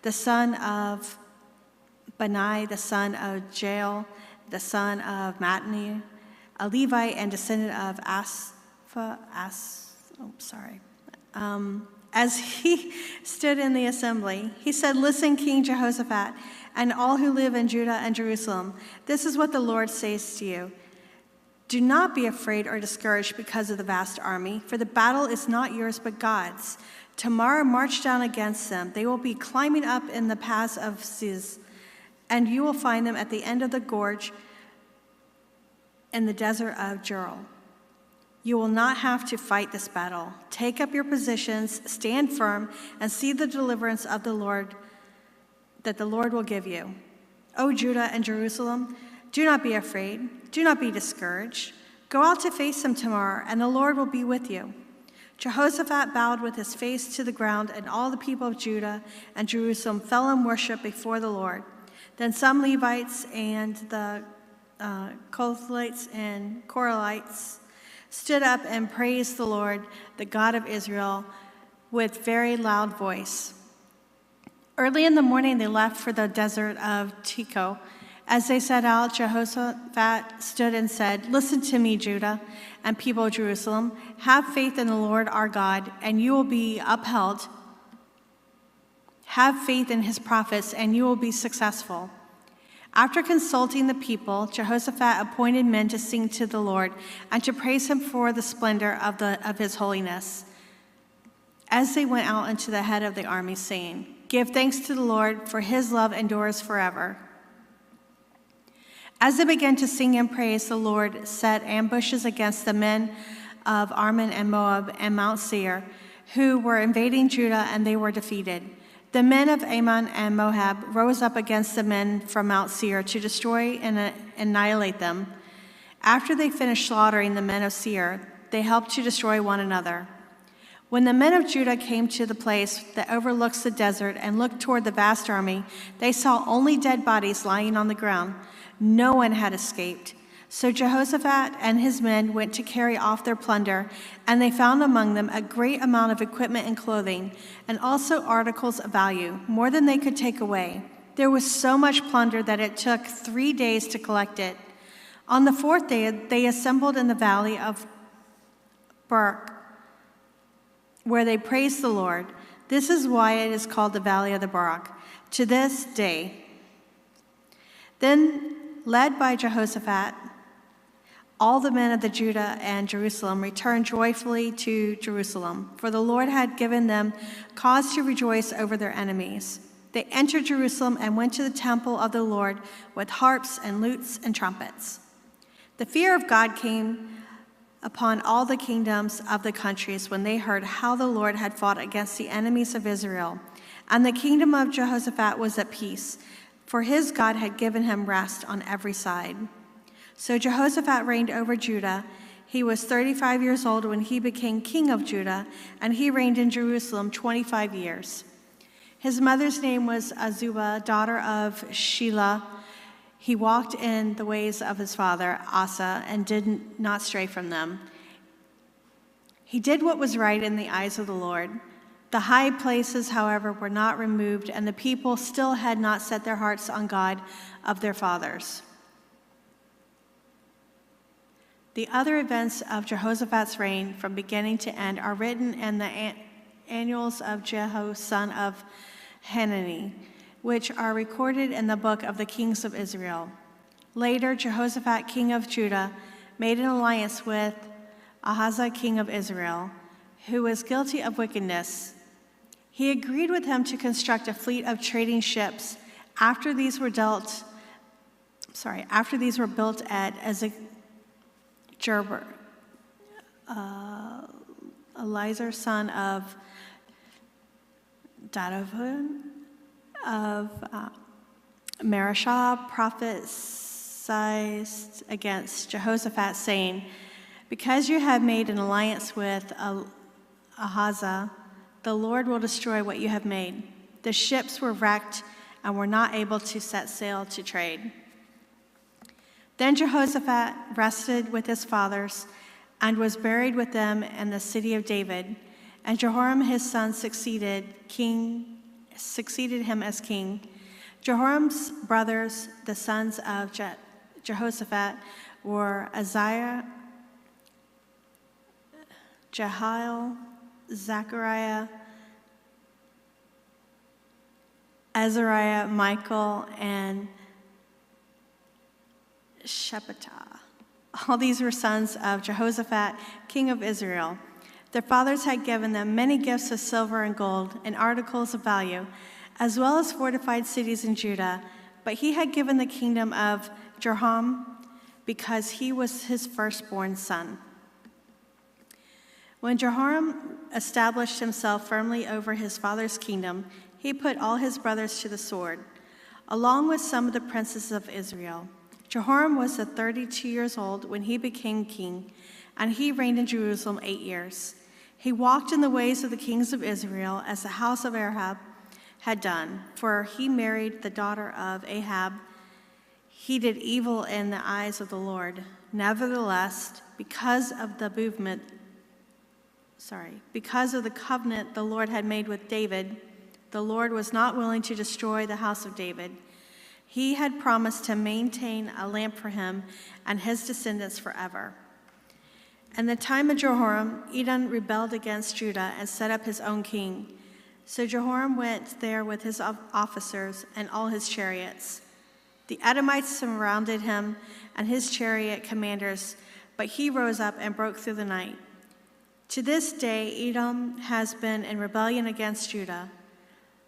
the son of Bani, the son of Jael, the son of Mattani, a Levite and descendant of as he stood in the assembly, he said, "Listen, King Jehoshaphat, and all who live in Judah and Jerusalem. This is what the Lord says to you. Do not be afraid or discouraged because of the vast army, for the battle is not yours but God's. Tomorrow march down against them. They will be climbing up in the pass of Ziz, and you will find them at the end of the gorge in the desert of Jeruel. You will not have to fight this battle. Take up your positions, stand firm, and see the deliverance of the Lord that the Lord will give you. O Judah and Jerusalem, do not be afraid. Do not be discouraged. Go out to face them tomorrow, and the Lord will be with you." Jehoshaphat bowed with his face to the ground, and all the people of Judah and Jerusalem fell in worship before the Lord. Then some Levites and the Kohathites and Koralites stood up and praised the Lord, the God of Israel, with very loud voice. Early in the morning, they left for the desert of Tekoa. As they set out, Jehoshaphat stood and said, "Listen to me, Judah and people of Jerusalem. Have faith in the Lord our God, and you will be upheld. Have faith in his prophets, and you will be successful." After consulting the people, Jehoshaphat appointed men to sing to the Lord and to praise him for the splendor of his holiness. As they went out into the head of the army, saying, "Give thanks to the Lord, for his love endures forever." As they began to sing and praise, the Lord set ambushes against the men of Ammon and Moab and Mount Seir, who were invading Judah, and they were defeated. The men of Ammon and Moab rose up against the men from Mount Seir to destroy and annihilate them. After they finished slaughtering the men of Seir, they helped to destroy one another. When the men of Judah came to the place that overlooks the desert and looked toward the vast army, they saw only dead bodies lying on the ground. No one had escaped. So Jehoshaphat and his men went to carry off their plunder, and they found among them a great amount of equipment and clothing, and also articles of value, more than they could take away. There was so much plunder that it took 3 days to collect it. On the 4th day, they assembled in the valley of Barak, where they praised the Lord. This is why it is called the Valley of the Barak to this day. Then, led by Jehoshaphat, all the men of the Judah and Jerusalem returned joyfully to Jerusalem, for the Lord had given them cause to rejoice over their enemies. They entered Jerusalem and went to the temple of the Lord with harps and lutes and trumpets. The fear of God came upon all the kingdoms of the countries when they heard how the Lord had fought against the enemies of Israel. And the kingdom of Jehoshaphat was at peace, for his God had given him rest on every side. So Jehoshaphat reigned over Judah. He was 35 years old when he became king of Judah, and he reigned in Jerusalem 25 years. His mother's name was Azubah, daughter of Shelah. He walked in the ways of his father, Asa, and did not stray from them. He did what was right in the eyes of the Lord. The high places, however, were not removed, and the people still had not set their hearts on God of their fathers. The other events of Jehoshaphat's reign from beginning to end are written in the annals of Jehu, son of Hanani, which are recorded in the book of the kings of Israel. Later, Jehoshaphat, king of Judah, made an alliance with Ahaziah, king of Israel, who was guilty of wickedness. He agreed with him to construct a fleet of trading ships after these were built at Jerber, Eliezer, son of Dadavun of Marashah, prophesied against Jehoshaphat, saying, "Because you have made an alliance with Ahaziah, the Lord will destroy what you have made." The ships were wrecked and were not able to set sail to trade. Then Jehoshaphat rested with his fathers and was buried with them in the city of David. And Jehoram his son succeeded King succeeded him as king. Jehoram's brothers, the sons of Jehoshaphat, were Uzziah, Jehiel, Zechariah, Azariah, Michael, and Shephatiah. All these were sons of Jehoshaphat, king of Israel. Their fathers had given them many gifts of silver and gold and articles of value, as well as fortified cities in Judah. But he had given the kingdom of Jehoram because he was his firstborn son. When Jehoram established himself firmly over his father's kingdom, he put all his brothers to the sword, along with some of the princes of Israel. Jehoram was 32 years old when he became king, and he reigned in Jerusalem 8 years. He walked in the ways of the kings of Israel, as the house of Ahab had done, for he married the daughter of Ahab. He did evil in the eyes of the Lord. Nevertheless, because of the covenant the Lord had made with David, the Lord was not willing to destroy the house of David. He had promised to maintain a lamp for him and his descendants forever. In the time of Jehoram, Edom rebelled against Judah and set up his own king. So Jehoram went there with his officers and all his chariots. The Edomites surrounded him and his chariot commanders, but he rose up and broke through the night. To this day, Edom has been in rebellion against Judah.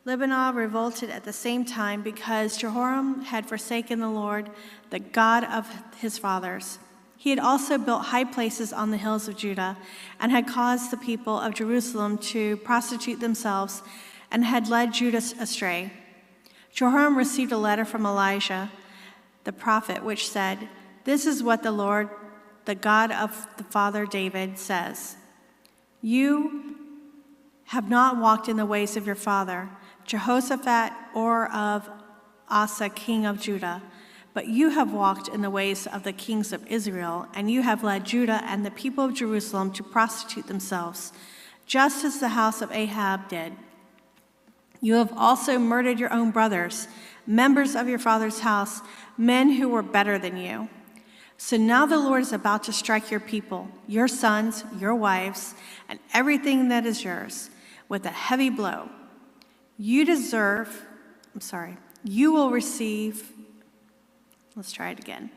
Lebanon revolted at the same time because Jehoram had forsaken the Lord, the God of his fathers. He had also built high places on the hills of Judah and had caused the people of Jerusalem to prostitute themselves and had led Judah astray. Jehoram received a letter from Elijah, the prophet, which said, "This is what the Lord, the God of the father David, says. You have not walked in the ways of your father, Jehoshaphat, or of Asa, king of Judah, but you have walked in the ways of the kings of Israel, and you have led Judah and the people of Jerusalem to prostitute themselves, just as the house of Ahab did. You have also murdered your own brothers, members of your father's house, men who were better than you. So now the Lord is about to strike your people, your sons, your wives, and everything that is yours, with a heavy blow. You will receive, let's try it again.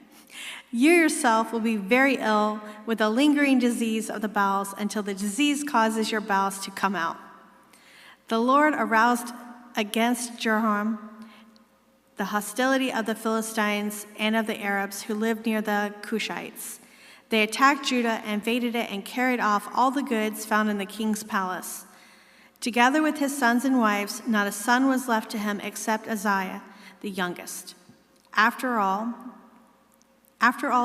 You yourself will be very ill with a lingering disease of the bowels until the disease causes your bowels to come out. The Lord aroused against Jehoram the hostility of the Philistines and of the Arabs who lived near the Cushites. They attacked Judah, invaded it, and carried off all the goods found in the king's palace. Together with his sons and wives, not a son was left to him except Uzziah, the youngest. After all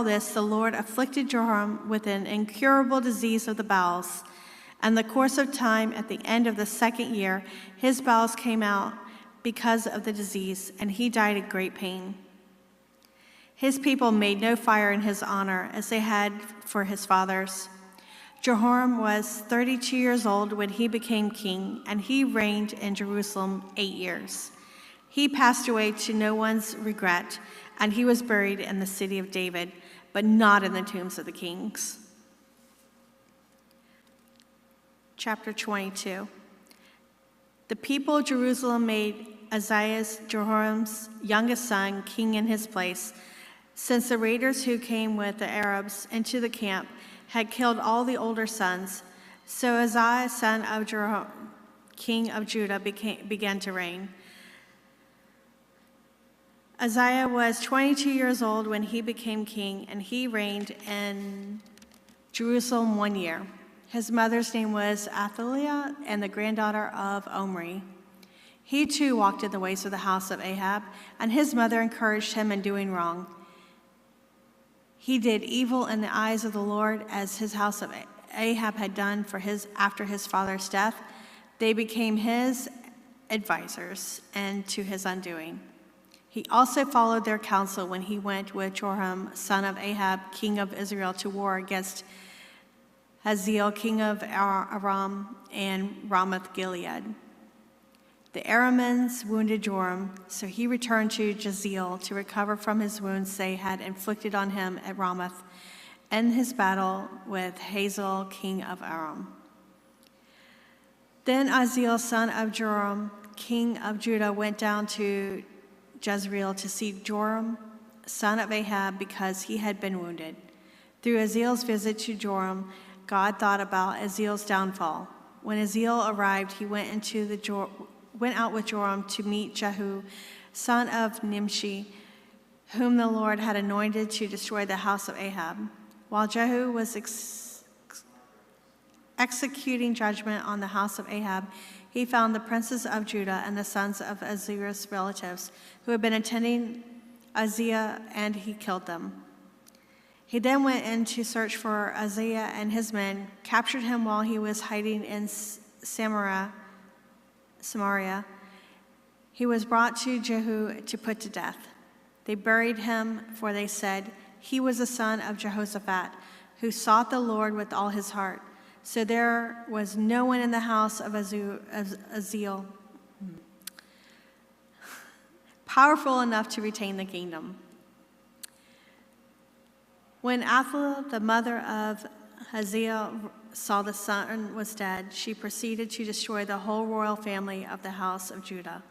this, the Lord afflicted Jehoram with an incurable disease of the bowels. And the course of time, at the end of the 2nd year, his bowels came out because of the disease, and he died in great pain. His people made no fire in his honor, as they had for his fathers. Jehoram was 32 years old when he became king, and he reigned in Jerusalem 8 years. He passed away to no one's regret, and he was buried in the city of David, but not in the tombs of the kings. Chapter 22. The people of Jerusalem made Uzziah, Jehoram's youngest son, king in his place, since the raiders who came with the Arabs into the camp had killed all the older sons. So Uzziah, son of Jehoram, king of Judah, began to reign. Uzziah was 22 years old when he became king, and he reigned in Jerusalem 1 year. His mother's name was Athaliah, and the granddaughter of Omri. He too walked in the ways of the house of Ahab, and his mother encouraged him in doing wrong. He did evil in the eyes of the Lord, as his house of Ahab had done after his father's death. They became his advisors, and to his undoing. He also followed their counsel when he went with Joram, son of Ahab, king of Israel, to war against Hazael, king of Aram, and Ramoth Gilead. The Arameans wounded Joram, so he returned to Jezreel to recover from his wounds they had inflicted on him at Ramoth in his battle with Hazael, king of Aram. Then Ahaziel, son of Joram, king of Judah, went down to Jezreel to see Joram, son of Ahab, because he had been wounded. Through Ahaziel's visit to Joram, God thought about Ahaziel's downfall. When Ahaziel arrived, he went out with Joram to meet Jehu, son of Nimshi, whom the Lord had anointed to destroy the house of Ahab. While Jehu was executing judgment on the house of Ahab, he found the princes of Judah and the sons of Ahaziah's relatives who had been attending Ahaziah, and he killed them. He then went in to search for Ahaziah and his men, captured him while he was hiding in Samaria. He was brought to Jehu to put to death. They buried him, for they said, "He was a son of Jehoshaphat, who sought the Lord with all his heart." So there was no one in the house of Ahaziel powerful enough to retain the kingdom. When Athaliah, the mother of Ahaziah, saw the son was dead, she proceeded to destroy the whole royal family of the house of Judah.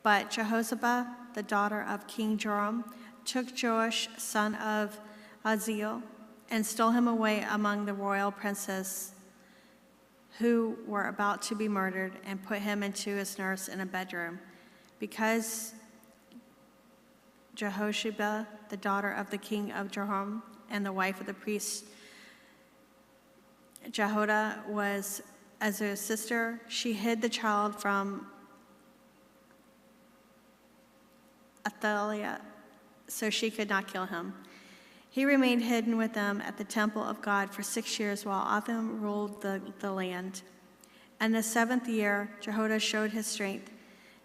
But Jehoshaphat, the daughter of King Joram, took Joash, son of Ahaziel, and stole him away among the royal princes who were about to be murdered, and put him into his nurse in a bedroom. Because Jehosheba, the daughter of the king of Joram, and the wife of the priest Jehoiada, was Ahaziah's sister, she hid the child from Athaliah so she could not kill him. He remained hidden with them at the temple of God for 6 years while Atham ruled the land. And the 7th year, Jehoiada showed his strength.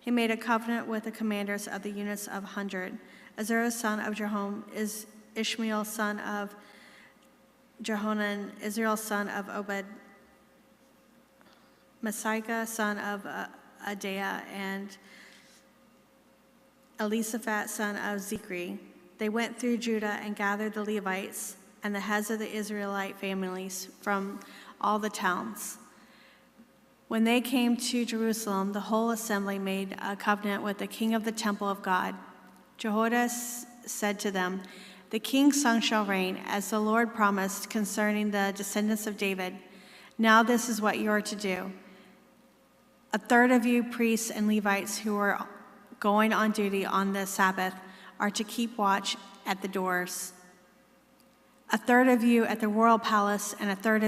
He made a covenant with the commanders of the units of 100. Azariah, son of Jehoram, is Ishmael, son of Jehonan, Israel, son of Obed, Messiah, son of Adaiah, and Elisaphat, son of Zichri. They went through Judah and gathered the Levites and the heads of the Israelite families from all the towns. When they came to Jerusalem, the whole assembly made a covenant with the king of the temple of God. Jehoiada said to them, "The king's son shall reign, as the Lord promised concerning the descendants of David. Now this is what you are to do. A third of you priests and Levites who are going on duty on the Sabbath are to keep watch at the doors. A third of you at the royal palace, and a third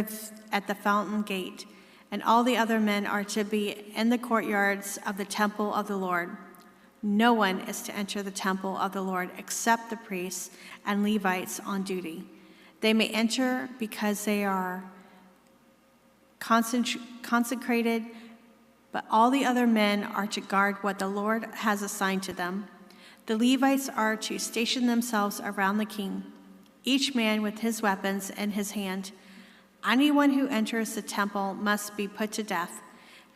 at the fountain gate. And all the other men are to be in the courtyards of the temple of the Lord. No one is to enter the temple of the Lord except the priests and Levites on duty. They may enter because they are consecrated, but all the other men are to guard what the Lord has assigned to them. The Levites are to station themselves around the king, each man with his weapons in his hand. Anyone who enters the temple must be put to death.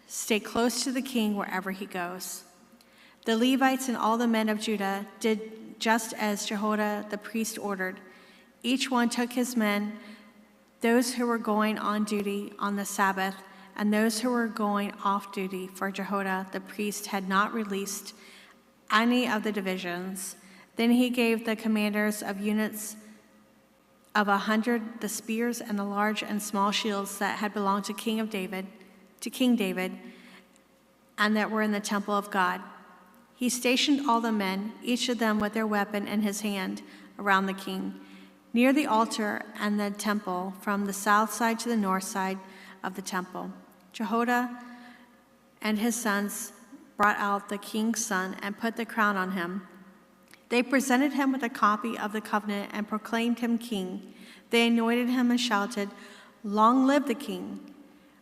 Stay close to the king wherever he goes." The Levites and all the men of Judah did just as Jehoiada the priest ordered. Each one took his men, those who were going on duty on the Sabbath, and those who were going off duty, for Jehoiada the priest had not released any of the divisions. Then he gave the commanders of units of 100 the spears and the large and small shields that had belonged to King David, and that were in the temple of God. He stationed all the men, each of them with their weapon in his hand, around the king, near the altar and the temple, from the south side to the north side of the temple. Jehoiada and his sons brought out the king's son and put the crown on him. They presented him with a copy of the covenant and proclaimed him king. They anointed him and shouted, "Long live the king!"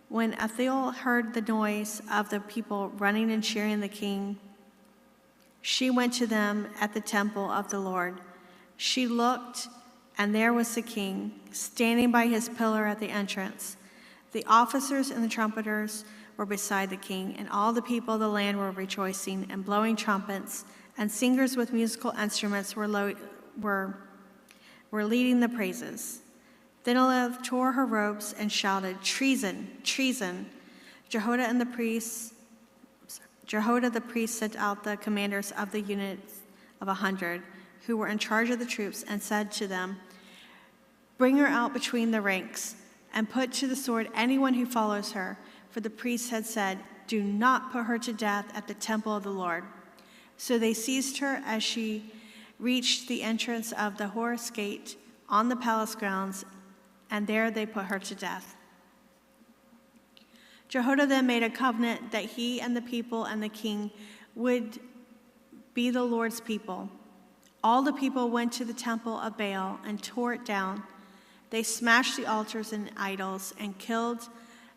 When Athaliah heard the noise of the people running and cheering the king, she went to them at the temple of the Lord. She looked, and there was the king, standing by his pillar at the entrance. The officers and the trumpeters were beside the king, and all the people of the land were rejoicing and blowing trumpets, and singers with musical instruments were leading the praises. Then Elizabeth tore her robes and shouted, "Treason! Treason!" Jehoiada the priest sent out the commanders of the units of 100 who were in charge of the troops and said to them, "Bring her out between the ranks and put to the sword anyone who follows her." For the priests had said, "Do not put her to death at the temple of the Lord." So they seized her as she reached the entrance of the Horus Gate on the palace grounds, and there they put her to death. Jehoiada then made a covenant that he and the people and the king would be the Lord's people. All the people went to the temple of Baal and tore it down. They smashed the altars and idols and killed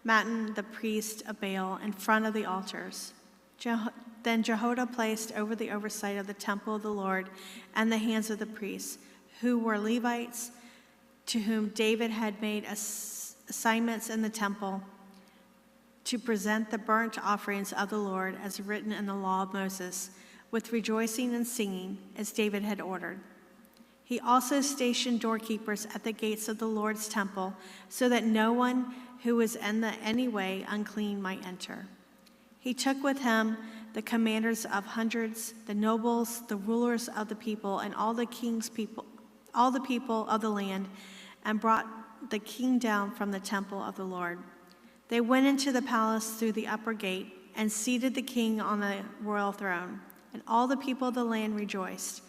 Mattan, the priest of Baal, in front of the altars. Then Jehoiada placed over the oversight of the temple of the Lord and the hands of the priests, who were Levites, to whom David had made assignments in the temple to present the burnt offerings of the Lord as written in the law of Moses, with rejoicing and singing, as David had ordered. He also stationed doorkeepers at the gates of the Lord's temple, so that no one who was in any way unclean might enter. He took with him the commanders of hundreds, the nobles, the rulers of the people, and all the people of the land, and brought the king down from the temple of the Lord. They went into the palace through the upper gate and seated the king on the royal throne, and all the people of the land rejoiced.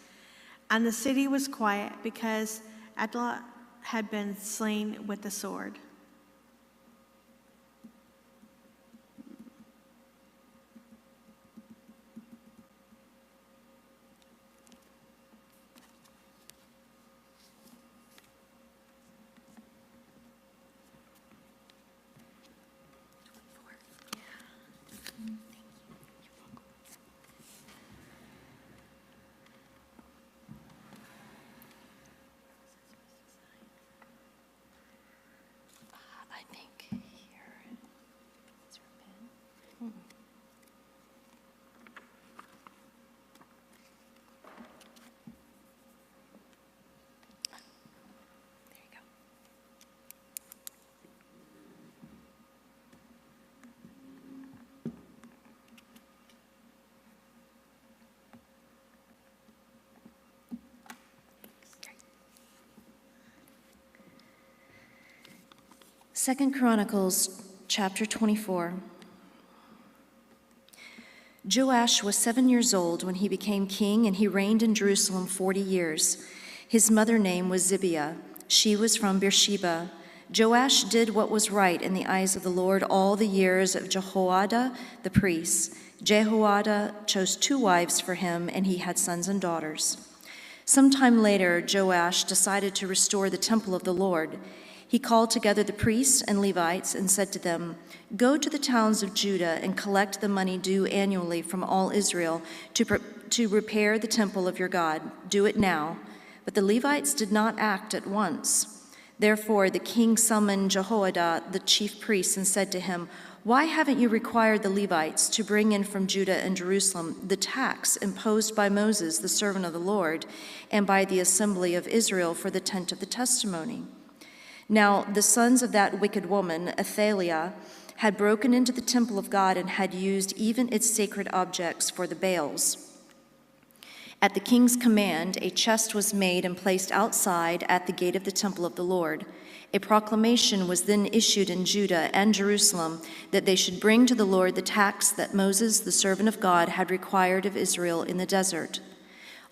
And the city was quiet because Adlai had been slain with the sword. Second Chronicles chapter 24. Joash was 7 years old when he became king, and he reigned in Jerusalem 40 years. His mother name was Zibiah. She was from Beersheba. Joash did what was right in the eyes of the Lord all the years of Jehoiada the priest. Jehoiada chose 2 wives for him, and he had sons and daughters. Sometime later, Joash decided to restore the temple of the Lord. He called together the priests and Levites and said to them, "Go to the towns of Judah and collect the money due annually from all Israel to repair the temple of your God. Do it now." But the Levites did not act at once. Therefore the king summoned Jehoiada, the chief priest, and said to him, "Why haven't you required the Levites to bring in from Judah and Jerusalem the tax imposed by Moses, the servant of the Lord, and by the assembly of Israel for the tent of the testimony?" Now the sons of that wicked woman, Athaliah, had broken into the temple of God and had used even its sacred objects for the Baals. At the king's command, a chest was made and placed outside at the gate of the temple of the Lord. A proclamation was then issued in Judah and Jerusalem that they should bring to the Lord the tax that Moses, the servant of God, had required of Israel in the desert.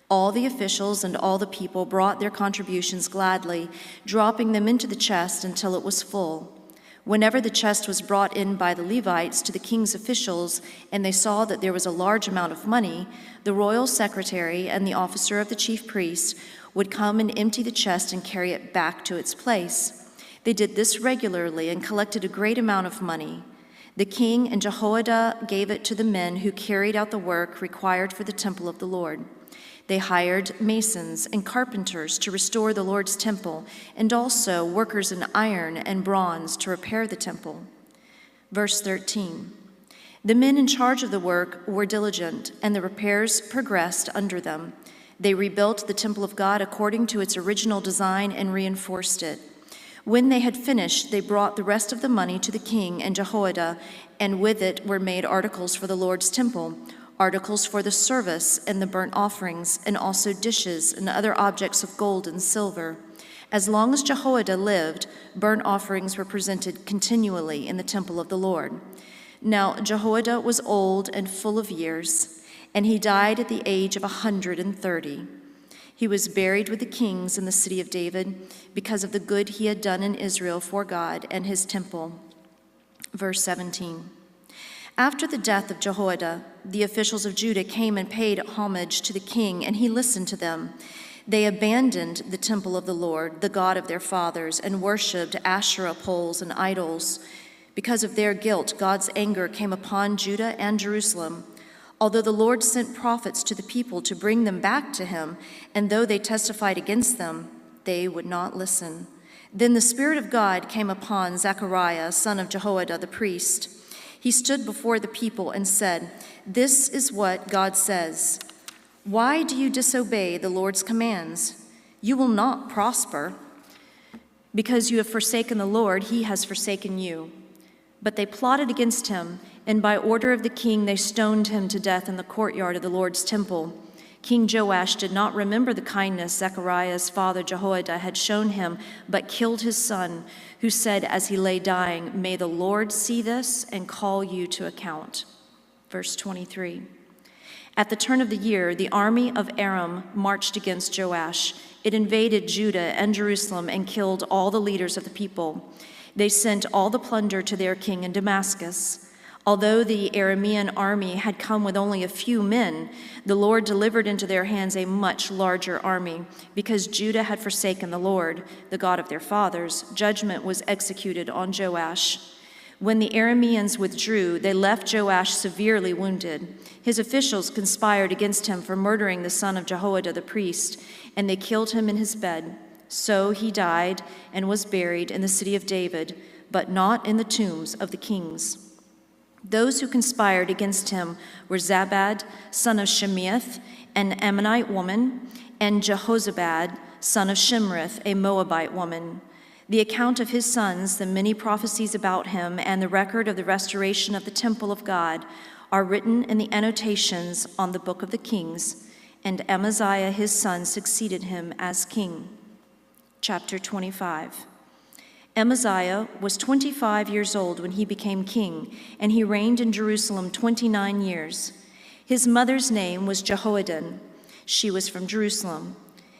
All the officials and all the people brought their contributions gladly, dropping them into the chest until it was full. Whenever the chest was brought in by the Levites to the king's officials, and they saw that there was a large amount of money, the royal secretary and the officer of the chief priest would come and empty the chest and carry it back to its place. They did this regularly and collected a great amount of money. The king and Jehoiada gave it to the men who carried out the work required for the temple of the Lord. They hired masons and carpenters to restore the Lord's temple, and also workers in iron and bronze to repair the temple. Verse 13. The men in charge of the work were diligent, and the repairs progressed under them. They rebuilt the temple of God according to its original design and reinforced it. When they had finished, they brought the rest of the money to the king and Jehoiada, and with it were made articles for the Lord's temple, articles for the service and the burnt offerings, and also dishes and other objects of gold and silver. As long as Jehoiada lived, burnt offerings were presented continually in the temple of the Lord. Now Jehoiada was old and full of years, and he died at the age of 130. He was buried with the kings in the city of David because of the good he had done in Israel for God and his temple. Verse 17. After the death of Jehoiada, the officials of Judah came and paid homage to the king, and he listened to them. They abandoned the temple of the Lord, the God of their fathers, and worshipped Asherah poles and idols. Because of their guilt, God's anger came upon Judah and Jerusalem. Although the Lord sent prophets to the people to bring them back to him, and though they testified against them, they would not listen. Then the Spirit of God came upon Zechariah, son of Jehoiada the priest. He stood before the people and said, "This is what God says. Why do you disobey the Lord's commands? You will not prosper. Because you have forsaken the Lord, he has forsaken you." But they plotted against him, and by order of the king they stoned him to death in the courtyard of the Lord's temple. King Joash did not remember the kindness Zechariah's father Jehoiada had shown him, but killed his son, who said as he lay dying, "May the Lord see this and call you to account." Verse 23. At the turn of the year, the army of Aram marched against Joash. It invaded Judah and Jerusalem and killed all the leaders of the people. They sent all the plunder to their king in Damascus. Although the Aramean army had come with only a few men, the Lord delivered into their hands a much larger army. Because Judah had forsaken the Lord, the God of their fathers, judgment was executed on Joash. When the Arameans withdrew, they left Joash severely wounded. His officials conspired against him for murdering the son of Jehoiada the priest, and they killed him in his bed. So he died and was buried in the city of David, but not in the tombs of the kings. Those who conspired against him were Zabad, son of Shemeath, an Ammonite woman, and Jehozabad, son of Shimrith, a Moabite woman. The account of his sons, the many prophecies about him, and the record of the restoration of the temple of God are written in the annotations on the book of the kings, and Amaziah his son succeeded him as king. Chapter 25. Amaziah was 25 years old when he became king, and he reigned in Jerusalem 29 years. His mother's name was Jehoaddan. She was from Jerusalem.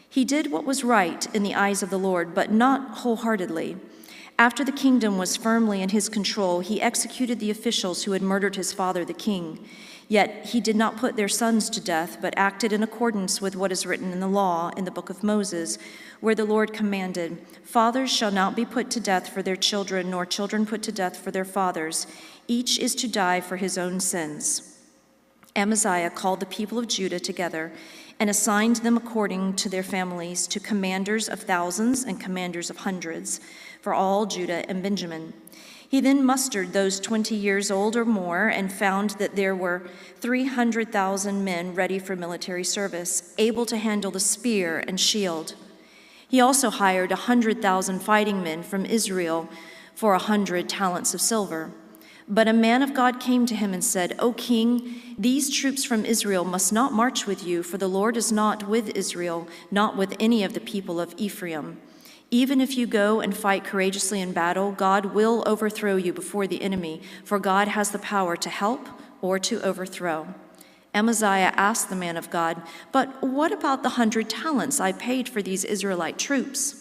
He did what was right in the eyes of the Lord, but not wholeheartedly. After the kingdom was firmly in his control, he executed the officials who had murdered his father, the king. Yet he did not put their sons to death, but acted in accordance with what is written in the law in the book of Moses, where the Lord commanded, "Fathers shall not be put to death for their children, nor children put to death for their fathers. Each is to die for his own sins." Amaziah called the people of Judah together and assigned them according to their families to commanders of thousands and commanders of hundreds for all Judah and Benjamin. He then mustered those 20 years old or more and found that there were 300,000 men ready for military service, able to handle the spear and shield. He also hired 100,000 fighting men from Israel for 100 talents of silver. But a man of God came to him and said, "O king, these troops from Israel must not march with you, for the Lord is not with Israel, not with any of the people of Ephraim. Even if you go and fight courageously in battle, God will overthrow you before the enemy, for God has the power to help or to overthrow." Amaziah asked the man of God, "But what about the 100 talents I paid for these Israelite troops?"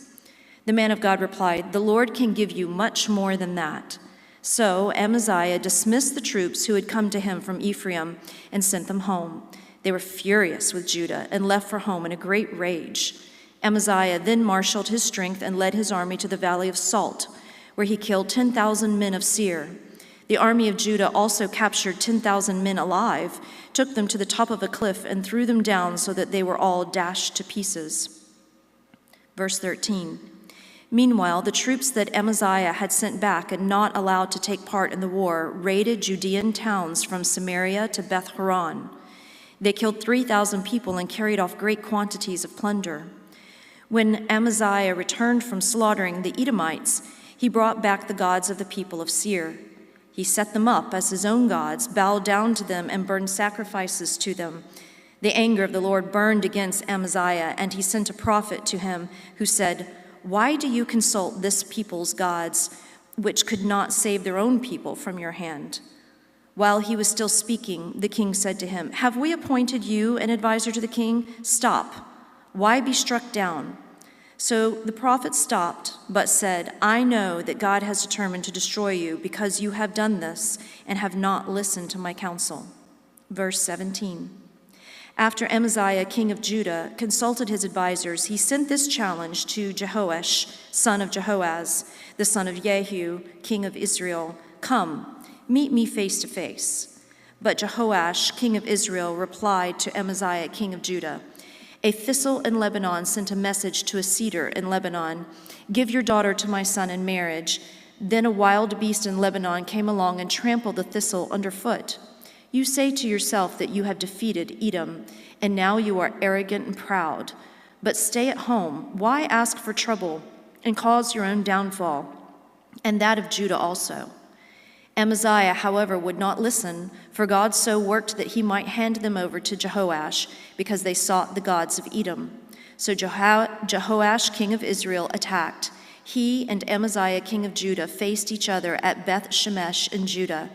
The man of God replied, "The Lord can give you much more than that." So Amaziah dismissed the troops who had come to him from Ephraim and sent them home. They were furious with Judah and left for home in a great rage. Amaziah then marshaled his strength and led his army to the valley of Salt, where he killed 10,000 men of Seir. The army of Judah also captured 10,000 men alive, took them to the top of a cliff, and threw them down so that they were all dashed to pieces. Verse 13. Meanwhile, the troops that Amaziah had sent back and not allowed to take part in the war raided Judean towns from Samaria to Beth Horon. They killed 3,000 people and carried off great quantities of plunder. When Amaziah returned from slaughtering the Edomites, he brought back the gods of the people of Seir. He set them up as his own gods, bowed down to them, and burned sacrifices to them. The anger of the Lord burned against Amaziah, and he sent a prophet to him who said, "Why do you consult this people's gods, which could not save their own people from your hand?" While he was still speaking, the king said to him, "Have we appointed you an advisor to the king? Stop. Why be struck down?" So the prophet stopped, but said, "I know that God has determined to destroy you because you have done this and have not listened to my counsel." Verse 17. After Amaziah, king of Judah, consulted his advisors, he sent this challenge to Jehoash, son of Jehoaz, the son of Jehu, king of Israel, "Come, meet me face to face." But Jehoash, king of Israel, replied to Amaziah, king of Judah, "A thistle in Lebanon sent a message to a cedar in Lebanon, 'Give your daughter to my son in marriage.' Then a wild beast in Lebanon came along and trampled the thistle underfoot. You say to yourself that you have defeated Edom, and now you are arrogant and proud. But stay at home. Why ask for trouble and cause your own downfall, and that of Judah also?" Amaziah, however, would not listen, for God so worked that he might hand them over to Jehoash, because they sought the gods of Edom. So Jehoash, king of Israel, attacked. He and Amaziah, king of Judah, faced each other at Beth Shemesh in Judah.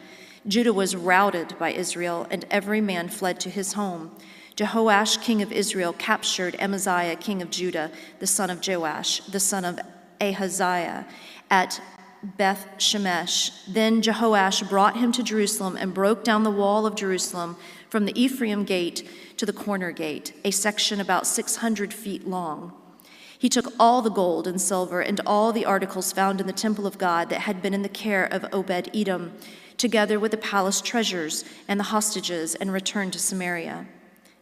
Judah was routed by Israel, and every man fled to his home. Jehoash, king of Israel, captured Amaziah, king of Judah, the son of Joash, the son of Ahaziah, at Beth Shemesh. Then Jehoash brought him to Jerusalem and broke down the wall of Jerusalem from the Ephraim gate to the corner gate, a section about 600 feet long. He took all the gold and silver and all the articles found in the temple of God that had been in the care of Obed-Edom, together with the palace treasures and the hostages, and returned to Samaria.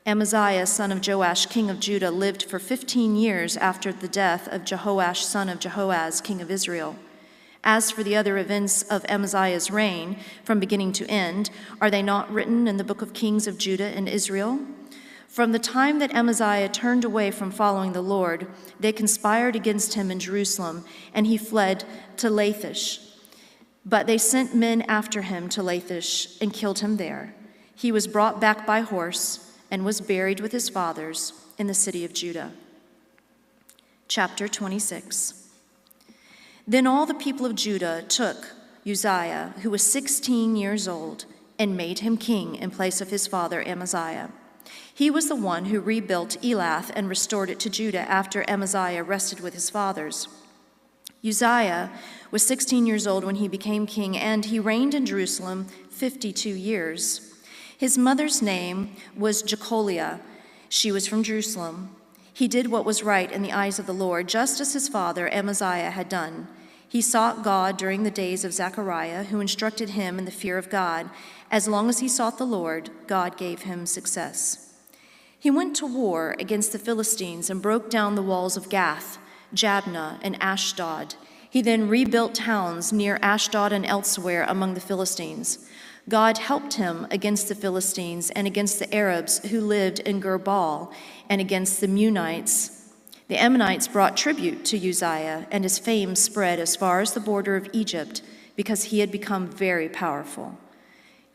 Amaziah, son of Joash, king of Judah, lived for 15 years after the death of Jehoash, son of Jehoaz, king of Israel. As for the other events of Amaziah's reign, from beginning to end, are they not written in the book of kings of Judah and Israel? From the time that Amaziah turned away from following the Lord, they conspired against him in Jerusalem, and he fled to Lachish. But they sent men after him to Lachish and killed him there. He was brought back by horse and was buried with his fathers in the city of Judah. Chapter 26. Then all the people of Judah took Uzziah, who was 16 years old, and made him king in place of his father Amaziah. He was the one who rebuilt Elath and restored it to Judah after Amaziah rested with his fathers. Uzziah was 16 years old when he became king, and he reigned in Jerusalem 52 years. His mother's name was Jecholiah. She was from Jerusalem. He did what was right in the eyes of the Lord, just as his father Amaziah had done. He sought God during the days of Zechariah, who instructed him in the fear of God. As long as he sought the Lord, God gave him success. He went to war against the Philistines and broke down the walls of Gath, Jabneh, and Ashdod. He then rebuilt towns near Ashdod and elsewhere among the Philistines. God helped him against the Philistines and against the Arabs who lived in Gur-baal and against the Meunites. The Ammonites brought tribute to Uzziah, and his fame spread as far as the border of Egypt because he had become very powerful.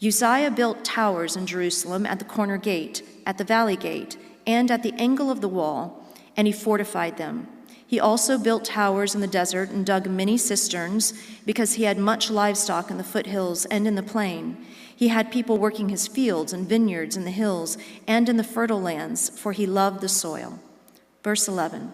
Uzziah built towers in Jerusalem at the corner gate, at the valley gate, and at the angle of the wall, and he fortified them. He also built towers in the desert and dug many cisterns because he had much livestock in the foothills and in the plain. He had people working his fields and vineyards in the hills and in the fertile lands, for he loved the soil. Verse 11.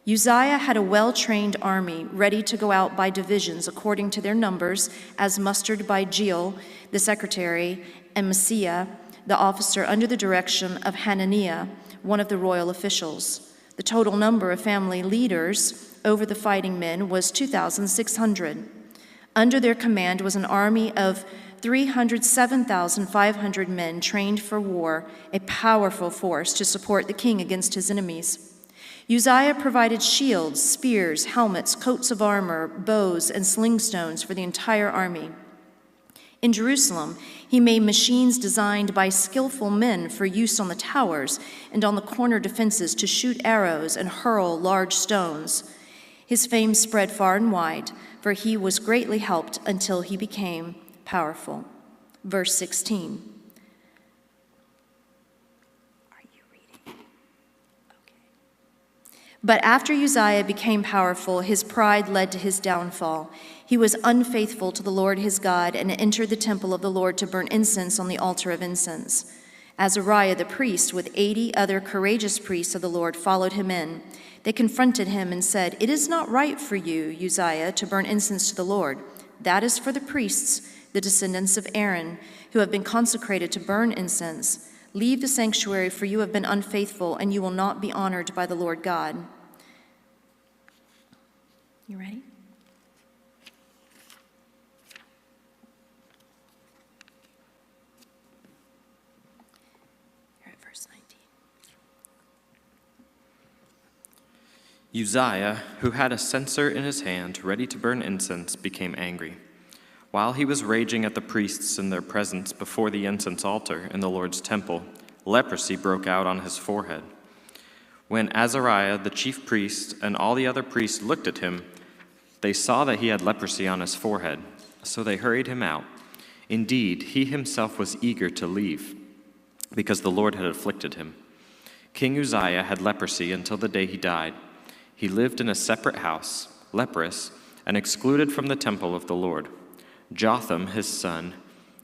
Uzziah had a well-trained army ready to go out by divisions according to their numbers, as mustered by Jeiel, the secretary, and Maaseiah, the officer, under the direction of Hananiah, one of the royal officials. The total number of family leaders over the fighting men was 2,600. Under their command was an army of 307,500 men trained for war, a powerful force to support the king against his enemies. Uzziah provided shields, spears, helmets, coats of armor, bows, and sling stones for the entire army. In Jerusalem, he made machines designed by skillful men for use on the towers and on the corner defenses to shoot arrows and hurl large stones. His fame spread far and wide, for he was greatly helped until he became powerful. Verse 16. But after Uzziah became powerful, his pride led to his downfall. He was unfaithful to the Lord his God and entered the temple of the Lord to burn incense on the altar of incense. Azariah the priest, with 80 other courageous priests of the Lord, followed him in. They confronted him and said, "It is not right for you, Uzziah, to burn incense to the Lord. That is for the priests, the descendants of Aaron, who have been consecrated to burn incense. Leave the sanctuary, for you have been unfaithful, and you will not be honored by the Lord God." You ready? You're at verse 19. Uzziah, who had a censer in his hand, ready to burn incense, became angry. While he was raging at the priests in their presence before the incense altar in the Lord's temple, leprosy broke out on his forehead. When Azariah, the chief priest, and all the other priests looked at him, they saw that he had leprosy on his forehead, so they hurried him out. Indeed, he himself was eager to leave, because the Lord had afflicted him. King Uzziah had leprosy until the day he died. He lived in a separate house, leprous, and excluded from the temple of the Lord. Jotham, his son,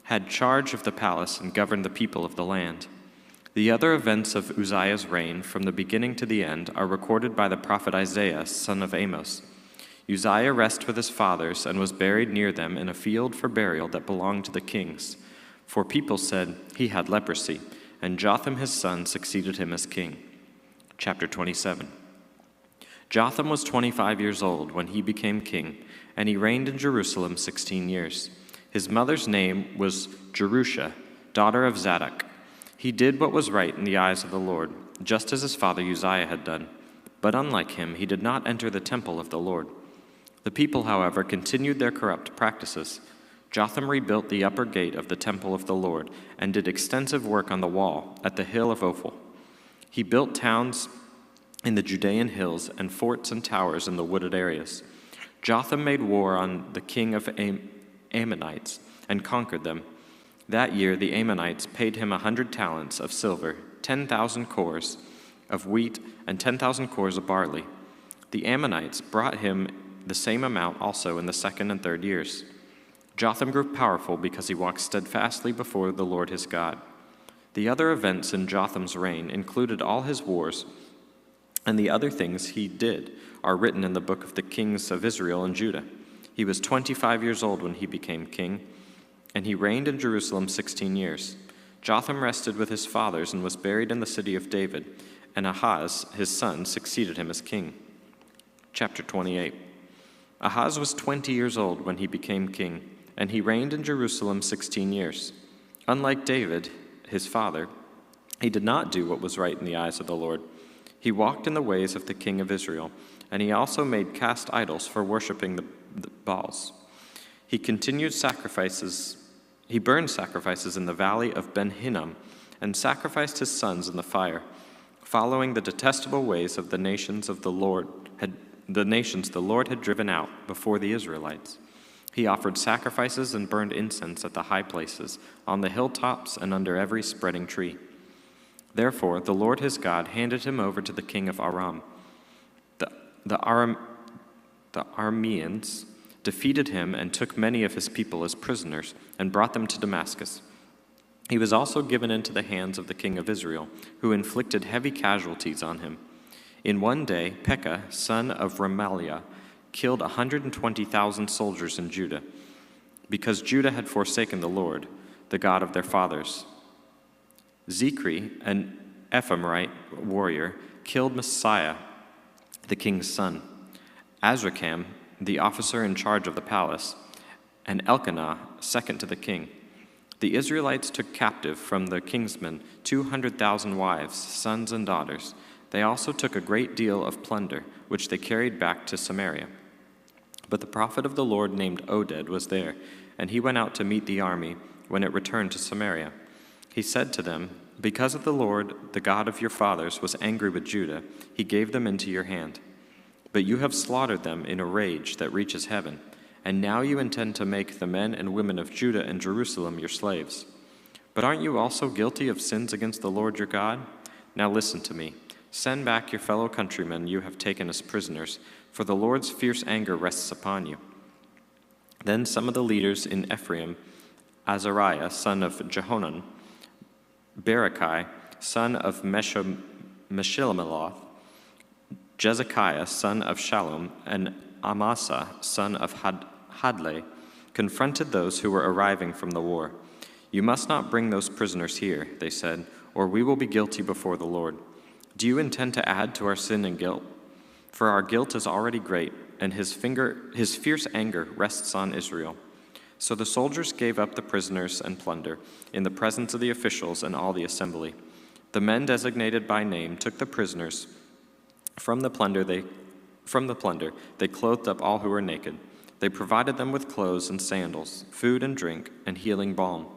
had charge of the palace and governed the people of the land. The other events of Uzziah's reign, from the beginning to the end, are recorded by the prophet Isaiah, son of Amos. Uzziah rested with his fathers and was buried near them in a field for burial that belonged to the kings. For people said he had leprosy, and Jotham his son succeeded him as king. Chapter 27. Jotham was 25 years old when he became king, and he reigned in Jerusalem 16 years. His mother's name was Jerusha, daughter of Zadok. He did what was right in the eyes of the Lord, just as his father Uzziah had done. But unlike him, he did not enter the temple of the Lord. The people, however, continued their corrupt practices. Jotham rebuilt the upper gate of the temple of the Lord and did extensive work on the wall at the hill of Ophel. He built towns in the Judean hills and forts and towers in the wooded areas. Jotham made war on the king of Ammonites and conquered them. That year the Ammonites paid him 100 talents of silver, 10,000 cores of wheat, and 10,000 cores of barley. The Ammonites brought him the same amount also in the second and third years. Jotham grew powerful because he walked steadfastly before the Lord his God. The other events in Jotham's reign included all his wars, and the other things he did are written in the book of the kings of Israel and Judah. He was 25 years old when he became king, and he reigned in Jerusalem 16 years. Jotham rested with his fathers and was buried in the city of David, and Ahaz, his son, succeeded him as king. Chapter 28. Ahaz was 20 years old when he became king, and he reigned in Jerusalem 16 years. Unlike David, his father, he did not do what was right in the eyes of the Lord. He walked in the ways of the king of Israel, and he also made cast idols for worshiping the Baals. He burned sacrifices in the valley of Ben Hinnom, and sacrificed his sons in the fire, following the detestable ways of the nations the Lord had driven out before the Israelites. He offered sacrifices and burned incense at the high places, on the hilltops and under every spreading tree. Therefore the Lord his God handed him over to the king of Aram. The Arameans defeated him and took many of his people as prisoners and brought them to Damascus. He was also given into the hands of the king of Israel, who inflicted heavy casualties on him. In one day, Pekah, son of Remaliah, killed 120,000 soldiers in Judah, because Judah had forsaken the Lord, the God of their fathers. Zikri, an Ephraimite warrior, killed Messiah, the king's son. Azrikam, the officer in charge of the palace, and Elkanah, second to the king. The Israelites took captive from the kingsmen 200,000 wives, sons, and daughters. They also took a great deal of plunder, which they carried back to Samaria. But the prophet of the Lord named Oded was there, and he went out to meet the army when it returned to Samaria. He said to them, "Because of the Lord, the God of your fathers, was angry with Judah, he gave them into your hand. But you have slaughtered them in a rage that reaches heaven, and now you intend to make the men and women of Judah and Jerusalem your slaves. But aren't you also guilty of sins against the Lord your God? Now listen to me. Send back your fellow countrymen you have taken as prisoners, for the Lord's fierce anger rests upon you." Then some of the leaders in Ephraim, Azariah, son of Jehonan, Berechiah, son of Meshillemeloth, Jezekiah, son of Shallum, and Amasa, son of Hadlai, confronted those who were arriving from the war. "You must not bring those prisoners here," they said, "or we will be guilty before the Lord. Do you intend to add to our sin and guilt? For our guilt is already great, and his fierce anger rests on Israel." So the soldiers gave up the prisoners and plunder in the presence of the officials and all the assembly. The men designated by name took the prisoners. From the plunder, they clothed up all who were naked. They provided them with clothes and sandals, food and drink, and healing balm.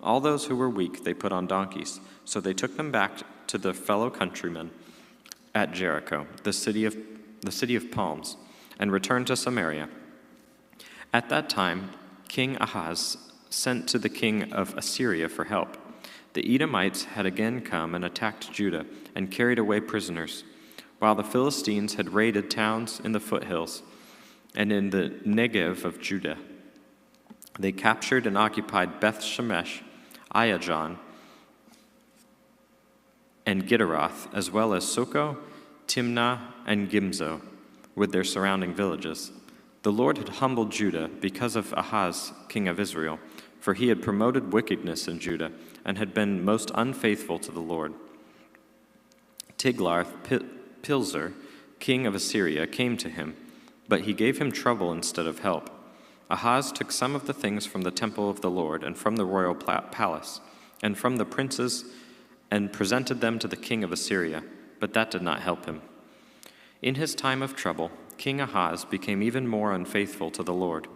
All those who were weak they put on donkeys, so they took them back to their fellow countrymen at Jericho, the city of palms, and returned to Samaria. At that time, King Ahaz sent to the king of Assyria for help. The Edomites had again come and attacked Judah and carried away prisoners, while the Philistines had raided towns in the foothills and in the Negev of Judah. They captured and occupied Beth Shemesh, Aijalon, and Gidderoth, as well as Soko, Timnah, and Gimzo, with their surrounding villages. The Lord had humbled Judah because of Ahaz, king of Israel, for he had promoted wickedness in Judah and had been most unfaithful to the Lord. Tiglath-Pileser, king of Assyria, came to him, but he gave him trouble instead of help. Ahaz took some of the things from the temple of the Lord and from the royal palace and from the princes and presented them to the king of Assyria, but that did not help him. In his time of trouble, King Ahaz became even more unfaithful to the Lord.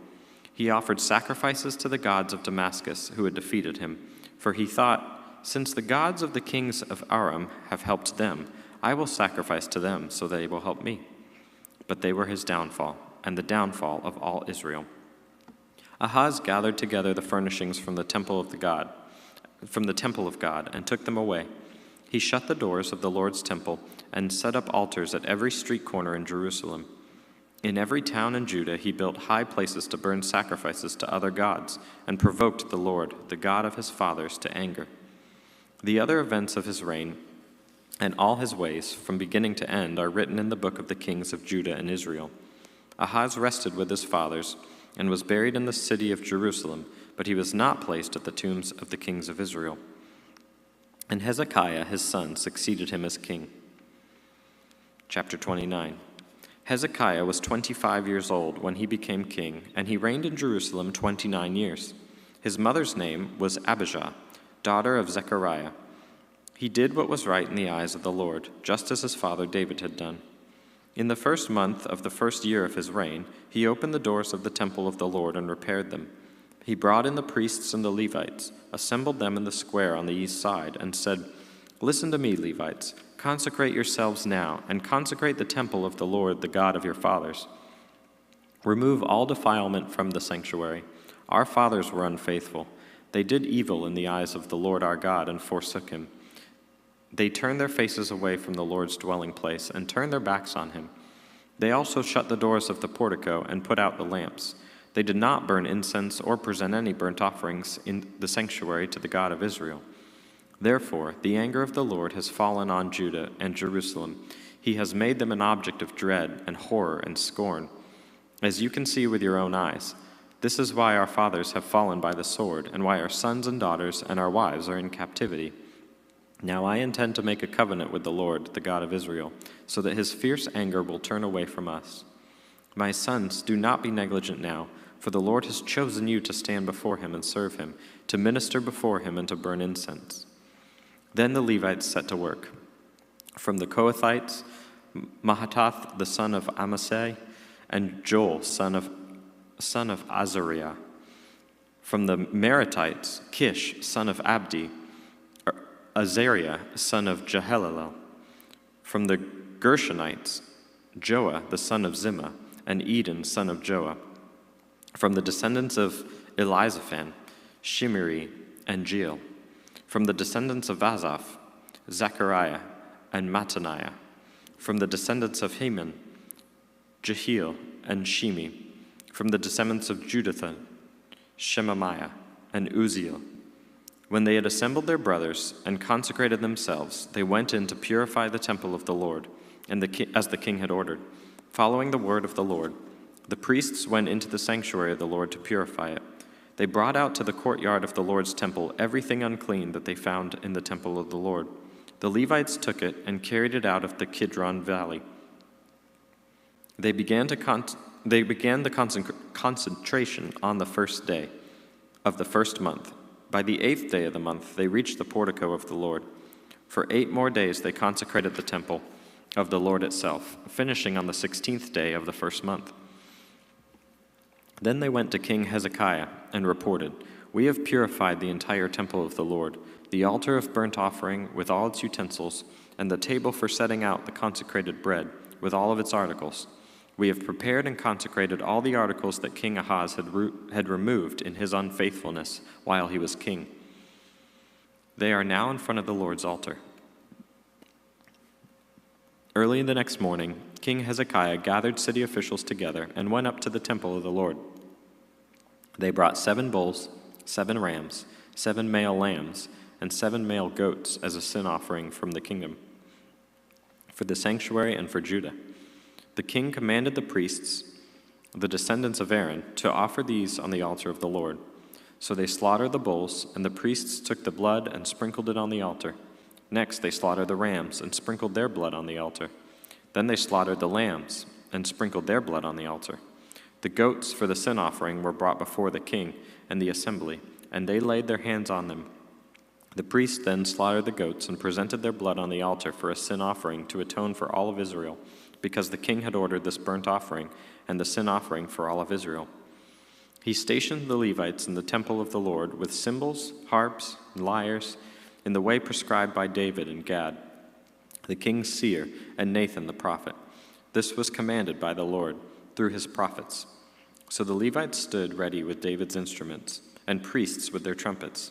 He offered sacrifices to the gods of Damascus who had defeated him, for he thought, "Since the gods of the kings of Aram have helped them, I will sacrifice to them so they will help me." But they were his downfall, and the downfall of all Israel. Ahaz gathered together the furnishings from the temple of God, and took them away. He shut the doors of the Lord's temple and set up altars at every street corner in Jerusalem. In every town in Judah he built high places to burn sacrifices to other gods and provoked the Lord, the God of his fathers, to anger. The other events of his reign and all his ways, from beginning to end, are written in the book of the kings of Judah and Israel. Ahaz rested with his fathers and was buried in the city of Jerusalem, but he was not placed at the tombs of the kings of Israel. And Hezekiah, his son, succeeded him as king. Chapter 29. Hezekiah was 25 years old when he became king, and he reigned in Jerusalem 29 years. His mother's name was Abijah, daughter of Zechariah. He did what was right in the eyes of the Lord, just as his father David had done. In the first month of the first year of his reign, he opened the doors of the temple of the Lord and repaired them. He brought in the priests and the Levites, assembled them in the square on the east side, and said, "Listen to me, Levites. Consecrate yourselves now, and consecrate the temple of the Lord, the God of your fathers. Remove all defilement from the sanctuary. Our fathers were unfaithful. They did evil in the eyes of the Lord our God and forsook him. They turned their faces away from the Lord's dwelling place and turned their backs on him. They also shut the doors of the portico and put out the lamps. They did not burn incense or present any burnt offerings in the sanctuary to the God of Israel. Therefore, the anger of the Lord has fallen on Judah and Jerusalem. He has made them an object of dread and horror and scorn, as you can see with your own eyes. This is why our fathers have fallen by the sword, and why our sons and daughters and our wives are in captivity. Now I intend to make a covenant with the Lord, the God of Israel, so that his fierce anger will turn away from us. My sons, do not be negligent now, for the Lord has chosen you to stand before him and serve him, to minister before him and to burn incense." Then the Levites set to work. From the Kohathites, Mahattath the son of Amasai, and Joel son of Azariah. From the Meratites, Kish son of Abdi, Azariah son of Jehalelel. From the Gershonites, Joah the son of Zimmah, and Eden son of Joah. From the descendants of Elizaphan, Shimri and Jeiel. From the descendants of Asaph, Zechariah and Mattaniah. From the descendants of Heman, Jehiel and Shimi. From the descendants of Jeduthun, Shemaiah and Uzziel. When they had assembled their brothers and consecrated themselves, they went in to purify the temple of the Lord, as the king had ordered. Following the word of the Lord, the priests went into the sanctuary of the Lord to purify it. They brought out to the courtyard of the Lord's temple everything unclean that they found in the temple of the Lord. The Levites took it and carried it out of the Kidron Valley. They began the consecration on the first day of the first month. By the 8th day of the month, they reached the portico of the Lord. For 8 more days they consecrated the temple of the Lord itself, finishing on the 16th day of the first month. Then they went to King Hezekiah and reported, "We have purified the entire temple of the Lord, the altar of burnt offering with all its utensils, and the table for setting out the consecrated bread with all of its articles. We have prepared and consecrated all the articles that King Ahaz had removed in his unfaithfulness while he was king. They are now in front of the Lord's altar." Early the next morning, King Hezekiah gathered city officials together and went up to the temple of the Lord. They brought 7 bulls, 7 rams, 7 male lambs, and 7 male goats as a sin offering from the kingdom, for the sanctuary and for Judah. The king commanded the priests, the descendants of Aaron, to offer these on the altar of the Lord. So they slaughtered the bulls, and the priests took the blood and sprinkled it on the altar. Next they slaughtered the rams and sprinkled their blood on the altar. Then they slaughtered the lambs and sprinkled their blood on the altar. The goats for the sin offering were brought before the king and the assembly, and they laid their hands on them. The priests then slaughtered the goats and presented their blood on the altar for a sin offering to atone for all of Israel, because the king had ordered this burnt offering and the sin offering for all of Israel. He stationed the Levites in the temple of the Lord with cymbals, harps, and lyres, in the way prescribed by David and Gad, the king's seer, and Nathan the prophet. This was commanded by the Lord through his prophets. So the Levites stood ready with David's instruments, and priests with their trumpets.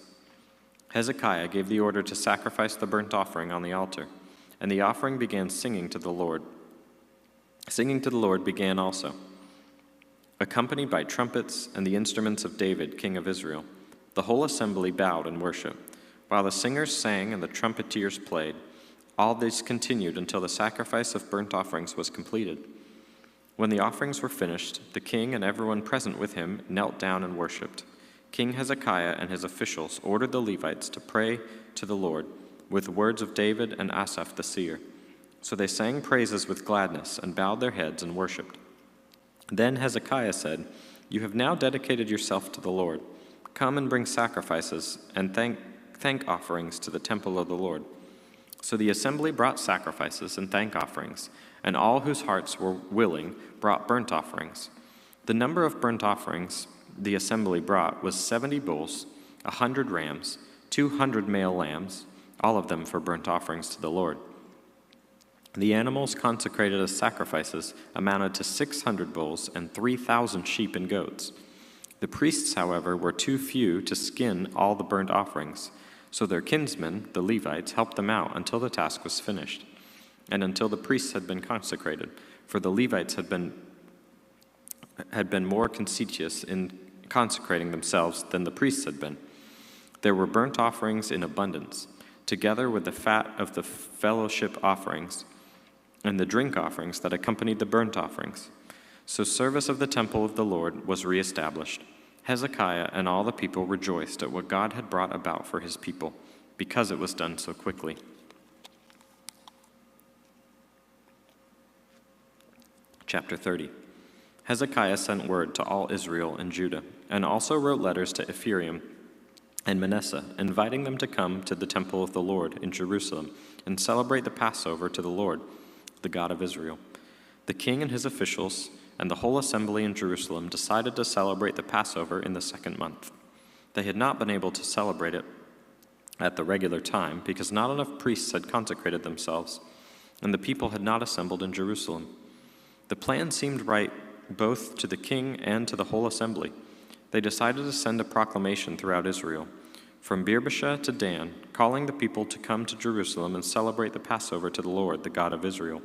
Hezekiah gave the order to sacrifice the burnt offering on the altar, and the offering began singing to the Lord. Singing to the Lord began also, accompanied by trumpets and the instruments of David, king of Israel. The whole assembly bowed in worship. While the singers sang and the trumpeters played, all this continued until the sacrifice of burnt offerings was completed. When the offerings were finished, the king and everyone present with him knelt down and worshipped. King Hezekiah and his officials ordered the Levites to pray to the Lord with the words of David and Asaph the seer. So they sang praises with gladness and bowed their heads and worshipped. Then Hezekiah said, "You have now dedicated yourself to the Lord. Come and bring sacrifices and thank offerings to the temple of the Lord." So the assembly brought sacrifices and thank offerings, and all whose hearts were willing brought burnt offerings. The number of burnt offerings the assembly brought was 70 bulls, 100 rams, 200 male lambs, all of them for burnt offerings to the Lord. The animals consecrated as sacrifices amounted to 600 bulls and 3,000 sheep and goats. The priests, however, were too few to skin all the burnt offerings, so their kinsmen, the Levites, helped them out until the task was finished, and until the priests had been consecrated, for the Levites had been more conscientious in consecrating themselves than the priests had been. There were burnt offerings in abundance, together with the fat of the fellowship offerings and the drink offerings that accompanied the burnt offerings. So service of the temple of the Lord was reestablished. Hezekiah and all the people rejoiced at what God had brought about for his people, because it was done so quickly. Chapter 30. Hezekiah sent word to all Israel and Judah, and also wrote letters to Ephraim and Manasseh, inviting them to come to the temple of the Lord in Jerusalem and celebrate the Passover to the Lord, the God of Israel. The king and his officials and the whole assembly in Jerusalem decided to celebrate the Passover in the 2nd month. They had not been able to celebrate it at the regular time because not enough priests had consecrated themselves, and the people had not assembled in Jerusalem. The plan seemed right both to the king and to the whole assembly. They decided to send a proclamation throughout Israel, from Beersheba to Dan, calling the people to come to Jerusalem and celebrate the Passover to the Lord, the God of Israel.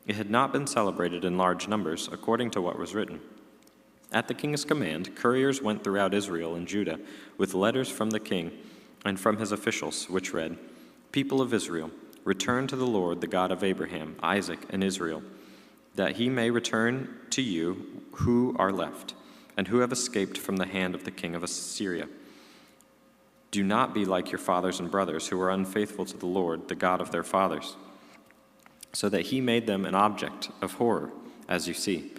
It had not been celebrated in large numbers, according to what was written. At the king's command, couriers went throughout Israel and Judah with letters from the king and from his officials, which read, "People of Israel, return to the Lord, the God of Abraham, Isaac, and Israel, that he may return to you who are left, and who have escaped from the hand of the king of Assyria. Do not be like your fathers and brothers, who were unfaithful to the Lord, the God of their fathers, so that he made them an object of horror, as you see.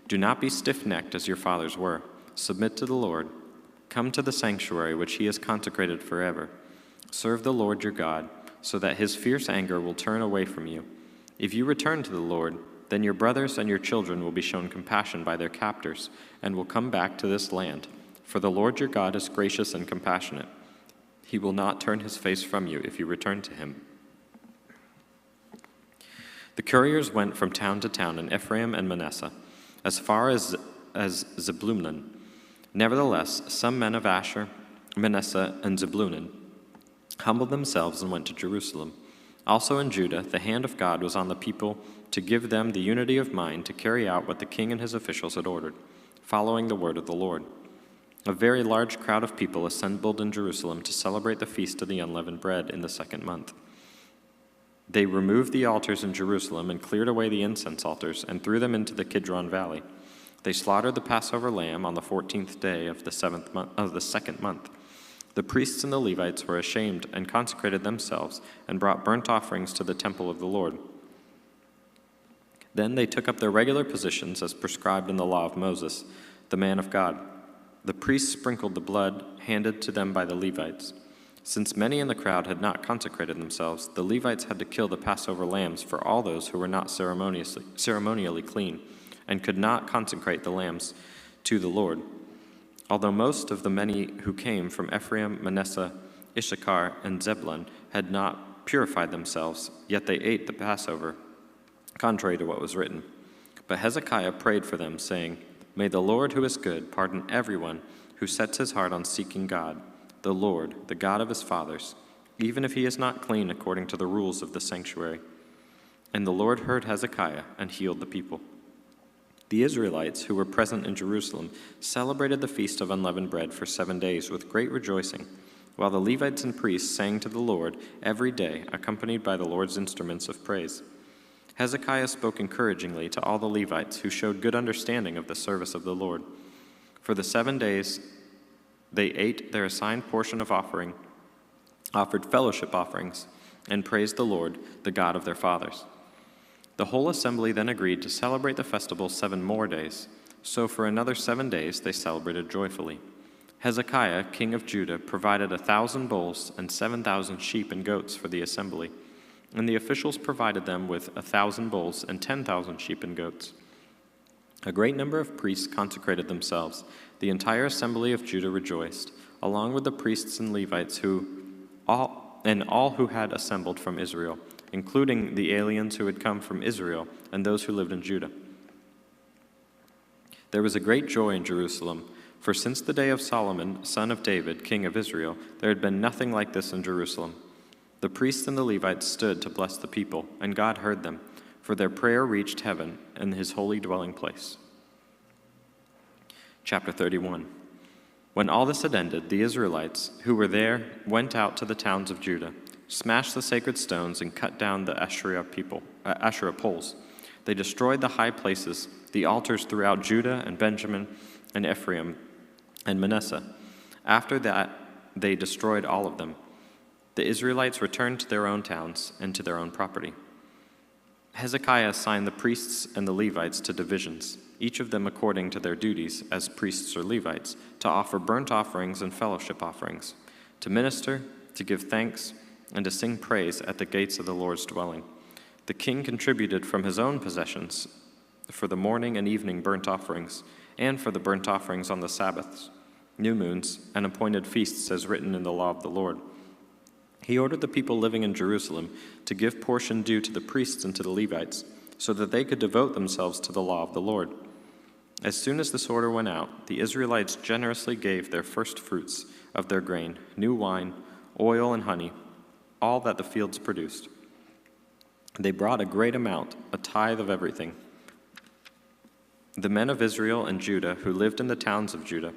Do not be stiff-necked as your fathers were. Submit to the Lord. Come to the sanctuary which he has consecrated forever. Serve the Lord your God, so that his fierce anger will turn away from you. If you return to the Lord, then your brothers and your children will be shown compassion by their captors and will come back to this land. For the Lord your God is gracious and compassionate. He will not turn his face from you if you return to him." The couriers went from town to town in Ephraim and Manasseh, as far as Zebulun. Nevertheless, some men of Asher, Manasseh, and Zebulun humbled themselves and went to Jerusalem. Also in Judah, the hand of God was on the people to give them the unity of mind to carry out what the king and his officials had ordered, following the word of the Lord. A very large crowd of people assembled in Jerusalem to celebrate the feast of the unleavened bread in the 2nd month. They removed the altars in Jerusalem and cleared away the incense altars and threw them into the Kidron Valley. They slaughtered the Passover lamb on the 14th day of the 2nd month. The priests and the Levites were ashamed and consecrated themselves and brought burnt offerings to the temple of the Lord. Then they took up their regular positions as prescribed in the law of Moses, the man of God. The priests sprinkled the blood handed to them by the Levites. Since many in the crowd had not consecrated themselves, the Levites had to kill the Passover lambs for all those who were not ceremonially clean and could not consecrate the lambs to the Lord. Although most of the many who came from Ephraim, Manasseh, Issachar, and Zebulun had not purified themselves, yet they ate the Passover, contrary to what was written. But Hezekiah prayed for them, saying, "May the Lord, who is good, pardon everyone who sets his heart on seeking God, the Lord, the God of his fathers, even if he is not clean according to the rules of the sanctuary." And the Lord heard Hezekiah and healed the people. The Israelites who were present in Jerusalem celebrated the feast of unleavened bread for 7 days with great rejoicing, while the Levites and priests sang to the Lord every day, accompanied by the Lord's instruments of praise. Hezekiah spoke encouragingly to all the Levites, who showed good understanding of the service of the Lord. For the 7 days they ate their assigned portion of offering, offered fellowship offerings, and praised the Lord, the God of their fathers. The whole assembly then agreed to celebrate the festival 7 more days. So for another 7 days they celebrated joyfully. Hezekiah, king of Judah, provided 1,000 bulls and 7,000 sheep and goats for the assembly, and the officials provided them with 1,000 bulls and 10,000 sheep and goats. A great number of priests consecrated themselves. The entire assembly of Judah rejoiced, along with the priests and Levites all who had assembled from Israel, including the aliens who had come from Israel and those who lived in Judah. There was a great joy in Jerusalem, for since the day of Solomon, son of David, king of Israel, there had been nothing like this in Jerusalem. The priests and the Levites stood to bless the people, and God heard them, for their prayer reached heaven and his holy dwelling place. Chapter 31. When all this had ended, the Israelites who were there went out to the towns of Judah, smashed the sacred stones, and cut down the Asherah poles. They destroyed the high places, the altars throughout Judah and Benjamin and Ephraim and Manasseh. After that, they destroyed all of them. The Israelites returned to their own towns and to their own property. Hezekiah assigned the priests and the Levites to divisions, each of them according to their duties as priests or Levites, to offer burnt offerings and fellowship offerings. to minister, to give thanks, and to sing praise at the gates of the Lord's dwelling. The king contributed from his own possessions for the morning and evening burnt offerings, and for the burnt offerings on the Sabbaths, new moons, and appointed feasts as written in the law of the Lord. He ordered the people living in Jerusalem to give portion due to the priests and to the Levites, so that they could devote themselves to the law of the Lord. As soon as this order went out, the Israelites generously gave their first fruits of their grain, new wine, oil, and honey, all that the fields produced. They brought a great amount, a tithe of everything. The men of Israel and Judah who lived in the towns of Judah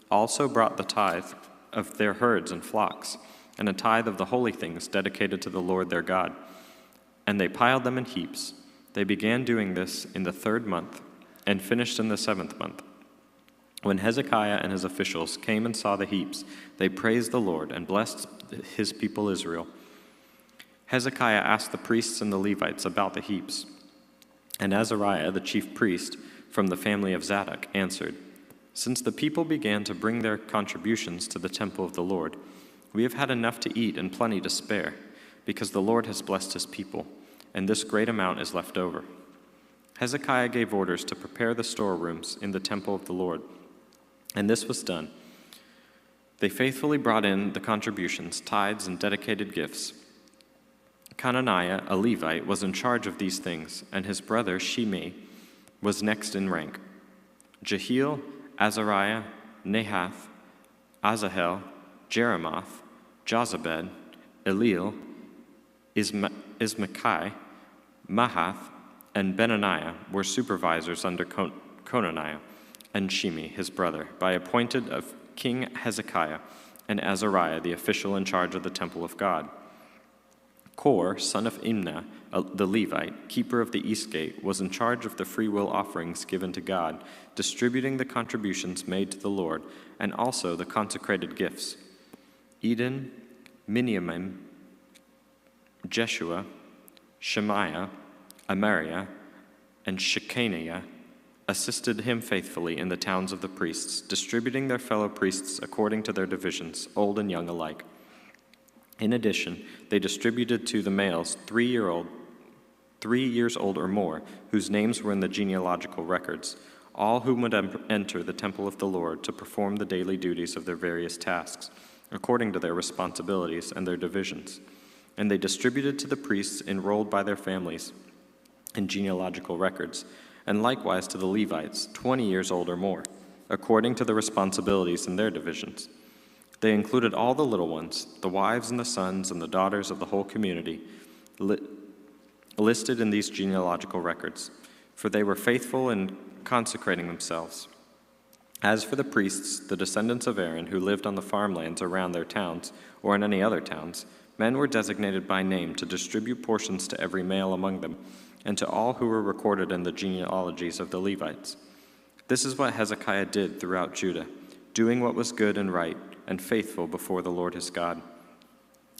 also brought the tithe of their herds and flocks, and a tithe of the holy things dedicated to the Lord their God. And they piled them in heaps. They began doing this in the 3rd month, and finished in the 7th month. When Hezekiah and his officials came and saw the heaps, they praised the Lord and blessed his people Israel. Hezekiah asked the priests and the Levites about the heaps. And Azariah, the chief priest, from the family of Zadok, answered, "Since the people began to bring their contributions to the temple of the Lord, we have had enough to eat and plenty to spare, because the Lord has blessed his people, and this great amount is left over." Hezekiah gave orders to prepare the storerooms in the temple of the Lord, and this was done. They faithfully brought in the contributions, tithes, and dedicated gifts. Conaniah, a Levite, was in charge of these things, and his brother Shimei was next in rank. Jehiel, Azariah, Nahath, Asahel, Jeremoth, Jozabed, Eliel, Ismachi, Mahath, and Benaniah were supervisors under Conaniah and Shimei, his brother, by appointed of King Hezekiah, and Azariah, the official in charge of the temple of God. Kor, son of Imnah, the Levite, keeper of the east gate, was in charge of the freewill offerings given to God, distributing the contributions made to the Lord, and also the consecrated gifts. Eden, Miniamin, Jeshua, Shemaiah, Amariah, and Shechaniah assisted him faithfully in the towns of the priests, distributing their fellow priests according to their divisions, old and young alike. In addition, they distributed to the males 3 years old or more, whose names were in the genealogical records, all whom would enter the temple of the Lord to perform the daily duties of their various tasks, according to their responsibilities and their divisions. And they distributed to the priests enrolled by their families in genealogical records, and likewise to the Levites, 20 years old or more, according to the responsibilities in their divisions. They included all the little ones, the wives and the sons and the daughters of the whole community, listed in these genealogical records, for they were faithful in consecrating themselves. As for the priests, the descendants of Aaron, who lived on the farmlands around their towns or in any other towns, men were designated by name to distribute portions to every male among them, and to all who were recorded in the genealogies of the Levites. This is what Hezekiah did throughout Judah, doing what was good and right and faithful before the Lord his God.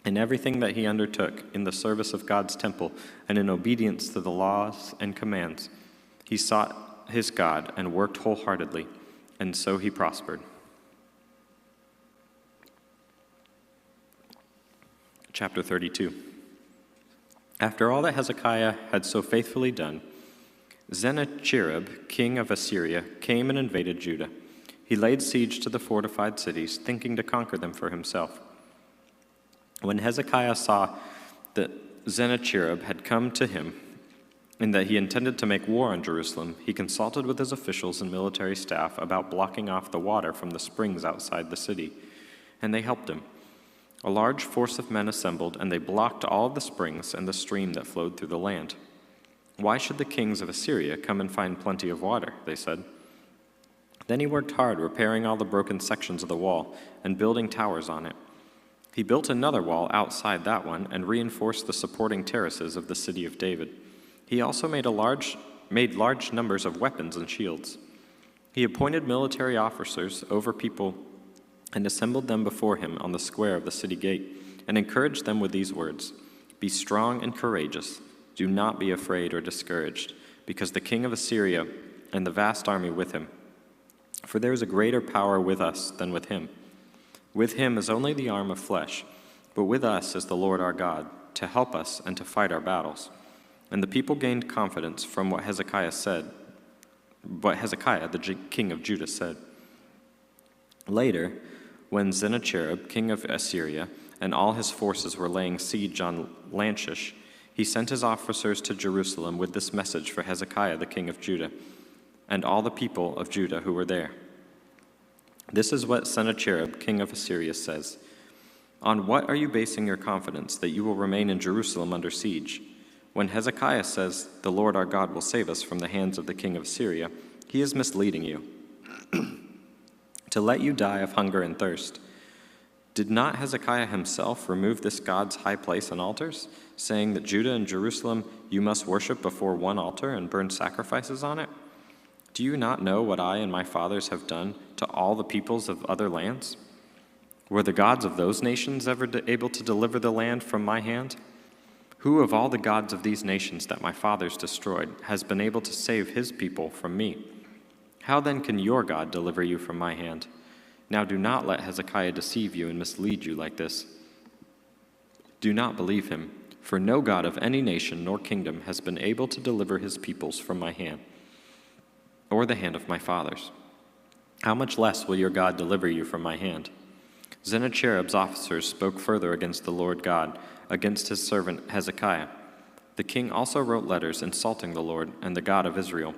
In everything that he undertook in the service of God's temple and in obedience to the laws and commands, he sought his God and worked wholeheartedly, and so he prospered. Chapter 32. After all that Hezekiah had so faithfully done, Sennacherib, king of Assyria, came and invaded Judah. He laid siege to the fortified cities, thinking to conquer them for himself. When Hezekiah saw that Sennacherib had come to him, and that he intended to make war on Jerusalem, he consulted with his officials and military staff about blocking off the water from the springs outside the city, and they helped him. A large force of men assembled, and they blocked all of the springs and the stream that flowed through the land. "Why should the kings of Assyria come and find plenty of water?" they said. Then he worked hard, repairing all the broken sections of the wall and building towers on it. He built another wall outside that one and reinforced the supporting terraces of the city of David. He also made large numbers of weapons and shields. He appointed military officers over people and assembled them before him on the square of the city gate, and encouraged them with these words: "Be strong and courageous. Do not be afraid or discouraged, because the king of Assyria and the vast army with him. For there is a greater power with us than with him." With him is only the arm of flesh, but with us is the Lord our God, to help us and to fight our battles. And the people gained confidence from what Hezekiah, the king of Judah, said. Later, when Sennacherib, king of Assyria, and all his forces were laying siege on Lachish, he sent his officers to Jerusalem with this message for Hezekiah, the king of Judah, and all the people of Judah who were there. This is what Sennacherib, king of Assyria, says. On what are you basing your confidence that you will remain in Jerusalem under siege? When Hezekiah says, the Lord our God will save us from the hands of the king of Assyria, he is misleading you, to let you die of hunger and thirst. Did not Hezekiah himself remove this God's high place and altars, saying that Judah and Jerusalem you must worship before one altar and burn sacrifices on it? Do you not know what I and my fathers have done to all the peoples of other lands? Were the gods of those nations ever able to deliver the land from my hand? Who of all the gods of these nations that my fathers destroyed has been able to save his people from me? How then can your God deliver you from my hand? Now do not let Hezekiah deceive you and mislead you like this. Do not believe him, for no God of any nation nor kingdom has been able to deliver his peoples from my hand, or the hand of my fathers. How much less will your God deliver you from my hand? Sennacherib's officers spoke further against the Lord God, against his servant Hezekiah. The king also wrote letters insulting the Lord and the God of Israel,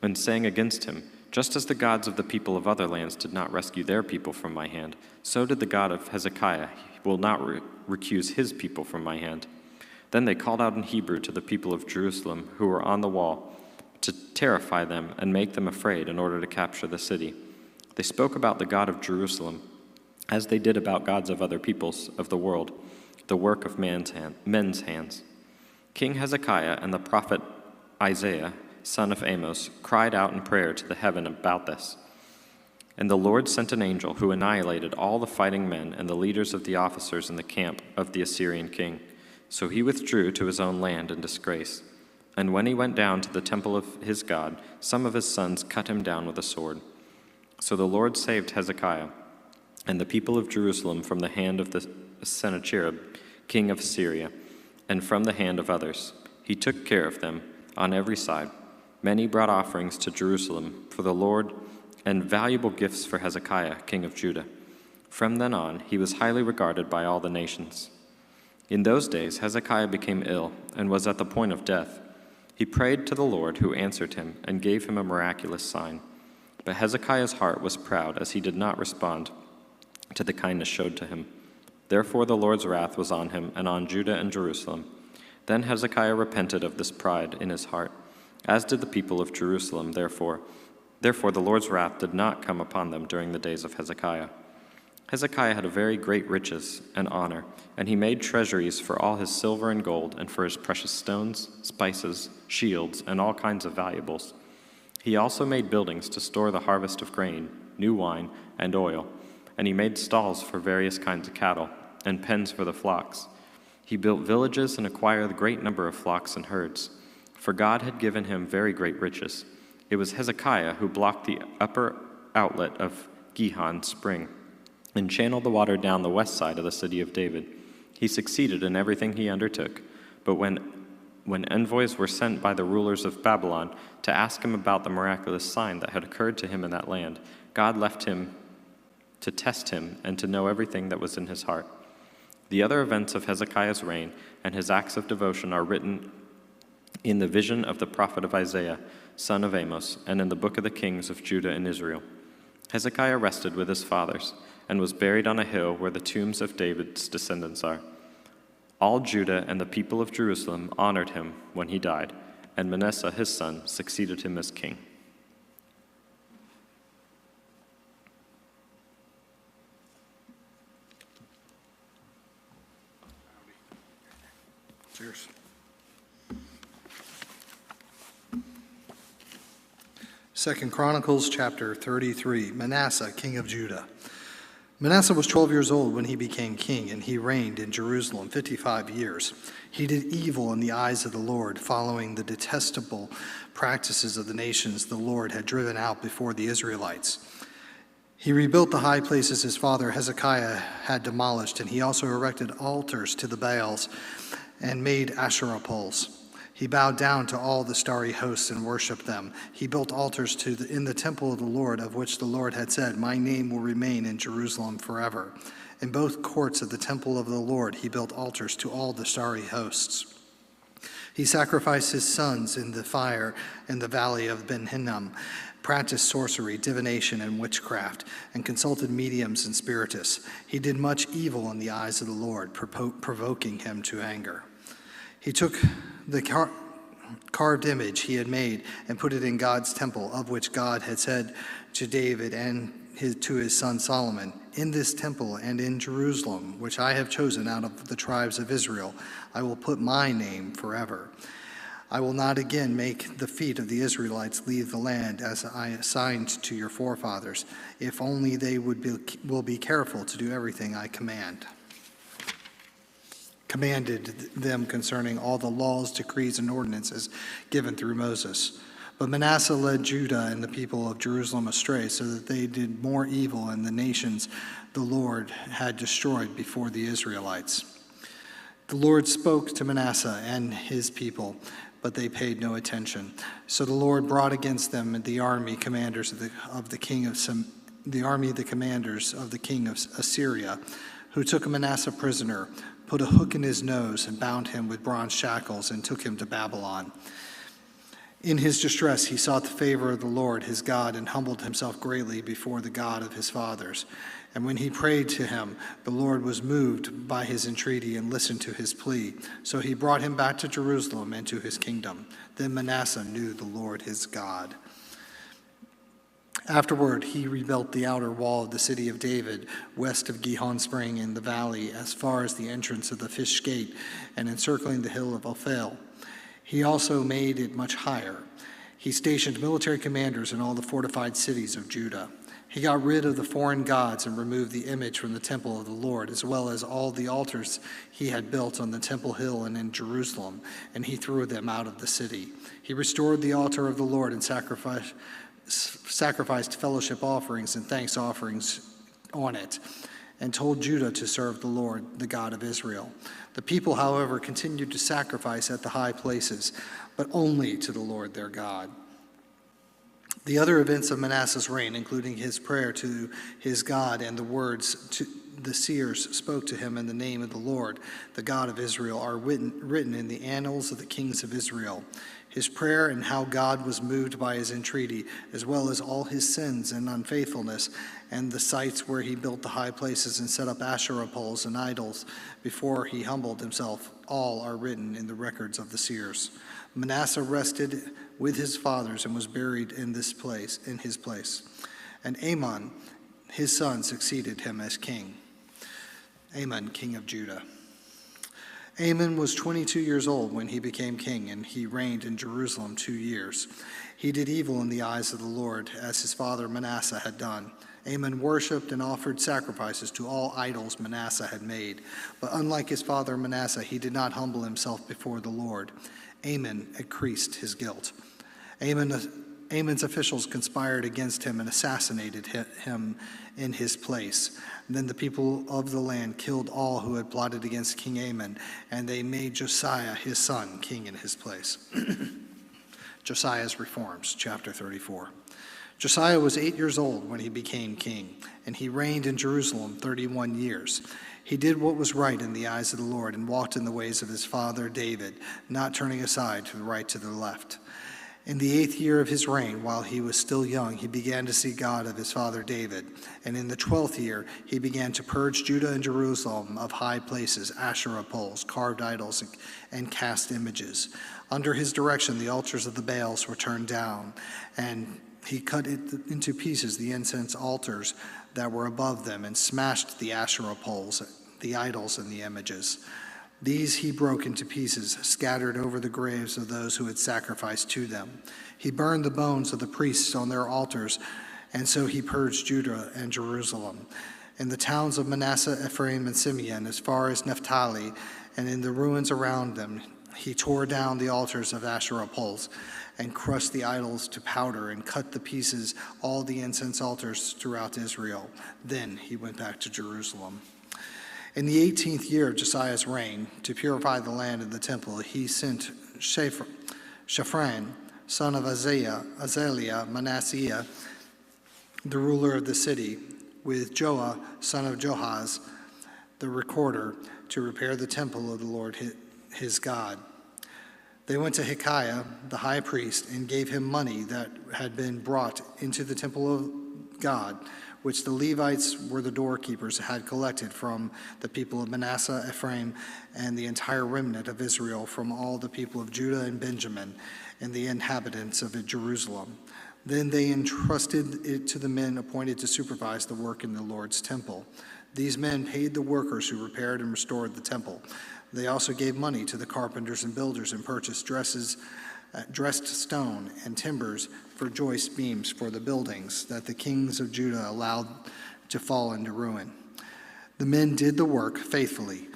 and saying against him, just as the gods of the people of other lands did not rescue their people from my hand, so did the God of Hezekiah. He will not recuse his people from my hand. Then they called out in Hebrew to the people of Jerusalem who were on the wall, to terrify them and make them afraid in order to capture the city. They spoke about the God of Jerusalem, as they did about gods of other peoples of the world, the work of men's hands. King Hezekiah and the prophet Isaiah, son of Amos, cried out in prayer to the heaven about this. And the Lord sent an angel who annihilated all the fighting men and the leaders of the officers in the camp of the Assyrian king. So he withdrew to his own land in disgrace. And when he went down to the temple of his God, some of his sons cut him down with a sword. So the Lord saved Hezekiah and the people of Jerusalem from the hand of the Sennacherib, king of Assyria, and from the hand of others. He took care of them on every side. Many brought offerings to Jerusalem for the Lord and valuable gifts for Hezekiah, king of Judah. From then on, he was highly regarded by all the nations. In those days, Hezekiah became ill and was at the point of death. He prayed to the Lord, who answered him and gave him a miraculous sign. But Hezekiah's heart was proud, as he did not respond to the kindness showed to him. Therefore the Lord's wrath was on him and on Judah and Jerusalem. Then Hezekiah repented of this pride in his heart, as did the people of Jerusalem. Therefore the Lord's wrath did not come upon them during the days of Hezekiah. Hezekiah had a very great riches and honor, and he made treasuries for all his silver and gold, and for his precious stones, spices, shields, and all kinds of valuables. He also made buildings to store the harvest of grain, new wine, and oil, and he made stalls for various kinds of cattle, and pens for the flocks. He built villages and acquired a great number of flocks and herds, for God had given him very great riches. It was Hezekiah who blocked the upper outlet of Gihon spring and channeled the water down the west side of the city of David. He succeeded in everything he undertook, but when envoys were sent by the rulers of Babylon to ask him about the miraculous sign that had occurred to him in that land, God left him to test him and to know everything that was in his heart. The other events of Hezekiah's reign and his acts of devotion are written in the vision of the prophet of Isaiah, son of Amos, and in the book of the kings of Judah and Israel. Hezekiah rested with his fathers and was buried on a hill where the tombs of David's descendants are. All Judah and the people of Jerusalem honored him when he died, and Manasseh his son succeeded him as king. Cheers. Second Chronicles chapter 33, Manasseh, king of Judah. Manasseh was 12 years old when he became king, and he reigned in Jerusalem 55 years. He did evil in the eyes of the Lord, following the detestable practices of the nations the Lord had driven out before the Israelites. He rebuilt the high places his father Hezekiah had demolished, and he also erected altars to the Baals and made Asherah poles. He bowed down to all the starry hosts and worshiped them. He built altars in the temple of the Lord, of which the Lord had said, "My name will remain in Jerusalem forever." In both courts of the temple of the Lord he built altars to all the starry hosts. He sacrificed his sons in the fire in the valley of Ben Hinnom, practiced sorcery, divination, and witchcraft, and consulted mediums and spiritists. He did much evil in the eyes of the Lord, provoking him to anger. He took the carved image he had made and put it in God's temple, of which God had said to David and to his son Solomon, "In this temple and in Jerusalem, which I have chosen out of the tribes of Israel, I will put my name forever. I will not again make the feet of the Israelites leave the land as I assigned to your forefathers, if only they will be careful to do everything I commanded them concerning all the laws, decrees, and ordinances given through Moses." But Manasseh led Judah and the people of Jerusalem astray, so that they did more evil in the nations the Lord had destroyed before the Israelites. The Lord spoke to Manasseh and his people, but they paid no attention. So the Lord brought against them the army commanders of the king of Assyria, who took Manasseh prisoner, put a hook in his nose, and bound him with bronze shackles, and took him to Babylon. In his distress he sought the favor of the Lord his God, and humbled himself greatly before the God of his fathers. And when he prayed to him, the Lord was moved by his entreaty and listened to his plea. So he brought him back to Jerusalem and to his kingdom. Then Manasseh knew the Lord his God. Afterward, he rebuilt the outer wall of the city of David, west of Gihon Spring in the valley, as far as the entrance of the Fish Gate, and encircling the hill of Ophel. He also made it much higher. He stationed military commanders in all the fortified cities of Judah. He got rid of the foreign gods and removed the image from the temple of the Lord, as well as all the altars he had built on the temple hill and in Jerusalem, and he threw them out of the city. He restored the altar of the Lord and sacrificed fellowship offerings and thanks offerings on it, and told Judah to serve the Lord, the God of Israel. The people, however, continued to sacrifice at the high places, but only to the Lord their God. The other events of Manasseh's reign, including his prayer to his God and the words the seers spoke to him in the name of the Lord, the God of Israel, are written in the annals of the kings of Israel. His prayer and how God was moved by his entreaty, as well as all his sins and unfaithfulness, and the sites where he built the high places and set up Asherah poles and idols before he humbled himself, all are written in the records of the seers. Manasseh rested with his fathers and was buried in his place. And Amon, his son, succeeded him as king. Amon, king of Judah. Amon was 22 years old when he became king, and he reigned in Jerusalem 2 years. He did evil in the eyes of the Lord, as his father Manasseh had done. Amon worshipped and offered sacrifices to all idols Manasseh had made. But unlike his father Manasseh, he did not humble himself before the Lord. Amon increased his guilt. Amon's officials conspired against him and assassinated him in his place. And then the people of the land killed all who had plotted against King Amon, and they made Josiah, his son, king in his place. Josiah's reforms, chapter 34. Josiah was 8 years old when he became king, and he reigned in Jerusalem 31 years. He did what was right in the eyes of the Lord and walked in the ways of his father David, not turning aside to the right to the left. In the 8th year of his reign, while he was still young, he began to see God of his father David. And in the 12th year, he began to purge Judah and Jerusalem of high places, Asherah poles, carved idols, and cast images. Under his direction, the altars of the Baals were turned down, and he cut into pieces the incense altars that were above them and smashed the Asherah poles, the idols, and the images. These he broke into pieces, scattered over the graves of those who had sacrificed to them. He burned the bones of the priests on their altars, and so he purged Judah and Jerusalem. In the towns of Manasseh, Ephraim, and Simeon, as far as Naphtali, and in the ruins around them, He tore down the altars of Asherah poles and crushed the idols to powder and cut to pieces all the incense altars throughout Israel. Then he went back to Jerusalem. In the 18th year of Josiah's reign, to purify the land and the temple, he sent Shaphan, son of Azaliah, Manasseh, the ruler of the city, with Joah, son of Joahaz, the recorder, to repair the temple of the Lord his God. They went to Hilkiah, the high priest, and gave him money that had been brought into the temple of God, which the Levites were the doorkeepers had collected from the people of Manasseh, Ephraim, and the entire remnant of Israel, from all the people of Judah and Benjamin, and the inhabitants of Jerusalem. Then they entrusted it to the men appointed to supervise the work in the Lord's temple. These men paid the workers who repaired and restored the temple. They also gave money to the carpenters and builders and purchased dressed stone and timbers for joist beams for the buildings that the kings of Judah allowed to fall into ruin. The men did the work faithfully.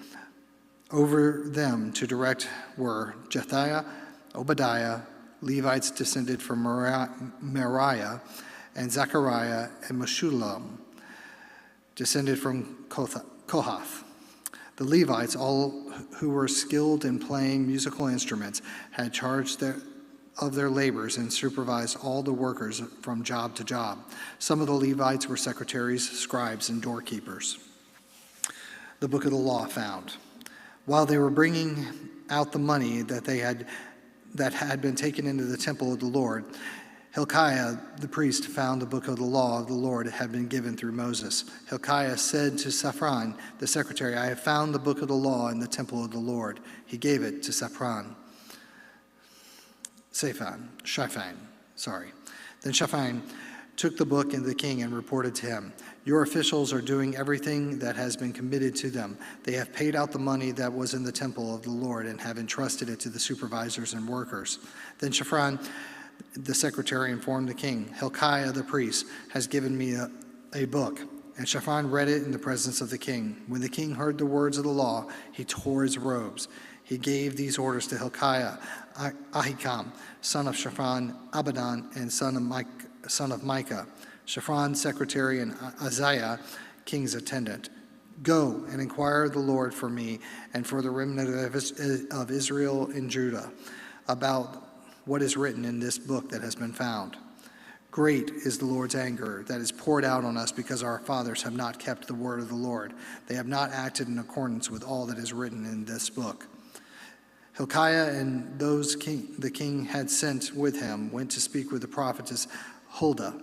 Over them to direct were Jethiah, Obadiah, Levites descended from Meriah, and Zechariah and Meshullam, descended from Kohath. The Levites, all who were skilled in playing musical instruments, had charge of their labors and supervised all the workers from job to job. Some of the Levites were secretaries, scribes, and doorkeepers. The book of the law found. While they were bringing out the money that had been taken into the temple of the Lord, Hilkiah the priest found the book of the law of the Lord had been given through Moses. Hilkiah said to Shaphan the secretary, "I have found the book of the law in the temple of the Lord." He gave it to Shaphan. Then Shaphan took the book into the king and reported to him, "Your officials are doing everything that has been committed to them. They have paid out the money that was in the temple of the Lord and have entrusted it to the supervisors and workers." Then Shaphan the secretary informed the king, "Hilkiah the priest has given me a book." And Shaphan read it in the presence of the king. When the king heard the words of the law, he tore his robes. He gave these orders to Hilkiah: Ahikam, son of Shaphan, Abidan, and son of Micah, Shaphan's secretary, and Isaiah, king's attendant. "Go and inquire of the Lord for me and for the remnant of Israel and Judah about what is written in this book that has been found. Great is the Lord's anger that is poured out on us because our fathers have not kept the word of the Lord. They have not acted in accordance with all that is written in this book." Hilkiah and those the king had sent with him went to speak with the prophetess Huldah,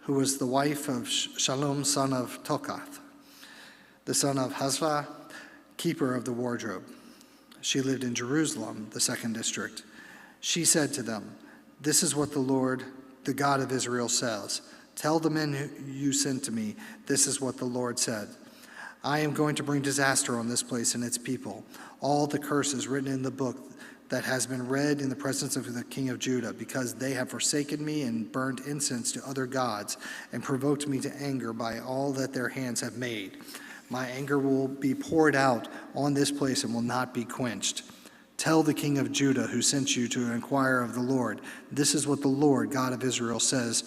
who was the wife of Shallum, son of Tokath, the son of Hazvah, keeper of the wardrobe. She lived in Jerusalem, the second district. She said to them, "This is what the Lord, the God of Israel, says. Tell the men who you sent to me, this is what the Lord said. I am going to bring disaster on this place and its people. All the curses written in the book that has been read in the presence of the king of Judah, because they have forsaken me and burned incense to other gods and provoked me to anger by all that their hands have made. My anger will be poured out on this place and will not be quenched. Tell the king of Judah who sent you to inquire of the Lord, this is what the Lord, God of Israel, says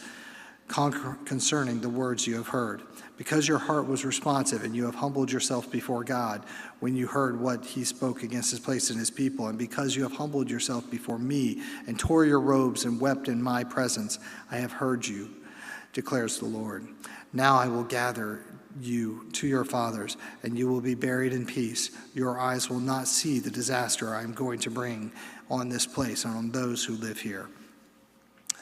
concerning the words you have heard. Because your heart was responsive and you have humbled yourself before God when you heard what he spoke against his place and his people, and because you have humbled yourself before me and tore your robes and wept in my presence, I have heard you, declares the Lord. Now I will gather you to your fathers, and you will be buried in peace. Your eyes will not see the disaster I am going to bring on this place and on those who live here."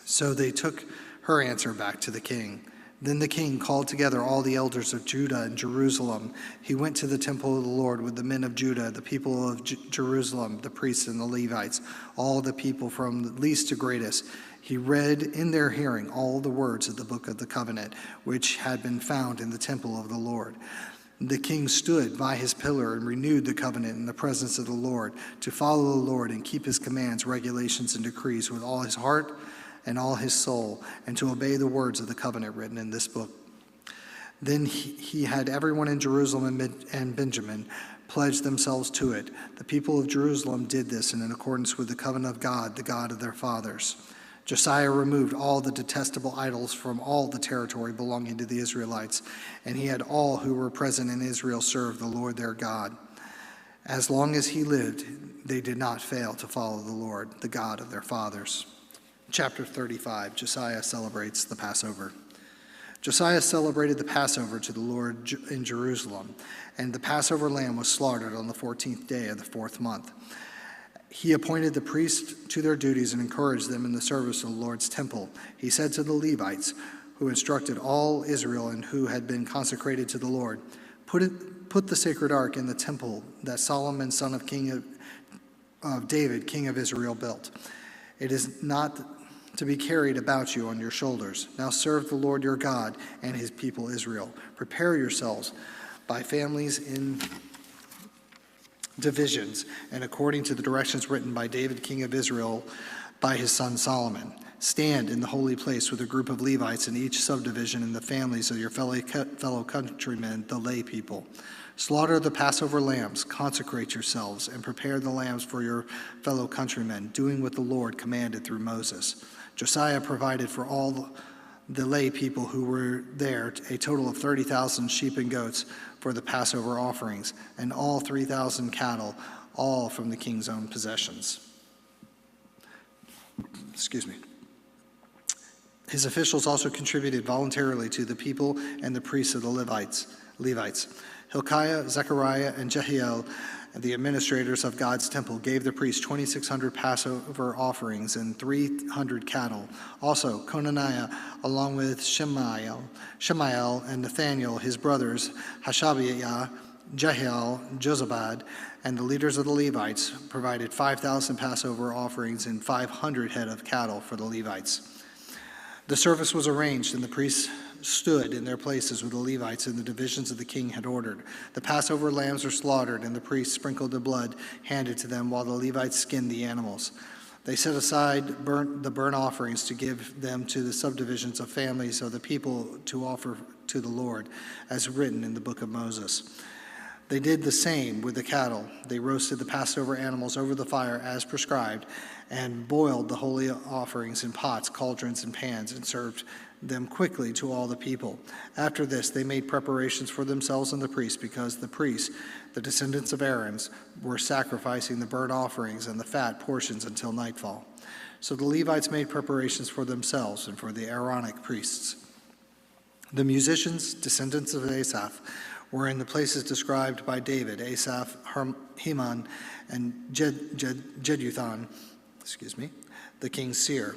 So they took her answer back to the king. Then the king called together all the elders of Judah and Jerusalem. He went to the temple of the Lord with the men of Judah, the people of Jerusalem, the priests and the Levites, all the people from the least to greatest. He read in their hearing all the words of the book of the covenant, which had been found in the temple of the Lord. The king stood by his pillar and renewed the covenant in the presence of the Lord, to follow the Lord and keep his commands, regulations, and decrees with all his heart and all his soul, and to obey the words of the covenant written in this book. Then he had everyone in Jerusalem and Benjamin pledged themselves to it. The people of Jerusalem did this in accordance with the covenant of God, the God of their fathers. Josiah removed all the detestable idols from all the territory belonging to the Israelites, and he had all who were present in Israel serve the Lord their God. As long as he lived, they did not fail to follow the Lord, the God of their fathers. Chapter 35, Josiah celebrates the Passover. Josiah celebrated the Passover to the Lord in Jerusalem, and the Passover lamb was slaughtered on the 14th day of the 4th month. He appointed the priests to their duties and encouraged them in the service of the Lord's temple. He said to the Levites, who instructed all Israel and who had been consecrated to the Lord, Put the sacred ark in the temple that Solomon, son of David, king of Israel, built. It is not to be carried about you on your shoulders. Now serve the Lord your God and his people Israel. Prepare yourselves by families in divisions, and according to the directions written by David, king of Israel, by his son Solomon. Stand in the holy place with a group of Levites in each subdivision in the families of your fellow countrymen, the lay people. Slaughter the Passover lambs, consecrate yourselves, and prepare the lambs for your fellow countrymen, doing what the Lord commanded through Moses. Josiah provided for all the lay people who were there a total of 30,000 sheep and goats for the Passover offerings, and all 3,000 cattle, all from the king's own possessions. Excuse me. His officials also contributed voluntarily to the people and the priests of the Levites. Hilkiah, Zechariah, and Jehiel, the administrators of God's temple, gave the priests 2,600 Passover offerings and 300 cattle. Also, Conaniah, along with Shemael, and Nathaniel, his brothers, Hashabiah, Jehiel, Jozabad, and the leaders of the Levites, provided 5,000 Passover offerings and 500 head of cattle for the Levites. The service was arranged, and the priests stood in their places with the Levites in the divisions of the king had ordered. The Passover lambs were slaughtered, and the priests sprinkled the blood handed to them while the Levites skinned the animals. They set aside the burnt offerings to give them to the subdivisions of families of the people to offer to the Lord, as written in the book of Moses. They did the same with the cattle. They roasted the Passover animals over the fire as prescribed, and boiled the holy offerings in pots, cauldrons, and pans, and served them quickly to all the people. After this, they made preparations for themselves and the priests, because the priests, the descendants of Aaron, were sacrificing the burnt offerings and the fat portions until nightfall. So the Levites made preparations for themselves and for the Aaronic priests. The musicians, descendants of Asaph, were in the places described by David: Asaph, Heman, and Jeduthun, the king's seer.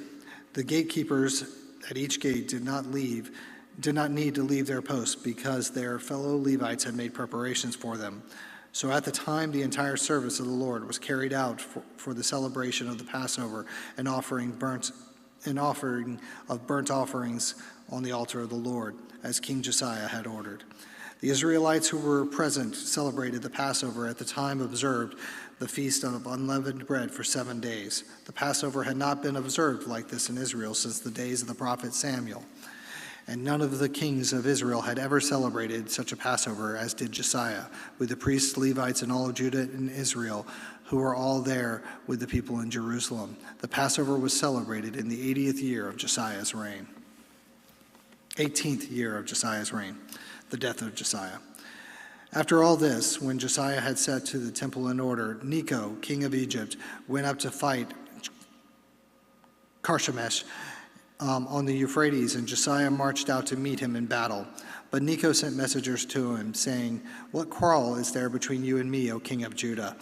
The gatekeepers at each gate did not need to leave their posts, because their fellow Levites had made preparations for them. So at the time the entire service of the Lord was carried out for the celebration of the Passover, an offering of burnt offerings on the altar of the Lord, as King Josiah had ordered. The Israelites who were present celebrated the Passover at the time observed the feast of unleavened bread for 7 days. The Passover had not been observed like this in Israel since the days of the prophet Samuel, and none of the kings of Israel had ever celebrated such a Passover as did Josiah, with the priests, Levites, and all of Judah and Israel, who were all there with the people in Jerusalem. The Passover was celebrated in the 18th year of Josiah's reign, the death of Josiah. After all this, when Josiah had set to the temple in order, Necho, king of Egypt, went up to fight Carchemish on the Euphrates, and Josiah marched out to meet him in battle. But Necho sent messengers to him, saying, "What quarrel is there between you and me, O king of Judah?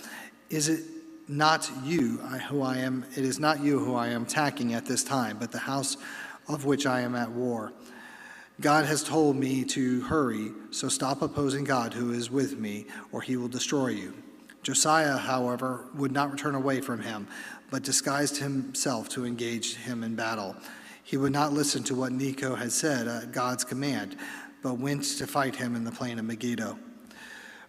It is not you who I am attacking at this time, but the house of which I am at war. God has told me to hurry, so stop opposing God who is with me, or he will destroy you." Josiah, however, would not turn away from him, but disguised himself to engage him in battle. He would not listen to what Necho had said at God's command, but went to fight him in the plain of Megiddo.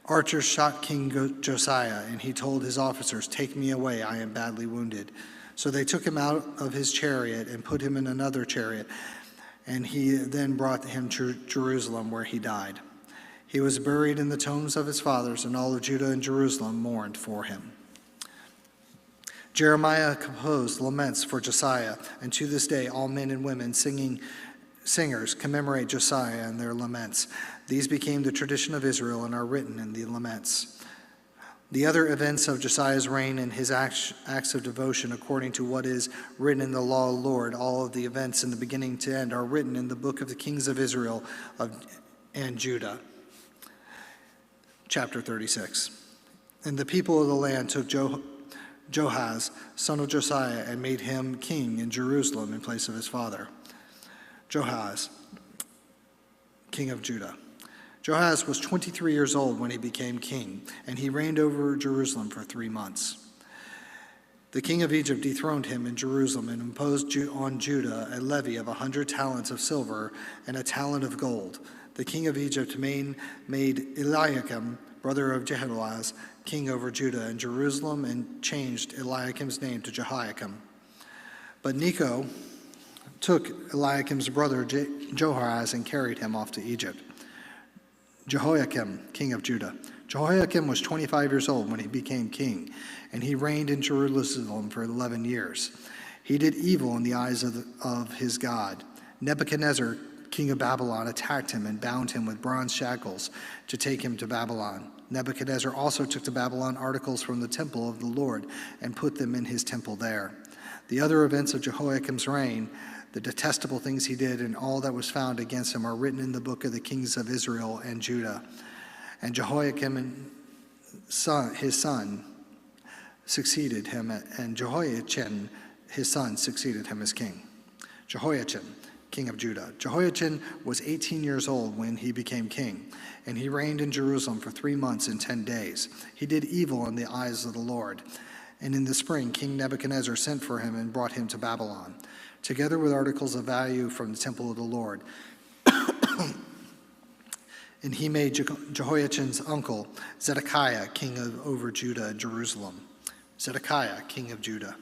Archers shot King Josiah, and he told his officers, "Take me away, I am badly wounded." So they took him out of his chariot and put him in another chariot, and he then brought him to Jerusalem, where he died. He was buried in the tombs of his fathers, and all of Judah and Jerusalem mourned for him. Jeremiah composed laments for Josiah, and to this day all men and women singers commemorate Josiah and their laments. These became the tradition of Israel and are written in the laments. The other events of Josiah's reign and his acts of devotion according to what is written in the law of the Lord, all of the events in the beginning to end, are written in the book of the kings of Israel and Judah. Chapter 36. And the people of the land took Joahaz, son of Josiah, and made him king in Jerusalem in place of his father, Joahaz, king of Judah. Joahaz was 23 years old when he became king, and he reigned over Jerusalem for 3 months. The king of Egypt dethroned him in Jerusalem and imposed on Judah a levy of 100 talents of silver and a talent of gold. The king of Egypt made Eliakim, brother of Jehoahaz, king over Judah and Jerusalem, and changed Eliakim's name to Jehoiakim. But Necho took Eliakim's brother Jehoahaz and carried him off to Egypt. Jehoiakim, king of Judah. Jehoiakim was 25 years old when he became king, and he reigned in Jerusalem for 11 years. He did evil in the eyes of his God. Nebuchadnezzar, king of Babylon, attacked him and bound him with bronze shackles to take him to Babylon. Nebuchadnezzar also took to Babylon articles from the temple of the Lord and put them in his temple there. The other events of Jehoiakim's reign, the detestable things he did, and all that was found against him are written in the book of the kings of Israel and Judah. And Jehoiakim and his son succeeded him, and Jehoiachin, his son, succeeded him as king. Jehoiachin, king of Judah. Jehoiachin was 18 years old when he became king, and he reigned in Jerusalem for 3 months and 10 days. He did evil in the eyes of the Lord. And in the spring, King Nebuchadnezzar sent for him and brought him to Babylon, together with articles of value from the temple of the Lord. And he made Jehoiachin's uncle, Zedekiah, king over Judah and Jerusalem. Zedekiah, king of Judah.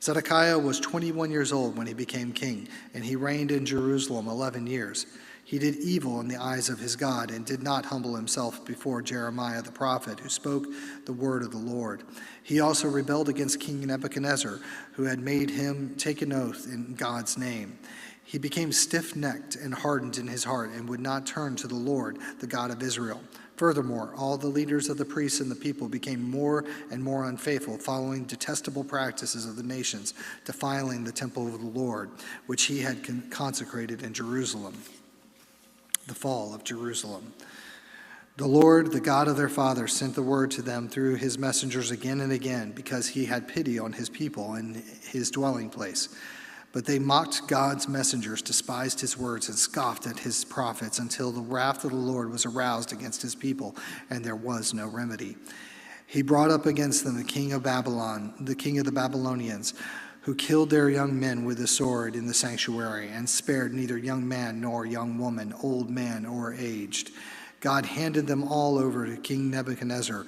Zedekiah was 21 years old when he became king, and he reigned in Jerusalem 11 years. He did evil in the eyes of his God and did not humble himself before Jeremiah the prophet, who spoke the word of the Lord. He also rebelled against King Nebuchadnezzar, who had made him take an oath in God's name. He became stiff-necked and hardened in his heart and would not turn to the Lord, the God of Israel. Furthermore, all the leaders of the priests and the people became more and more unfaithful, following detestable practices of the nations, defiling the temple of the Lord, which he had consecrated in Jerusalem. The fall of Jerusalem. The Lord, the God of their fathers, sent the word to them through his messengers again and again, because he had pity on his people and his dwelling place. But they mocked God's messengers, despised his words, and scoffed at his prophets until the wrath of the Lord was aroused against his people, and there was no remedy. He brought up against them the king of Babylon, the king of the Babylonians, who killed their young men with the sword in the sanctuary, and spared neither young man nor young woman, old man or aged. God handed them all over to King Nebuchadnezzar,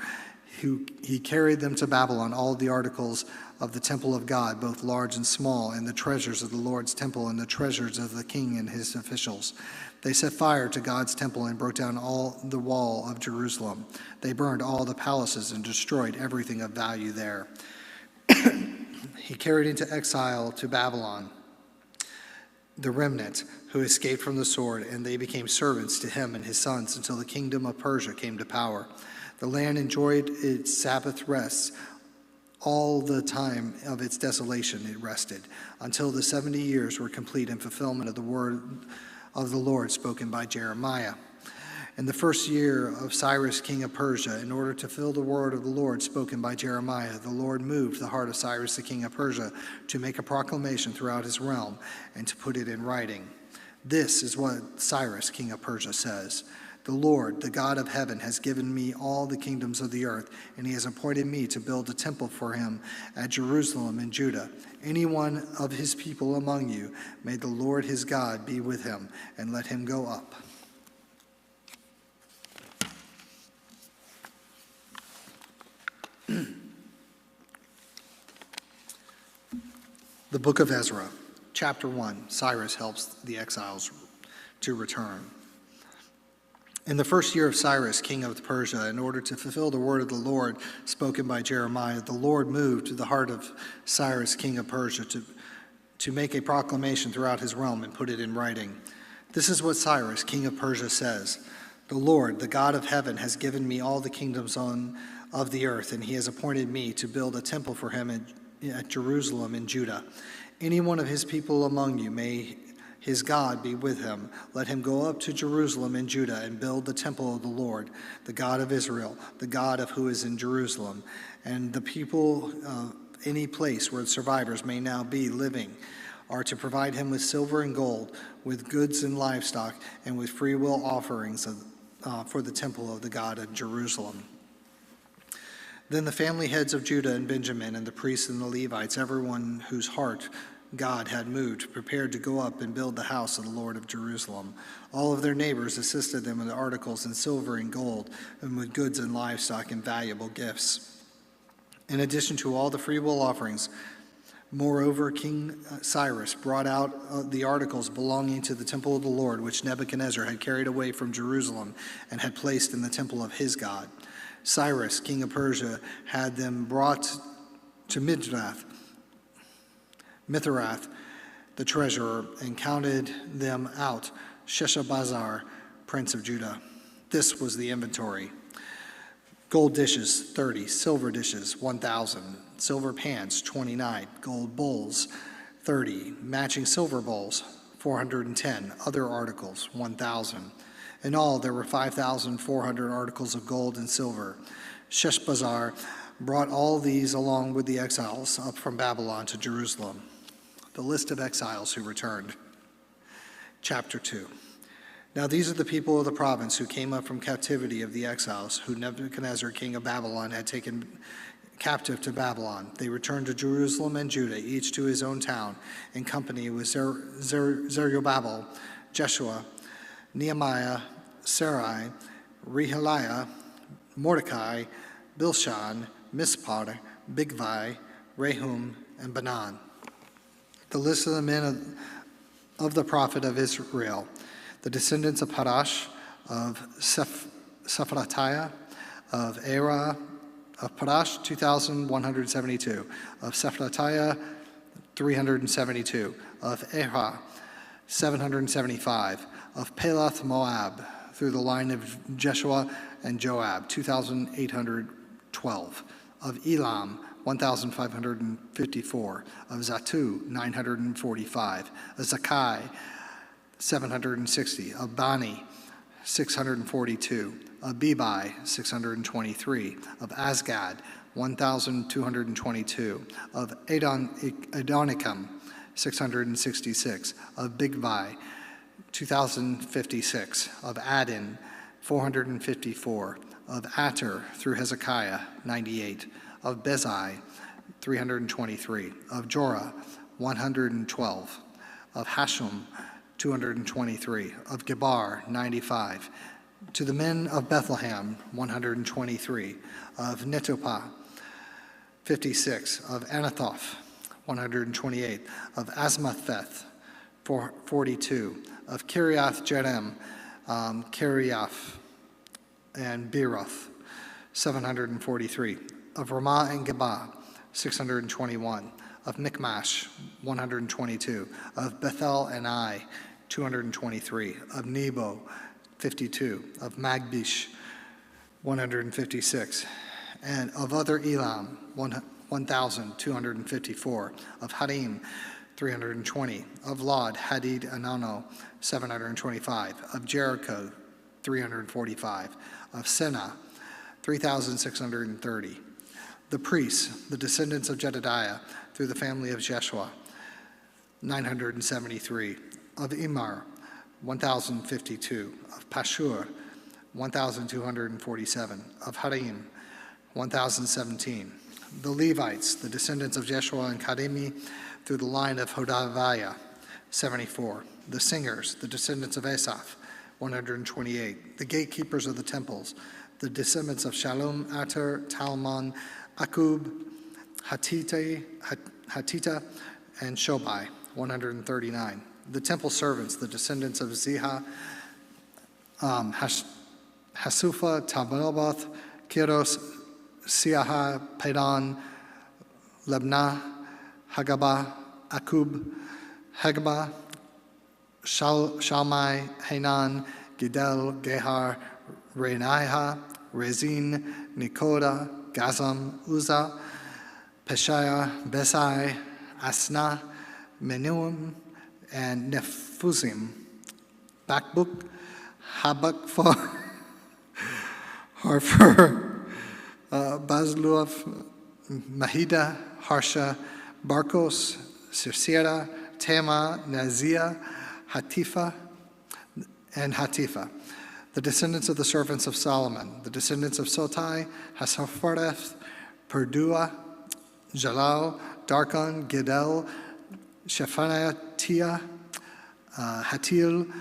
he carried them to Babylon, all the articles of the temple of God, both large and small, and the treasures of the Lord's temple, and the treasures of the king and his officials. They set fire to God's temple and broke down all the wall of Jerusalem. They burned all the palaces and destroyed everything of value there. He carried into exile to Babylon the remnant who escaped from the sword, and they became servants to him and his sons until the kingdom of Persia came to power. The land enjoyed its Sabbath rests. All the time of its desolation it rested, until the 70 years were complete in fulfillment of the word of the Lord spoken by Jeremiah. In the first year of Cyrus, king of Persia, in order to fulfill the word of the Lord spoken by Jeremiah, the Lord moved the heart of Cyrus, the king of Persia, to make a proclamation throughout his realm and to put it in writing. This is what Cyrus, king of Persia, says. The Lord, the God of heaven, has given me all the kingdoms of the earth, and he has appointed me to build a temple for him at Jerusalem in Judah. Any one of his people among you, may the Lord his God be with him, and let him go up. The book of Ezra, chapter 1. Cyrus helps the exiles to return. In the first year of Cyrus, king of Persia, in order to fulfill the word of the Lord spoken by Jeremiah, the Lord moved to the heart of Cyrus, king of Persia, to make a proclamation throughout his realm and put it in writing. This is what Cyrus, king of Persia, says. The Lord, the God of heaven, has given me all the kingdoms of the earth, and he has appointed me to build a temple for him at Jerusalem in Judah. Any one of his people among you, may his God be with him. Let him go up to Jerusalem in Judah and build the temple of the Lord, the God of Israel, the God of who is in Jerusalem. And the people, any place where the survivors may now be living, are to provide him with silver and gold, with goods and livestock, and with freewill offerings for the temple of the God of Jerusalem. Then the family heads of Judah and Benjamin, and the priests and the Levites, everyone whose heart God had moved, prepared to go up and build the house of the Lord of Jerusalem. All of their neighbors assisted them with articles in silver and gold, and with goods and livestock and valuable gifts. In addition to all the freewill offerings, moreover, King Cyrus brought out the articles belonging to the temple of the Lord, which Nebuchadnezzar had carried away from Jerusalem and had placed in the temple of his God. Cyrus, king of Persia, had them brought to Mithrath, the treasurer, and counted them out, Sheshbazzar, prince of Judah. This was the inventory. Gold dishes, 30. Silver dishes, 1,000. Silver pans, 29. Gold bowls, 30. Matching silver bowls, 410. Other articles, 1,000. In all, there were 5,400 articles of gold and silver. Sheshbazzar brought all these along with the exiles up from Babylon to Jerusalem. The list of exiles who returned. Chapter 2. Now these are the people of the province who came up from captivity of the exiles, who Nebuchadnezzar, king of Babylon, had taken captive to Babylon. They returned to Jerusalem and Judah, each to his own town, in company with Zerubbabel, Jeshua, Nehemiah, Sarai, Rehaliah, Mordecai, Bilshan, Mispar, Bigvai, Rehum, and Banan. The list of the men of the prophet of Israel, the descendants of Parash, of Sepharatiah, of Erah, of Parash, 2,172, of Sepharatiah, 372, of Erah, 775, of Pelath Moab, through the line of Jeshua and Joab, 2,812, of Elam, 1,554, of Zatu, 945, of Zakai, 760, of Bani, 642, of Bebai, 623, of Asgad, 1,222, of Adonicum, 666, of Bigvai, 2,056, of Adin, 454, of Ater through Hezekiah, 98, of Bezai, 323, of Jorah, 112, of Hashum, 223, of Gebar, 95, to the men of Bethlehem, 123, of Netopah, 56, of Anathoth, 128, of Asmapheth, 42, of Kiriath Jearim, Kiriath, and Beeroth, 743, of Ramah and Geba, 621, of Michmash, 122, of Bethel and Ai, 223, of Nebo, 52, of Magbish, 156, and of other Elam, 1,254, of Harim, 320, of Lod, Hadid, Anano, 725, of Jericho, 345, of Senah, 3,630. The priests, the descendants of Jedediah, through the family of Jeshua, 973, of Imar, 1,052, of Pashur, 1,247, of Harim, 1,017. The Levites, the descendants of Jeshua and Kadimi, through the line of Hodaviah, 74. The singers, the descendants of Asaph, 128. The gatekeepers of the temples, the descendants of Shalom, Ater, Talmon, Akub, Hatita, and Shobai, 139. The temple servants, the descendants of Ziha, Hasufa, Tabanaboth, Kiros, Siaha, Padan, Lebna, Hagaba, Akub, Hagaba, Shalmai, Hanan, Gidel, Gehar, Renaiha, Rezin, Nikoda, Gazam, Uzzah, Peshaiah, Besai, Asna, Menuim, and Nephuzim, Bakbuk, Habakfa, Harfer, Bazluaf, Mahida, Harsha, Barkos, Sisera, Tema, Nazia, Hatifa, and Hatifa. The descendants of the servants of Solomon, the descendants of Sotai, Hassaphareth, Perdua, Jalal, Darkon, Gidel, Shephaniah, Tia, Hatil,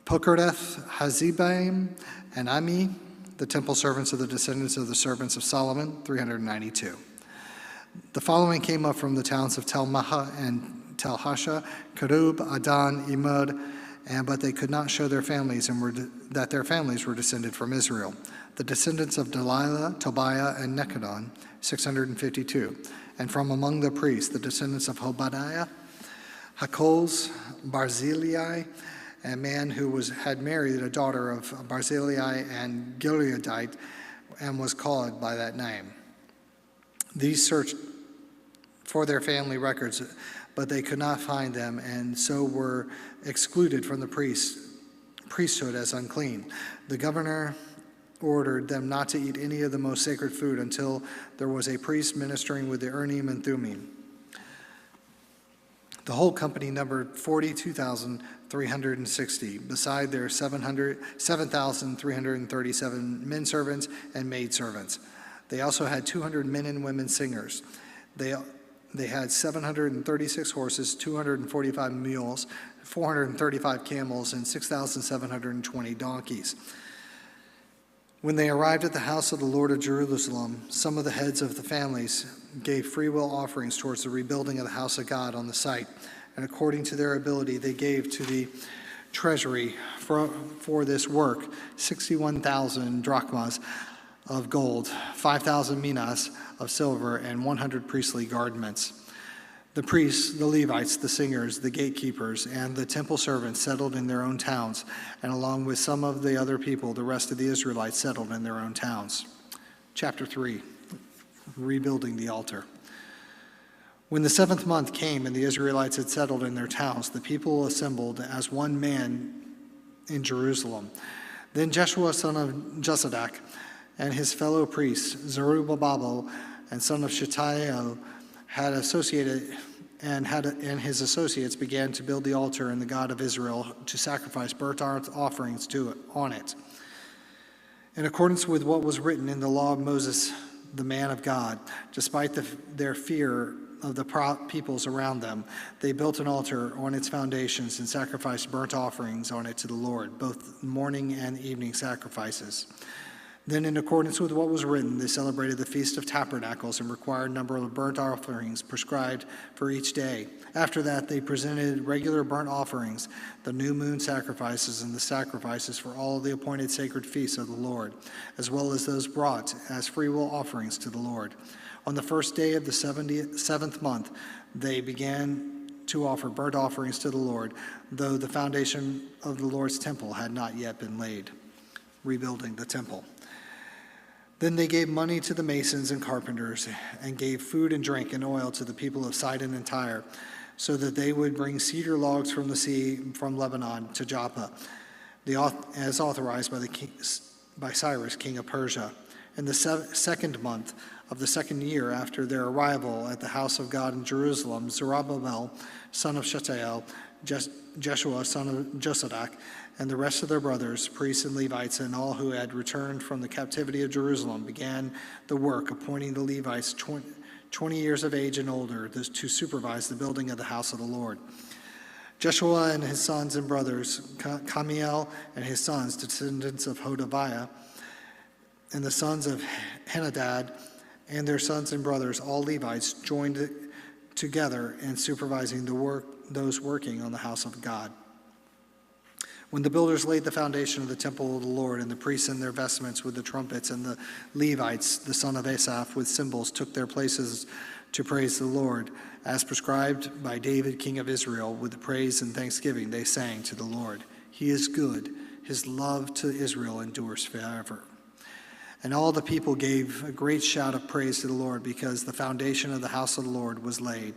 Pokereth, Hazibaim, and Ami, the temple servants of the descendants of the servants of Solomon, 392. The following came up from the towns of Tel Maha and Tel Hasha, Kerub, Adan, Imad, but they could not show their families that their families were descended from Israel. The descendants of Delilah, Tobiah, and Necadon, 652. And from among the priests, the descendants of Hobadiah, Hakols, Barzillai, a man who had married a daughter of Barzillai and Gileadite and was called by that name. These searched for their family records, but they could not find them, and so were excluded from the priesthood as unclean. The governor ordered them not to eat any of the most sacred food until there was a priest ministering with the Urim and Thummim. The whole company numbered 42,360, beside their 7,337 men servants and maid servants. They also had 200 men and women singers. They had 736 horses, 245 mules, 435 camels, and 6,720 donkeys. When they arrived at the house of the Lord of Jerusalem, some of the heads of the families gave freewill offerings towards the rebuilding of the house of God on the site. And according to their ability, they gave to the treasury for this work 61,000 drachmas of gold, 5,000 minas of silver, and 100 priestly garments. The priests, the Levites, the singers, the gatekeepers, and the temple servants settled in their own towns, and along with some of the other people, the rest of the Israelites settled in their own towns. Chapter 3, rebuilding the altar. When the 7th month came and the Israelites had settled in their towns, the people assembled as one man in Jerusalem. Then Jeshua, son of Josadak, and his fellow priests, Zerubbabel, and son of Shealtiel, had associated and his associates began to build the altar in the God of Israel to sacrifice burnt offerings on it. In accordance with what was written in the law of Moses, the man of God, despite their fear of the peoples around them, they built an altar on its foundations and sacrificed burnt offerings on it to the Lord, both morning and evening sacrifices. Then, in accordance with what was written, they celebrated the Feast of Tabernacles and required number of burnt offerings prescribed for each day. After that, they presented regular burnt offerings, the new moon sacrifices, and the sacrifices for all of the appointed sacred feasts of the Lord, as well as those brought as freewill offerings to the Lord. On the first day of the 7th month, they began to offer burnt offerings to the Lord, though the foundation of the Lord's temple had not yet been laid. Rebuilding the temple. Then they gave money to the masons and carpenters, and gave food and drink and oil to the people of Sidon and Tyre, so that they would bring cedar logs from the sea from Lebanon to Joppa, as authorized by Cyrus, king of Persia. In the 2nd month of the 2nd year after their arrival at the house of God in Jerusalem, Zerubbabel, son of Shealtiel, Jeshua, son of Josadak, and the rest of their brothers, priests and Levites, and all who had returned from the captivity of Jerusalem, began the work, appointing the Levites 20 years of age and older to supervise the building of the house of the Lord. Jeshua and his sons and brothers, Kamiel and his sons, descendants of Hodaviah, and the sons of Henadad, and their sons and brothers, all Levites, joined together in supervising those working on the house of God. When the builders laid the foundation of the temple of the Lord, and the priests in their vestments with the trumpets, and the Levites, the son of Asaph, with cymbals, took their places to praise the Lord, as prescribed by David, king of Israel, with the praise and thanksgiving they sang to the Lord. He is good. His love to Israel endures forever. And all the people gave a great shout of praise to the Lord, because the foundation of the house of the Lord was laid.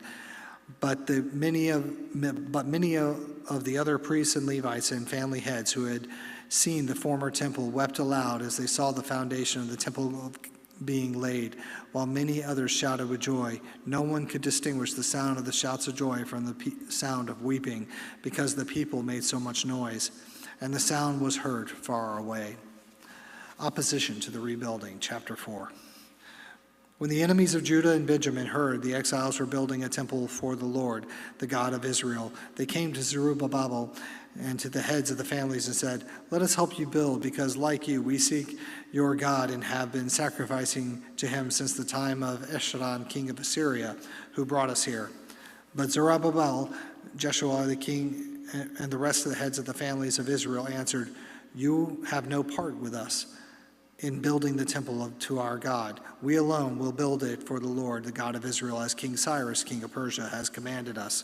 But many of the other priests and Levites and family heads who had seen the former temple wept aloud as they saw the foundation of the temple being laid, while many others shouted with joy. No one could distinguish the sound of the shouts of joy from the sound of weeping, because the people made so much noise, and the sound was heard far away. Opposition to the rebuilding, chapter 4. When the enemies of Judah and Benjamin heard the exiles were building a temple for the Lord, the God of Israel, they came to Zerubbabel and to the heads of the families and said, "Let us help you build, because like you, we seek your God and have been sacrificing to him since the time of Esarhaddon, king of Assyria, who brought us here." But Zerubbabel, Jeshua the king, and the rest of the heads of the families of Israel answered, "You have no part with us in building the temple to our God. We alone will build it for the Lord, the God of Israel, as King Cyrus, king of Persia, has commanded us."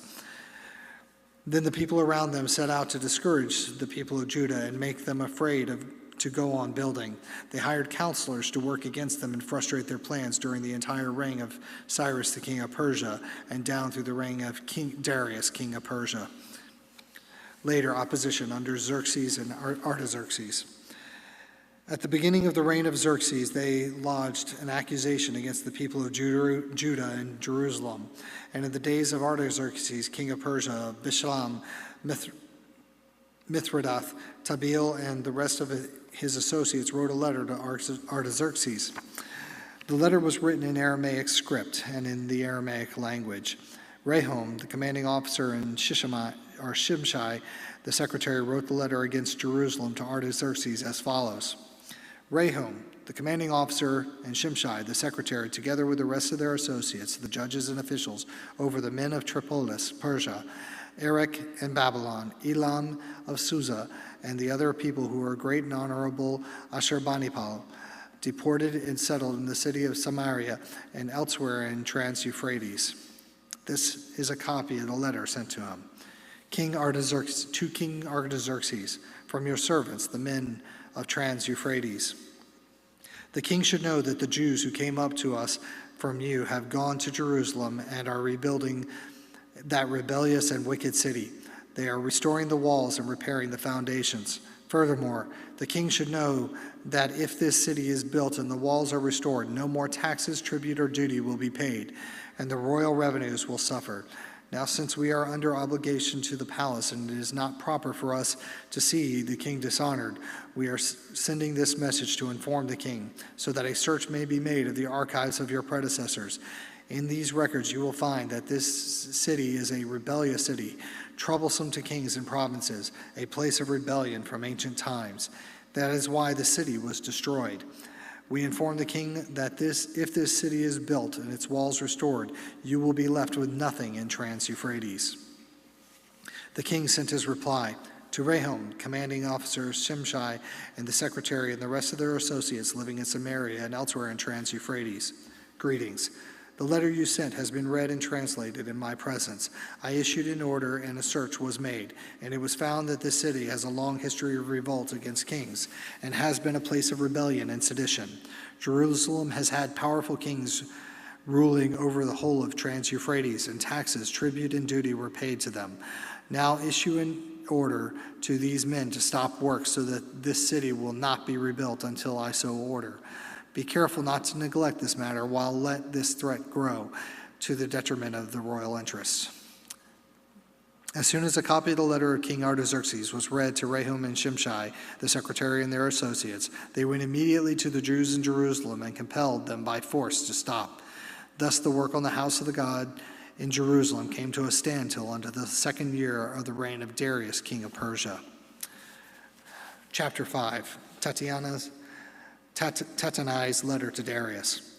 Then the people around them set out to discourage the people of Judah and make them afraid to go on building. They hired counselors to work against them and frustrate their plans during the entire reign of Cyrus, the king of Persia, and down through the reign of King Darius, king of Persia. Later, opposition under Xerxes and Artaxerxes. At the beginning of the reign of Xerxes, they lodged an accusation against the people of Judah and Jerusalem. And in the days of Artaxerxes, king of Persia, Bishlam, Mithridath, Tabeel, and the rest of his associates wrote a letter to Artaxerxes. The letter was written in Aramaic script and in the Aramaic language. Rehum, the commanding officer, and Shimshai, the secretary, wrote the letter against Jerusalem to Artaxerxes as follows. Rehum, the commanding officer, and Shimshai, the secretary, together with the rest of their associates, the judges and officials over the men of Tripolis, Persia, Erech and Babylon, Elam of Susa, and the other people who were great and honorable Ashurbanipal, deported and settled in the city of Samaria and elsewhere in Trans-Euphrates. This is a copy of the letter sent to him. King Artaxerxes, from your servants, the men of Trans-Euphrates. The king should know that the Jews who came up to us from you have gone to Jerusalem and are rebuilding that rebellious and wicked city. They are restoring the walls and repairing the foundations. Furthermore, the king should know that if this city is built and the walls are restored, no more taxes, tribute, or duty will be paid, and the royal revenues will suffer. Now, since we are under obligation to the palace, and it is not proper for us to see the king dishonored, we are sending this message to inform the king, so that a search may be made of the archives of your predecessors. In these records you will find that this city is a rebellious city, troublesome to kings and provinces, a place of rebellion from ancient times. That is why the city was destroyed. We inform the king that if this city is built and its walls restored, you will be left with nothing in Trans-Euphrates. The king sent his reply to Rehum, commanding officer Shimshai, and the secretary and the rest of their associates living in Samaria and elsewhere in Trans-Euphrates. Greetings. The letter you sent has been read and translated in my presence. I issued an order and a search was made, and it was found that this city has a long history of revolt against kings and has been a place of rebellion and sedition. Jerusalem has had powerful kings ruling over the whole of Trans-Euphrates, and taxes, tribute, and duty were paid to them. Now issue an order to these men to stop work so that this city will not be rebuilt until I so order. Be careful not to neglect this matter while let this threat grow to the detriment of the royal interests. As soon as a copy of the letter of King Artaxerxes was read to Rehum and Shimshai, the secretary and their associates, they went immediately to the Jews in Jerusalem and compelled them by force to stop. Thus the work on the house of the God in Jerusalem came to a standstill until the second year of the reign of Darius, king of Persia. Chapter 5, Tattenai's letter to Darius.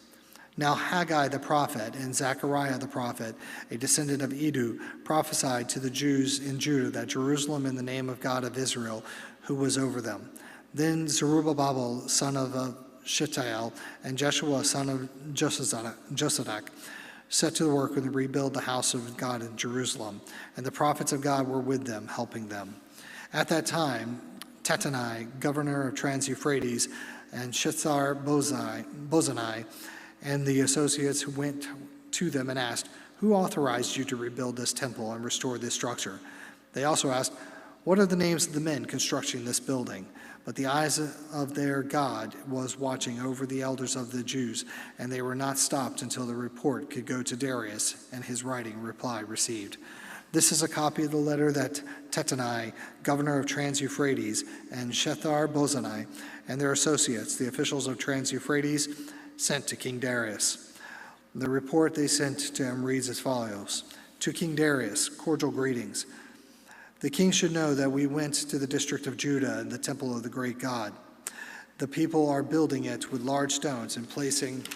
Now Haggai the prophet and Zechariah the prophet, a descendant of Edu, prophesied to the Jews in Judah that Jerusalem in the name of God of Israel, who was over them. Then Zerubbabel, son of Shealtiel, and Jeshua, son of Josadak, set to the work to rebuild the house of God in Jerusalem, and the prophets of God were with them, helping them. At that time, Tattenai, governor of Trans-Euphrates, and Shethar-Bozani, and the associates went to them and asked, "Who authorized you to rebuild this temple and restore this structure?" They also asked, "What are the names of the men constructing this building?" But the eyes of their God was watching over the elders of the Jews, and they were not stopped until the report could go to Darius, and his writing reply received. This is a copy of the letter that Tattenai, governor of Trans-Euphrates, and Shethar-Bozani, and their associates, the officials of Trans-Euphrates, sent to King Darius. The report they sent to him reads as follows. To King Darius, cordial greetings. The king should know that we went to the district of Judah and the temple of the great God. The people are building it with large stones and placing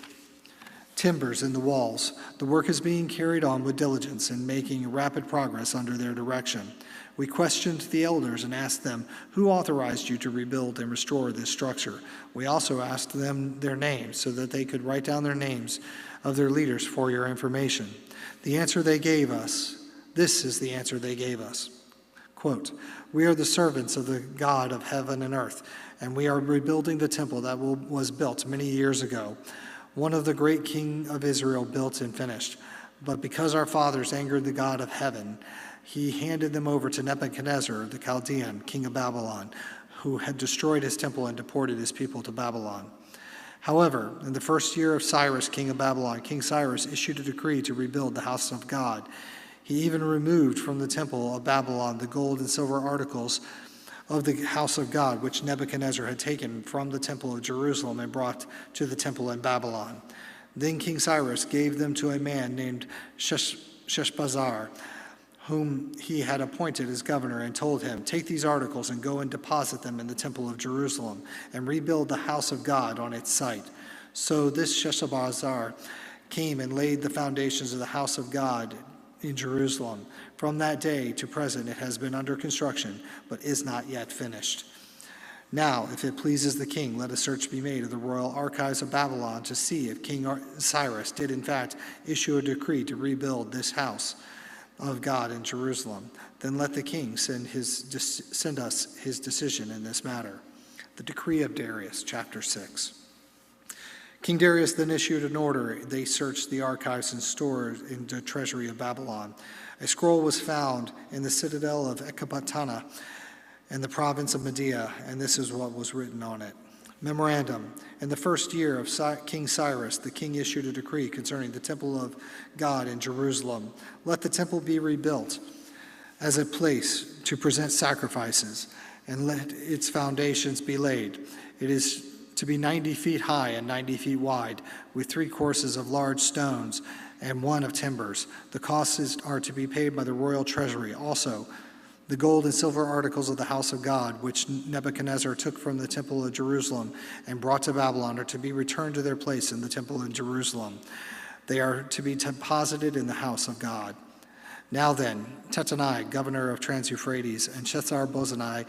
timbers in the walls. The work is being carried on with diligence and making rapid progress under their direction. We questioned the elders and asked them, "Who authorized you to rebuild and restore this structure?" We also asked them their names so that they could write down their names of their leaders for your information. The answer they gave us, this is the answer they gave us. Quote, "We are the servants of the God of heaven and earth, and we are rebuilding the temple that was built many years ago, one of the great king of Israel built and finished. But because our fathers angered the God of heaven, he handed them over to Nebuchadnezzar, the Chaldean, king of Babylon, who had destroyed his temple and deported his people to Babylon. However, in the first year of Cyrus, king of Babylon, King Cyrus issued a decree to rebuild the house of God. He even removed from the temple of Babylon the gold and silver articles of the house of God, which Nebuchadnezzar had taken from the temple of Jerusalem and brought to the temple in Babylon. Then King Cyrus gave them to a man named Sheshbazzar, whom he had appointed as governor, and told him, "Take these articles and go and deposit them in the temple of Jerusalem and rebuild the house of God on its site." So this Sheshbazzar came and laid the foundations of the house of God in Jerusalem. From that day to present it has been under construction, but is not yet finished. Now, if it pleases the king, let a search be made of the royal archives of Babylon to see if King Cyrus did in fact issue a decree to rebuild this house of God in Jerusalem. Then let the king send us his decision in this matter. The decree of Darius, chapter 6. King Darius then issued an order. They searched the archives and stores in the treasury of Babylon. A scroll was found in the citadel of Ecbatana in the province of Media, and this is what was written on it. Memorandum: in the first year of King Cyrus, the king issued a decree concerning the temple of God in Jerusalem. Let the temple be rebuilt as a place to present sacrifices, and let its foundations be laid. It is to be 90 feet high and 90 feet wide, with 3 courses of large stones and 1 of timbers. The costs are to be paid by the royal treasury. Also, the gold and silver articles of the house of God, which Nebuchadnezzar took from the temple of Jerusalem and brought to Babylon, are to be returned to their place in the temple in Jerusalem. They are to be deposited in the house of God. Now then, Tattenai, governor of Trans-Euphrates, and Shethar-Bozani,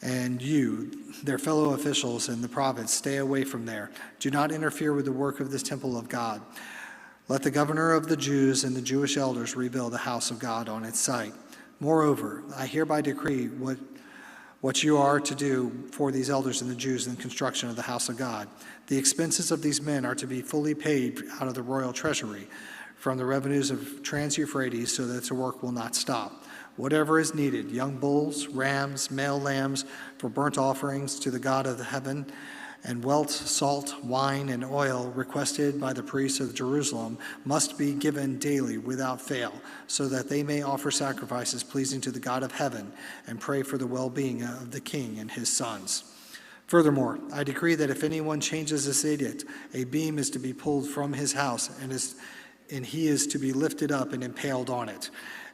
and you, their fellow officials in the province, stay away from there. Do not interfere with the work of this temple of God. Let the governor of the Jews and the Jewish elders rebuild the house of God on its site. Moreover, I hereby decree what you are to do for these elders and the Jews in construction of the house of God. The expenses of these men are to be fully paid out of the royal treasury from the revenues of Trans-Euphrates, so that the work will not stop. Whatever is needed, young bulls, rams, male lambs for burnt offerings to the God of the heaven, and welt, salt, wine, and oil requested by the priests of Jerusalem must be given daily without fail, so that they may offer sacrifices pleasing to the God of heaven and pray for the well-being of the king and his sons. Furthermore, I decree that if anyone changes this edict, a beam is to be pulled from his house and and he is to be lifted up and impaled on it.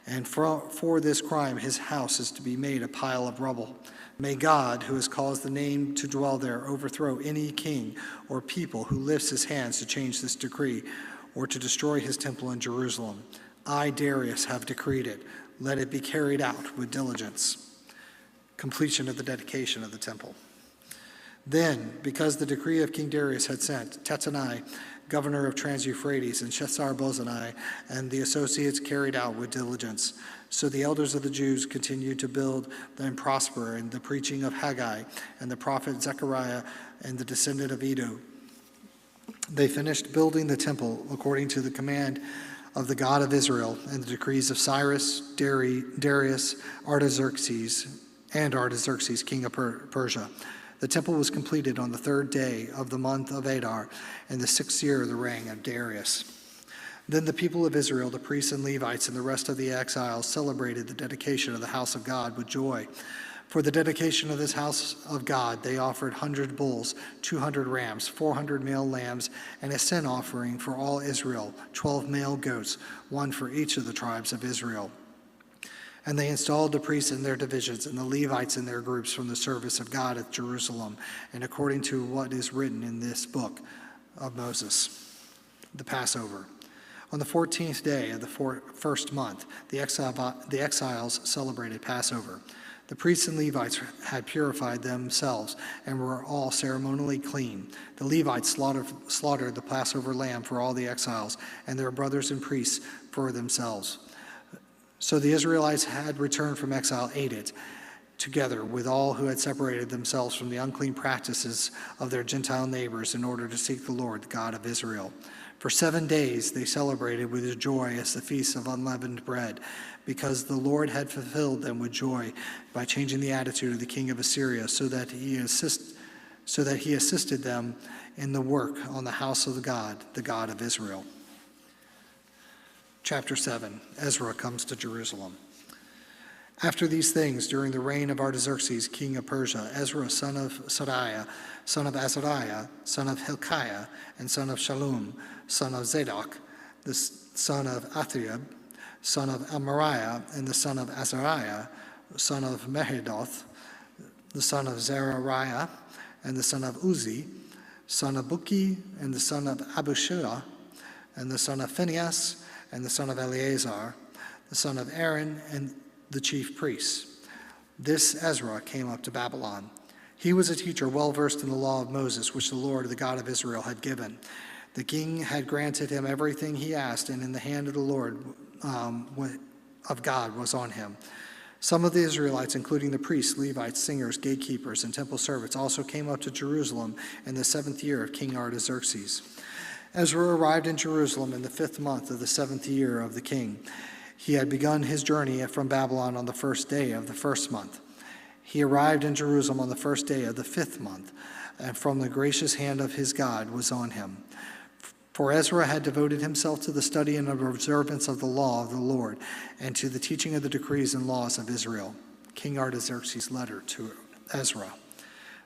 And for this crime his house is to be made a pile of rubble. May God, who has caused the name to dwell there, overthrow any king or people who lifts his hands to change this decree or to destroy his temple in Jerusalem. I, Darius, have decreed it. Let it be carried out with diligence. Completion of the dedication of the temple. Then, because the decree of King Darius had sent, Tattenai, governor of Trans-Euphrates, and Shethar-Bozenai, and the associates carried out with diligence. So the elders of the Jews continued to build and prosper in the preaching of Haggai and the prophet Zechariah and the descendant of Iddo. They finished building the temple according to the command of the God of Israel and the decrees of Cyrus, Darius, Artaxerxes, king of Persia. The temple was completed on the 3rd day of the month of Adar, in the 6th year of the reign of Darius. Then the people of Israel, the priests and Levites, and the rest of the exiles celebrated the dedication of the house of God with joy. For the dedication of this house of God, they offered 100 bulls, 200 rams, 400 male lambs, and a sin offering for all Israel, 12 male goats, one for each of the tribes of Israel. And they installed the priests in their divisions and the Levites in their groups from the service of God at Jerusalem, and according to what is written in this book of Moses, the Passover. On the 14th day of the first month, the exiles celebrated Passover. The priests and Levites had purified themselves and were all ceremonially clean. The Levites slaughtered the Passover lamb for all the exiles and their brothers and priests for themselves. So the Israelites who had returned from exile ate it, together with all who had separated themselves from the unclean practices of their Gentile neighbors in order to seek the Lord, the God of Israel. For 7 days they celebrated with joy as the feast of unleavened bread, because the Lord had fulfilled them with joy by changing the attitude of the king of Assyria, so that he assisted them in the work on the house of the God of Israel. Chapter 7, Ezra comes to Jerusalem. After these things, during the reign of Artaxerxes, king of Persia, Ezra, son of Sariah, son of Azariah, son of Hilkiah, and son of Shallum, son of Zadok, the son of Athriab, son of Amariah, and the son of Azariah, son of Mehidoth, the son of Zerariah, and the son of Uzi, son of Buki, and the son of Abushua, and the son of Phinehas, and the son of Eleazar, the son of Aaron, and the chief priests. This Ezra came up to Babylon. He was a teacher well versed in the law of Moses, which the Lord, the God of Israel, had given. The king had granted him everything he asked, and in the hand of the Lord of God was on him. Some of the Israelites, including the priests, Levites, singers, gatekeepers, and temple servants, also came up to Jerusalem in the 7th year of King Artaxerxes. Ezra arrived in Jerusalem in the 5th month of the 7th year of the king. He had begun his journey from Babylon on the 1st day of the 1st month. He arrived in Jerusalem on the 1st day of the 5th month, and from the gracious hand of his God was on him. For Ezra had devoted himself to the study and observance of the law of the Lord, and to the teaching of the decrees and laws of Israel. King Artaxerxes' letter to Ezra.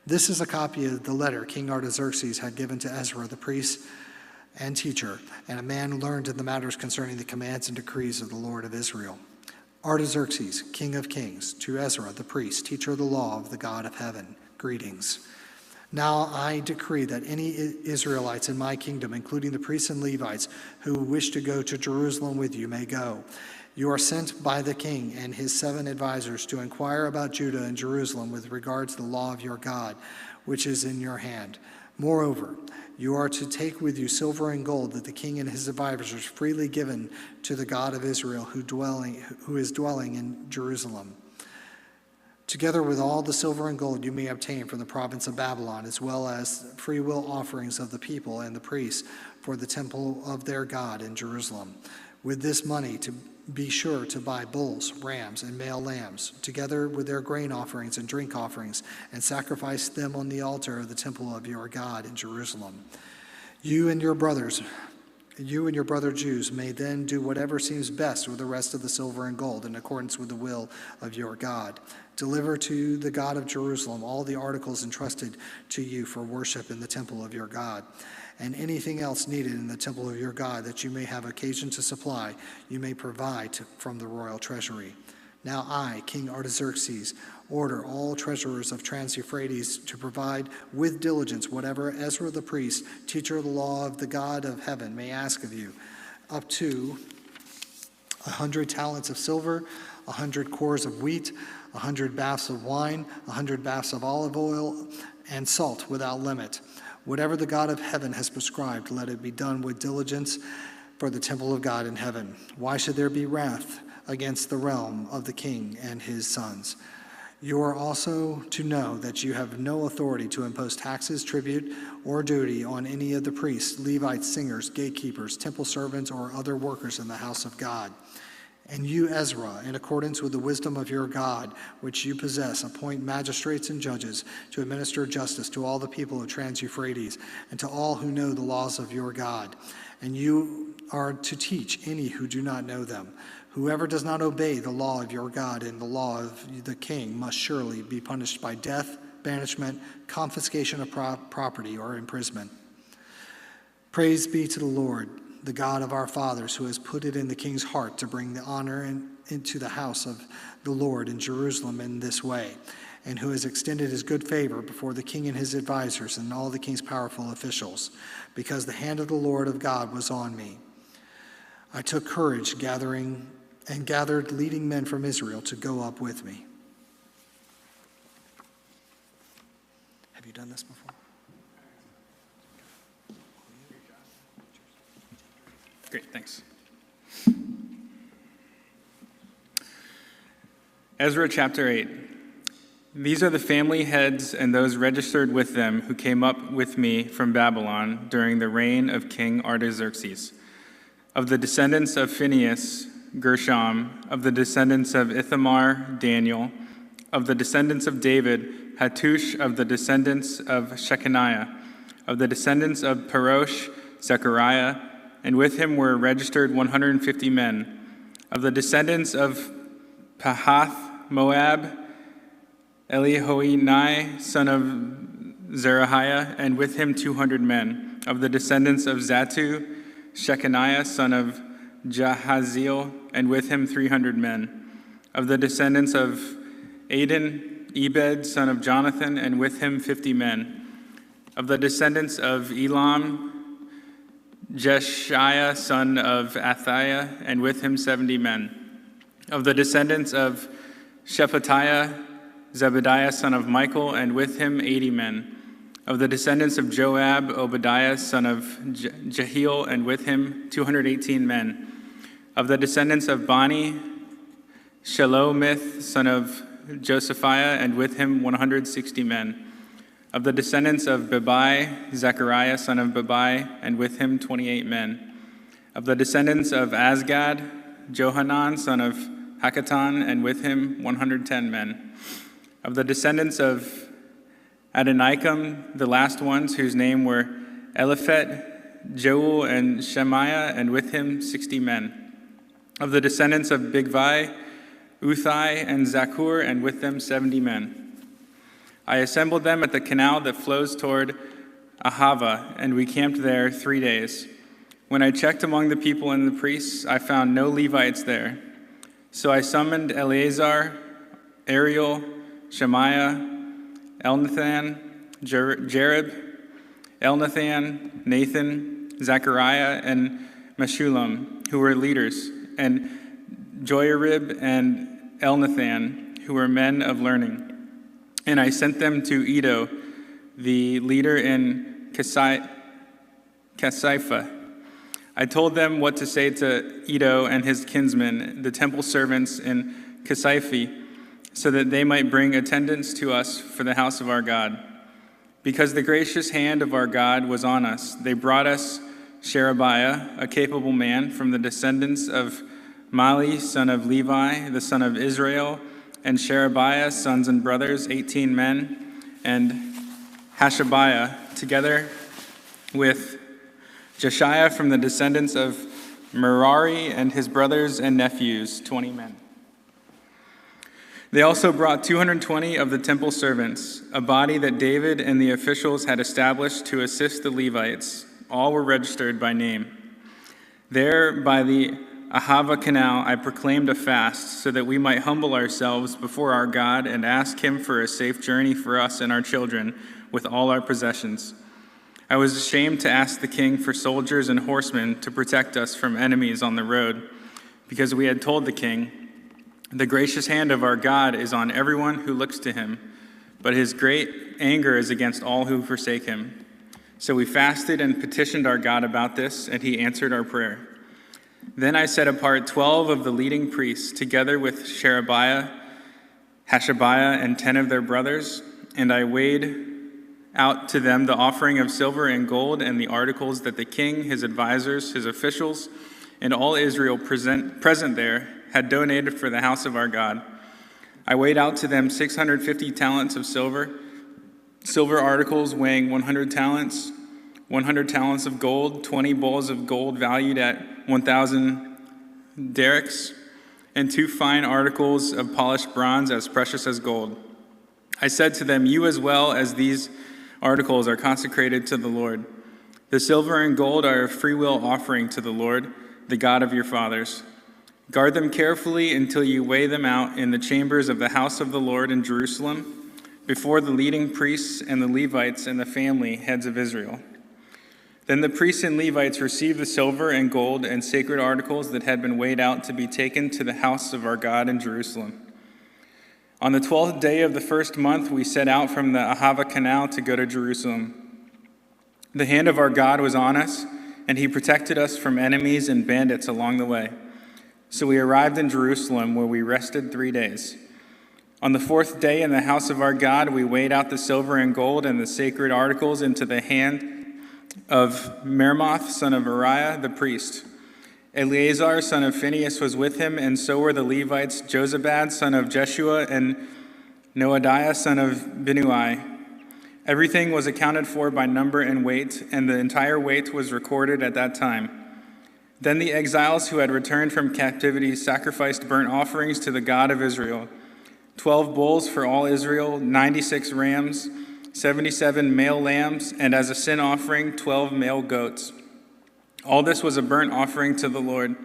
This is a copy of the letter King Artaxerxes had given to Ezra the priest and teacher, and a man who learned in the matters concerning the commands and decrees of the Lord of Israel. Artaxerxes, king of kings, to Ezra the priest, teacher of the law of the God of heaven, greetings. Now I decree that any Israelites in my kingdom, including the priests and Levites, who wish to go to Jerusalem with you may go. You are sent by the king and his 7 advisors to inquire about Judah and Jerusalem with regard to the law of your God, which is in your hand. Moreover, you are to take with you silver and gold that the king and his advisors freely given to the God of Israel who is dwelling in Jerusalem. Together with all the silver and gold you may obtain from the province of Babylon, as well as free will offerings of the people and the priests for the temple of their God in Jerusalem. With this money to be sure to buy bulls, rams, and male lambs, together with their grain offerings and drink offerings, and sacrifice them on the altar of the temple of your God in Jerusalem. You and your brothers You and your brother Jews may then do whatever seems best with the rest of the silver and gold in accordance with the will of your God. Deliver to the God of Jerusalem all the articles entrusted to you for worship in the temple of your God, and anything else needed in the temple of your God that you may have occasion to supply, you may provide from the royal treasury. Now I, King Artaxerxes, order all treasurers of Trans-Euphrates to provide with diligence whatever Ezra the priest, teacher of the law of the God of heaven, may ask of you, up to 100 talents of silver, 100 cores of wheat, 100 baths of wine, 100 baths of olive oil, and salt without limit. Whatever the God of heaven has prescribed, let it be done with diligence for the temple of God in heaven. Why should there be wrath against the realm of the king and his sons? You are also to know that you have no authority to impose taxes, tribute, or duty on any of the priests, Levites, singers, gatekeepers, temple servants, or other workers in the house of God. And you, Ezra, in accordance with the wisdom of your God, which you possess, appoint magistrates and judges to administer justice to all the people of Trans-Euphrates and to all who know the laws of your God. And you are to teach any who do not know them. Whoever does not obey the law of your God and the law of the king must surely be punished by death, banishment, confiscation of property, or imprisonment. Praise be to the Lord, the God of our fathers, who has put it in the king's heart to bring the honor into the house of the Lord in Jerusalem in this way, and who has extended his good favor before the king and his advisors and all the king's powerful officials, because the hand of the Lord of God was on me. I took courage, gathered leading men from Israel to go up with me. Have you done this before? Great, thanks. Ezra chapter 8. These are the family heads and those registered with them who came up with me from Babylon during the reign of King Artaxerxes. Of the descendants of Phinehas, Gershom. Of the descendants of Ithamar, Daniel. Of the descendants of David, Hattush. Of the descendants of Shechaniah. Of the descendants of Parosh, Zechariah, and with him were registered 150 men. Of the descendants of Pahath Moab, Elihoenai, son of Zerahiah, and with him 200 men. Of the descendants of Zattu, Shechaniah, son of Jahaziel, and with him 300 men. Of the descendants of Adin, Ebed, son of Jonathan, and with him 50 men. Of the descendants of Elam, Jeshiah, son of Athiah, and with him 70 men. Of the descendants of Shephatiah, Zebediah, son of Michael, and with him 80 men. Of the descendants of Joab, Obadiah, son of Jehiel, and with him 218 men. Of the descendants of Bani, Shelomith, son of Josephiah, and with him 160 men. Of the descendants of Bebai, Zechariah, son of Bebai, and with him 28 men. Of the descendants of Azgad, Johanan, son of Hakatan, and with him 110 men. Of the descendants of Adonikam, the last ones, whose name were Eliphet, Joel, and Shemaiah, and with him 60 men. Of the descendants of Bigvai, Uthai, and Zakur, and with them 70 men. I assembled them at the canal that flows toward Ahava, and we camped there 3 days. When I checked among the people and the priests, I found no Levites there. So I summoned Eleazar, Ariel, Shemaiah, Elnathan, Jerib, Elnathan, Nathan, Zechariah, and Meshullam, who were leaders, and Joiarib and Elnathan, who were men of learning. And I sent them to Iddo, the leader in Cassipha. I told them what to say to Iddo and his kinsmen, the temple servants in Cassiphi, so that they might bring attendance to us for the house of our God. Because the gracious hand of our God was on us, they brought us Sherebiah, a capable man from the descendants of Mali, son of Levi, the son of Israel, and Sherebiah, sons and brothers, 18 men, and Hashabiah, together with Jeshiah from the descendants of Merari and his brothers and nephews, 20 men. They also brought 220 of the temple servants, a body that David and the officials had established to assist the Levites. All were registered by name. There, by the Ahava Canal, I proclaimed a fast so that we might humble ourselves before our God and ask him for a safe journey for us and our children with all our possessions. I was ashamed to ask the king for soldiers and horsemen to protect us from enemies on the road, because we had told the king, "The gracious hand of our God is on everyone who looks to him, but his great anger is against all who forsake him." So we fasted and petitioned our God about this, and he answered our prayer. Then I set apart 12 of the leading priests, together with Sherebiah, Hashabiah, and 10 of their brothers, and I weighed out to them the offering of silver and gold and the articles that the king, his advisors, his officials, and all Israel present there had donated for the house of our God. I weighed out to them 650 talents of silver articles weighing 100 talents, 100 talents of gold, 20 bowls of gold valued at 1,000 derricks, and 2 fine articles of polished bronze as precious as gold. I said to them, "You as well as these articles are consecrated to the Lord. The silver and gold are a freewill offering to the Lord, the God of your fathers. Guard them carefully until you weigh them out in the chambers of the house of the Lord in Jerusalem, before the leading priests and the Levites and the family heads of Israel." Then the priests and Levites received the silver and gold and sacred articles that had been weighed out to be taken to the house of our God in Jerusalem. On the 12th day of the first month, we set out from the Ahava Canal to go to Jerusalem. The hand of our God was on us, and he protected us from enemies and bandits along the way. So we arrived in Jerusalem, where we rested 3 days. On the 4th day, in the house of our God, we weighed out the silver and gold and the sacred articles into the hand of Meremoth, son of Uriah, the priest. Eleazar, son of Phinehas, was with him, and so were the Levites, Jozabad, son of Jeshua, and Noadiah, son of Binnui. Everything was accounted for by number and weight, and the entire weight was recorded at that time. Then the exiles who had returned from captivity sacrificed burnt offerings to the God of Israel: 12 bulls for all Israel, 96 rams, 77 male lambs, and as a sin offering, 12 male goats. All this was a burnt offering to the Lord.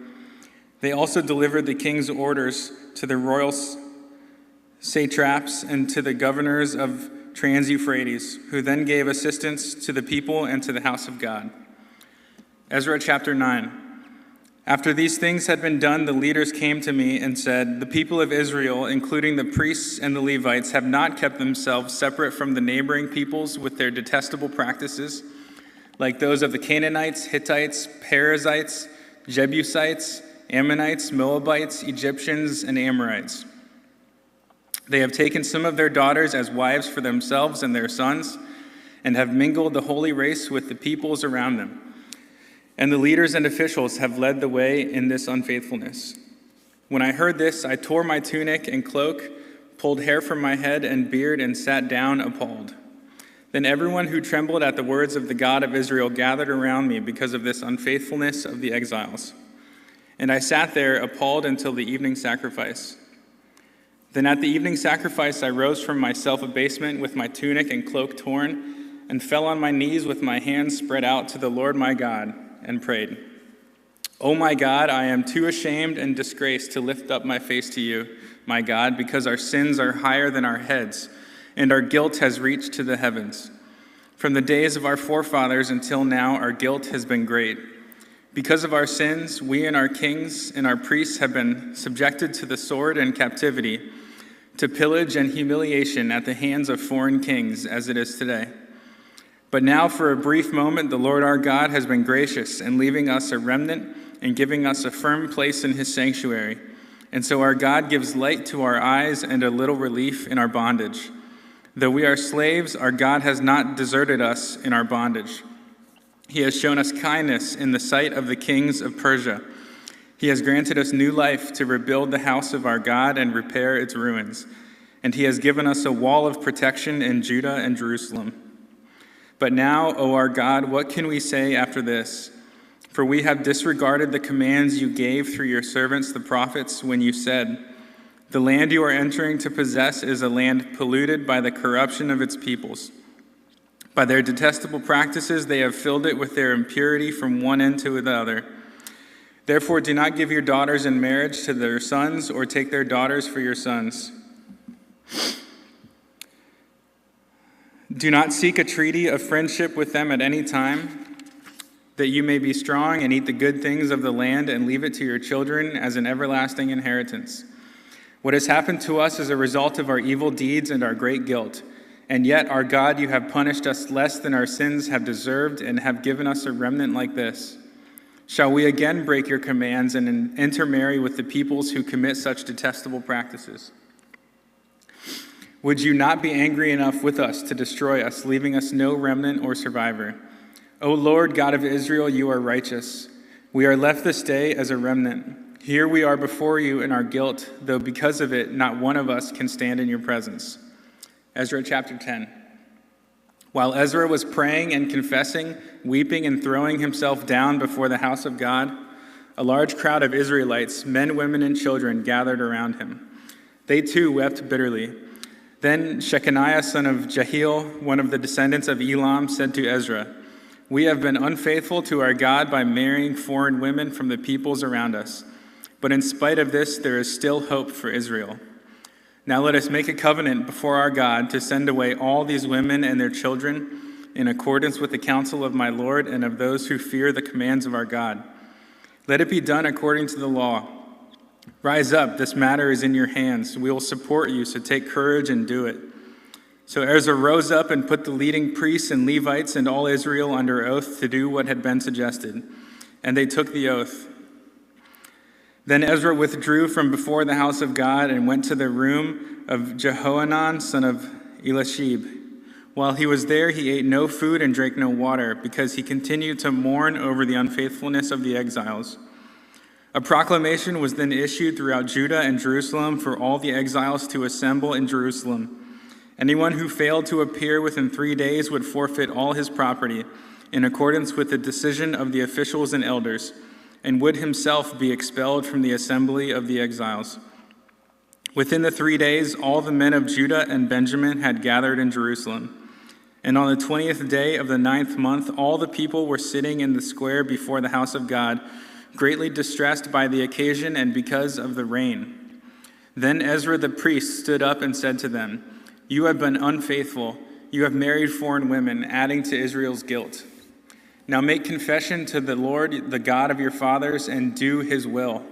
They also delivered the king's orders to the royal satraps and to the governors of Trans-Euphrates, who then gave assistance to the people and to the house of God. Ezra chapter 9. After these things had been done, the leaders came to me and said, "The people of Israel, including the priests and the Levites, have not kept themselves separate from the neighboring peoples with their detestable practices, like those of the Canaanites, Hittites, Perizzites, Jebusites, Ammonites, Moabites, Egyptians, and Amorites. They have taken some of their daughters as wives for themselves and their sons, and have mingled the holy race with the peoples around them. And the leaders and officials have led the way in this unfaithfulness." When I heard this, I tore my tunic and cloak, pulled hair from my head and beard, and sat down appalled. Then everyone who trembled at the words of the God of Israel gathered around me because of this unfaithfulness of the exiles. And I sat there appalled until the evening sacrifice. Then at the evening sacrifice I rose from my self-abasement with my tunic and cloak torn, and fell on my knees with my hands spread out to the Lord my God, and prayed, "O my God, I am too ashamed and disgraced to lift up my face to you, my God, because our sins are higher than our heads, and our guilt has reached to the heavens. From the days of our forefathers until now, our guilt has been great. Because of our sins, we and our kings and our priests have been subjected to the sword and captivity, to pillage and humiliation at the hands of foreign kings, as it is today. But now, for a brief moment, the Lord our God has been gracious in leaving us a remnant and giving us a firm place in his sanctuary. And so our God gives light to our eyes and a little relief in our bondage. Though we are slaves, our God has not deserted us in our bondage. He has shown us kindness in the sight of the kings of Persia. He has granted us new life to rebuild the house of our God and repair its ruins. And he has given us a wall of protection in Judah and Jerusalem. But now, O our God, what can we say after this? For we have disregarded the commands you gave through your servants the prophets when you said, 'The land you are entering to possess is a land polluted by the corruption of its peoples. By their detestable practices they have filled it with their impurity from one end to the other. Therefore do not give your daughters in marriage to their sons or take their daughters for your sons. Do not seek a treaty of friendship with them at any time, that you may be strong and eat the good things of the land and leave it to your children as an everlasting inheritance. What has happened to us is a result of our evil deeds and our great guilt. And yet, our God, you have punished us less than our sins have deserved and have given us a remnant like this. Shall we again break your commands and intermarry with the peoples who commit such detestable practices? Would you not be angry enough with us to destroy us, leaving us no remnant or survivor? O Lord God of Israel, you are righteous. We are left this day as a remnant. Here we are before you in our guilt, though because of it, not one of us can stand in your presence. Ezra chapter 10. While Ezra was praying and confessing, weeping and throwing himself down before the house of God, a large crowd of Israelites, men, women, and children, gathered around him. They too wept bitterly. Then Shechaniah, son of Jehiel, one of the descendants of Elam, said to Ezra, "We have been unfaithful to our God by marrying foreign women from the peoples around us. But in spite of this, there is still hope for Israel. Now let us make a covenant before our God to send away all these women and their children in accordance with the counsel of my Lord and of those who fear the commands of our God. Let it be done according to the law. Rise up, this matter is in your hands. We will support you, so take courage and do it." So Ezra rose up and put the leading priests and Levites and all Israel under oath to do what had been suggested. And they took the oath. Then Ezra withdrew from before the house of God and went to the room of Jehohanan, son of Eliashib. While he was there, he ate no food and drank no water, because he continued to mourn over the unfaithfulness of the exiles. A proclamation was then issued throughout Judah and Jerusalem for all the exiles to assemble in Jerusalem. Anyone who failed to appear within 3 days would forfeit all his property, in accordance with the decision of the officials and elders, and would himself be expelled from the assembly of the exiles. Within the 3 days, all the men of Judah and Benjamin had gathered in Jerusalem. And on the 20th day of the 9th month, all the people were sitting in the square before the house of God, greatly distressed by the occasion and because of the rain. Then Ezra the priest stood up and said to them, "You have been unfaithful. You have married foreign women, adding to Israel's guilt. Now make confession to the Lord, the God of your fathers, and do his will.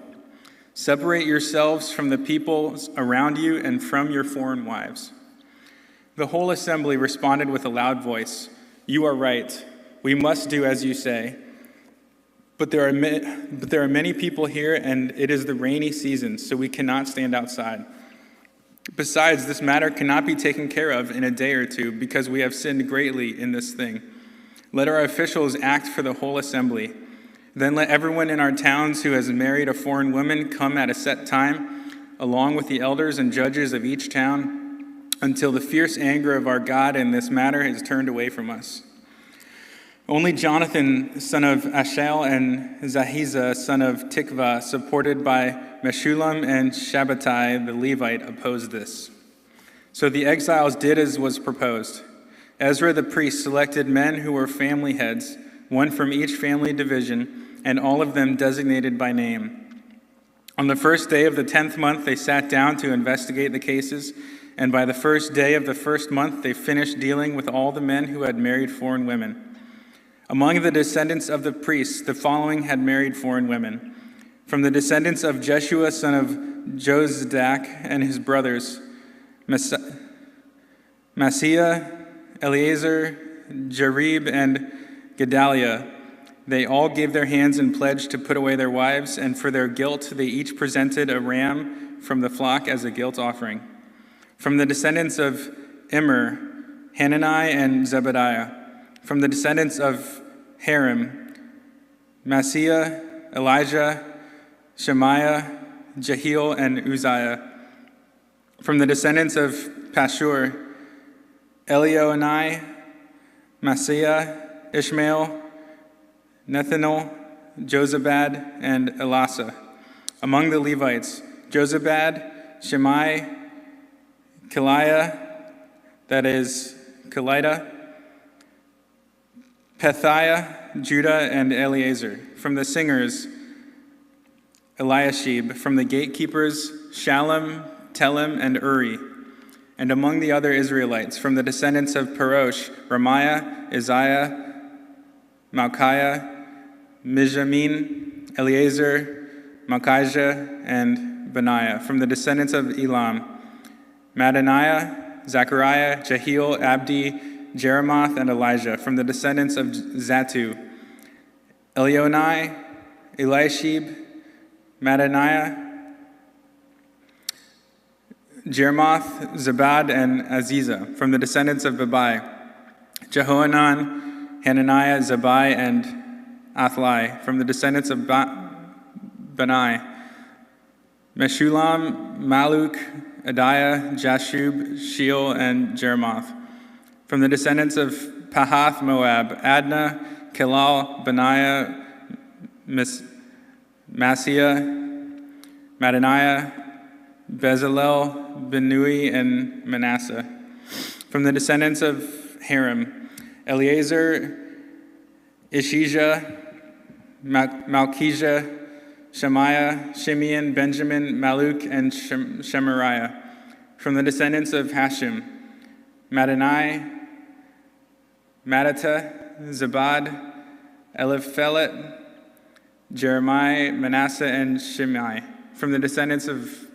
Separate yourselves from the peoples around you and from your foreign wives." The whole assembly responded with a loud voice, "You are right. We must do as you say. But there are many people here, and it is the rainy season, so we cannot stand outside. Besides, this matter cannot be taken care of in a day or two, because we have sinned greatly in this thing. Let our officials act for the whole assembly. Then let everyone in our towns who has married a foreign woman come at a set time, along with the elders and judges of each town, until the fierce anger of our God in this matter is turned away from us." Only Jonathan, son of Ashel, and Zahiza, son of Tikva, supported by Meshullam and Shabbatai the Levite, opposed this. So the exiles did as was proposed. Ezra the priest selected men who were family heads, one from each family division, and all of them designated by name. On the first day of the 10th month, they sat down to investigate the cases, and by the first day of the first month, they finished dealing with all the men who had married foreign women. Among the descendants of the priests, the following had married foreign women. From the descendants of Jeshua, son of Jozadak, and his brothers, Maaseiah, Eleazar, Jarib, and Gedaliah, they all gave their hands in pledge to put away their wives, and for their guilt they each presented a ram from the flock as a guilt offering. From the descendants of Immer, Hanani and Zebediah. From the descendants of Harim, Maaseiah, Elijah, Shemaiah, Jehiel, and Uzziah. From the descendants of Pashur, Elioenai, Maaseiah, Ishmael, Nethanel, Jozabad, and Elasa. Among the Levites, Jozabad, Shimei, Keliah, that is, Kelida, Pethiah, Judah, and Eleazar. From the singers, Eliashib. From the gatekeepers, Shallum, Telem, and Uri. And among the other Israelites, from the descendants of Parosh, Ramiah, Isaiah, Malchiah, Mijamin, Eleazar, Malchijah, and Benaiah. From the descendants of Elam, Mattaniah, Zechariah, Jehiel, Abdi, Jeremoth, and Elijah. From the descendants of Zatu, Elionai, Eliashib, Mattaniah, Jeremoth, Zabad, and Aziza. From the descendants of Babai, Jehohanan, Hananiah, Zabai, and Athlai. From the descendants of Benai, Meshulam, Maluk, Adiah, Jashub, Sheol, and Jeremoth. From the descendants of Pahath Moab, Adnah, Kelal, Benaiah, Maaseiah, Mattaniah, Bezalel, Benui, and Manasseh. From the descendants of Haram, Eleazar, Ishijah, Malchijah, Shemaiah, Shimeon, Benjamin, Maluk, and Shemariah. From the descendants of Hashim, Mattani, Mattata, Zabad, Eliphelet, Jeremiah, Manasseh, and Shimei. From the descendants of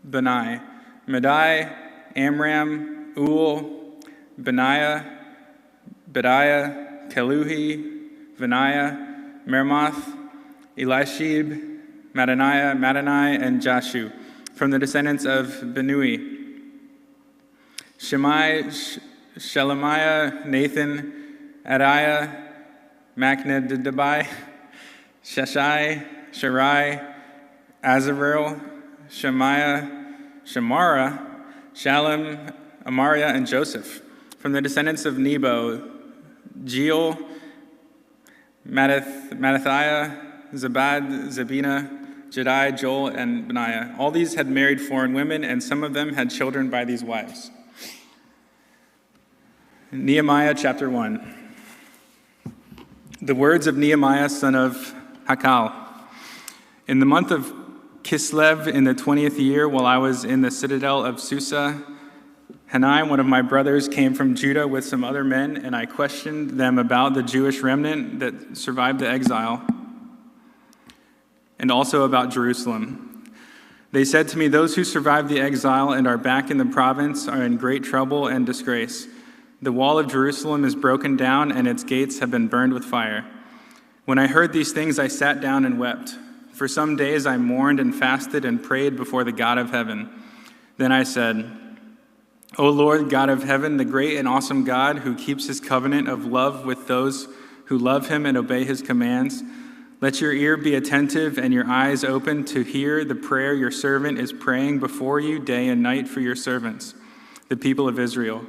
Benai, Madai, Amram, Ul, Benaiah, Bediah, Keluhi, Benaiah, Meremoth, Eliashib, Mattani, and Jashu. From the descendants of Benui, Shemai, Shelemiah, Nathan, Adiah, Machnadabai, Sheshai, Sharai, Azarel, Shemaiah, Shemara, Shalom, Amariah, and Joseph. From the descendants of Nebo, Jeel, Mattathiah, Zabad, Zabina, Jedi, Joel, and Benaiah. All these had married foreign women, and some of them had children by these wives. Nehemiah chapter 1. The words of Nehemiah, son of Hakal. In the month of Kislev, in the 20th year, while I was in the citadel of Susa, Hanai, one of my brothers, came from Judah with some other men, and I questioned them about the Jewish remnant that survived the exile, and also about Jerusalem. They said to me, "Those who survived the exile and are back in the province are in great trouble and disgrace. The wall of Jerusalem is broken down, and its gates have been burned with fire." When I heard these things, I sat down and wept. For some days I mourned and fasted and prayed before the God of heaven. Then I said, "O Lord, God of heaven, the great and awesome God who keeps his covenant of love with those who love him and obey his commands, let your ear be attentive and your eyes open to hear the prayer your servant is praying before you day and night for your servants, the people of Israel.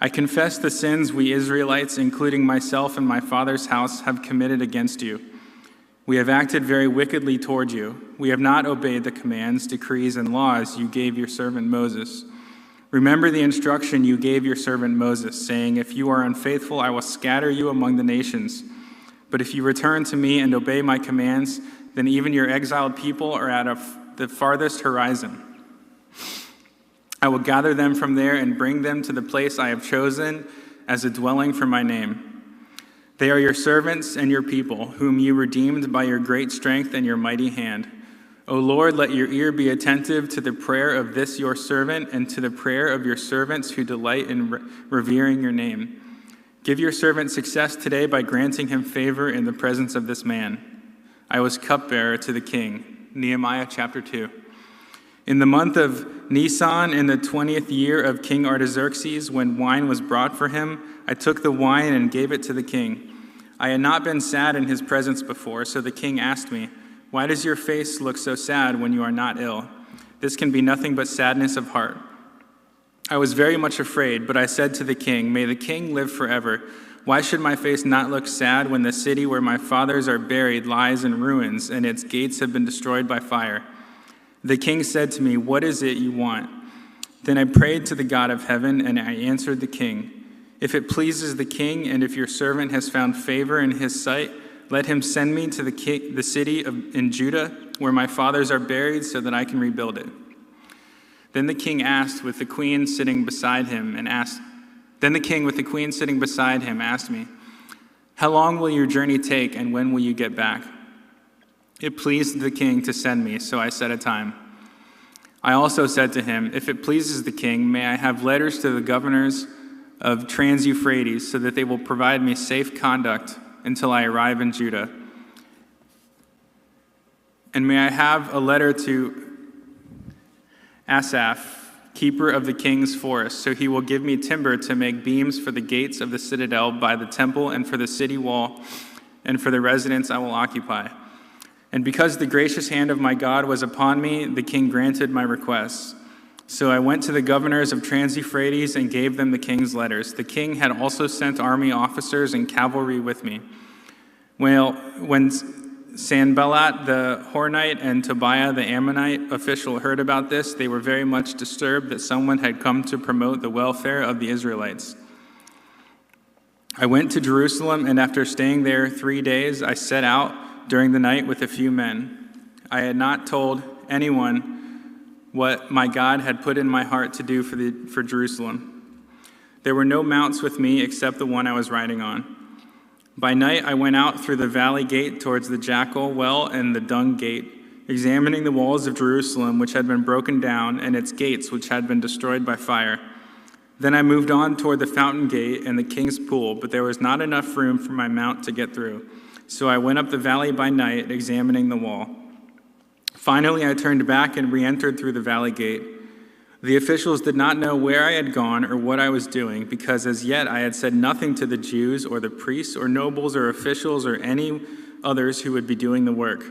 I confess the sins we Israelites, including myself and my father's house, have committed against you. We have acted very wickedly toward you. We have not obeyed the commands, decrees, and laws you gave your servant Moses. Remember the instruction you gave your servant Moses, saying, 'If you are unfaithful, I will scatter you among the nations. But if you return to me and obey my commands, then even your exiled people are at the farthest horizon. I will gather them from there and bring them to the place I have chosen as a dwelling for my name. They are your servants and your people, whom you redeemed by your great strength and your mighty hand. O Lord, let your ear be attentive to the prayer of this your servant and to the prayer of your servants who delight in revering your name. Give your servant success today by granting him favor in the presence of this man. I was cupbearer to the king." Nehemiah chapter 2. In the month of Nisan, in the 20th year of King Artaxerxes, when wine was brought for him, I took the wine and gave it to the king. I had not been sad in his presence before, so the king asked me, "Why does your face look so sad when you are not ill? This can be nothing but sadness of heart." I was very much afraid, but I said to the king, "May the king live forever. Why should my face not look sad when the city where my fathers are buried lies in ruins and its gates have been destroyed by fire?" The king said to me, "What is it you want?" Then I prayed to the God of heaven, and I answered the king, "If it pleases the king, and if your servant has found favor in his sight, let him send me to the city in Judah where my fathers are buried so that I can rebuild it." Then the king with the queen sitting beside him asked me, "How long will your journey take, and when will you get back?" It pleased the king to send me, so I set a time. I also said to him, "If it pleases the king, may I have letters to the governors of Trans-Euphrates so that they will provide me safe conduct until I arrive in Judah? And may I have a letter to Asaph, keeper of the king's forest, so he will give me timber to make beams for the gates of the citadel by the temple and for the city wall and for the residence I will occupy." And because the gracious hand of my God was upon me, the king granted my requests. So I went to the governors of Trans-Euphrates and gave them the king's letters. The king had also sent army officers and cavalry with me. Well, when Sanballat the Horonite and Tobiah the Ammonite official heard about this, they were very much disturbed that someone had come to promote the welfare of the Israelites. I went to Jerusalem, and after staying there 3 days, I set out during the night with a few men. I had not told anyone what my God had put in my heart to do for Jerusalem. There were no mounts with me except the one I was riding on. By night I went out through the valley gate towards the Jackal Well and the Dung Gate, examining the walls of Jerusalem which had been broken down and its gates which had been destroyed by fire. Then I moved on toward the Fountain Gate and the King's Pool, but there was not enough room for my mount to get through. So I went up the valley by night, examining the wall. Finally, I turned back and re-entered through the valley gate. The officials did not know where I had gone or what I was doing, because as yet I had said nothing to the Jews or the priests or nobles or officials or any others who would be doing the work.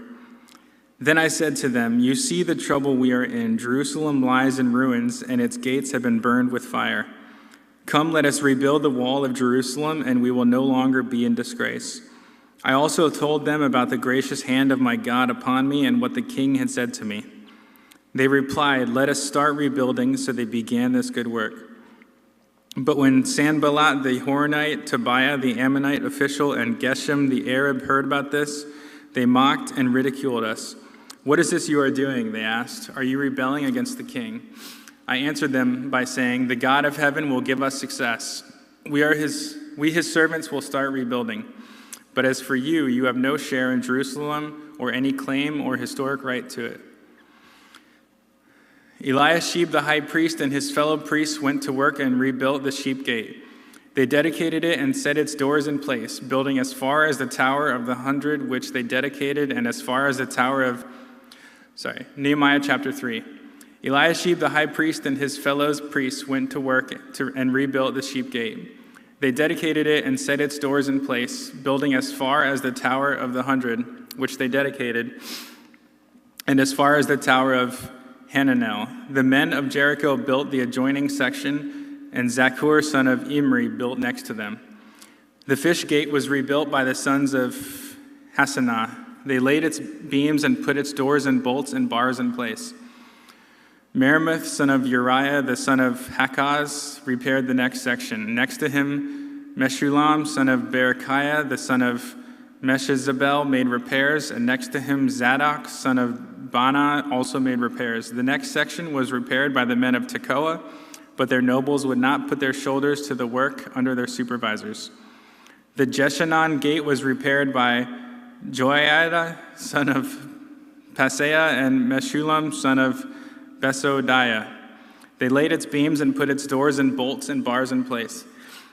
Then I said to them, "You see the trouble we are in. Jerusalem lies in ruins, and its gates have been burned with fire. Come, let us rebuild the wall of Jerusalem, and we will no longer be in disgrace." I also told them about the gracious hand of my God upon me and what the king had said to me. They replied, "Let us start rebuilding," so they began this good work. But when Sanballat the Horonite, Tobiah the Ammonite official, and Geshem the Arab heard about this, they mocked and ridiculed us. "What is this you are doing?" they asked. "Are you rebelling against the king?" I answered them by saying, "The God of heaven will give us success. We his servants will start rebuilding. But as for you, you have no share in Jerusalem or any claim or historic right to it." Eliashib the high priest and his fellow priests went to work and rebuilt the Sheep Gate. They dedicated it and set its doors in place, building as far as the Tower of the 100, which they dedicated, and as far as the Tower of... Nehemiah chapter 3. Eliashib the high priest and his fellow priests went to work and rebuilt the Sheep Gate. They dedicated it and set its doors in place, building as far as the Tower of the 100, which they dedicated, and as far as the Tower of Hananel. The men of Jericho built the adjoining section, and Zakur, son of Imri, built next to them. The Fish Gate was rebuilt by the sons of Hassanah. They laid its beams and put its doors and bolts and bars in place. Meremoth, son of Uriah, the son of Hakaz, repaired the next section. Next to him, Meshullam, son of Berechiah, the son of Meshezabel, made repairs, and next to him, Zadok, son of Bana, also made repairs. The next section was repaired by the men of Tekoa, but their nobles would not put their shoulders to the work under their supervisors. The Jeshanan gate was repaired by Joiada, son of Paseah, and Meshullam, son of Besodiah. They laid its beams and put its doors and bolts and bars in place.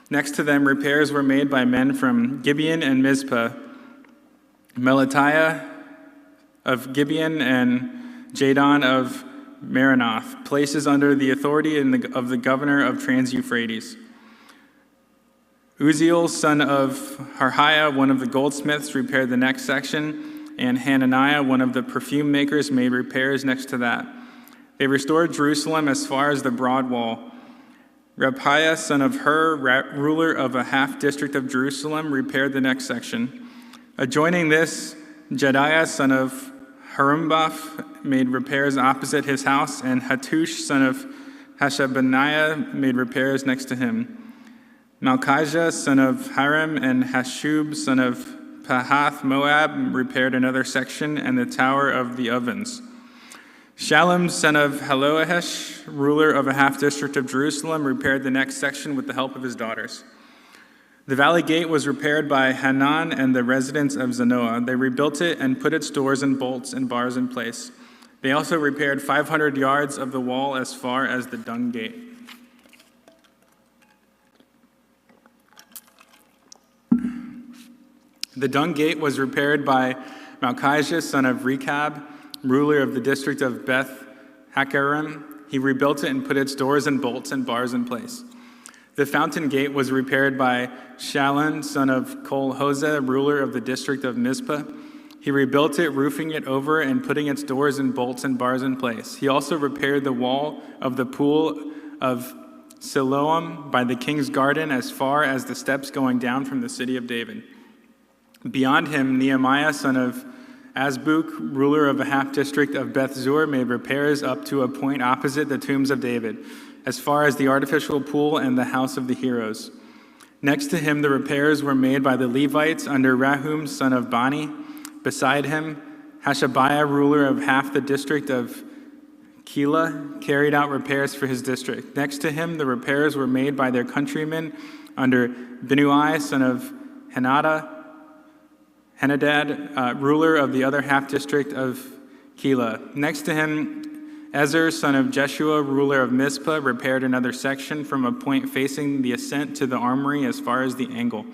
Next to them, repairs were made by men from Gibeon and Mizpah, Melatiah of Gibeon and Jadon of Maranoth, places under the authority of the governor of Trans-Euphrates. Uziel, son of Harhiah, one of the goldsmiths, repaired the next section, and Hananiah, one of the perfume makers, made repairs next to that. They restored Jerusalem as far as the broad wall. Rapiah, son of Hur, ruler of a half-district of Jerusalem, repaired the next section. Adjoining this, Jediah, son of Harumbaph, made repairs opposite his house, and Hattush, son of Hashabaniah, made repairs next to him. Malchijah, son of Hiram, and Hashub, son of Pahath Moab, repaired another section and the Tower of the Ovens. Shallum, son of Halohesh, ruler of a half-district of Jerusalem, repaired the next section with the help of his daughters. The valley gate was repaired by Hanan and the residents of Zanoah. They rebuilt it and put its doors and bolts and bars in place. They also repaired 500 yards of the wall as far as the dung gate. The dung gate was repaired by Malchijah, son of Rechab, ruler of the district of Beth Haccherem. He rebuilt it and put its doors and bolts and bars in place. The fountain gate was repaired by Shallun, son of Kol-Hoseh, ruler of the district of Mizpah. He rebuilt it, roofing it over and putting its doors and bolts and bars in place. He also repaired the wall of the pool of Siloam by the king's garden as far as the steps going down from the city of David. Beyond him, Nehemiah, son of Azbuk, ruler of a half-district of Beth Zur, made repairs up to a point opposite the tombs of David, as far as the artificial pool and the house of the heroes. Next to him, the repairs were made by the Levites under Rahum, son of Bani. Beside him, Hashabiah, ruler of half the district of Keilah, carried out repairs for his district. Next to him, the repairs were made by their countrymen under Binnui, son of Henadad, ruler of the other half-district of Keilah. Next to him, Ezer, son of Jeshua, ruler of Mizpah, repaired another section from a point facing the ascent to the armory as far as the angle.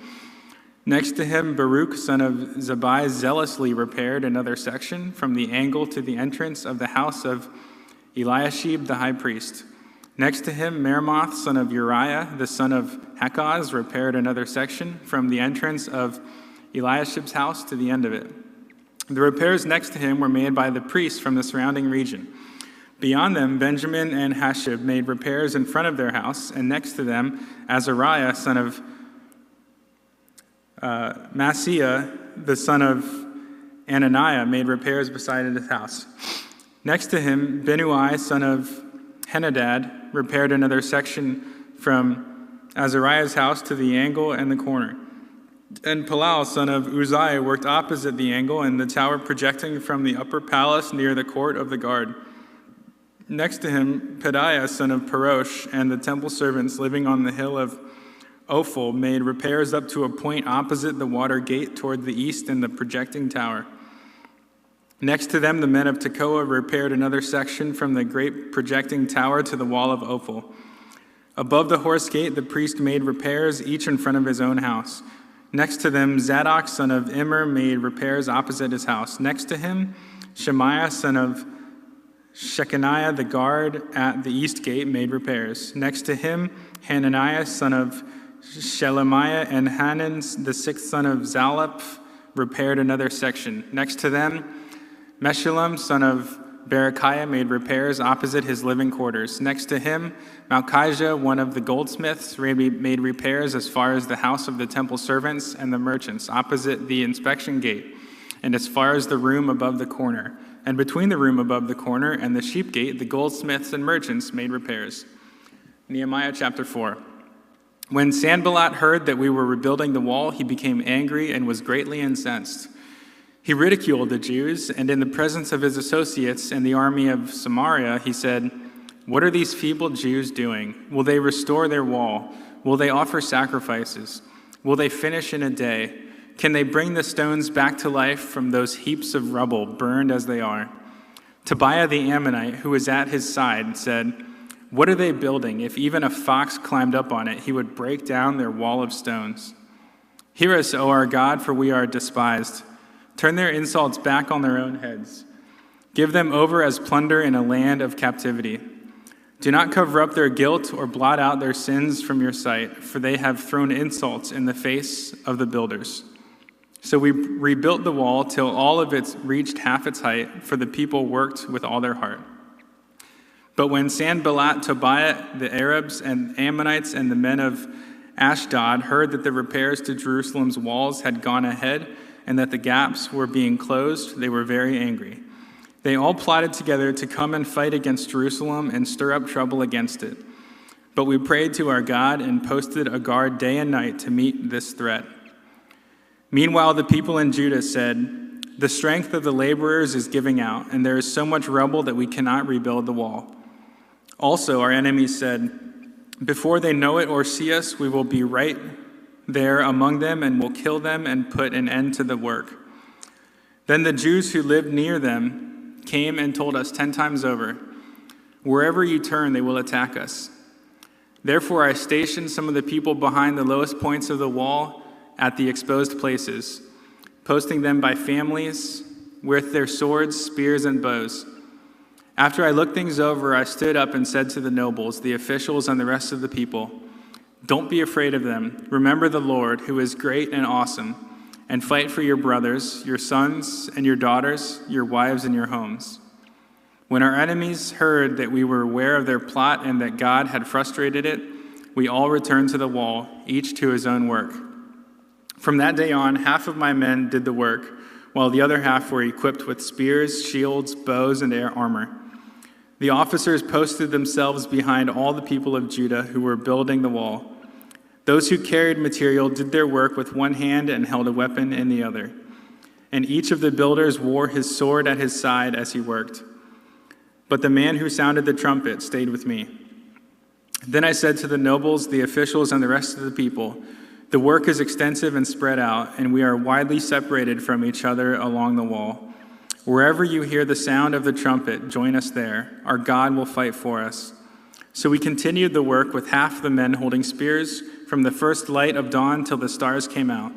Next to him, Baruch, son of Zabai, zealously repaired another section from the angle to the entrance of the house of Eliashib the high priest. Next to him, Meremoth, son of Uriah, the son of Hakaz, repaired another section from the entrance of Eliashib's house to the end of it. The repairs next to him were made by the priests from the surrounding region. Beyond them, Benjamin and Hashib made repairs in front of their house, and next to them, Azariah, son of Maaseiah, the son of Ananiah, made repairs beside his house. Next to him, Binnui, son of Henadad, repaired another section from Azariah's house to the angle and the corner. And Palal, son of Uzziah, worked opposite the angle and the tower projecting from the upper palace near the court of the guard. Next to him, Pedaiah, son of Parosh, and the temple servants living on the hill of Ophel made repairs up to a point opposite the water gate toward the east and the projecting tower. Next to them, the men of Tekoa repaired another section from the great projecting tower to the wall of Ophel. Above the horse gate, the priest made repairs, each in front of his own house. Next to them, Zadok, son of Immer, made repairs opposite his house. Next to him, Shemaiah, son of Shechaniah, the guard at the east gate, made repairs. Next to him, Hananiah, son of Shelemiah, and Hanan, the sixth son of Zalaph, repaired another section. Next to them, Meshullam, son of Berechiah, made repairs opposite his living quarters. Next to him, Malchijah, one of the goldsmiths, made repairs as far as the house of the temple servants and the merchants, opposite the inspection gate, and as far as the room above the corner. And between the room above the corner and the sheep gate, the goldsmiths and merchants made repairs. Nehemiah chapter 4. When Sanballat heard that we were rebuilding the wall, he became angry and was greatly incensed. He ridiculed the Jews, and in the presence of his associates and the army of Samaria, he said, "What are these feeble Jews doing? Will they restore their wall? Will they offer sacrifices? Will they finish in a day? Can they bring the stones back to life from those heaps of rubble, burned as they are?" Tobiah the Ammonite, who was at his side, said, "What are they building? If even a fox climbed up on it, he would break down their wall of stones. Hear us, O our God, for we are despised. Turn their insults back on their own heads. Give them over as plunder in a land of captivity. Do not cover up their guilt or blot out their sins from your sight, for they have thrown insults in the face of the builders." So we rebuilt the wall till all of it reached half its height, for the people worked with all their heart. But when Sanballat, Tobiah, the Arabs and Ammonites, and the men of Ashdod heard that the repairs to Jerusalem's walls had gone ahead and that the gaps were being closed, they were very angry. They all plotted together to come and fight against Jerusalem and stir up trouble against it. But we prayed to our God and posted a guard day and night to meet this threat. Meanwhile, the people in Judah said, "The strength of the laborers is giving out, and there is so much rubble that we cannot rebuild the wall." Also, our enemies said, "Before they know it or see us, we will be right there among them and will kill them and put an end to the work." Then the Jews who lived near them came and told us 10 times over, "Wherever you turn, they will attack us." Therefore, I stationed some of the people behind the lowest points of the wall at the exposed places, posting them by families with their swords, spears, and bows. After I looked things over, I stood up and said to the nobles, the officials, and the rest of the people, "Don't be afraid of them. Remember the Lord, who is great and awesome, and fight for your brothers, your sons and your daughters, your wives and your homes." When our enemies heard that we were aware of their plot and that God had frustrated it, we all returned to the wall, each to his own work. From that day on, half of my men did the work, while the other half were equipped with spears, shields, bows, and air armor. The officers posted themselves behind all the people of Judah who were building the wall. Those who carried material did their work with one hand and held a weapon in the other. And each of the builders wore his sword at his side as he worked. But the man who sounded the trumpet stayed with me. Then I said to the nobles, the officials, and the rest of the people, "The work is extensive and spread out, and we are widely separated from each other along the wall. Wherever you hear the sound of the trumpet, join us there. Our God will fight for us." So we continued the work with half the men holding spears from the first light of dawn till the stars came out.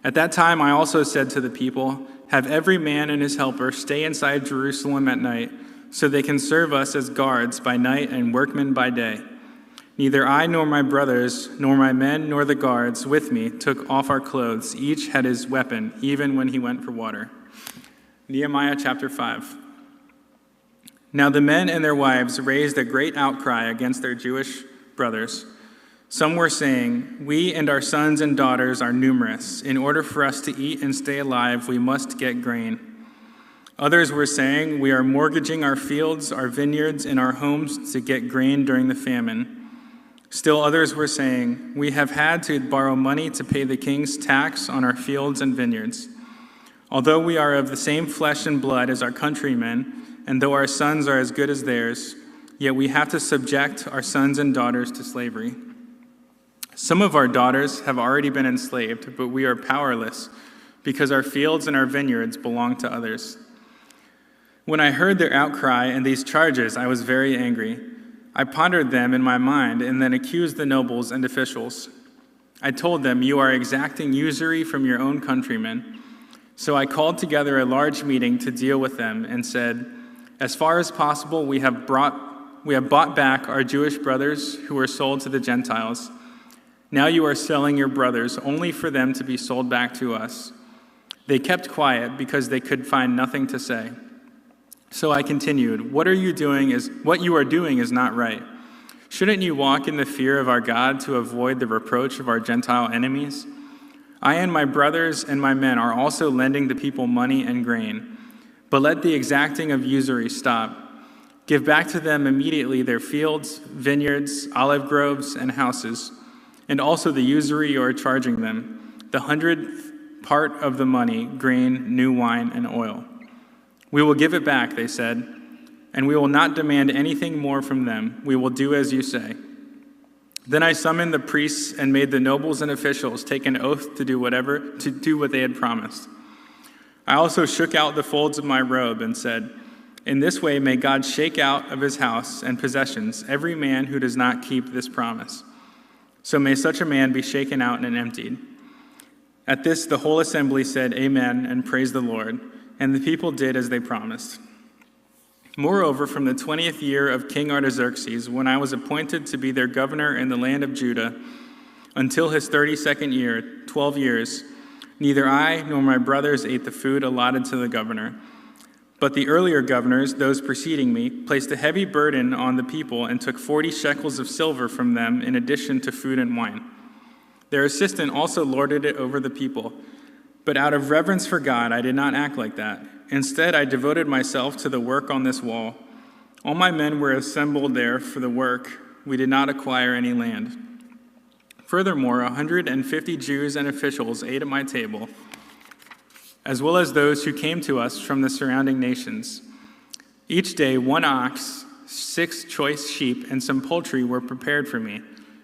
At that time I also said to the people, "Have every man and his helper stay inside Jerusalem at night, so they can serve us as guards by night and workmen by day." Neither I nor my brothers, nor my men, nor the guards with me took off our clothes. Each had his weapon, even when he went for water. Nehemiah chapter 5. Now the men and their wives raised a great outcry against their Jewish brothers. Some were saying, "We and our sons and daughters are numerous. In order for us to eat and stay alive, we must get grain." Others were saying, "We are mortgaging our fields, our vineyards, and our homes to get grain during the famine." Still others were saying, "We have had to borrow money to pay the king's tax on our fields and vineyards. Although we are of the same flesh and blood as our countrymen, and though our sons are as good as theirs, yet we have to subject our sons and daughters to slavery. Some of our daughters have already been enslaved, but we are powerless because our fields and our vineyards belong to others." When I heard their outcry and these charges, I was very angry. I pondered them in my mind and then accused the nobles and officials. I told them, "You are exacting usury from your own countrymen." So I called together a large meeting to deal with them and said, "As far as possible, we have bought back our Jewish brothers who were sold to the Gentiles. Now you are selling your brothers only for them to be sold back to us." They kept quiet because they could find nothing to say. So I continued, What you are doing is not right. Shouldn't you walk in the fear of our God to avoid the reproach of our Gentile enemies? I and my brothers and my men are also lending the people money and grain. But let the exacting of usury stop. Give back to them immediately their fields, vineyards, olive groves, and houses, and also the usury you are charging them, the 100th part of the money, grain, new wine, and oil. We will give it back, they said, and we will not demand anything more from them. We will do as you say. Then I summoned the priests and made the nobles and officials take an oath to do what they had promised. I also shook out the folds of my robe and said, "In this way may God shake out of his house and possessions every man who does not keep this promise. So may such a man be shaken out and emptied." At this the whole assembly said, "Amen," and praised the Lord, and the people did as they promised. Moreover, from the 20th year of King Artaxerxes, when I was appointed to be their governor in the land of Judah, until his 32nd year, 12 years, neither I nor my brothers ate the food allotted to the governor. But the earlier governors, those preceding me, placed a heavy burden on the people and took 40 shekels of silver from them in addition to food and wine. Their assistant also lorded it over the people. But out of reverence for God, I did not act like that. Instead, I devoted myself to the work on this wall. All my men were assembled there for the work. We did not acquire any land. Furthermore, 150 Jews and officials ate at my table, as well as those who came to us from the surrounding nations. Each day, 1 ox, 6 choice sheep, and some poultry were prepared for me,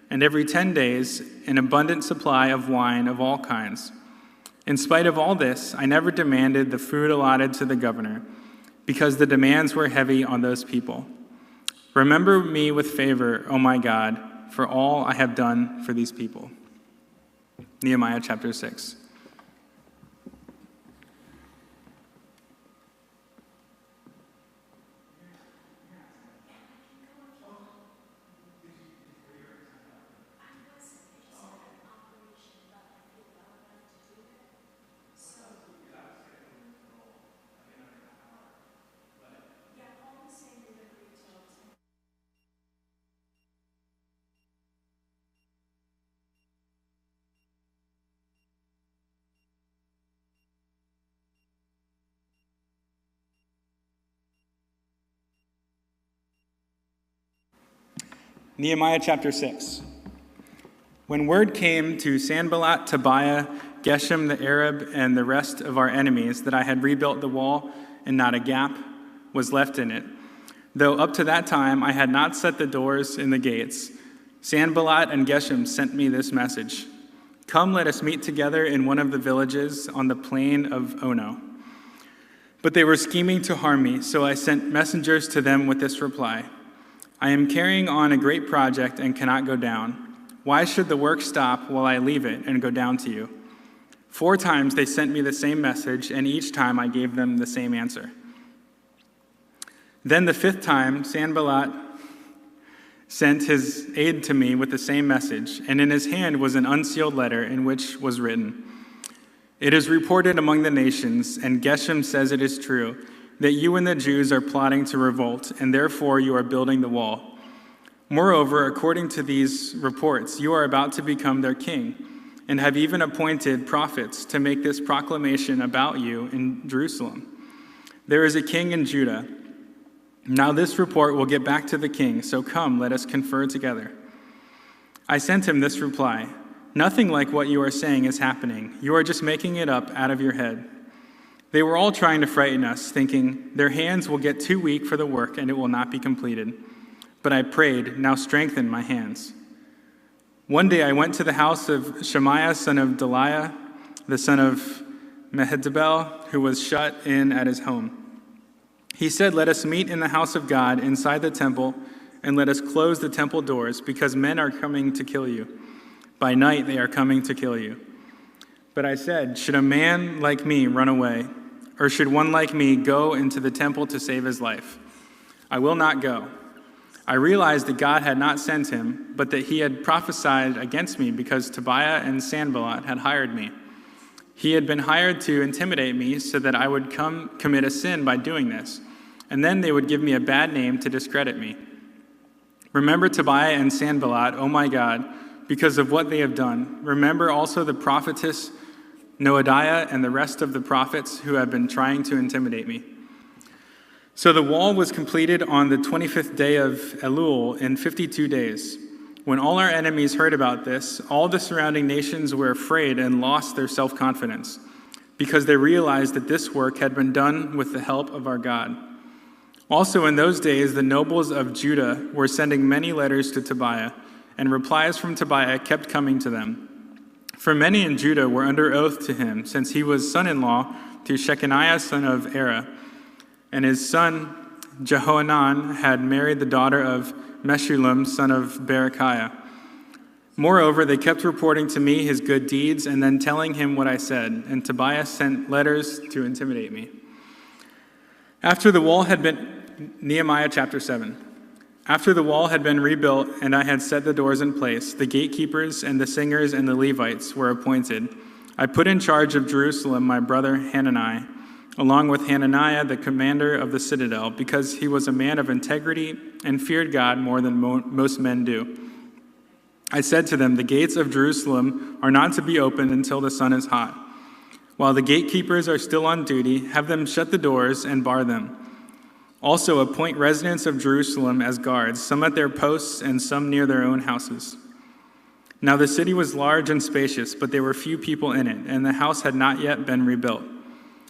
and every 10 days, an abundant supply of wine of all kinds. In spite of all this, I never demanded the food allotted to the governor, because the demands were heavy on those people. Remember me with favor, O my God, for all I have done for these people. Nehemiah chapter 6. Nehemiah chapter 6. When word came to Sanballat, Tobiah, Geshem the Arab, and the rest of our enemies that I had rebuilt the wall and not a gap was left in it, though up to that time I had not set the doors in the gates, Sanballat and Geshem sent me this message: "Come, let us meet together in one of the villages on the plain of Ono." But they were scheming to harm me, so I sent messengers to them with this reply: "I am carrying on a great project and cannot go down. Why should the work stop while I leave it and go down to you?" 4 times they sent me the same message, and each time I gave them the same answer. Then the 5th time, Sanballat sent his aide to me with the same message, and in his hand was an unsealed letter in which was written, "It is reported among the nations, and Geshem says it is true, that you and the Jews are plotting to revolt, and therefore you are building the wall. Moreover, according to these reports, you are about to become their king, and have even appointed prophets to make this proclamation about you in Jerusalem. There is a king in Judah. Now this report will get back to the king, so come, let us confer together." I sent him this reply: "Nothing like what you are saying is happening. You are just making it up out of your head." They were all trying to frighten us, thinking, "Their hands will get too weak for the work and it will not be completed." But I prayed, "Now strengthen my hands." One day I went to the house of Shemaiah, son of Delaiah, the son of Mehetabel, who was shut in at his home. He said, "Let us meet in the house of God inside the temple, and let us close the temple doors, because men are coming to kill you. By night they are coming to kill you." But I said, "Should a man like me run away? Or should one like me go into the temple to save his life? I will not go." I realized that God had not sent him, but that he had prophesied against me because Tobiah and Sanballat had hired me. He had been hired to intimidate me so that I would commit a sin by doing this, and then they would give me a bad name to discredit me. Remember Tobiah and Sanballat, O my God, because of what they have done. Remember also the prophetess Noadiah and the rest of the prophets who have been trying to intimidate me. So the wall was completed on the 25th day of Elul in 52 days. When all our enemies heard about this, all the surrounding nations were afraid and lost their self-confidence, because they realized that this work had been done with the help of our God. Also in those days, the nobles of Judah were sending many letters to Tobiah, and replies from Tobiah kept coming to them. For many in Judah were under oath to him, since he was son-in-law to Shechaniah, son of Era, and his son Jehohanan had married the daughter of Meshullam, son of Berechiah. Moreover, they kept reporting to me his good deeds and then telling him what I said, and Tobiah sent letters to intimidate me. After the wall had been, Nehemiah chapter 7. After the wall had been rebuilt and I had set the doors in place, the gatekeepers and the singers and the Levites were appointed. I put in charge of Jerusalem my brother Hanani, along with Hananiah, the commander of the citadel, because he was a man of integrity and feared God more than most men do. I said to them, the gates of Jerusalem are not to be opened until the sun is hot. While the gatekeepers are still on duty, have them shut the doors and bar them. Also appoint residents of Jerusalem as guards, some at their posts and some near their own houses. Now the city was large and spacious, but there were few people in it, and the house had not yet been rebuilt.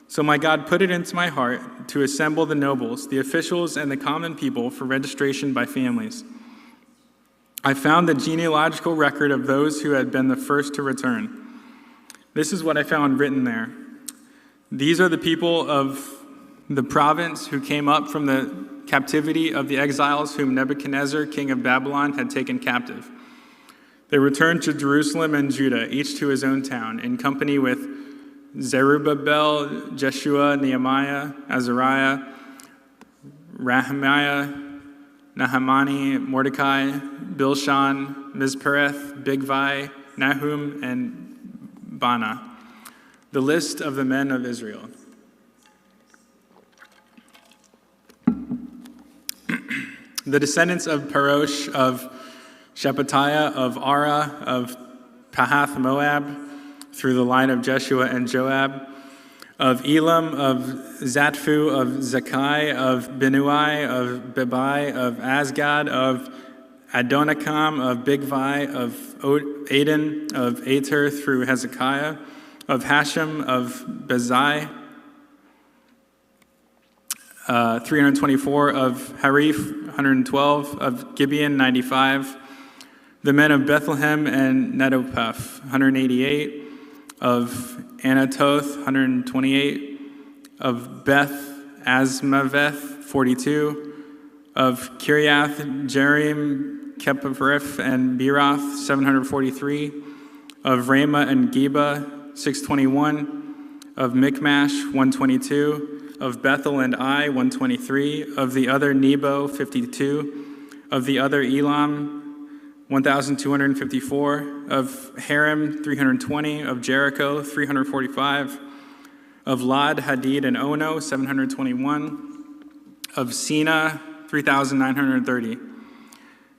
So my God put it into my heart to assemble the nobles, the officials, and the common people for registration by families. I found the genealogical record of those who had been the first to return. This is what I found written there. These are the people of the province who came up from the captivity of the exiles whom Nebuchadnezzar, king of Babylon, had taken captive. They returned to Jerusalem and Judah, each to his own town, in company with Zerubbabel, Jeshua, Nehemiah, Azariah, Rahamiah, Nahamani, Mordecai, Bilshan, Mizpereth, Bigvai, Nahum, and Bana, the list of the men of Israel. The descendants of Parosh, of Shephatiah, of Ara, of Pahath Moab, through the line of Jeshua and Joab, of Elam, of Zatphu, of Zakai, of Binuai, of Bebai, of Asgad, of Adonikam, of Bigvai, of Aden, of Ater through Hezekiah, of Hashem, of Bezai, 324, of Harif, 112, of Gibeon, 95, the men of Bethlehem and Netopaph, 188, of Anatoth, 128, of Beth Asmaveth, 42, of Kiriath Jearim, Kephireth, and Beeroth, 743, of Ramah and Geba, 621, of Michmash, 122, of Bethel and Ai, 123, of the other Nebo, 52, of the other Elam, 1,254, of Haram, 320, of Jericho, 345, of Lod, Hadid, and Ono, 721, of Sina, 3,930.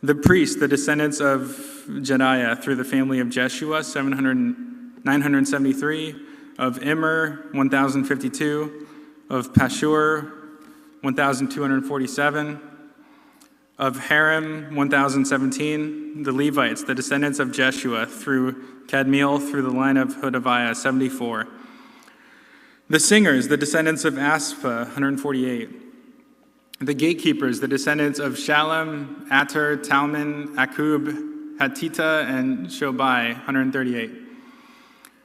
The priests, the descendants of Jediah, through the family of Jeshua, 973, of Immer, 1,052, of Pashur, 1,247, of Haram, 1,017, the Levites, the descendants of Jeshua, through Kadmiel, through the line of Hodaviah, 74. The singers, the descendants of Aspha, 148. The gatekeepers, the descendants of Shalom, Ater, Talman, Akub, Hatita, and Shobai, 138.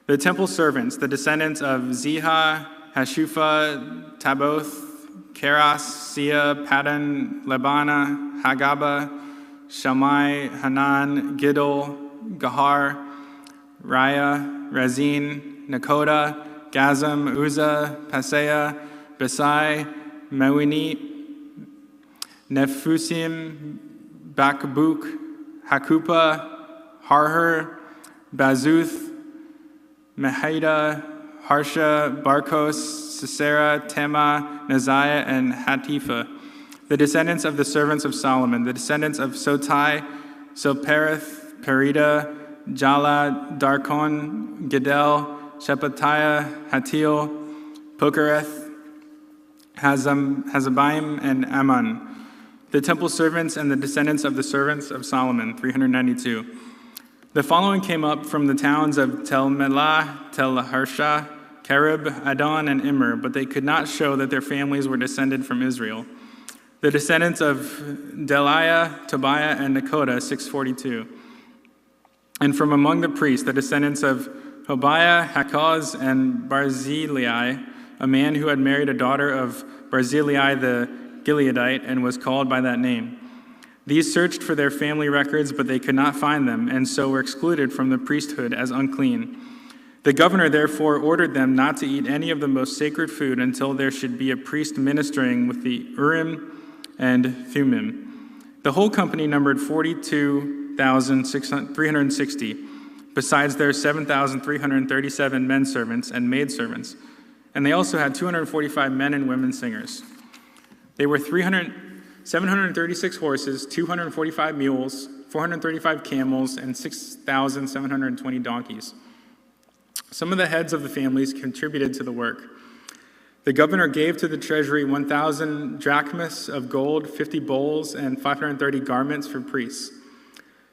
The temple servants, the descendants of Ziha, Hashufa, Taboth, Keras, Sia, Paddan, Lebana, Hagaba, Shammai, Hanan, Giddel, Gahar, Raya, Rezin, Nakoda, Gazam, Uzzah, Paseah, Besai, Mewini, Nephusim, Bakbuk, Hakupa, Harher, Bazuth, Mehida, Harsha, Barkos, Sisera, Tema, Neziah, and Hatifa. The descendants of the servants of Solomon, the descendants of Sotai, Sopereth, Perida, Jala, Darkon, Gedel, Shephatiah, Hatil, Pokereth, Hazabaim, and Ammon. The temple servants and the descendants of the servants of Solomon, 392. The following came up from the towns of Tel Melah, Tel Harsha, Kerib, Adon, and Immer, but they could not show that their families were descended from Israel. The descendants of Deliah, Tobiah, and Nekoda, 642. And from among the priests, the descendants of Hobiah, Hakaz, and Barzillai, a man who had married a daughter of Barzillai the Gileadite and was called by that name. These searched for their family records, but they could not find them, and so were excluded from the priesthood as unclean. The governor therefore ordered them not to eat any of the most sacred food until there should be a priest ministering with the Urim and Thummim. The whole company numbered 42,360, besides their 7,337 men servants and maid servants, And they also had 245 men and women singers. They were 736 horses, 245 mules, 435 camels, and 6,720 donkeys. Some of the heads of the families contributed to the work. The governor gave to the treasury 1,000 drachmas of gold, 50 bowls, and 530 garments for priests.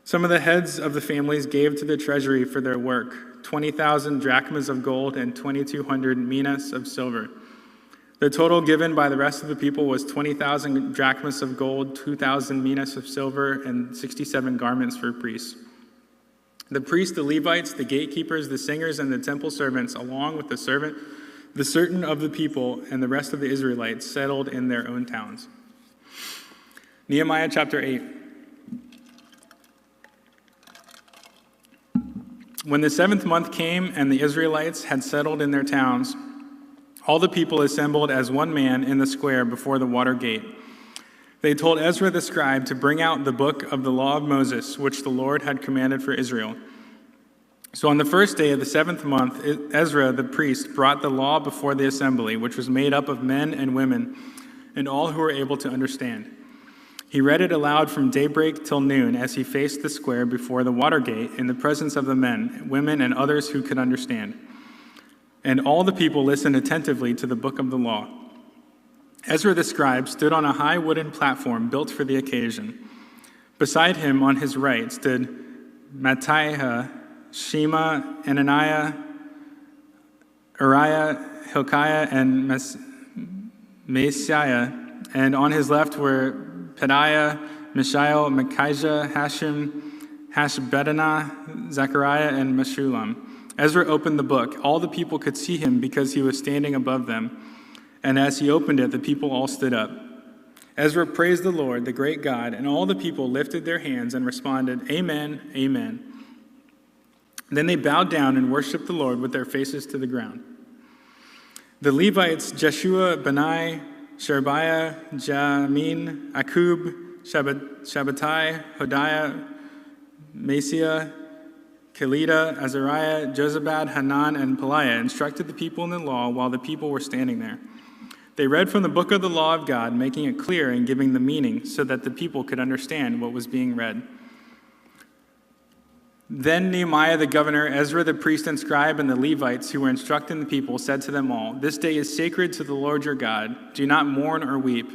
Some of the heads of the families gave to the treasury for their work 20,000 drachmas of gold and 2,200 minas of silver. The total given by the rest of the people was 20,000 drachmas of gold, 2,000 minas of silver, and 67 garments for priests. The priests, the Levites, the gatekeepers, the singers, and the temple servants, along with the certain of the people, and the rest of the Israelites, settled in their own towns. Nehemiah chapter 8. When the 7th month came and the Israelites had settled in their towns, all the people assembled as one man in the square before the water gate. They told Ezra the scribe to bring out the book of the law of Moses, which the Lord had commanded for Israel. So on the first day of the 7th month, Ezra the priest brought the law before the assembly, which was made up of men and women, and all who were able to understand. He read it aloud from daybreak till noon as he faced the square before the water gate in the presence of the men, women, and others who could understand. And all the people listened attentively to the book of the law. Ezra the scribe stood on a high wooden platform built for the occasion. Beside him on his right stood Mattaiah, Shema, Ananiah, Uriah, Hilkiah, and Maaseiah, and on his left were Pedaiah, Mishael, Micaiah, Hashim, Hashbaddanah, Zechariah, and Meshullam. Ezra opened the book. All the people could see him because he was standing above them. And as he opened it, the people all stood up. Ezra praised the Lord, the great God, and all the people lifted their hands and responded, Amen, Amen. Then they bowed down and worshiped the Lord with their faces to the ground. The Levites, Jeshua, Bani, Sherebiah, Jamin, Akub, Shabbatai, Hodiah, Maaseiah, Kelida, Azariah, Jozabad, Hanan, and Peliah instructed the people in the law while the people were standing there. They read from the book of the law of God, making it clear and giving the meaning so that the people could understand what was being read. Then Nehemiah the governor, Ezra the priest and scribe, and the Levites who were instructing the people said to them all, This day is sacred to the Lord your God. Do not mourn or weep.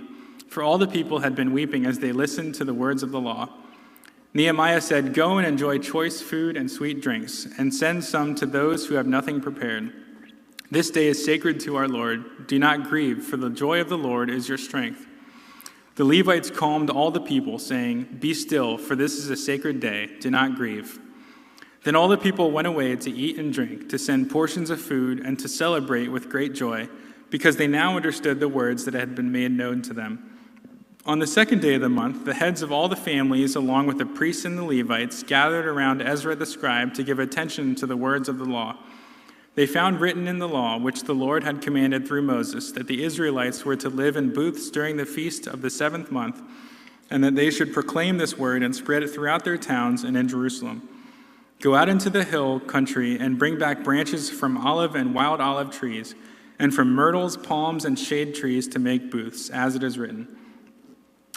For all the people had been weeping as they listened to the words of the law. Nehemiah said, Go and enjoy choice food and sweet drinks, and send some to those who have nothing prepared. This day is sacred to our Lord. Do not grieve, for the joy of the Lord is your strength. The Levites calmed all the people, saying, Be still, for this is a sacred day. Do not grieve. Then all the people went away to eat and drink, to send portions of food, and to celebrate with great joy, because they now understood the words that had been made known to them. On the 2nd day of the month, the heads of all the families, along with the priests and the Levites, gathered around Ezra the scribe to give attention to the words of the law. They found written in the law, which the Lord had commanded through Moses, that the Israelites were to live in booths during the feast of the 7th month, and that they should proclaim this word and spread it throughout their towns and in Jerusalem. Go out into the hill country and bring back branches from olive and wild olive trees, and from myrtles, palms, and shade trees to make booths, as it is written.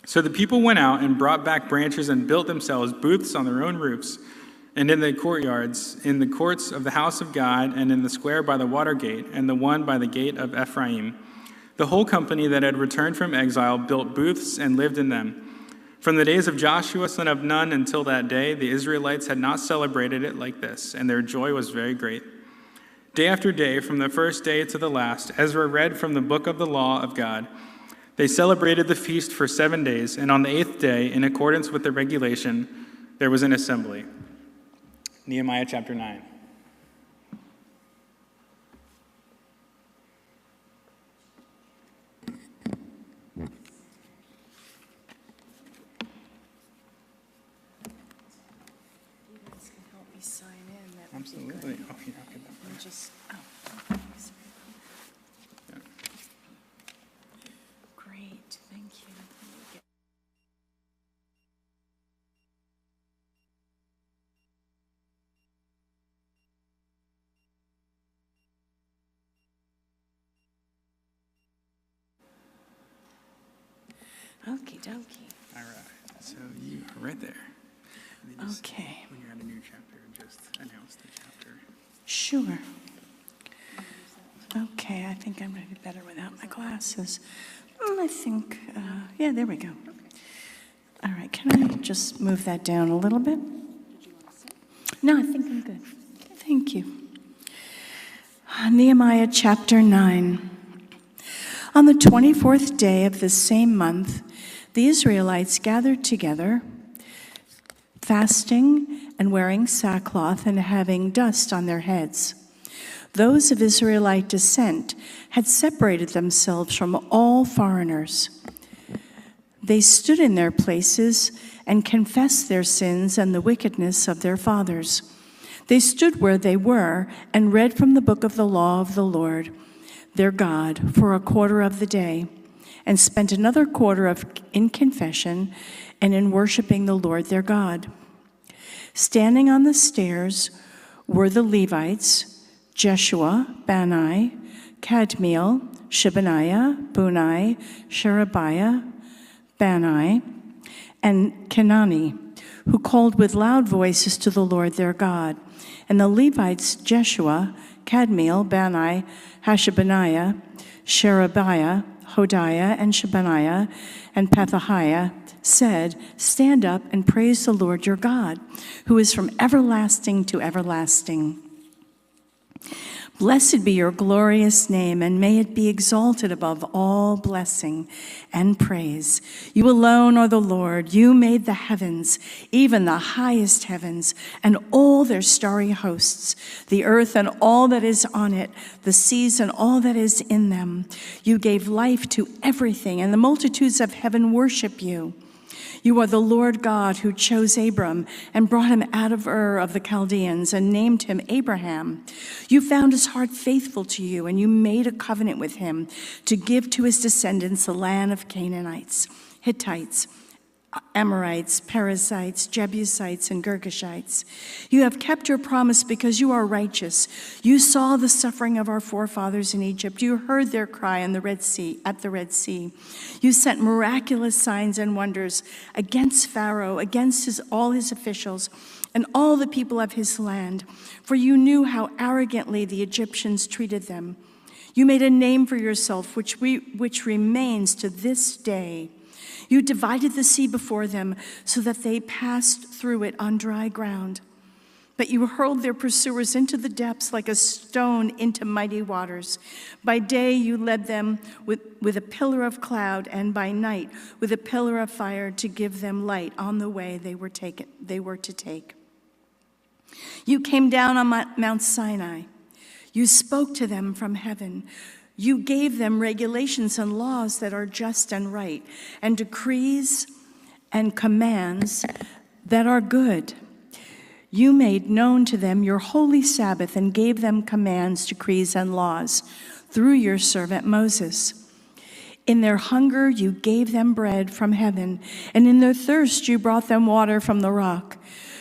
So the people went out and brought back branches and built themselves booths on their own roofs, and in the courtyards, in the courts of the house of God, and in the square by the water gate, and the one by the gate of Ephraim. The whole company that had returned from exile built booths and lived in them. From the days of Joshua son of Nun until that day, the Israelites had not celebrated it like this, and their joy was very great. Day after day, from the first day to the last, Ezra read from the book of the law of God. They celebrated the feast for 7 days, and on the 8th day, in accordance with the regulation, there was an assembly. Nehemiah chapter 9. Absolutely. Oh, yeah, I'll get that first. Just, great, thank you. Okie dokie. All right, so you are right there. And then just, Okay. when you're at a new chapter, just announce the chapter. Sure. Okay, I think I'm going to be better without my glasses. I think, yeah, there we go. All right, can I just move that down a little bit? No, I think I'm good. Thank you. Nehemiah chapter 9. On the 24th day of the same month, the Israelites gathered together, fasting and wearing sackcloth and having dust on their heads. Those of Israelite descent had separated themselves from all foreigners. They stood in their places and confessed their sins and the wickedness of their fathers. They stood where they were and read from the book of the law of the Lord, their God, for a quarter of the day, and spent another quarter in confession and in worshiping the Lord their God. Standing on the stairs were the Levites, Jeshua, Bani, Kadmiel, Shebaniah, Bunai, Sherebiah, Bani, and Kenani, who called with loud voices to the Lord their God. And the Levites, Jeshua, Kadmiel, Bani, Hashabaniah, Sherebiah, Hodiah, and Shebaniah, and Pethahiah, said, "Stand up and praise the Lord your God, who is from everlasting to everlasting. Blessed be your glorious name, and may it be exalted above all blessing and praise. You alone are the Lord. You made the heavens, even the highest heavens, and all their starry hosts, the earth and all that is on it, the seas and all that is in them. You gave life to everything, and the multitudes of heaven worship you. You are the Lord God who chose Abram and brought him out of Ur of the Chaldeans and named him Abraham. You found his heart faithful to you, and you made a covenant with him to give to his descendants the land of Canaanites, Hittites, Amorites, Perizzites, Jebusites, and Girgashites. You have kept your promise because you are righteous. You saw the suffering of our forefathers in Egypt. You heard their cry in the Red Sea, at the Red Sea. You sent miraculous signs and wonders against Pharaoh, against all his officials, and all the people of his land, for you knew how arrogantly the Egyptians treated them. You made a name for yourself, which remains to this day. You divided the sea before them so that they passed through it on dry ground. But you hurled their pursuers into the depths like a stone into mighty waters. By day you led them with a pillar of cloud, and by night with a pillar of fire to give them light on the way they were to take. You came down on Mount Sinai. You spoke to them from heaven. You gave them regulations and laws that are just and right, and decrees and commands that are good. You made known to them your holy Sabbath and gave them commands, decrees, and laws through your servant Moses. In their hunger you gave them bread from heaven, and in their thirst you brought them water from the rock.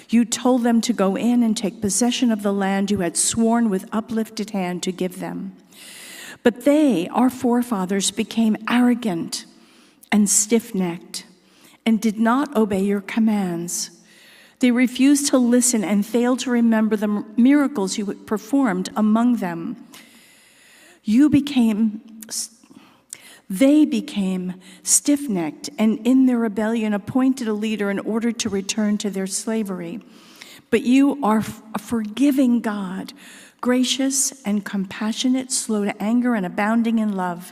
You told them to go in and take possession of the land you had sworn with uplifted hand to give them. But they, our forefathers, became arrogant and stiff-necked and did not obey your commands. They refused to listen and failed to remember the miracles you performed among them. They became stiff-necked and in their rebellion appointed a leader in order to return to their slavery. But you are a forgiving God, gracious and compassionate, slow to anger and abounding in love.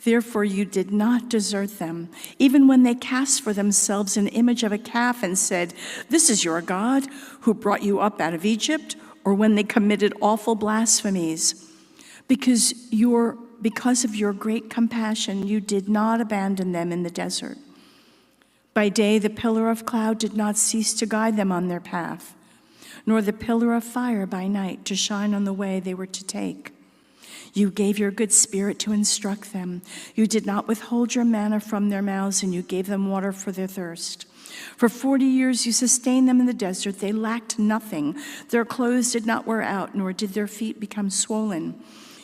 Therefore you did not desert them, even when they cast for themselves an image of a calf and said, "This is your God who brought you up out of Egypt," or when they committed awful blasphemies. Because of your great compassion, you did not abandon them in the desert. By day the pillar of cloud did not cease to guide them on their path, nor the pillar of fire by night to shine on the way they were to take. You gave your good spirit to instruct them. You did not withhold your manna from their mouths, and you gave them water for their thirst. For 40 years you sustained them in the desert. They lacked nothing. Their clothes did not wear out, nor did their feet become swollen.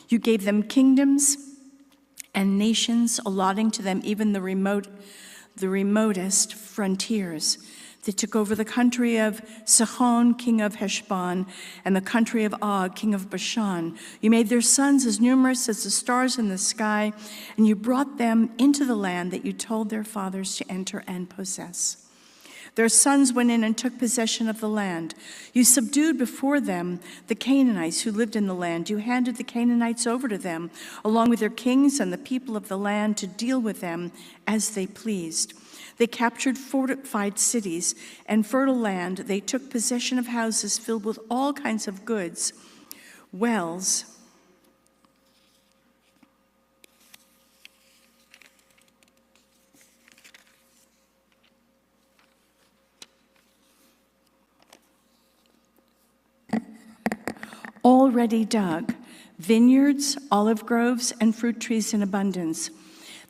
You gave them kingdoms and nations, allotting to them even the the remotest frontiers. They took over the country of Sihon, king of Heshbon, and the country of Og, king of Bashan. You made their sons as numerous as the stars in the sky, and you brought them into the land that you told their fathers to enter and possess. Their sons went in and took possession of the land. You subdued before them the Canaanites who lived in the land. You handed the Canaanites over to them, along with their kings and the people of the land, to deal with them as they pleased. They captured fortified cities and fertile land. They took possession of houses filled with all kinds of goods, wells, already dug, vineyards, olive groves, and fruit trees in abundance.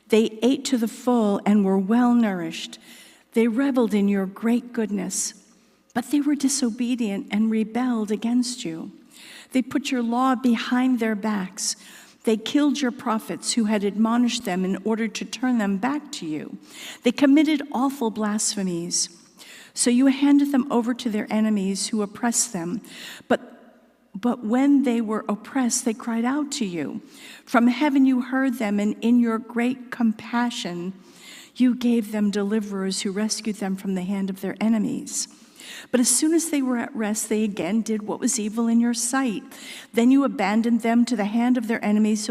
They ate to the full and were well nourished. They reveled in your great goodness, but they were disobedient and rebelled against you. They put your law behind their backs. They killed your prophets who had admonished them in order to turn them back to you. They committed awful blasphemies. So you handed them over to their enemies who oppressed them. But when they were oppressed, they cried out to you. From heaven you heard them, and in your great compassion, you gave them deliverers who rescued them from the hand of their enemies. But as soon as they were at rest, they again did what was evil in your sight. Then you abandoned them to the hand of their enemies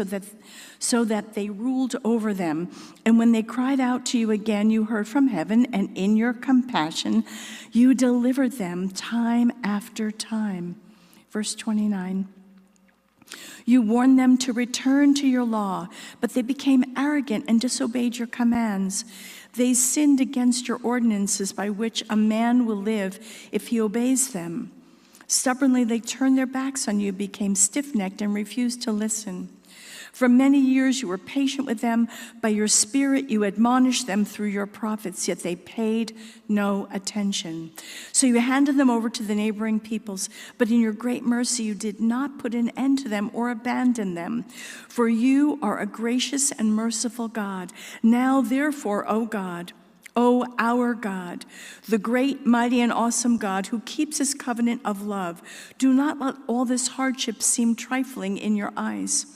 so that they ruled over them. And when they cried out to you again, you heard from heaven, and in your compassion, you delivered them time after time. Verse 29. You warned them to return to your law, but they became arrogant and disobeyed your commands. They sinned against your ordinances by which a man will live if he obeys them. Stubbornly they turned their backs on you, became stiff-necked, and refused to listen. For many years you were patient with them. By your Spirit you admonished them through your prophets, yet they paid no attention. So you handed them over to the neighboring peoples, but in your great mercy you did not put an end to them or abandon them. For you are a gracious and merciful God. Now therefore, O God, O our God, the great, mighty, and awesome God who keeps his covenant of love, do not let all this hardship seem trifling in your eyes.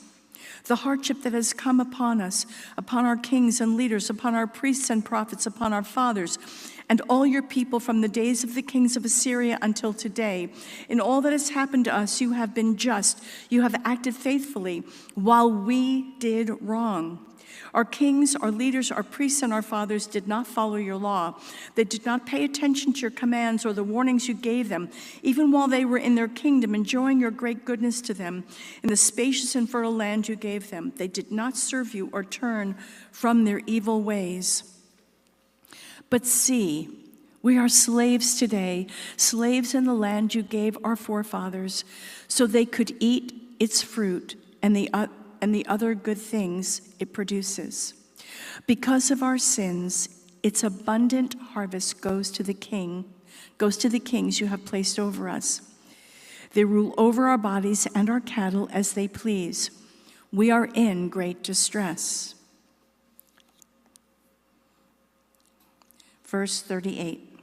The hardship that has come upon us, upon our kings and leaders, upon our priests and prophets, upon our fathers, and all your people from the days of the kings of Assyria until today. In all that has happened to us, you have been just. You have acted faithfully, while we did wrong. Our kings, our leaders, our priests, and our fathers did not follow your law. They did not pay attention to your commands or the warnings you gave them, even while they were in their kingdom, enjoying your great goodness to them in the spacious and fertile land you gave them. They did not serve you or turn from their evil ways. But see, we are slaves today, slaves in the land you gave our forefathers, so they could eat its fruit and the other good things it produces. Because of our sins, its abundant harvest goes to the kings you have placed over us. They rule over our bodies and our cattle as they please. We are in great distress. Verse 38.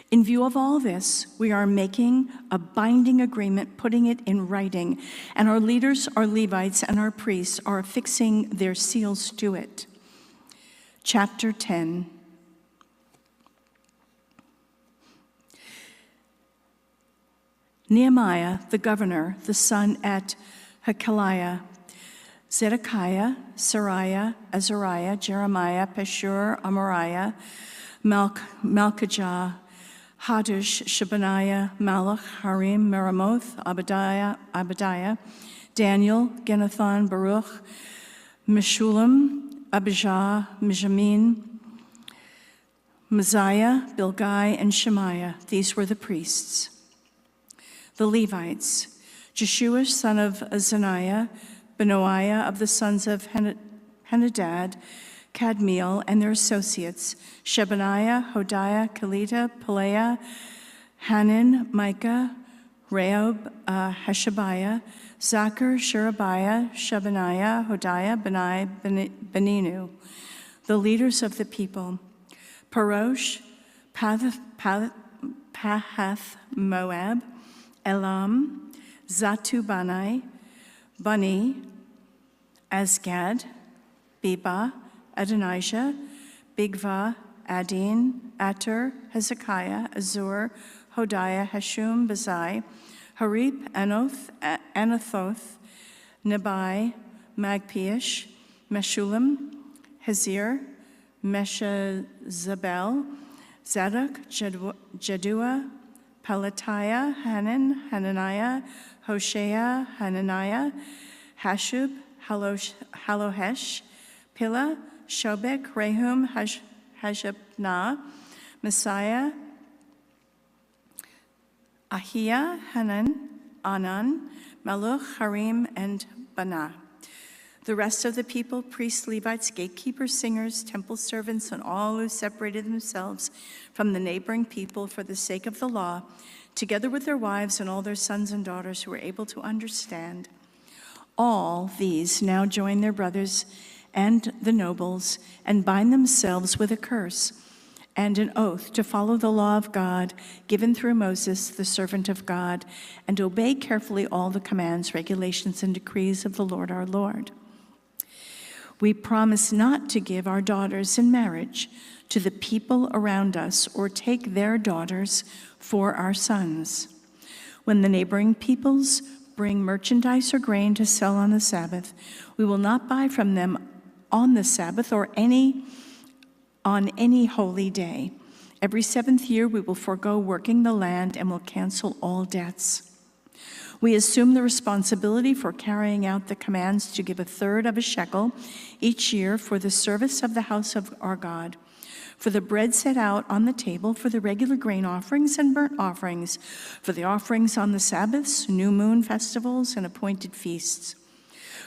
In view of all this, we are making a binding agreement, putting it in writing, and our leaders, our Levites, and our priests are affixing their seals to it. Chapter 10. Nehemiah, the governor, the son at Hakaliah, Zedekiah, Sariah, Azariah, Jeremiah, Pashur, Amariah, Malchijah, Hadush, Shebaniah, Malach, Harim, Meremoth, Abadiah, Daniel, Ginnathan, Baruch, Meshulam, Abijah, Mijamin, Messiah, Bilgai, and Shemaiah. These were the priests. The Levites, Jeshua, son of Azaniah, Benoiah of the sons of Henadad, Kadmiel and their associates, Shebaniah, Hodiah, Kelita, Pelaiah, Hanan, Micah, Rehob, Hashabiah, Zachar, Sherebiah, Shebaniah, Hodiah, Benai, Beninu, the leaders of the people. Parosh, Pahath-Moab, Elam, Zatu-Banai, Bani, Azgad, Beba, Adonijah, Bigva, Adin, Ater, Hezekiah, Azur, Hodiah, Hashum, Bazai, Harip, Anathoth, Nebai, Magpiish, Meshulam, Hezir, Meshezabel, Zadok, Jedua, Pelatiah, Hananiah, Hoshea, Hananiah, Hashub, Halohesh, Pila, Shobek, Rehum, Hashabnah, Messiah, Ahia, Hanan, Anan, Maluch, Harim, and Banah. The rest of the people, priests, Levites, gatekeepers, singers, temple servants, and all who separated themselves from the neighboring people for the sake of the law, together with their wives and all their sons and daughters who were able to understand. All these now join their brothers and the nobles and bind themselves with a curse and an oath to follow the law of God given through Moses, the servant of God, and obey carefully all the commands, regulations, and decrees of the Lord our Lord. We promise not to give our daughters in marriage to the people around us or take their daughters for our sons. When the neighboring peoples bring merchandise or grain to sell on the Sabbath, we will not buy from them on the Sabbath or on any holy day. Every 7th year we will forego working the land and will cancel all debts. We assume the responsibility for carrying out the commands to give 1/3 of a shekel each year for the service of the house of our God, for the bread set out on the table, for the regular grain offerings and burnt offerings, for the offerings on the Sabbaths, new moon festivals, and appointed feasts,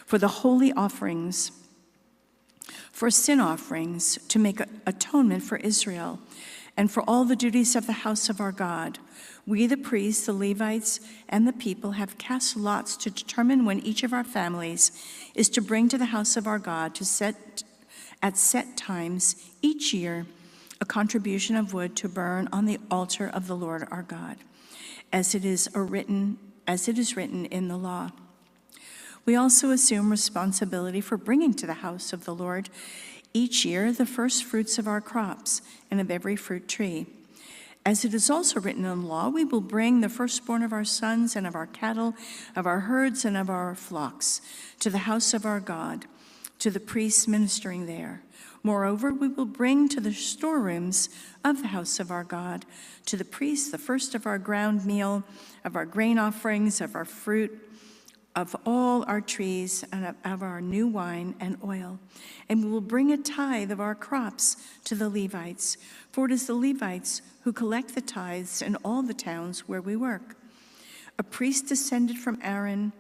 for the holy offerings, for sin offerings to make atonement for Israel, and for all the duties of the house of our God. We, the priests, the Levites, and the people have cast lots to determine when each of our families is to bring to the house of our God at set times each year a contribution of wood to burn on the altar of the Lord our God, as it is written in the law. We also assume responsibility for bringing to the house of the Lord each year the first fruits of our crops and of every fruit tree. As it is also written in the law, we will bring the firstborn of our sons and of our cattle, of our herds and of our flocks to the house of our God, to the priests ministering there. Moreover, we will bring to the storerooms of the house of our God, to the priests, the first of our ground meal, of our grain offerings, of our fruit, of all our trees, and of our new wine and oil. And we will bring a tithe of our crops to the Levites, for it is the Levites who collect the tithes in all the towns where we work. A priest descended from Aaron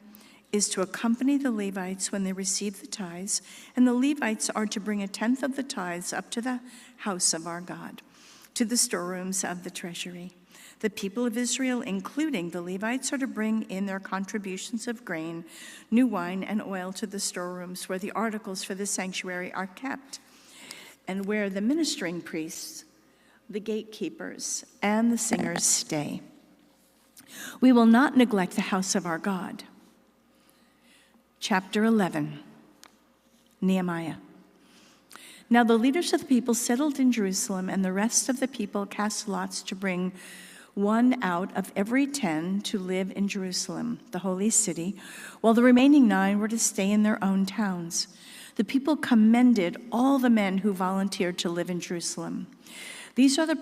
is to accompany the Levites when they receive the tithes, and the Levites are to bring 1/10 of the tithes up to the house of our God, to the storerooms of the treasury. The people of Israel, including the Levites, are to bring in their contributions of grain, new wine, and oil to the storerooms where the articles for the sanctuary are kept, and where the ministering priests, the gatekeepers, and the singers stay. We will not neglect the house of our God. Chapter 11, Nehemiah. Now the leaders of the people settled in Jerusalem, and the rest of the people cast lots to bring 1 out of every 10 to live in Jerusalem, the holy city, while the remaining 9 were to stay in their own towns. The people commended all the men who volunteered to live in Jerusalem. These are the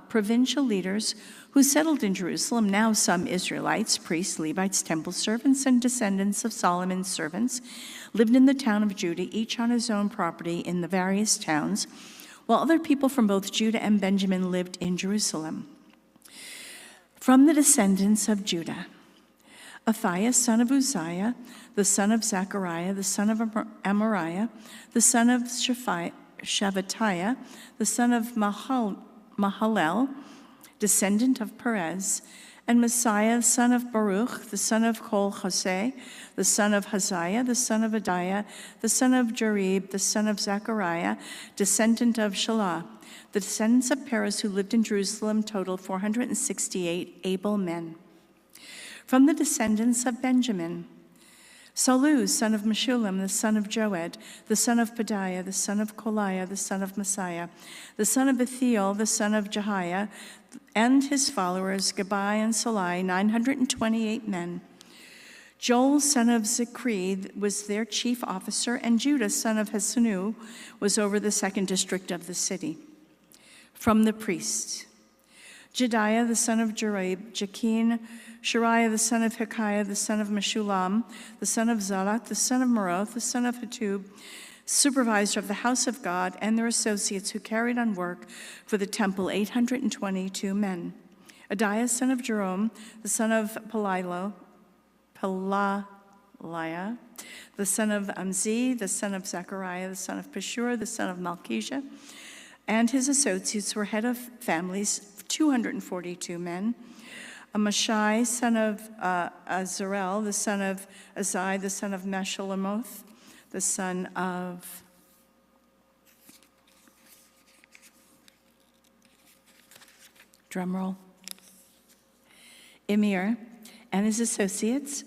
provincial leaders who settled in Jerusalem, now some Israelites, priests, Levites, temple servants, and descendants of Solomon's servants, lived in the town of Judah, each on his own property in the various towns, while other people from both Judah and Benjamin lived in Jerusalem. From the descendants of Judah, Athaiah, son of Uzziah, the son of Zechariah, the son of Amariah, the son of Shavatiah, the son of Mahalel, descendant of Perez, and Messiah, son of Baruch, the son of Kol-Hoseh, the son of Haziah, the son of Adiah, the son of Jarib, the son of Zechariah, descendant of Shelah, The descendants of Perez who lived in Jerusalem totaled 468 able men. From the descendants of Benjamin, Salu, son of Meshullam, the son of Joed, the son of Pedaiah, the son of Koliah, the son of Messiah, the son of Bethiel, the son of Jehiah, and his followers, Gabai and Salai, 928 men. Joel, son of Zichri, was their chief officer, and Judah, son of Hasanu, was over the second district of the city. From the priests, Jediah, the son of Jerib, Jakin, Shariah, the son of Hilkiah, the son of Meshullam, the son of Zadok, the son of Meroth, the son of Hatub, supervisor of the house of God, and their associates who carried on work for the temple, 822 men. Adiah, son of Jerome, the son of Pelaliah, the son of Amzi, the son of Zechariah, the son of Pashur, the son of Malchijah, and his associates were head of families, 242 men. Amashai, son of Azarel, the son of Azai, the son of Meshulamoth, the son of drumroll, Emir, and his associates.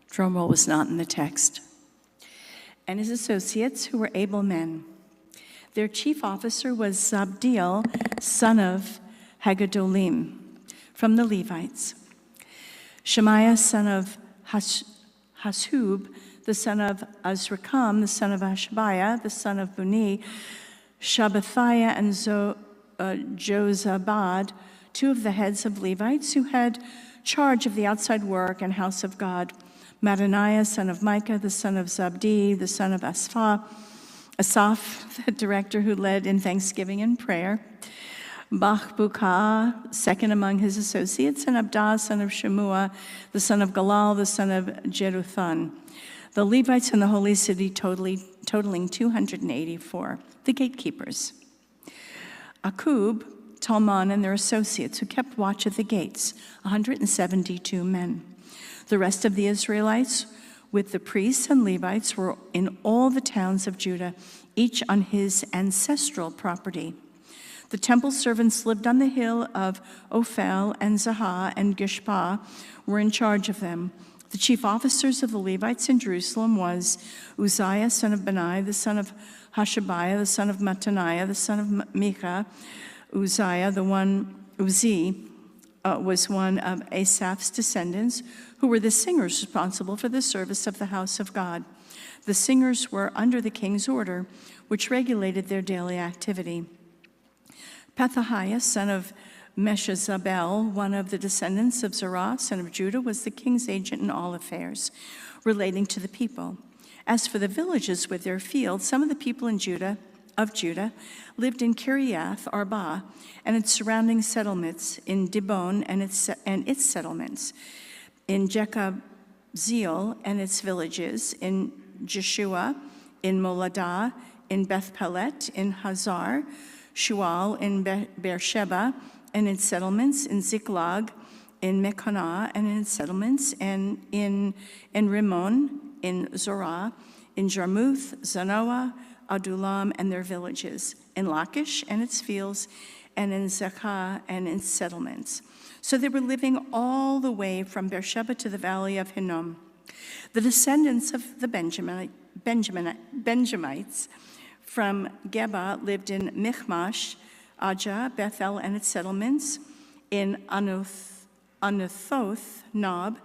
Drumroll was not in the text. And his associates, who were able men. Their chief officer was Zabdiel, son of Haggadolim, from the Levites. Shemaiah, son of Hashub, the son of Azrikam, the son of Hashabiah, the son of Buni, Shabbathiah and Jozabad, two of the heads of Levites who had charge of the outside work and house of God. Mattaniah, son of Micah, the son of Zabdi, the son of Asaph, the director who led in thanksgiving and prayer. Bachbukah, second among his associates, and Abdah, son of Shemua, the son of Galal, the son of Jeduthun. The Levites in the holy city totaling 284. The gatekeepers. Akub, Talmon, and their associates who kept watch at the gates, 172 men. The rest of the Israelites, with the priests and Levites, were in all the towns of Judah, each on his ancestral property. The temple servants lived on the hill of Ophel, and Zahah and Gishpah were in charge of them. The chief officers of the Levites in Jerusalem was Uzziah, son of Bani, the son of Hashabiah, the son of Mattaniah, the son of Micah. Uzziah, was one of Asaph's descendants, who were the singers responsible for the service of the house of God. The singers were under the king's order, which regulated their daily activity. Pethahiah, son of Meshezabel, one of the descendants of Zerah, son of Judah, was the king's agent in all affairs relating to the people. As for the villages with their fields, some of the people in Judah lived in Kiriath Arba and its surrounding settlements, in Dibon and its settlements, in Jekabzeel and its villages, in Jeshua, in Moladah, in Beth Pelet, in Hazar, Shual, in Beersheba and its settlements, in Ziklag, in Mekonah and its settlements, and in Rimmon, in Zorah, in Jarmuth, Zanoah, Adullam and their villages, in Lachish and its fields, and in Zakah and its settlements. So they were living all the way from Beersheba to the valley of Hinnom. The descendants of the Benjamites from Geba lived in Michmash, Ajah, Bethel and its settlements, in Anathoth, Nob,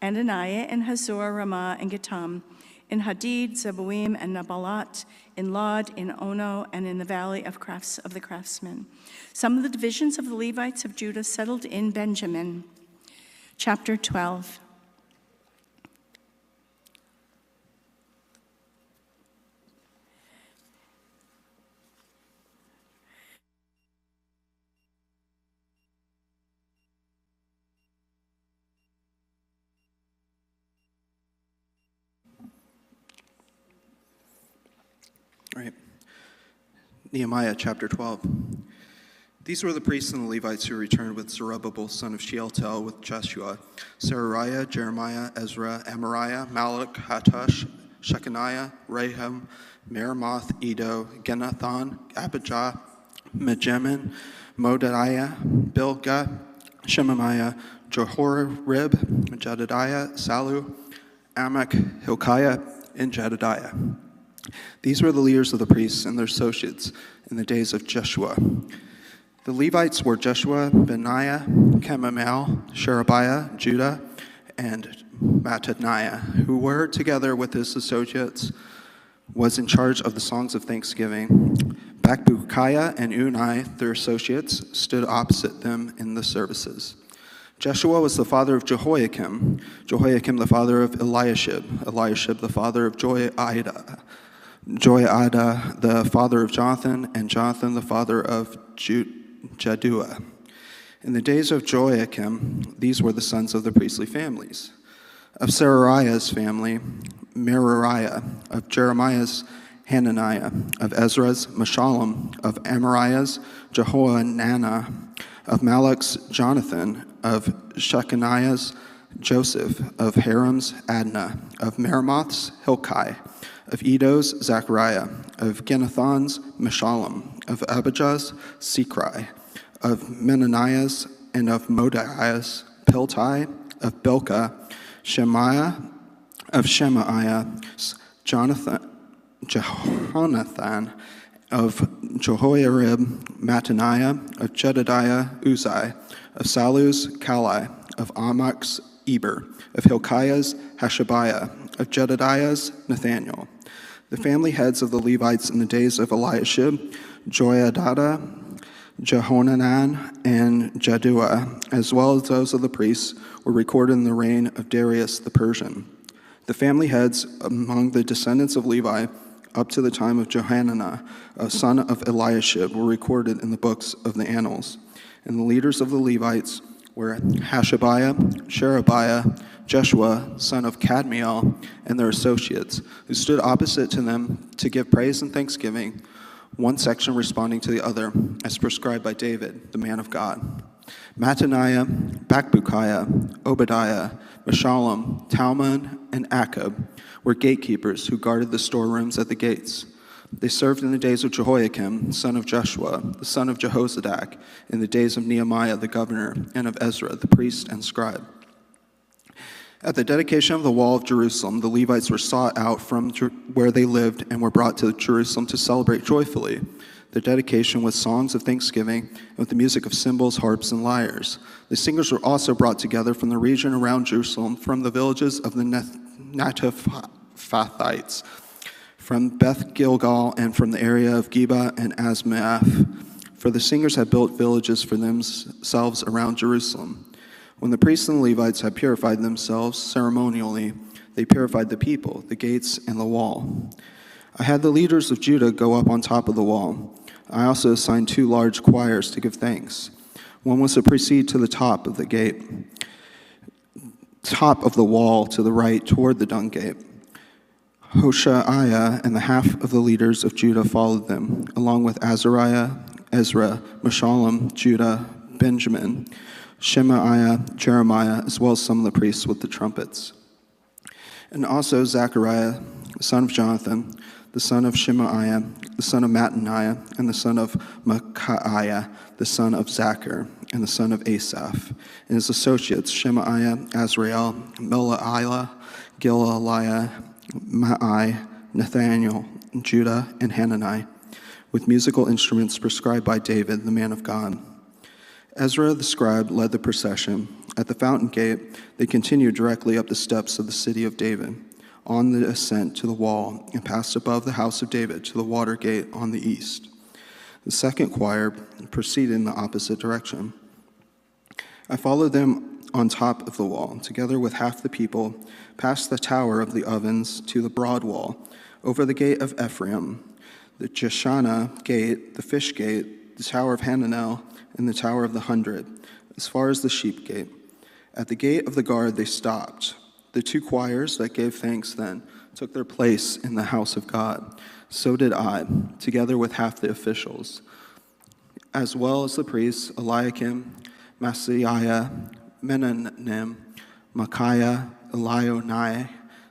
and Anaiah, and Hazor, Ramah, and Gitam, in Hadid, Zeboim, and Nabalat, in Lod, in Ono, and in the valley of the craftsmen. Some of the divisions of the Levites of Judah settled in Benjamin. Chapter 12. All right. Nehemiah chapter 12. These were the priests and the Levites who returned with Zerubbabel, son of Shealtiel, with Jeshua, Seraiah, Jeremiah, Ezra, Amariah, Malach, Hattush, Shechaniah, Raham, Meremoth, Edo, Genathan, Abijah, Mejamin, Modadiah, Bilgah, Shemaiah, Jehoiarib, Jedediah, Salu, Amok, Hilkiah, and Jedediah. These were the leaders of the priests and their associates in the days of Jeshua. The Levites were Jeshua, Benaiah, Chemiel, Sherebiah, Judah, and Mattaniah, who were, together with his associates, was in charge of the songs of thanksgiving. Bakbukiah and Unai, their associates, stood opposite them in the services. Jeshua was the father of Jehoiakim, Jehoiakim the father of Eliashib, Eliashib the father of Joiada, Joiada the father of Jonathan, and Jonathan the father of Jaddua. In the days of Joiakim, these were the sons of the priestly families. Of Seraiah's family, Merariah; of Jeremiah's, Hananiah; of Ezra's, Meshullam; of Amariah's, Jehohanan; of Malach's, Jonathan; of Shechaniah's, Joseph; of Haram's, Adnah; of Meremoth's, Hilkiah; of Edo's, Zechariah; of Ginnethon's, Meshullam; of Abijah's, Sikri; of Menaniah's, and of Modaiah's, Piltai; of Bilgah, Shemaiah; of Shemaiah, Jehonathan; of Jehoiarib, Mattaniah; of Jedediah, Uzai; of Salu's, Kalai; of Amok's, Eber; of Hilkiah's, Hashabiah; of Jedediah's, Nathaniel. The family heads of the Levites in the days of Eliashib, Joiada, Jehohanan, and Jaddua, as well as those of the priests, were recorded in the reign of Darius the Persian. The family heads among the descendants of Levi up to the time of Johanan, a son of Eliashib, were recorded in the books of the annals. And the leaders of the Levites were Hashabiah, Sherebiah, Jeshua, son of Kadmiel, and their associates, who stood opposite to them to give praise and thanksgiving, one section responding to the other, as prescribed by David, the man of God. Mattaniah, Bakbukiah, Obadiah, Meshullam, Talmon, and Akub were gatekeepers who guarded the storerooms at the gates. They served in the days of Jehoiakim, son of Joshua, the son of Jehozadak, in the days of Nehemiah the governor, and of Ezra the priest and scribe. At the dedication of the wall of Jerusalem, the Levites were sought out from where they lived and were brought to Jerusalem to celebrate joyfully the dedication with songs of thanksgiving and with the music of cymbals, harps, and lyres. The singers were also brought together from the region around Jerusalem, from the villages of the Netophathites, from Beth Gilgal, and from the area of Geba and Asmaath, for the singers had built villages for themselves around Jerusalem. When the priests and the Levites had purified themselves ceremonially, they purified the people, the gates, and the wall. I had the leaders of Judah go up on top of the wall. I also assigned 2 large choirs to give thanks. One was to proceed to the top of the gate, top of the wall to the right toward the dung gate. Hoshaiah and the half of the leaders of Judah followed them, along with Azariah, Ezra, Meshullam, Judah, Benjamin, Shemaiah, Jeremiah, as well as some of the priests with the trumpets. And also Zechariah, the son of Jonathan, the son of Shemaiah, the son of Mattaniah, and the son of Micaiah, the son of Zachar, and the son of Asaph, and his associates Shemaiah, Azrael, Melaiah, Gilaliah, Maai, Nathaniel, Judah, and Hanani, with musical instruments prescribed by David, the man of God. Ezra the scribe led the procession. At the fountain gate, they continued directly up the steps of the city of David, on the ascent to the wall, and passed above the house of David to the water gate on the east. The second choir proceeded in the opposite direction. I followed them on top of the wall, together with half the people, past the tower of the ovens to the broad wall, over the gate of Ephraim, the Jeshanah gate, the fish gate, the tower of Hananel, and the Tower of the 100, as far as the sheep gate. At the gate of the guard they stopped. The 2 choirs that gave thanks then took their place in the house of God. So did I, together with half the officials, as well as the priests Eliakim, Maaseiah, Menahem, Micaiah, Elionai,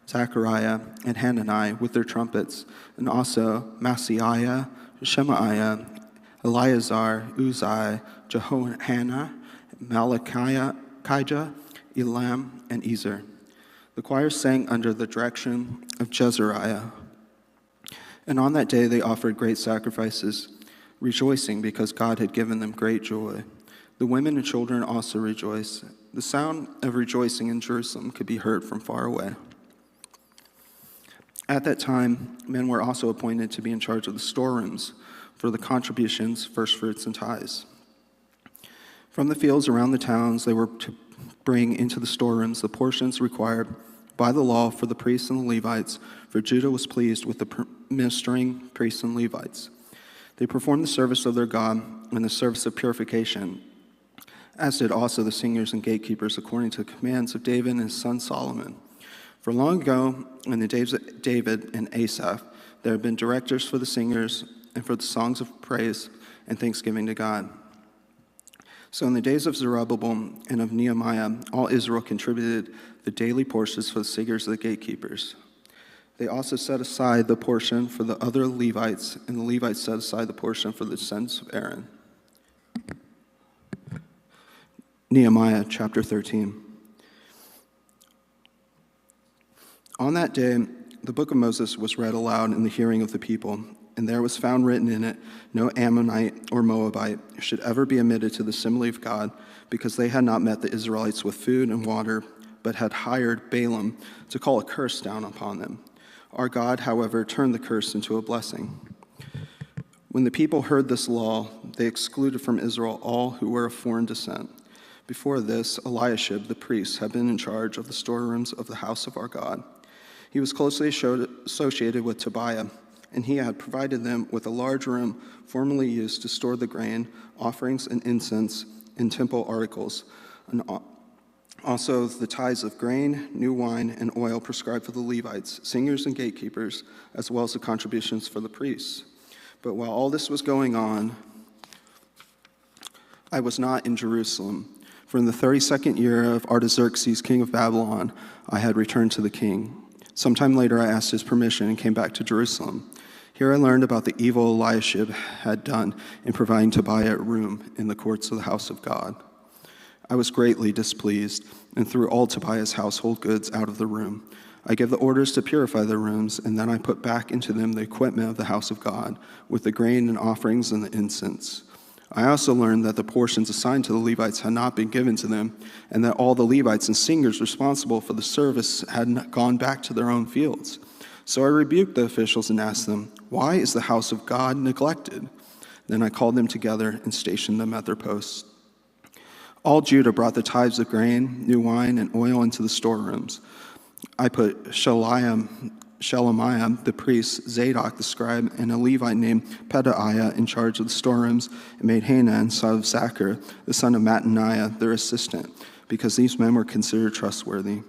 Zechariah, and Hanani with their trumpets, and also Maaseiah, Shemaiah, Eleazar, Uzai, Jehohanan, Malachijah, Elam, and Ezer. The choir sang under the direction of Jezariah. And on that day they offered great sacrifices, rejoicing because God had given them great joy. The women and children also rejoiced. The sound of rejoicing in Jerusalem could be heard from far away. At that time, men were also appointed to be in charge of the storerooms for the contributions, first fruits, and tithes. From the fields around the towns, they were to bring into the storerooms the portions required by the law for the priests and the Levites, for Judah was pleased with the ministering priests and Levites. They performed the service of their God and the service of purification, as did also the singers and gatekeepers, according to the commands of David and his son Solomon. For long ago, in the days of David and Asaph, there had been directors for the singers and for the songs of praise and thanksgiving to God. So in the days of Zerubbabel and of Nehemiah, all Israel contributed the daily portions for the singers and the gatekeepers. They also set aside the portion for the other Levites, and the Levites set aside the portion for the descendants of Aaron. Nehemiah chapter 13. On that day, the book of Moses was read aloud in the hearing of the people, and there was found written in it, no Ammonite or Moabite should ever be admitted to the assembly of God, because they had not met the Israelites with food and water, but had hired Balaam to call a curse down upon them. Our God, however, turned the curse into a blessing. When the people heard this law, they excluded from Israel all who were of foreign descent. Before this, Eliashib the priest had been in charge of the storerooms of the house of our God. He was closely associated with Tobiah, and he had provided them with a large room formerly used to store the grain, offerings, and incense, and temple articles, and also the tithes of grain, new wine, and oil prescribed for the Levites, singers, and gatekeepers, as well as the contributions for the priests. But while all this was going on, I was not in Jerusalem. For in the 32nd year of Artaxerxes, king of Babylon, I had returned to the king. Sometime later, I asked his permission and came back to Jerusalem. Here I learned about the evil Eliashib had done in providing Tobiah a room in the courts of the house of God. I was greatly displeased and threw all Tobiah's household goods out of the room. I gave the orders to purify the rooms, and then I put back into them the equipment of the house of God, with the grain and offerings and the incense. I also learned that the portions assigned to the Levites had not been given to them, and that all the Levites and singers responsible for the service had gone back to their own fields. So I rebuked the officials and asked them, "Why is the house of God neglected?" Then I called them together and stationed them at their posts. All Judah brought the tithes of grain, new wine, and oil into the storerooms. I put Shelemiah the priest, Zadok the scribe, and a Levite named Pedaiah in charge of the storerooms, and made Hanan, son of Zachar, the son of Mattaniah, their assistant, because these men were considered trustworthy.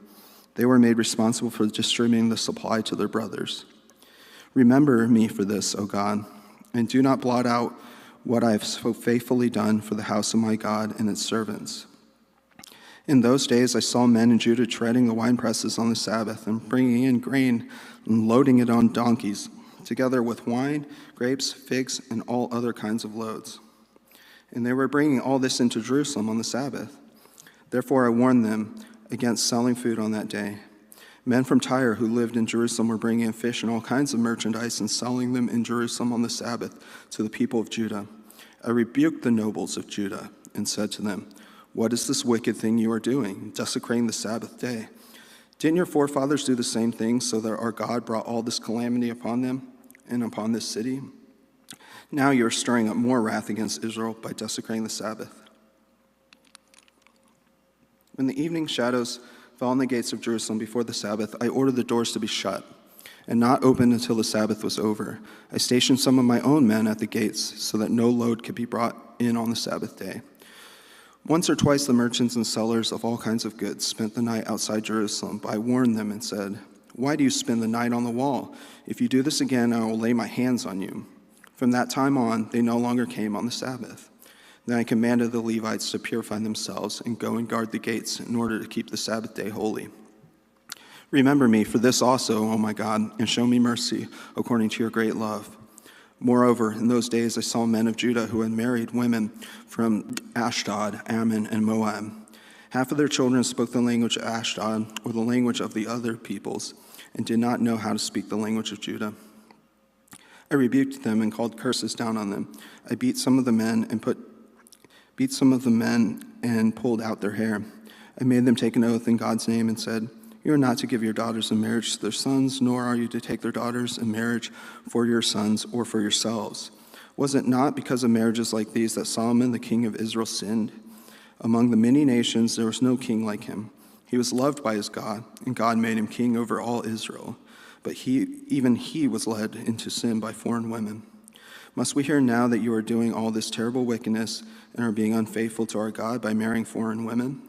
They were made responsible for distributing the supply to their brothers. Remember me for this, O God, and do not blot out what I have so faithfully done for the house of my God and its servants. In those days I saw men in Judah treading the winepresses on the Sabbath and bringing in grain and loading it on donkeys, together with wine, grapes, figs, and all other kinds of loads. And they were bringing all this into Jerusalem on the Sabbath. Therefore I warned them against selling food on that day. Men from Tyre who lived in Jerusalem were bringing in fish and all kinds of merchandise and selling them in Jerusalem on the Sabbath to the people of Judah. I rebuked the nobles of Judah and said to them, "What is this wicked thing you are doing, desecrating the Sabbath day? Didn't your forefathers do the same thing so that our God brought all this calamity upon them and upon this city? Now you are stirring up more wrath against Israel by desecrating the Sabbath." When the evening shadows fell on the gates of Jerusalem before the Sabbath, I ordered the doors to be shut and not opened until the Sabbath was over. I stationed some of my own men at the gates so that no load could be brought in on the Sabbath day. Once or twice the merchants and sellers of all kinds of goods spent the night outside Jerusalem, but I warned them and said, "Why do you spend the night on the wall? If you do this again, I will lay my hands on you." From that time on, they no longer came on the Sabbath. Then I commanded the Levites to purify themselves and go and guard the gates in order to keep the Sabbath day holy. Remember me for this also, O my God, and show me mercy according to your great love. Moreover, in those days I saw men of Judah who had married women from Ashdod, Ammon, and Moab. Half of their children spoke the language of Ashdod, or the language of the other peoples, and did not know how to speak the language of Judah. I rebuked them and called curses down on them. I beat some of the men and pulled out their hair. I made them take an oath in God's name and said, "You are not to give your daughters in marriage to their sons, nor are you to take their daughters in marriage for your sons or for yourselves." Was it not because of marriages like these that Solomon, the king of Israel, sinned? Among the many nations there was no king like him. He was loved by his God, and God made him king over all Israel. But even he was led into sin by foreign women. Must we hear now that you are doing all this terrible wickedness and are being unfaithful to our God by marrying foreign women?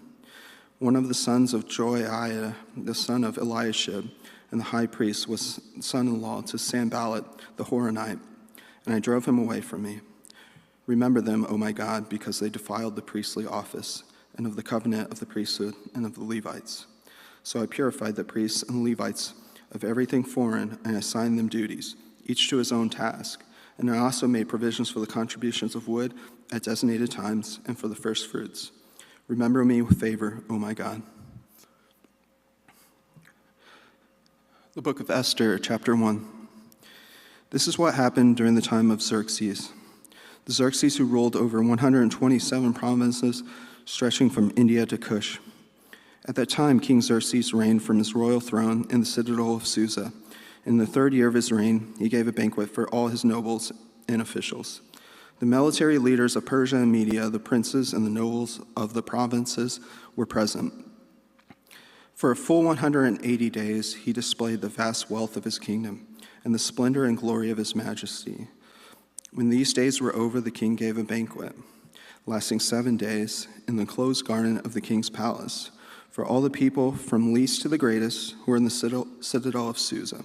One of the sons of Joiada, the son of Eliashib, and the high priest, was son-in-law to Sanballat the Horonite, and I drove him away from me. Remember them, O my God, because they defiled the priestly office, and of the covenant of the priesthood and of the Levites. So I purified the priests and Levites of everything foreign, and assigned them duties, each to his own task. And I also made provisions for the contributions of wood at designated times and for the first fruits. Remember me with favor, O my God. The book of Esther, chapter 1. This is what happened during the time of Xerxes. The Xerxes who ruled over 127 provinces stretching from India to Cush. At that time, King Xerxes reigned from his royal throne in the citadel of Susa. In the 3rd year of his reign, he gave a banquet for all his nobles and officials. The military leaders of Persia and Media, the princes and the nobles of the provinces were present. For a full 180 days, he displayed the vast wealth of his kingdom and the splendor and glory of his majesty. When these days were over, the king gave a banquet, lasting 7 days, in the closed garden of the king's palace, for all the people from least to the greatest who were in the citadel of Susa.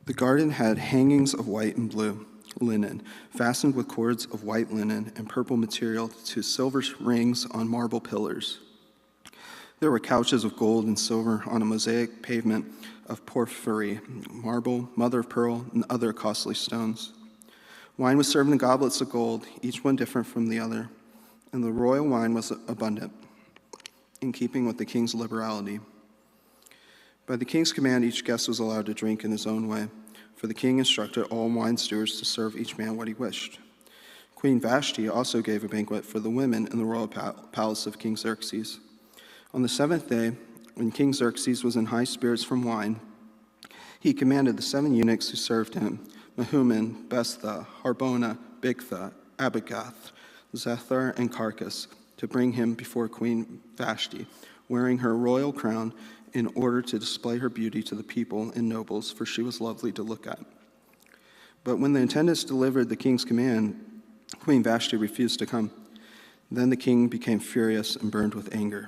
The garden had hangings of white and blue linen, fastened with cords of white linen and purple material to silver rings on marble pillars. There were couches of gold and silver on a mosaic pavement of porphyry, marble, mother of pearl, and other costly stones. Wine was served in goblets of gold, each one different from the other, and the royal wine was abundant, in keeping with the king's liberality. By the king's command, each guest was allowed to drink in his own way, for the king instructed all wine stewards to serve each man what he wished. Queen Vashti also gave a banquet for the women in the royal palace of King Xerxes. On the 7th day, when King Xerxes was in high spirits from wine, he commanded the 7 eunuchs who served him, Mehuman, Bestha, Harbona, Bigtha, Abigath, Zethar, and Carcass, to bring him before Queen Vashti, wearing her royal crown, in order to display her beauty to the people and nobles, for she was lovely to look at. But when the attendants delivered the king's command, Queen Vashti refused to come. Then the king became furious and burned with anger.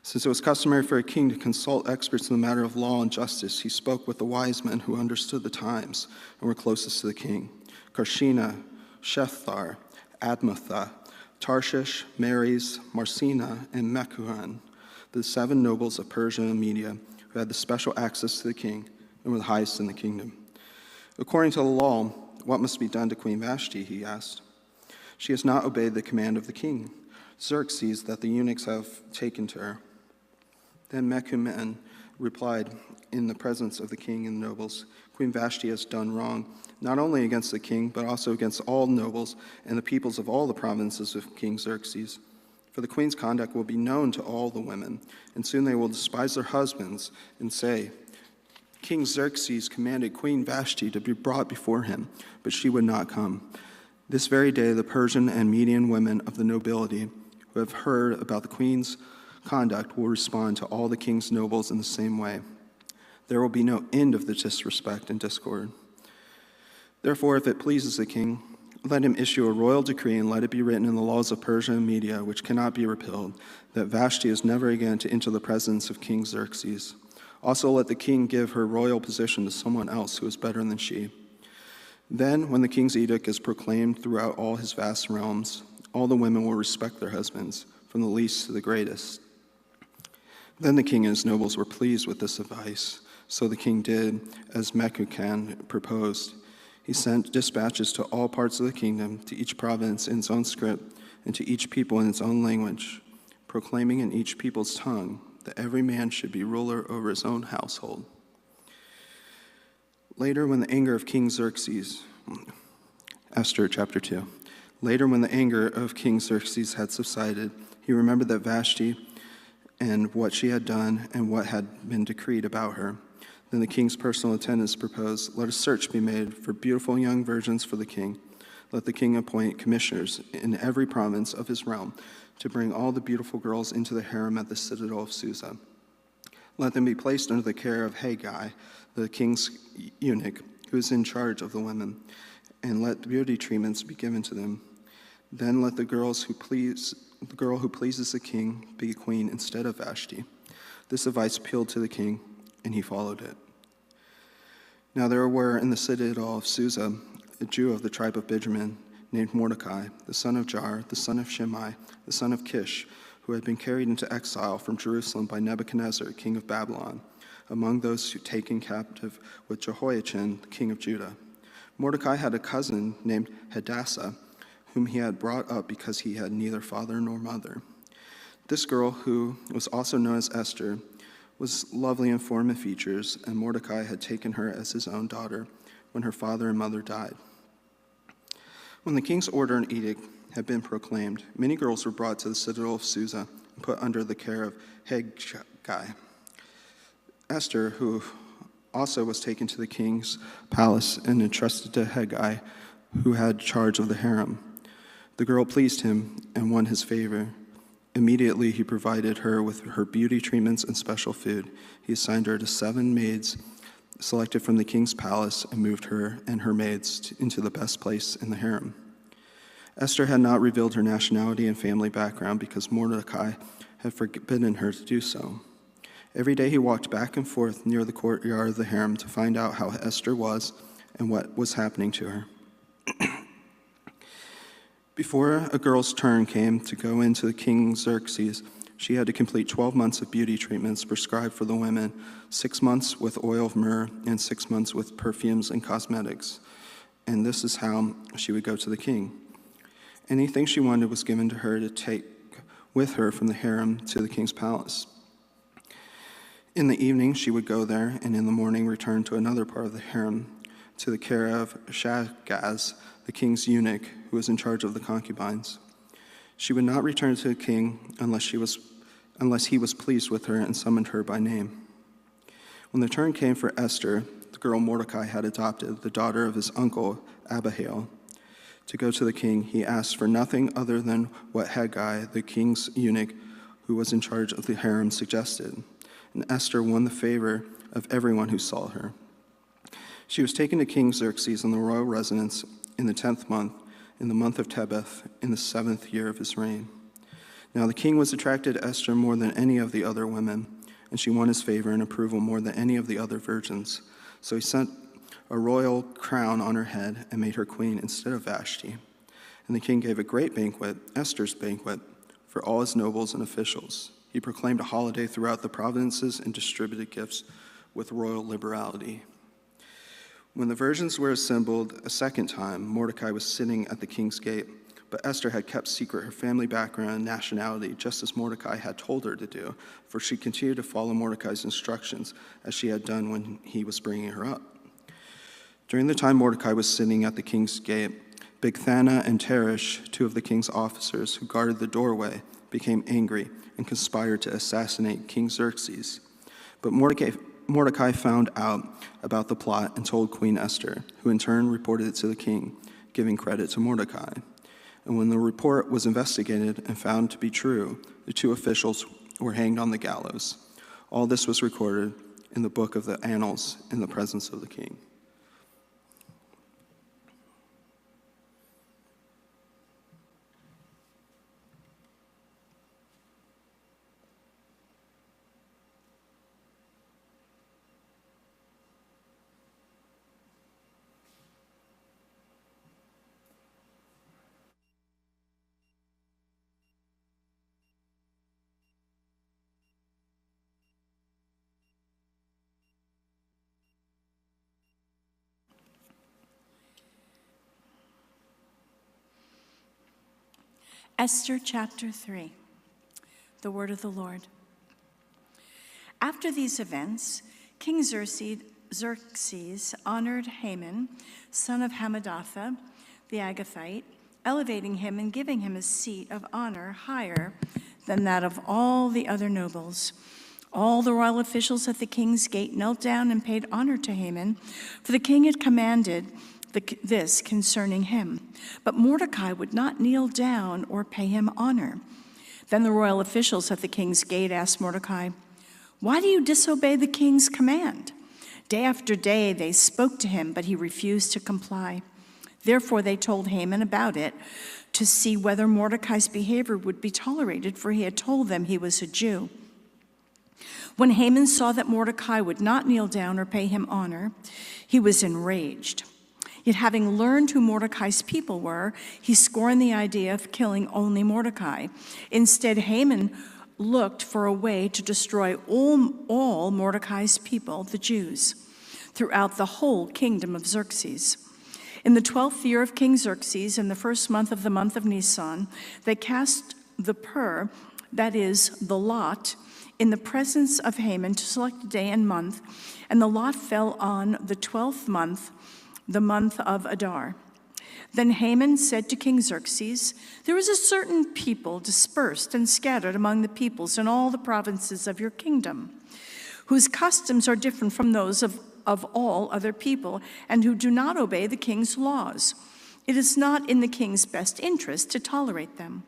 Since it was customary for a king to consult experts in the matter of law and justice, he spoke with the wise men who understood the times and were closest to the king: Karshena, Shethar, Admatha, Tarshish, Meres, Marsina, and Mecuhan, the 7 nobles of Persia and Media, who had the special access to the king and were the highest in the kingdom. According to the law, what must be done to Queen Vashti, he asked. She has not obeyed the command of the king, Xerxes, that the eunuchs have taken to her. Then Mecumen replied in the presence of the king and the nobles, Queen Vashti has done wrong, not only against the king, but also against all nobles and the peoples of all the provinces of King Xerxes. For the queen's conduct will be known to all the women, and soon they will despise their husbands and say, King Xerxes commanded Queen Vashti to be brought before him, but she would not come. This very day the Persian and Median women of the nobility who have heard about the queen's conduct will respond to all the king's nobles in the same way. There will be no end of the disrespect and discord. Therefore, if it pleases the king, let him issue a royal decree and let it be written in the laws of Persia and Media, which cannot be repealed, that Vashti is never again to enter the presence of King Xerxes. Also let the king give her royal position to someone else who is better than she. Then, when the king's edict is proclaimed throughout all his vast realms, all the women will respect their husbands, from the least to the greatest. Then the king and his nobles were pleased with this advice. So the king did as Mecucan proposed. He sent dispatches to all parts of the kingdom, to each province in its own script, and to each people in its own language, proclaiming in each people's tongue that every man should be ruler over his own household. Later, when the anger of King Xerxes, Esther chapter 2. Later, when the anger of King Xerxes had subsided, he remembered that Vashti and what she had done and what had been decreed about her. Then the king's personal attendants proposed, "Let a search be made for beautiful young virgins for the king. Let the king appoint commissioners in every province of his realm to bring all the beautiful girls into the harem at the citadel of Susa. Let them be placed under the care of Haggai, the king's eunuch, who is in charge of the women, and let beauty treatments be given to them. Then let the girl who pleases the king be queen instead of Vashti." This advice appealed to the king, and he followed it. Now there were in the citadel of Susa a Jew of the tribe of Benjamin named Mordecai, the son of Jair, the son of Shimei, the son of Kish, who had been carried into exile from Jerusalem by Nebuchadnezzar, king of Babylon, among those who taken captive with Jehoiachin, the king of Judah. Mordecai had a cousin named Hadassah, whom he had brought up because he had neither father nor mother. This girl, who was also known as Esther, was lovely in form and features, and Mordecai had taken her as his own daughter when her father and mother died. When the king's order and edict had been proclaimed, many girls were brought to the citadel of Susa and put under the care of Haggai. Esther, who also was taken to the king's palace and entrusted to Haggai, who had charge of the harem. The girl pleased him and won his favor. Immediately he provided her with her beauty treatments and special food. He assigned her to 7 maids selected from the king's palace and moved her and her maids into the best place in the harem. Esther had not revealed her nationality and family background because Mordecai had forbidden her to do so. Every day he walked back and forth near the courtyard of the harem to find out how Esther was and what was happening to her. Before a girl's turn came to go into King Xerxes, she had to complete 12 months of beauty treatments prescribed for the women, 6 months with oil of myrrh, and 6 months with perfumes and cosmetics. And this is how she would go to the king. Anything she wanted was given to her to take with her from the harem to the king's palace. In the evening, she would go there, and in the morning return to another part of the harem, to the care of Shaashgaz, the king's eunuch, who was in charge of the concubines. She would not return to the king unless he was pleased with her and summoned her by name. When the turn came for Esther, the girl Mordecai had adopted, the daughter of his uncle Abihail, to go to the king, he asked for nothing other than what Haggai, the king's eunuch, who was in charge of the harem, suggested. And Esther won the favor of everyone who saw her. She was taken to King Xerxes in the royal residence in the 10th month, in the month of Tebeth, in the 7th year of his reign. Now the king was attracted to Esther more than any of the other women, and she won his favor and approval more than any of the other virgins. So he sent a royal crown on her head and made her queen instead of Vashti. And the king gave a great banquet, Esther's banquet, for all his nobles and officials. He proclaimed a holiday throughout the provinces and distributed gifts with royal liberality. When the virgins were assembled a second time, Mordecai was sitting at the king's gate, but Esther had kept secret her family background and nationality, just as Mordecai had told her to do, for she continued to follow Mordecai's instructions, as she had done when he was bringing her up. During the time Mordecai was sitting at the king's gate, Bigthana and Teresh, 2 of the king's officers who guarded the doorway, became angry and conspired to assassinate King Xerxes. But Mordecai found out about the plot and told Queen Esther, who in turn reported it to the king, giving credit to Mordecai. And when the report was investigated and found to be true, the 2 officials were hanged on the gallows. All this was recorded in the book of the annals in the presence of the king. Esther chapter 3. The word of the Lord. After these events, King Xerxes honored Haman, son of Hammedatha, the Agagite, elevating him and giving him a seat of honor higher than that of all the other nobles. All the royal officials at the king's gate knelt down and paid honor to Haman, for the king had commanded this concerning him. But Mordecai would not kneel down or pay him honor. Then the royal officials at the king's gate asked Mordecai, "Why do you disobey the king's command?" Day after day they spoke to him, but he refused to comply. Therefore they told Haman about it to see whether Mordecai's behavior would be tolerated, for he had told them he was a Jew. When Haman saw that Mordecai would not kneel down or pay him honor, he was enraged. Yet having learned who Mordecai's people were, he scorned the idea of killing only Mordecai. Instead, Haman looked for a way to destroy all Mordecai's people, the Jews, throughout the whole kingdom of Xerxes. In the 12th year of King Xerxes, in the first month of the month of Nisan, they cast the pur, that is, the lot, in the presence of Haman to select a day and month, and the lot fell on the 12th month, the month of Adar. Then Haman said to King Xerxes, "There is a certain people dispersed and scattered among the peoples in all the provinces of your kingdom, whose customs are different from those of all other people, and who do not obey the king's laws. It is not in the king's best interest to tolerate them.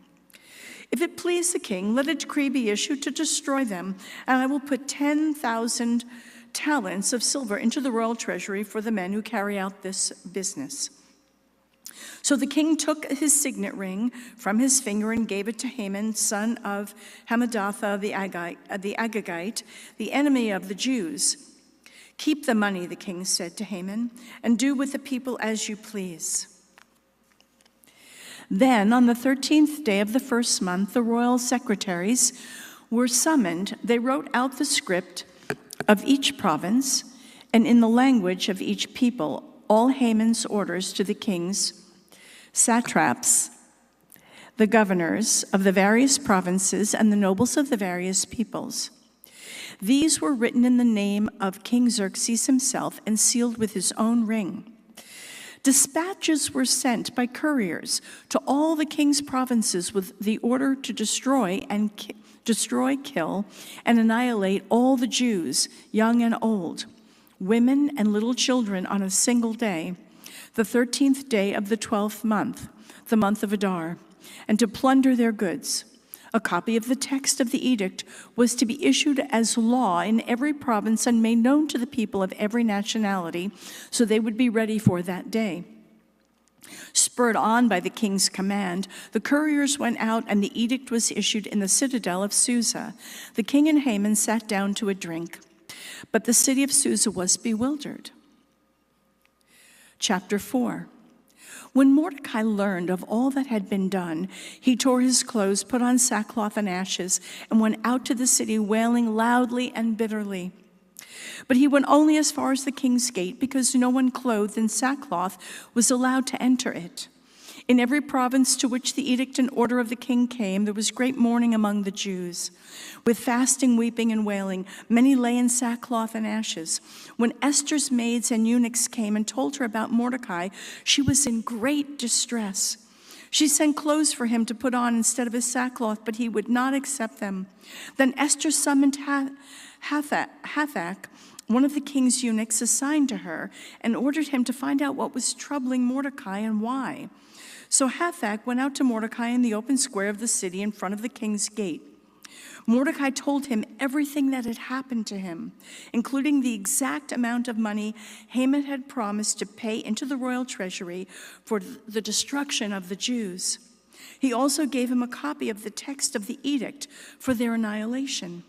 If it please the king, let a decree be issued to destroy them, and I will put 10,000 talents of silver into the royal treasury for the men who carry out this business." So the king took his signet ring from his finger and gave it to Haman, son of Hammedatha the Agagite, the enemy of the Jews. "Keep the money," the king said to Haman, "and do with the people as you please." Then, on the 13th day of the first month, the royal secretaries were summoned. They wrote out the script of each province and in the language of each people all Haman's orders to the kings, satraps, the governors of the various provinces, and the nobles of the various peoples. These were written in the name of King Xerxes himself and sealed with his own ring. Dispatches were sent by couriers to all the king's provinces with the order to destroy, kill, and annihilate all the Jews, young and old, women and little children on a single day, the 13th day of the 12th month, the month of Adar, and to plunder their goods. A copy of the text of the edict was to be issued as law in every province and made known to the people of every nationality, so they would be ready for that day. Spurred on by the king's command, the couriers went out and the edict was issued in the citadel of Susa. The king and Haman sat down to a drink, but the city of Susa was bewildered. Chapter 4. When Mordecai learned of all that had been done, he tore his clothes, put on sackcloth and ashes, and went out to the city wailing loudly and bitterly. But he went only as far as the king's gate, because no one clothed in sackcloth was allowed to enter it. In every province to which the edict and order of the king came, there was great mourning among the Jews. With fasting, weeping, and wailing, many lay in sackcloth and ashes. When Esther's maids and eunuchs came and told her about Mordecai, she was in great distress. She sent clothes for him to put on instead of his sackcloth, but he would not accept them. Then Esther summoned Hathach, one of the king's eunuchs, assigned to her, and ordered him to find out what was troubling Mordecai and why. So Hathach went out to Mordecai in the open square of the city in front of the king's gate. Mordecai told him everything that had happened to him, including the exact amount of money Haman had promised to pay into the royal treasury for the destruction of the Jews. He also gave him a copy of the text of the edict for their annihilation,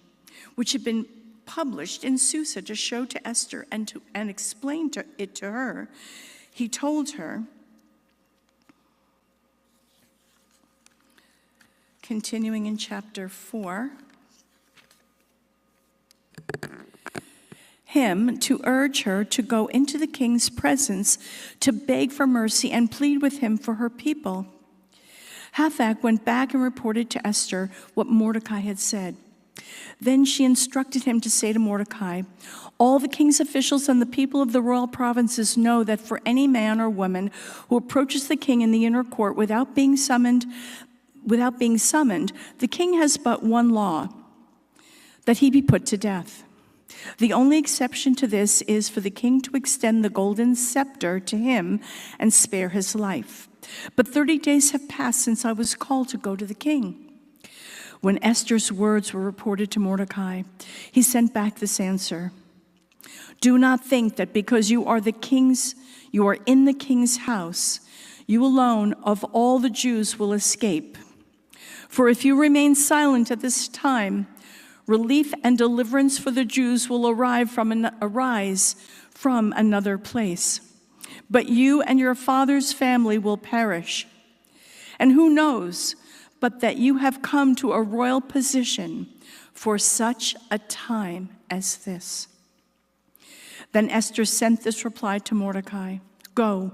which had been published in Susa to show to Esther and explain it to her. He told her, continuing in chapter 4, him to urge her to go into the king's presence to beg for mercy and plead with him for her people. Hathach went back and reported to Esther what Mordecai had said. Then she instructed him to say to Mordecai, "All the king's officials and the people of the royal provinces know that for any man or woman who approaches the king in the inner court without being summoned, the king has but one law, that he be put to death. The only exception to this is for the king to extend the golden scepter to him and spare his life. But 30 days have passed since I was called to go to the king." When Esther's words were reported to Mordecai, he sent back this answer: "Do not think that because you are in the king's house, you alone of all the Jews will escape. For if you remain silent at this time, relief and deliverance for the Jews will arise from another place. But you and your father's family will perish. And who knows but that you have come to a royal position for such a time as this?" Then Esther sent this reply to Mordecai: "Go,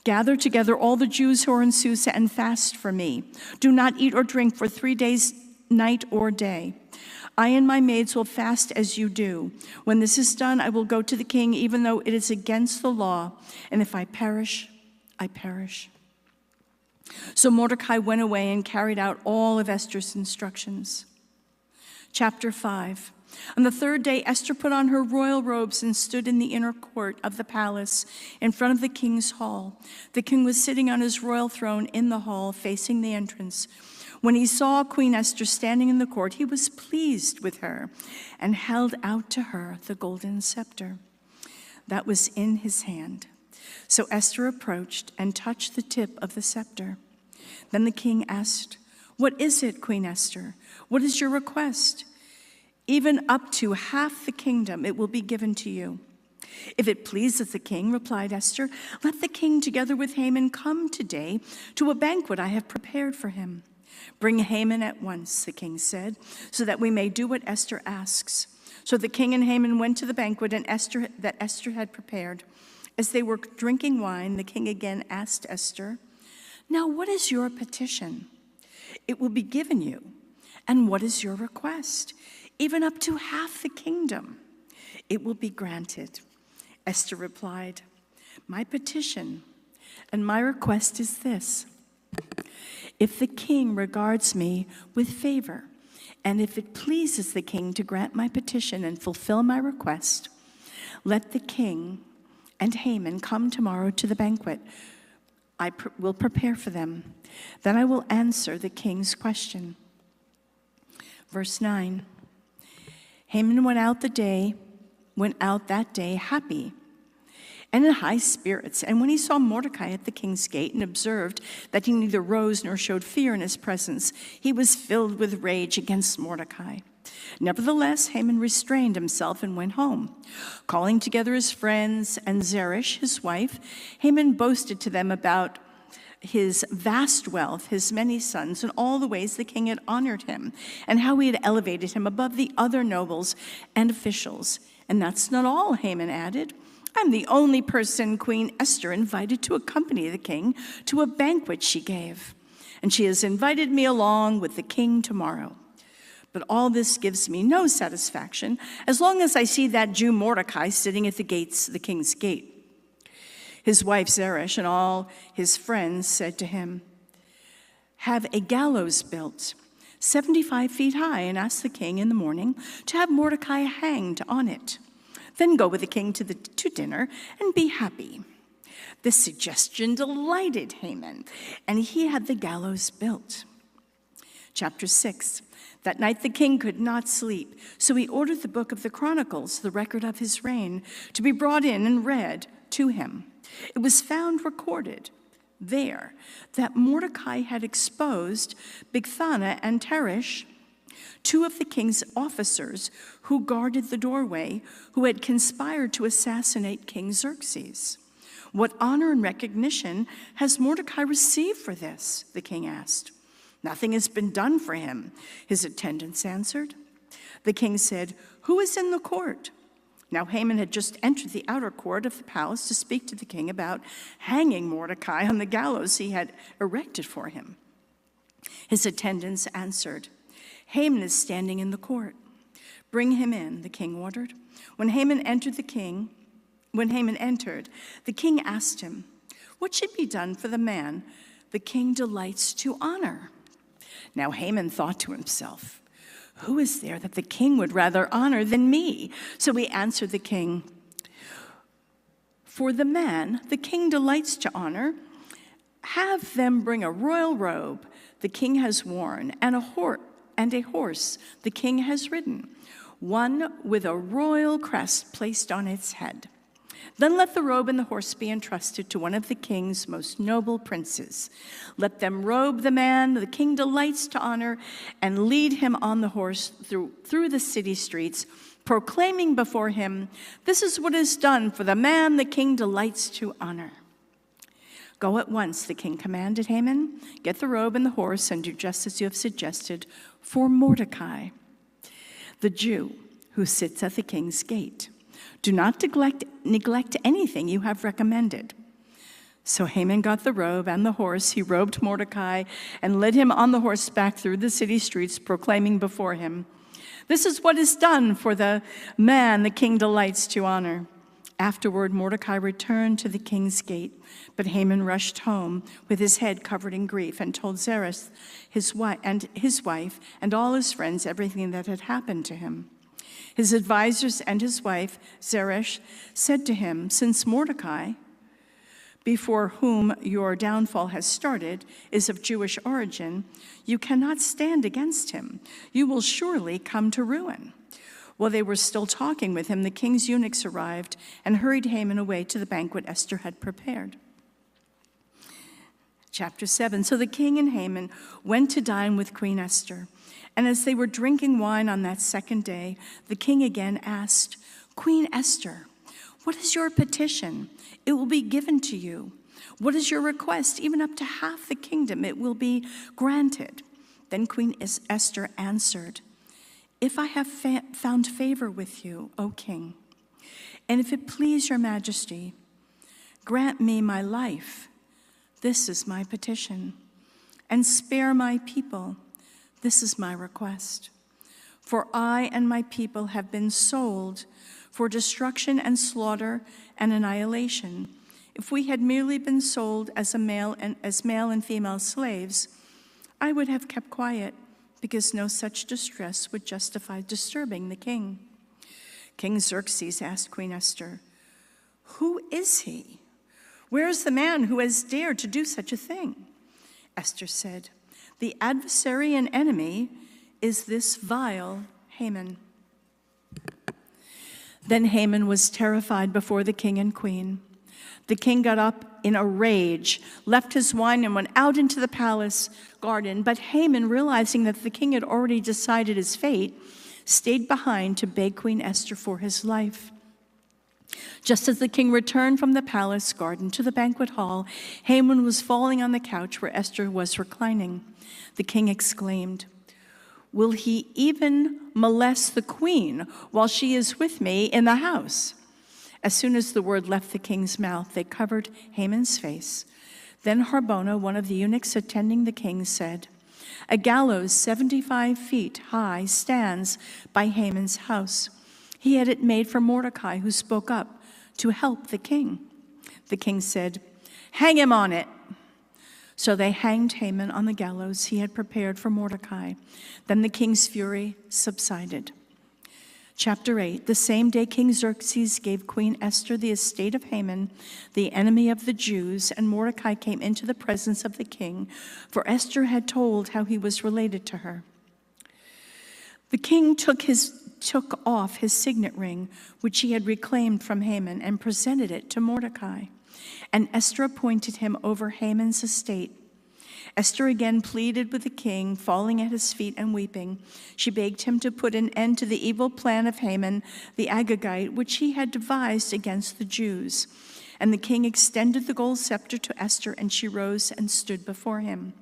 gather together all the Jews who are in Susa and fast for me. Do not eat or drink for 3 days, night or day. I and my maids will fast as you do. When this is done, I will go to the king, even though it is against the law. And if I perish, I perish." So Mordecai went away and carried out all of Esther's instructions. Chapter 5. On the third day, Esther put on her royal robes and stood in the inner court of the palace in front of the king's hall. The king was sitting on his royal throne in the hall, facing the entrance. When he saw Queen Esther standing in the court, he was pleased with her and held out to her the golden scepter that was in his hand. So Esther approached and touched the tip of the scepter. Then the king asked, "What is it, Queen Esther? What is your request? Even up to half the kingdom it will be given to you." "If it pleases the king," replied Esther, "let the king together with Haman come today to a banquet I have prepared for him." "Bring Haman at once," the king said, "so that we may do what Esther asks." So the king and Haman went to the banquet that Esther had prepared. As they were drinking wine, the king again asked Esther, "Now what is your petition? It will be given you. And what is your request? Even up to half the kingdom. It will be granted." Esther replied, "My petition and my request is this: if the king regards me with favor, and if it pleases the king to grant my petition and fulfill my request, let the king and Haman come tomorrow to the banquet. I will prepare for them. Then I will answer the king's question." Verse 9. Haman went out that day happy and in high spirits. And when he saw Mordecai at the king's gate and observed that he neither rose nor showed fear in his presence, he was filled with rage against Mordecai. Nevertheless, Haman restrained himself and went home. Calling together his friends and Zeresh, his wife, Haman boasted to them about his vast wealth, his many sons, and all the ways the king had honored him, and how he had elevated him above the other nobles and officials. "And that's not all," Haman added. "I'm the only person Queen Esther invited to accompany the king to a banquet she gave, and she has invited me along with the king tomorrow. But all this gives me no satisfaction as long as I see that Jew Mordecai sitting at the king's gate." His wife Zeresh and all his friends said to him, "Have a gallows built 75 feet high and ask the king in the morning to have Mordecai hanged on it. Then go with the king to dinner and be happy." This suggestion delighted Haman, and he had the gallows built. Chapter 6. That night the king could not sleep, so he ordered the book of the Chronicles, the record of his reign, to be brought in and read to him. It was found recorded there that Mordecai had exposed Bigthana and Teresh, two of the king's officers who guarded the doorway, who had conspired to assassinate King Xerxes. "What honor and recognition has Mordecai received for this?" the king asked. "Nothing has been done for him," his attendants answered. The king said, "Who is in the court?" Now Haman had just entered the outer court of the palace to speak to the king about hanging Mordecai on the gallows he had erected for him. His attendants answered, "Haman is standing in the court." "Bring him in," the king ordered. When Haman entered, the king asked him, "What should be done for the man the king delights to honor?" Now Haman thought to himself, "Who is there that the king would rather honor than me?" So he answered the king, "For the man the king delights to honor, have them bring a royal robe the king has worn, and a horse the king has ridden, one with a royal crest placed on its head. Then let the robe and the horse be entrusted to one of the king's most noble princes. Let them robe the man the king delights to honor and lead him on the horse through the city streets, proclaiming before him, 'This is what is done for the man the king delights to honor.'" "Go at once," the king commanded Haman. "Get the robe and the horse and do just as you have suggested for Mordecai, the Jew who sits at the king's gate. Do not neglect anything you have recommended." So Haman got the robe and the horse. He robed Mordecai and led him on the horseback through the city streets, proclaiming before him, "This is what is done for the man the king delights to honor." Afterward, Mordecai returned to the king's gate, but Haman rushed home with his head covered in grief and told Zeresh, his wife, and all his friends everything that had happened to him. His advisors and his wife, Zeresh, said to him, "Since Mordecai, before whom your downfall has started, is of Jewish origin, you cannot stand against him. You will surely come to ruin." While they were still talking with him, the king's eunuchs arrived and hurried Haman away to the banquet Esther had prepared. Chapter 7. So the king and Haman went to dine with Queen Esther. And as they were drinking wine on that second day, the king again asked, "Queen Esther, what is your petition? It will be given to you. What is your request? Even up to half the kingdom, it will be granted." Then Queen Esther answered, "If I have found favor with you, O king, and if it please your majesty, grant me my life. This is my petition. And spare my people. This is my request. For I and my people have been sold for destruction and slaughter and annihilation. If we had merely been sold as male and female slaves, I would have kept quiet, because no such distress would justify disturbing the king." King Xerxes asked Queen Esther, "Who is he? Where is the man who has dared to do such a thing?" Esther said, "The adversary and enemy is this vile Haman." Then Haman was terrified before the king and queen. The king got up in a rage, left his wine, and went out into the palace garden. But Haman, realizing that the king had already decided his fate, stayed behind to beg Queen Esther for his life. Just as the king returned from the palace garden to the banquet hall, Haman was falling on the couch where Esther was reclining. The king exclaimed, "Will he even molest the queen while she is with me in the house?" As soon as the word left the king's mouth, they covered Haman's face. Then Harbona, one of the eunuchs attending the king, said, "A gallows 75 feet high stands by Haman's house. He had it made for Mordecai, who spoke up to help the king." The king said, "Hang him on it." So they hanged Haman on the gallows he had prepared for Mordecai. Then the king's fury subsided. Chapter 8. The same day King Xerxes gave Queen Esther the estate of Haman, the enemy of the Jews, and Mordecai came into the presence of the king, for Esther had told how he was related to her. The king took off his signet ring, which he had reclaimed from Haman, and presented it to Mordecai. And Esther appointed him over Haman's estate. Esther again pleaded with the king, falling at his feet and weeping. She begged him to put an end to the evil plan of Haman the Agagite, which he had devised against the Jews. And the king extended the gold scepter to Esther, and she rose and stood before him.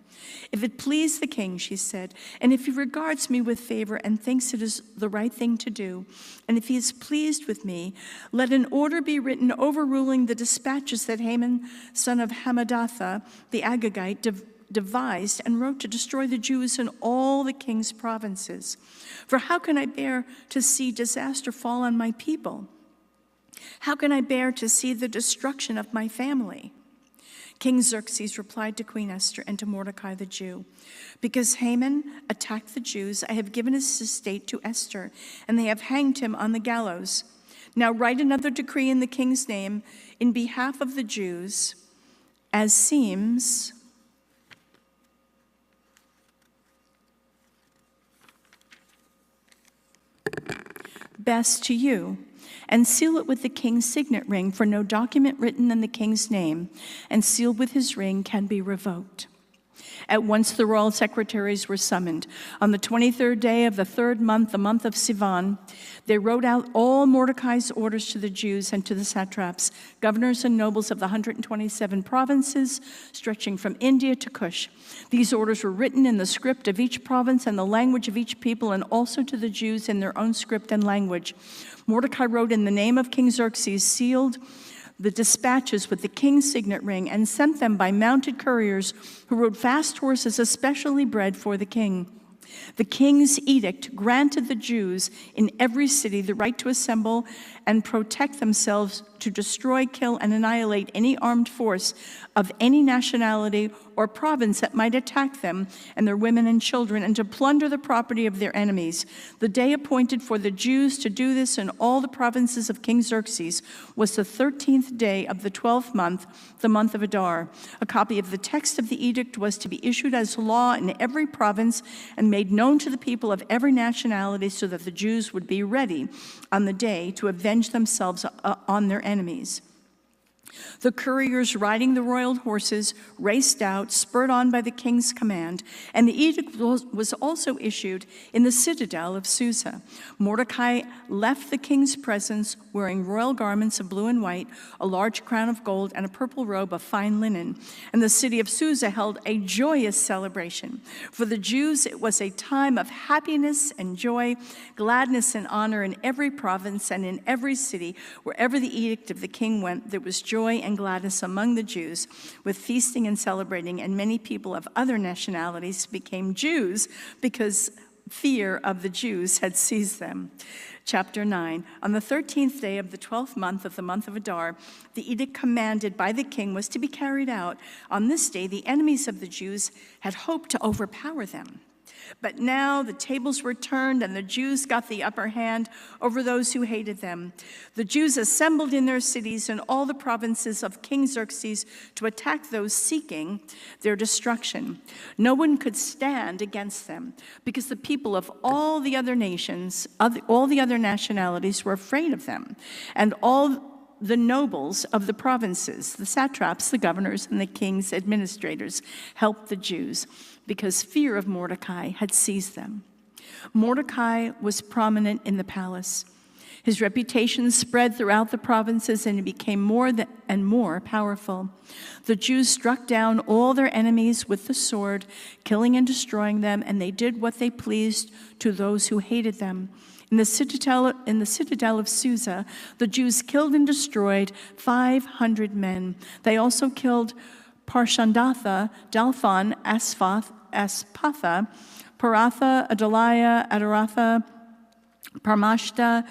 "If it please the king," she said, "and if he regards me with favor and thinks it is the right thing to do, and if he is pleased with me, let an order be written overruling the dispatches that Haman, son of Hammedatha, the Agagite, devised and wrote to destroy the Jews in all the king's provinces. For how can I bear to see disaster fall on my people? How can I bear to see the destruction of my family? King Xerxes replied to Queen Esther and to Mordecai the Jew, because Haman attacked the Jews, I have given his estate to Esther, and they have hanged him on the gallows. Now write another decree in the king's name in behalf of the Jews, as seems best to you, and seal it with the king's signet ring, for no document written in the king's name and sealed with his ring can be revoked. At once the royal secretaries were summoned. On the 23rd day of the 3rd month, the month of Sivan, they wrote out all Mordecai's orders to the Jews and to the satraps, governors and nobles of the 127 provinces, stretching from India to Cush. These orders were written in the script of each province and the language of each people, and also to the Jews in their own script and language. Mordecai wrote in the name of King Xerxes, sealed the dispatches with the king's signet ring, and sent them by mounted couriers who rode fast horses especially bred for the king. The king's edict granted the Jews in every city the right to assemble and protect themselves, to destroy, kill, and annihilate any armed force of any nationality or province that might attack them and their women and children, and to plunder the property of their enemies. The day appointed for the Jews to do this in all the provinces of King Xerxes was the 13th day of the 12th month, the month of Adar. A copy of the text of the edict was to be issued as law in every province and made known to the people of every nationality, so that the Jews would be ready on the day to avenge themselves on their enemies. The couriers riding the royal horses raced out, spurred on by the king's command, and the edict was also issued in the citadel of Susa. Mordecai left the king's presence wearing royal garments of blue and white, a large crown of gold, and a purple robe of fine linen. And the city of Susa held a joyous celebration. For the Jews, it was a time of happiness and joy, gladness and honor in every province and in every city. Wherever the edict of the king went, there was joy and gladness among the Jews, with feasting and celebrating, and many people of other nationalities became Jews because fear of the Jews had seized them. Chapter 9. On the 13th day of the 12th month of the month of Adar, the edict commanded by the king was to be carried out. On this day, the enemies of the Jews had hoped to overpower them. But now the tables were turned, and the Jews got the upper hand over those who hated them. The Jews assembled in their cities in all the provinces of King Xerxes to attack those seeking their destruction. No one could stand against them, because the people of all the other nations, all the other nationalities were afraid of them, and all the nobles of the provinces, the satraps, the governors, and the king's administrators helped the Jews, because fear of Mordecai had seized them. Mordecai was prominent in the palace. His reputation spread throughout the provinces, and he became more and more powerful. The Jews struck down all their enemies with the sword, killing and destroying them, and they did what they pleased to those who hated them. In the citadel of Susa, the Jews killed and destroyed 500 men. They also killed Parshandatha, Dalphon, Aspatha, Paratha, Adaliah, Adoratha, Parmashta,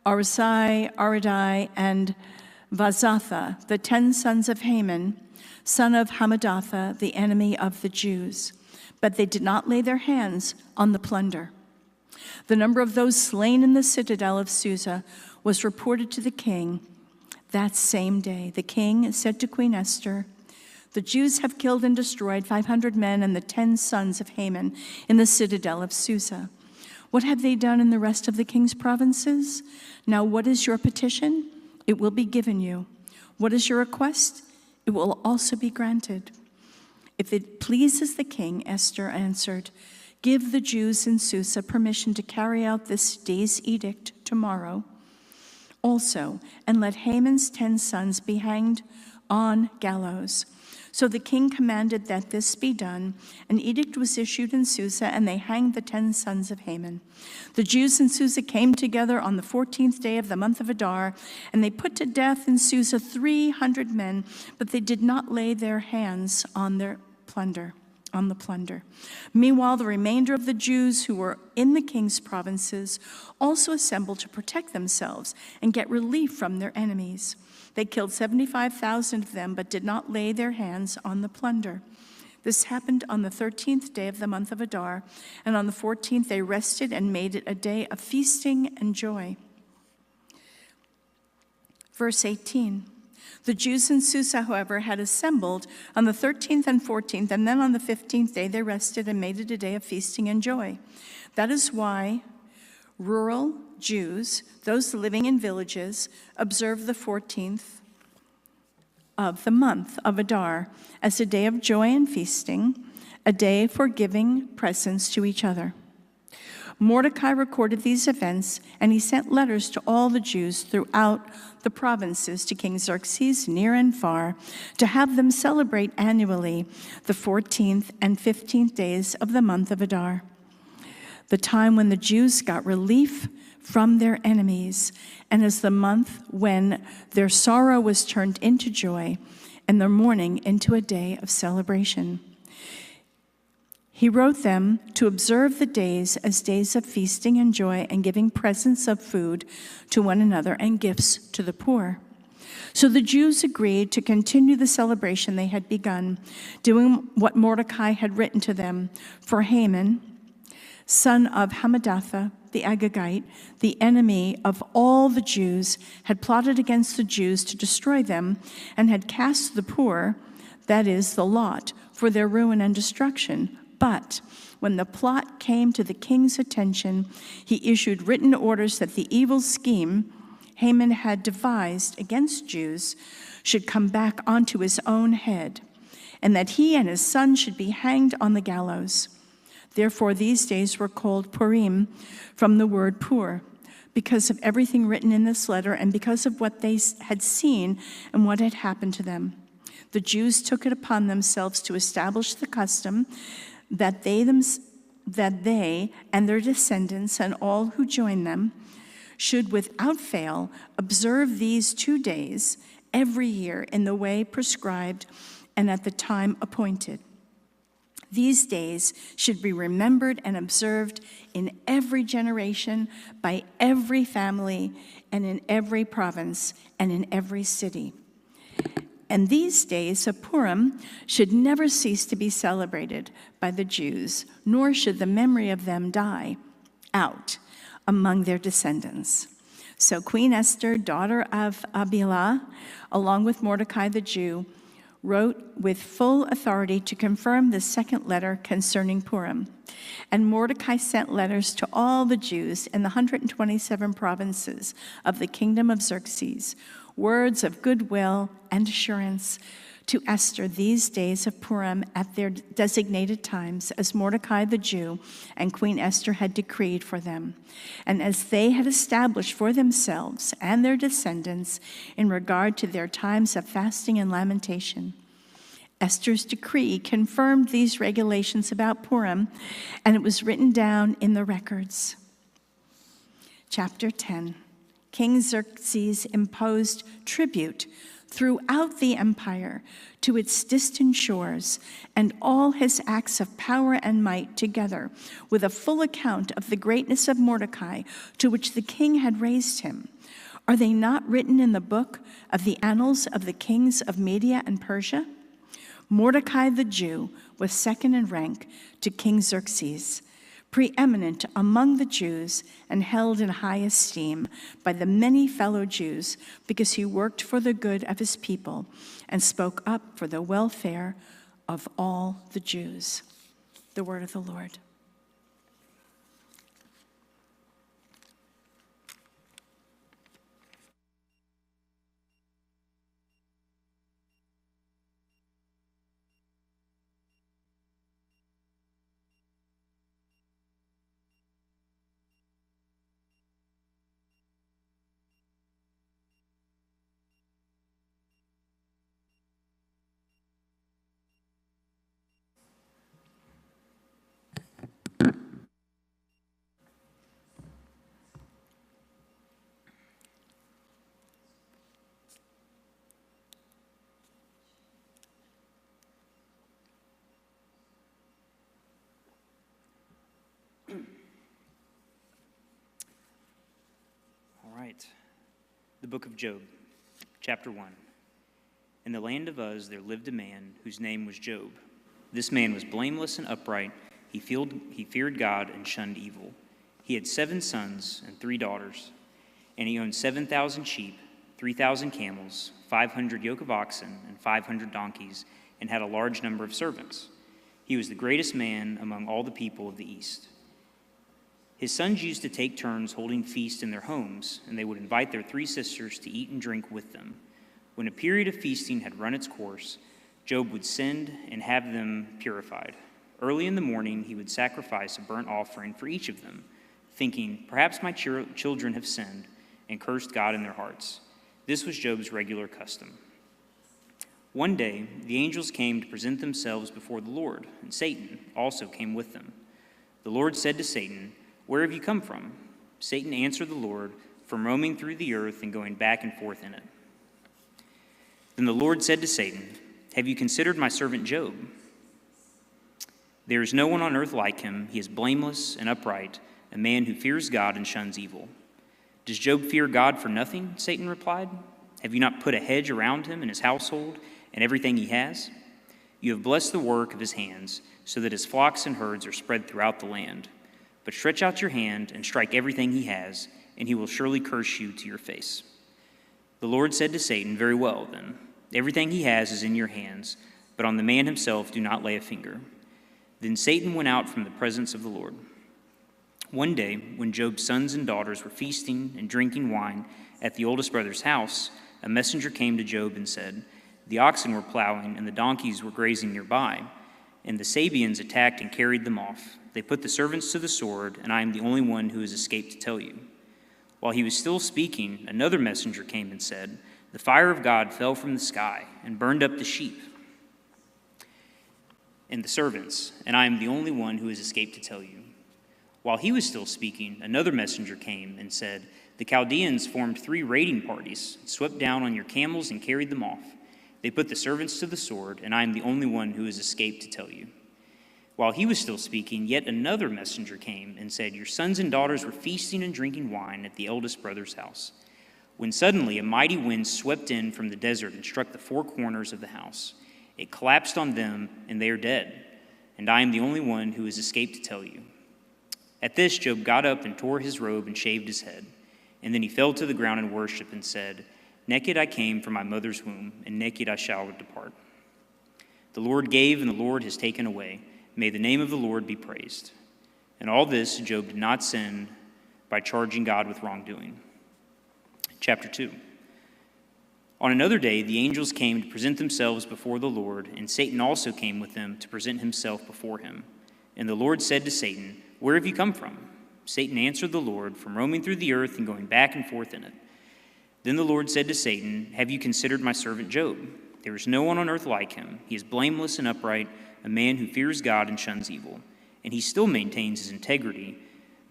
Arisai, Aridai, and Vazatha, the 10 sons of Haman, son of Hammedatha, the enemy of the Jews. But they did not lay their hands on the plunder. The number of those slain in the citadel of Susa was reported to the king that same day. The king said to Queen Esther, "The Jews have killed and destroyed 500 men and the 10 sons of Haman in the citadel of Susa. What have they done in the rest of the king's provinces? Now what is your petition? It will be given you. What is your request? It will also be granted." "If it pleases the king," Esther answered, "give the Jews in Susa permission to carry out this day's edict tomorrow also, and let Haman's 10 sons be hanged on gallows." So the king commanded that this be done. An edict was issued in Susa, and they hanged the 10 sons of Haman. The Jews in Susa came together on the 14th day of the month of Adar, and they put to death in Susa 300 men, but they did not lay their hands on their plunder. on the plunder. Meanwhile, the remainder of the Jews who were in the king's provinces also assembled to protect themselves and get relief from their enemies. They killed 75,000 of them, but did not lay their hands on the plunder. This happened on the 13th day of the month of Adar, and on the 14th they rested and made it a day of feasting and joy. Verse 18. The Jews in Susa, however, had assembled on the 13th and 14th, and then on the 15th day they rested and made it a day of feasting and joy. That is why rural Jews, those living in villages, observe the 14th of the month of Adar as a day of joy and feasting, a day for giving presents to each other. Mordecai recorded these events, and he sent letters to all the Jews throughout the provinces to King Xerxes, near and far, to have them celebrate annually the 14th and 15th days of the month of Adar, the time when the Jews got relief from their enemies, and as the month when their sorrow was turned into joy and their mourning into a day of celebration. He wrote them to observe the days as days of feasting and joy and giving presents of food to one another and gifts to the poor. So the Jews agreed to continue the celebration they had begun, doing what Mordecai had written to them. For Haman, son of Hammedatha, the Agagite, the enemy of all the Jews, had plotted against the Jews to destroy them and had cast the poor, that is, the lot, for their ruin and destruction. But when the plot came to the king's attention, he issued written orders that the evil scheme Haman had devised against Jews should come back onto his own head, and that he and his son should be hanged on the gallows. Therefore, these days were called Purim, from the word pur, because of everything written in this letter and because of what they had seen and what had happened to them. The Jews took it upon themselves to establish the custom that they and their descendants and all who join them should without fail observe these 2 days every year in the way prescribed and at the time appointed. These days should be remembered and observed in every generation by every family and in every province and in every city. And these days of Purim should never cease to be celebrated by the Jews, nor should the memory of them die out among their descendants. So Queen Esther, daughter of Abilah, along with Mordecai the Jew, wrote with full authority to confirm the second letter concerning Purim. And Mordecai sent letters to all the Jews in the 127 provinces of the kingdom of Xerxes, words of goodwill and assurance to Esther these days of Purim at their designated times, as Mordecai the Jew and Queen Esther had decreed for them, and as they had established for themselves and their descendants in regard to their times of fasting and lamentation. Esther's decree confirmed these regulations about Purim, and it was written down in the records. Chapter 10. King Xerxes imposed tribute throughout the empire to its distant shores, and all his acts of power and might together with a full account of the greatness of Mordecai to which the king had raised him. Are they not written in the book of the annals of the kings of Media and Persia? Mordecai the Jew was second in rank to King Xerxes, preeminent among the Jews and held in high esteem by the many fellow Jews because he worked for the good of his people and spoke up for the welfare of all the Jews. The word of the Lord. The book of Job, chapter 1. In the land of Uz there lived a man whose name was Job. This man was blameless and upright. He feared God and shunned evil. He had 7 sons and 3 daughters, and he owned 7,000 sheep, 3,000 camels, 500 yoke of oxen, and 500 donkeys, and had a large number of servants. He was the greatest man among all the people of the East. His sons used to take turns holding feasts in their homes, and they would invite their 3 sisters to eat and drink with them. When a period of feasting had run its course, Job would send and have them purified. Early in the morning, he would sacrifice a burnt offering for each of them, thinking, "Perhaps my children have sinned and cursed God in their hearts." This was Job's regular custom. One day, the angels came to present themselves before the Lord, and Satan also came with them. The Lord said to Satan, "Where have you come from?" Satan answered the Lord, "From roaming through the earth and going back and forth in it." Then the Lord said to Satan, "Have you considered my servant Job? There is no one on earth like him. He is blameless and upright, a man who fears God and shuns evil." "Does Job fear God for nothing?" Satan replied. "Have you not put a hedge around him and his household and everything he has? You have blessed the work of his hands, so that his flocks and herds are spread throughout the land. But stretch out your hand and strike everything he has, and he will surely curse you to your face." The Lord said to Satan, "Very well, then. Everything he has is in your hands, but on the man himself do not lay a finger." Then Satan went out from the presence of the Lord. One day, when Job's sons and daughters were feasting and drinking wine at the oldest brother's house, a messenger came to Job and said, "The oxen were plowing and the donkeys were grazing nearby, and the Sabeans attacked and carried them off. They put the servants to the sword, and I am the only one who has escaped to tell you." While he was still speaking, another messenger came and said, "The fire of God fell from the sky and burned up the sheep and the servants, and I am the only one who has escaped to tell you." While he was still speaking, another messenger came and said, "The Chaldeans formed 3 raiding parties, swept down on your camels and carried them off. They put the servants to the sword, and I am the only one who has escaped to tell you." While he was still speaking, yet another messenger came and said, "Your sons and daughters were feasting and drinking wine at the eldest brother's house, when suddenly a mighty wind swept in from the desert and struck the 4 corners of the house. It collapsed on them, and they are dead, and I am the only one who has escaped to tell you." At this, Job got up and tore his robe and shaved his head, and then he fell to the ground in worship and said, "Naked I came from my mother's womb, and naked I shall depart. The Lord gave, and the Lord has taken away. May the name of the Lord be praised." And all this, Job did not sin by charging God with wrongdoing. Chapter 2. On another day, the angels came to present themselves before the Lord, and Satan also came with them to present himself before him. And the Lord said to Satan, "Where have you come from?" Satan answered the Lord, "From roaming through the earth and going back and forth in it." Then the Lord said to Satan, "Have you considered my servant Job? There is no one on earth like him. He is blameless and upright, a man who fears God and shuns evil. And he still maintains his integrity,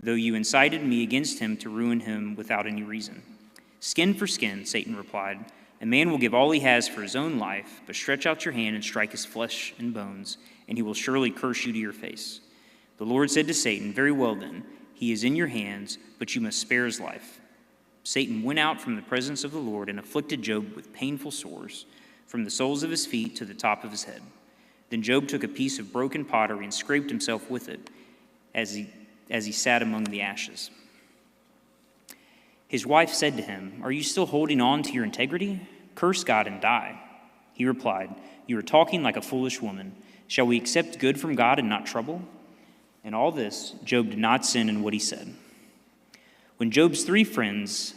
though you incited me against him to ruin him without any reason." "Skin for skin," Satan replied. "A man will give all he has for his own life, but stretch out your hand and strike his flesh and bones, and he will surely curse you to your face." The Lord said to Satan, "Very well then, he is in your hands, but you must spare his life." Satan went out from the presence of the Lord and afflicted Job with painful sores, from the soles of his feet to the top of his head. Then Job took a piece of broken pottery and scraped himself with it as he sat among the ashes. His wife said to him, "Are you still holding on to your integrity? Curse God and die." He replied, "You are talking like a foolish woman. Shall we accept good from God and not trouble?" In all this, Job did not sin in what he said. When Job's 3 friends,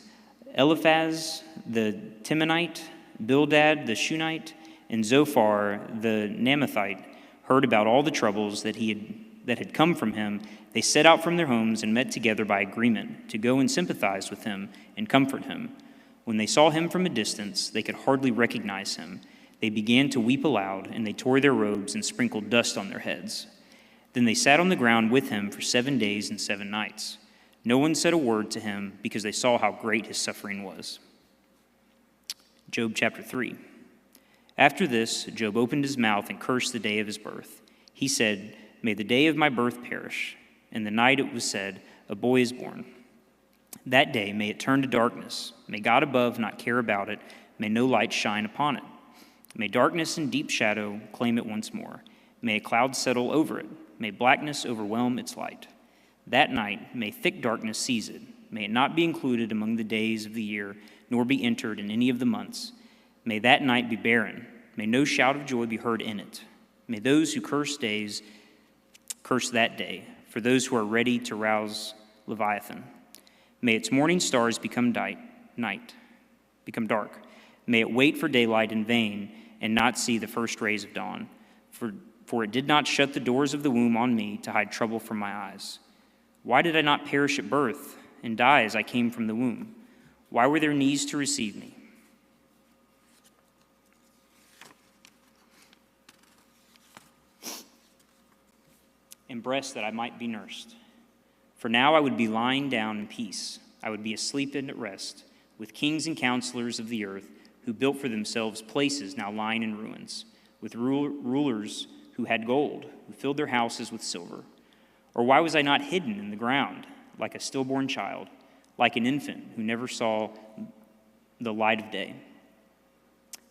Eliphaz the Temanite, Bildad the Shunammite, and Zophar the Naamathite, heard about all the troubles that had come from him, they set out from their homes and met together by agreement to go and sympathize with him and comfort him. When they saw him from a distance, they could hardly recognize him. They began to weep aloud, and they tore their robes and sprinkled dust on their heads. Then they sat on the ground with him for 7 days and 7 nights. No one said a word to him because they saw how great his suffering was. Job chapter 3. After this, Job opened his mouth and cursed the day of his birth. He said, "May the day of my birth perish." And the night it was said, "A boy is born." That day may it turn to darkness. May God above not care about it. May no light shine upon it. May darkness and deep shadow claim it once more. May a cloud settle over it. May blackness overwhelm its light. That night may thick darkness seize it. May it not be included among the days of the year, nor be entered in any of the months. May that night be barren. May no shout of joy be heard in it. May those who curse days curse that day, for those who are ready to rouse Leviathan. May its morning stars become dark. May it wait for daylight in vain and not see the first rays of dawn. For it did not shut the doors of the womb on me to hide trouble from my eyes. Why did I not perish at birth and die as I came from the womb? Why were there knees to receive me? And breasts that I might be nursed. For now I would be lying down in peace. I would be asleep and at rest, with kings and counselors of the earth who built for themselves places now lying in ruins, with rulers who had gold, who filled their houses with silver. Or why was I not hidden in the ground like a stillborn child, like an infant who never saw the light of day?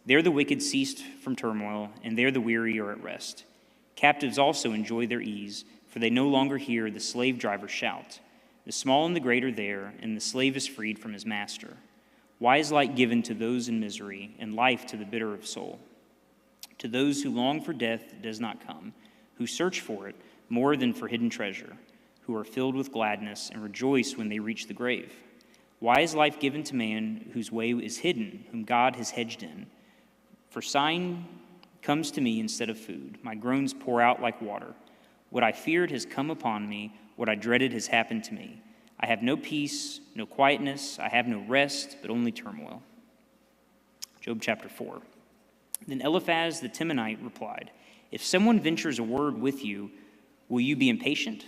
There the wicked ceased from turmoil, and there the weary are at rest. Captives also enjoy their ease, for they no longer hear the slave driver shout. The small and the great are there, and the slave is freed from his master. Why is light given to those in misery, and life to the bitter of soul? To those who long for death that does not come, who search for it more than for hidden treasure, who are filled with gladness and rejoice when they reach the grave. Why is life given to man whose way is hidden, whom God has hedged in? For sign comes to me instead of food. My groans pour out like water. What I feared has come upon me. What I dreaded has happened to me. I have no peace, no quietness. I have no rest, but only turmoil. Job chapter 4. Then Eliphaz the Temanite replied, If someone ventures a word with you, will you be impatient?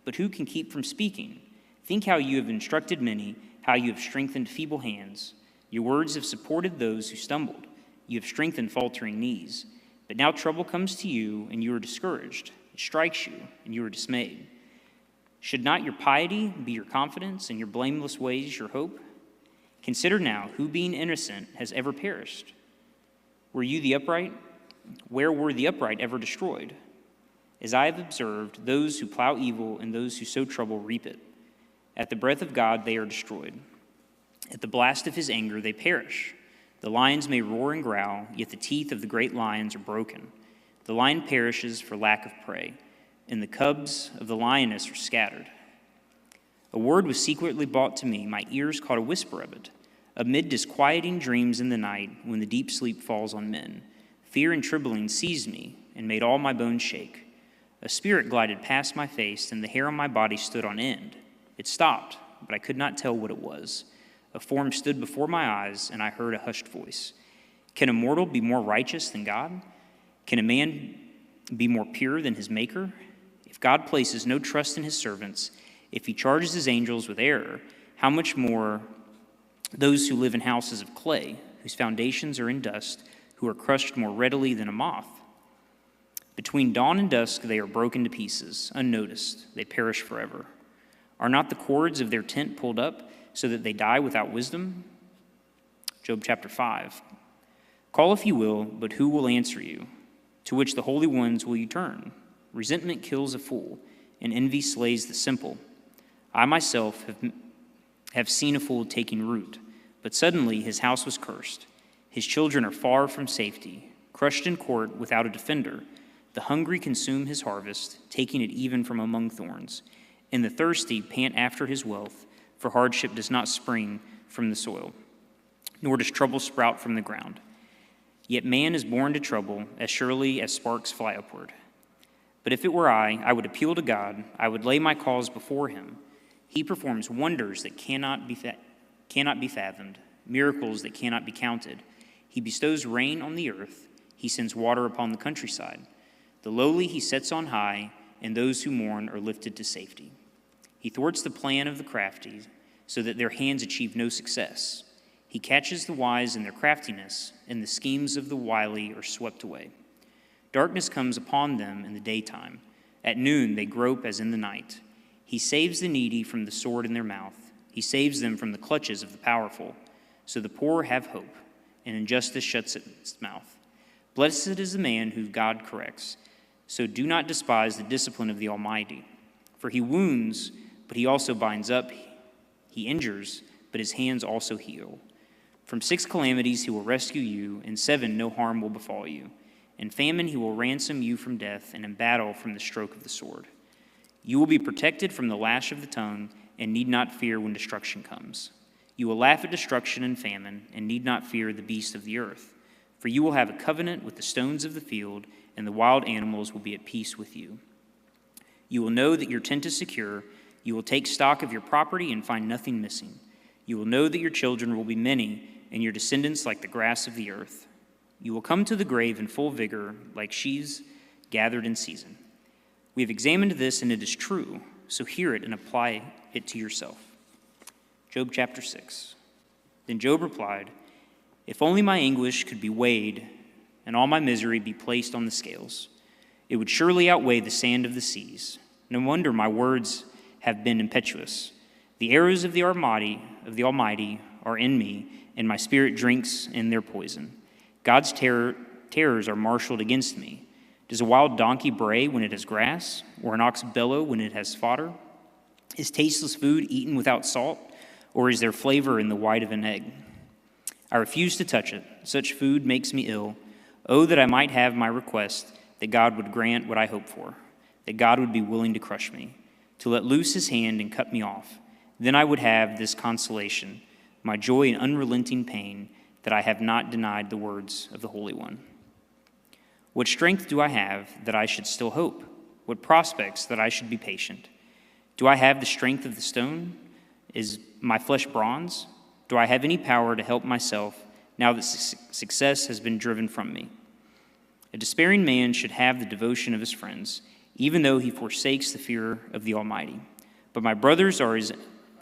But who can keep from speaking? Think how you have instructed many, how you have strengthened feeble hands. Your words have supported those who stumbled. You have strengthened faltering knees. But now trouble comes to you, and you are discouraged. It strikes you, and you are dismayed. Should not your piety be your confidence, and your blameless ways your hope? Consider now, who being innocent has ever perished? Were you the upright? Where were the upright ever destroyed? As I have observed, those who plow evil and those who sow trouble reap it. At the breath of God they are destroyed. At the blast of his anger they perish. The lions may roar and growl, yet the teeth of the great lions are broken. The lion perishes for lack of prey, and the cubs of the lioness are scattered. A word was secretly brought to me, my ears caught a whisper of it. Amid disquieting dreams in the night, when the deep sleep falls on men, fear and trembling seized me and made all my bones shake. A spirit glided past my face, and the hair on my body stood on end. It stopped, but I could not tell what it was. A form stood before my eyes, and I heard a hushed voice. Can a mortal be more righteous than God? Can a man be more pure than his Maker? If God places no trust in his servants, if he charges his angels with error, how much more those who live in houses of clay, whose foundations are in dust, who are crushed more readily than a moth? Between dawn and dusk they are broken to pieces, unnoticed. They perish forever. Are not the cords of their tent pulled up so that they die without wisdom? Job chapter 5. Call if you will, but who will answer you? To which the holy ones will you turn? Resentment kills a fool, and envy slays the simple. I myself have seen a fool taking root, but suddenly his house was cursed. His children are far from safety, crushed in court without a defender. The hungry consume his harvest, taking it even from among thorns. And the thirsty pant after his wealth, for hardship does not spring from the soil, nor does trouble sprout from the ground. Yet man is born to trouble as surely as sparks fly upward. But if it were I would appeal to God. I would lay my cause before him. He performs wonders that cannot be fathomed, miracles that cannot be counted. He bestows rain on the earth. He sends water upon the countryside. The lowly he sets on high, and those who mourn are lifted to safety. He thwarts the plan of the crafty, so that their hands achieve no success. He catches the wise in their craftiness, and the schemes of the wily are swept away. Darkness comes upon them in the daytime. At noon they grope as in the night. He saves the needy from the sword in their mouth. He saves them from the clutches of the powerful. So the poor have hope, and injustice shuts its mouth. Blessed is the man who God corrects. So do not despise the discipline of the Almighty. For he wounds, but he also binds up. He injures, but his hands also heal. From 6 calamities he will rescue you, and 7 no harm will befall you. In famine he will ransom you from death, and in battle from the stroke of the sword. You will be protected from the lash of the tongue, and need not fear when destruction comes. You will laugh at destruction and famine, and need not fear the beasts of the earth. For you will have a covenant with the stones of the field, and the wild animals will be at peace with you. You will know that your tent is secure. You will take stock of your property and find nothing missing. You will know that your children will be many, and your descendants like the grass of the earth. You will come to the grave in full vigor, like sheaves gathered in season. We have examined this, and it is true, so hear it and apply it to yourself. Job chapter 6. Then Job replied, "If only my anguish could be weighed, and all my misery be placed on the scales, it would surely outweigh the sand of the seas. No wonder my words have been impetuous. The arrows of the Almighty are in me, and my spirit drinks in their poison. God's terrors are marshaled against me. Does a wild donkey bray when it has grass, or an ox bellow when it has fodder? Is tasteless food eaten without salt, or is there flavor in the white of an egg? I refuse to touch it. Such food makes me ill. Oh, that I might have my request, that God would grant what I hope for, that God would be willing to crush me, to let loose his hand and cut me off. Then I would have this consolation, my joy in unrelenting pain, that I have not denied the words of the Holy One. What strength do I have that I should still hope? What prospects that I should be patient? Do I have the strength of the stone? Is my flesh bronze? Do I have any power to help myself now that success has been driven from me? A despairing man should have the devotion of his friends, even though he forsakes the fear of the Almighty. But my brothers are as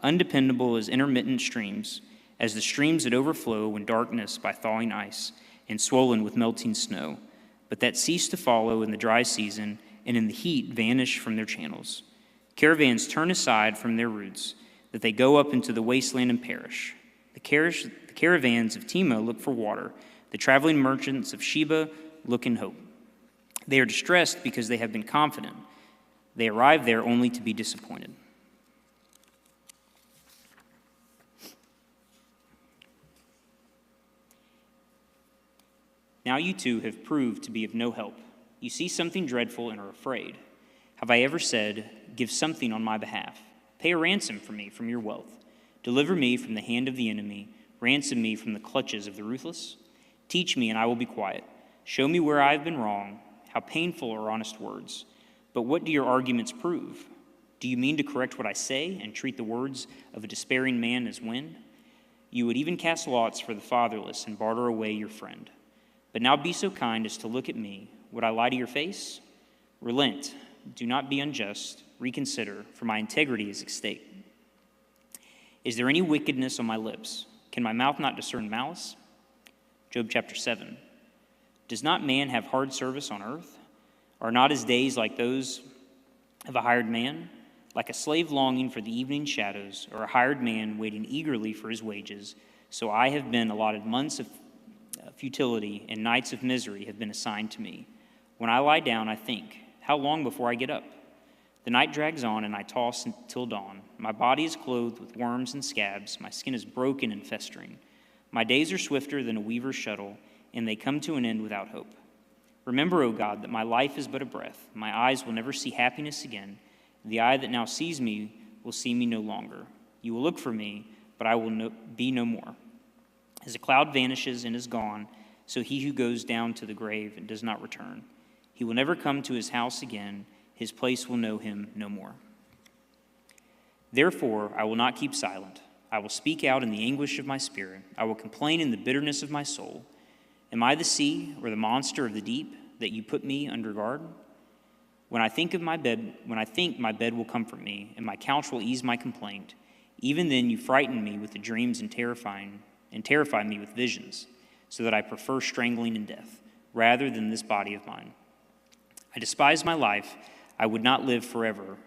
undependable as intermittent streams, as the streams that overflow in darkness by thawing ice and swollen with melting snow, but that cease to follow in the dry season and in the heat vanish from their channels. Caravans turn aside from their routes, that they go up into the wasteland and perish. The caravans of Tema look for water. The traveling merchants of Sheba look in hope. They are distressed because they have been confident. They arrive there only to be disappointed. Now you too have proved to be of no help. You see something dreadful and are afraid. Have I ever said, "Give something on my behalf"? Pay a ransom for me from your wealth. Deliver me from the hand of the enemy. Ransom me from the clutches of the ruthless. Teach me, and I will be quiet. Show me where I have been wrong. How painful are honest words. But what do your arguments prove? Do you mean to correct what I say and treat the words of a despairing man as wind? You would even cast lots for the fatherless and barter away your friend. But now be so kind as to look at me. Would I lie to your face? Relent. Do not be unjust. Reconsider, for my integrity is at stake. Is there any wickedness on my lips? Can my mouth not discern malice? Job chapter 7. Does not man have hard service on earth? Are not his days like those of a hired man? Like a slave longing for the evening shadows, or a hired man waiting eagerly for his wages, so I have been allotted months of futility, and nights of misery have been assigned to me. When I lie down, I think, how long before I get up? The night drags on, and I toss until dawn. My body is clothed with worms and scabs. My skin is broken and festering. My days are swifter than a weaver's shuttle, and they come to an end without hope. Remember, O God, that my life is but a breath. My eyes will never see happiness again. The eye that now sees me will see me no longer. You will look for me, but I will be no more. As a cloud vanishes and is gone, so he who goes down to the grave and does not return. He will never come to his house again. His place will know him no more. Therefore, I will not keep silent. I will speak out in the anguish of my spirit. I will complain in the bitterness of my soul. Am I the sea or the monster of the deep that you put me under guard? When I think my bed will comfort me, and my couch will ease my complaint, even then you frighten me with the dreams and terrify me with visions, so that I prefer strangling and death, rather than this body of mine. I despise my life. I would not live forever.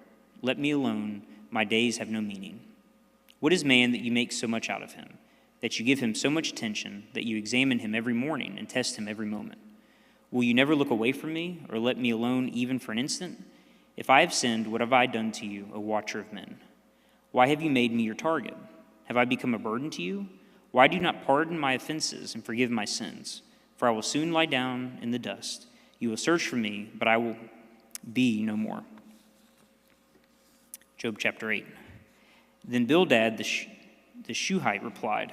Let me alone. My days have no meaning. What is man that you make so much out of him, that you give him so much attention, that you examine him every morning and test him every moment? Will you never look away from me, or let me alone even for an instant? If I have sinned, what have I done to you, O watcher of men? Why have you made me your target? Have I become a burden to you? Why do you not pardon my offenses and forgive my sins? For I will soon lie down in the dust. You will search for me, but I will be no more. Job chapter 8. Then Bildad the Shuhite replied,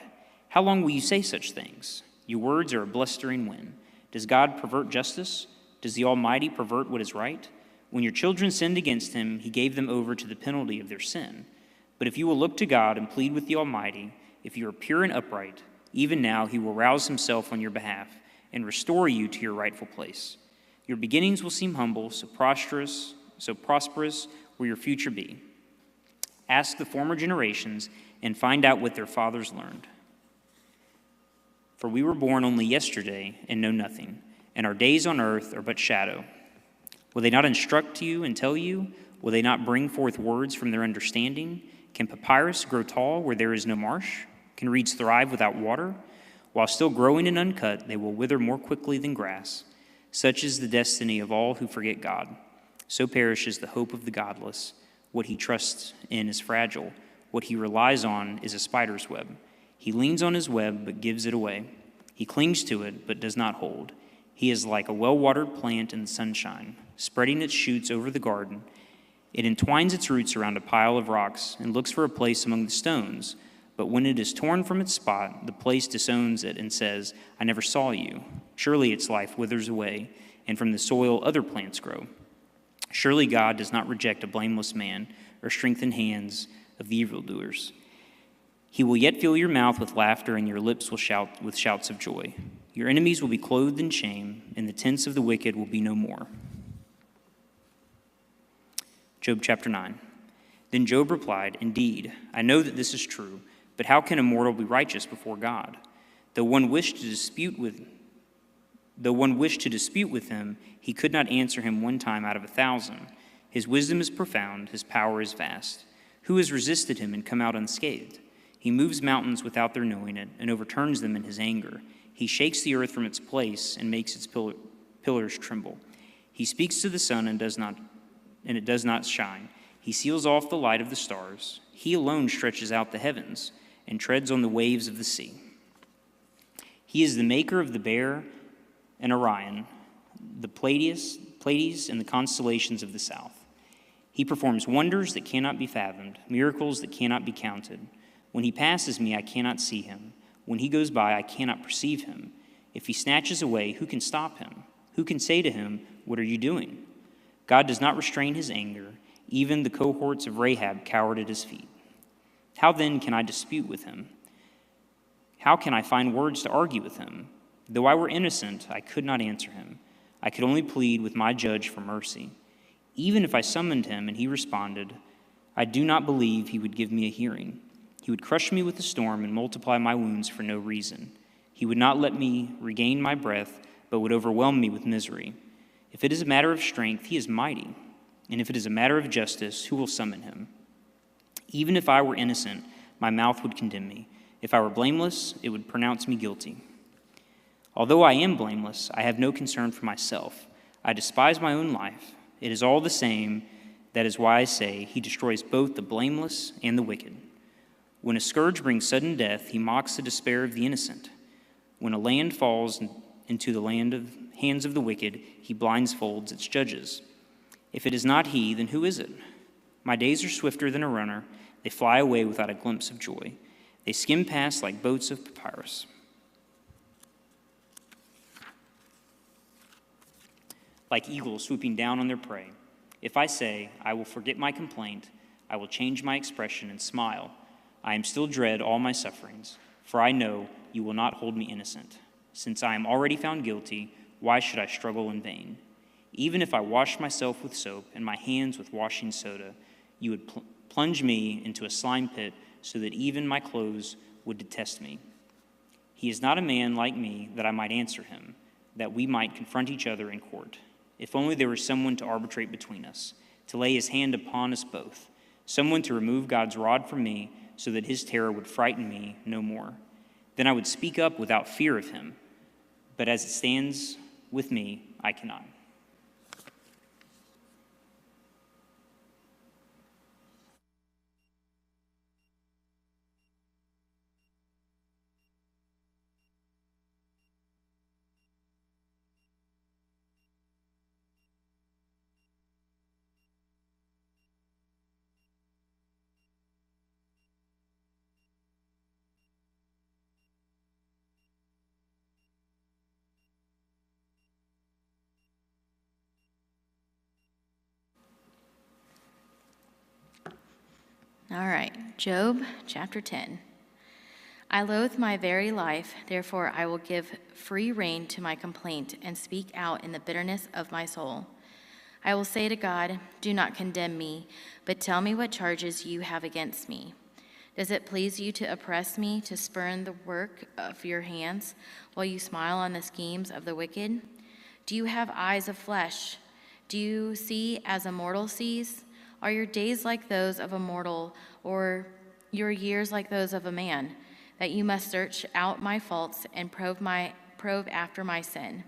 How long will you say such things? Your words are a blustering wind. Does God pervert justice? Does the Almighty pervert what is right? When your children sinned against him, he gave them over to the penalty of their sin. But if you will look to God and plead with the Almighty, if you are pure and upright, even now he will rouse himself on your behalf and restore you to your rightful place. Your beginnings will seem humble, so prosperous will your future be. Ask the former generations and find out what their fathers learned. For we were born only yesterday and know nothing, and our days on earth are but shadow. Will they not instruct you and tell you? Will they not bring forth words from their understanding? Can papyrus grow tall where there is no marsh? Can reeds thrive without water? While still growing and uncut, they will wither more quickly than grass. Such is the destiny of all who forget God. So perishes the hope of the godless. What he trusts in is fragile. What he relies on is a spider's web. He leans on his web, but gives it away. He clings to it, but does not hold. He is like a well-watered plant in the sunshine, spreading its shoots over the garden. It entwines its roots around a pile of rocks and looks for a place among the stones. But when it is torn from its spot, the place disowns it and says, I never saw you. Surely its life withers away, and from the soil other plants grow. Surely God does not reject a blameless man or strengthen hands of the evildoers. He will yet fill your mouth with laughter, and your lips will shout with shouts of joy. Your enemies will be clothed in shame, and the tents of the wicked will be no more. Job chapter 9. Then Job replied, Indeed, I know that this is true, but how can a mortal be righteous before God? Though one wished to dispute with him, he could not answer him one time out of 1,000. His wisdom is profound, his power is vast. Who has resisted him and come out unscathed? He moves mountains without their knowing it, and overturns them in his anger. He shakes the earth from its place and makes its pillars tremble. He speaks to the sun and it does not shine. He seals off the light of the stars. He alone stretches out the heavens and treads on the waves of the sea. He is the maker of the Bear and Orion, the Pleiades and the constellations of the south. He performs wonders that cannot be fathomed, miracles that cannot be counted. When he passes me, I cannot see him. When he goes by, I cannot perceive him. If he snatches away, who can stop him? Who can say to him, What are you doing? God does not restrain his anger. Even the cohorts of Rahab cowered at his feet. How then can I dispute with him? How can I find words to argue with him? Though I were innocent, I could not answer him. I could only plead with my judge for mercy. Even if I summoned him and he responded, I do not believe he would give me a hearing. He would crush me with a storm and multiply my wounds for no reason. He would not let me regain my breath, but would overwhelm me with misery. If it is a matter of strength, he is mighty. And if it is a matter of justice, who will summon him? Even if I were innocent, my mouth would condemn me. If I were blameless, it would pronounce me guilty. Although I am blameless, I have no concern for myself. I despise my own life. It is all the same. That is why I say he destroys both the blameless and the wicked. When a scourge brings sudden death, he mocks the despair of the innocent. When a land falls into the hands of the wicked, he blindfolds its judges. If it is not he, then who is it? My days are swifter than a runner. They fly away without a glimpse of joy. They skim past like boats of papyrus. Like eagles swooping down on their prey. If I say, I will forget my complaint, I will change my expression and smile, I am still dread all my sufferings, for I know you will not hold me innocent. Since I am already found guilty, why should I struggle in vain? Even if I wash myself with soap and my hands with washing soda, you would plunge me into a slime pit so that even my clothes would detest me. He is not a man like me that I might answer him, that we might confront each other in court. If only there were someone to arbitrate between us, to lay his hand upon us both, someone to remove God's rod from me, so that his terror would frighten me no more. Then I would speak up without fear of him. But as it stands with me, I cannot. All right, Job chapter 10. I loathe my very life, therefore I will give free rein to my complaint and speak out in the bitterness of my soul. I will say to God, do not condemn me, but tell me what charges you have against me. Does it please you to oppress me, to spurn the work of your hands, while you smile on the schemes of the wicked? Do you have eyes of flesh? Do you see as a mortal sees? Are your days like those of a mortal, or your years like those of a man, that you must search out my faults and probe after my sin?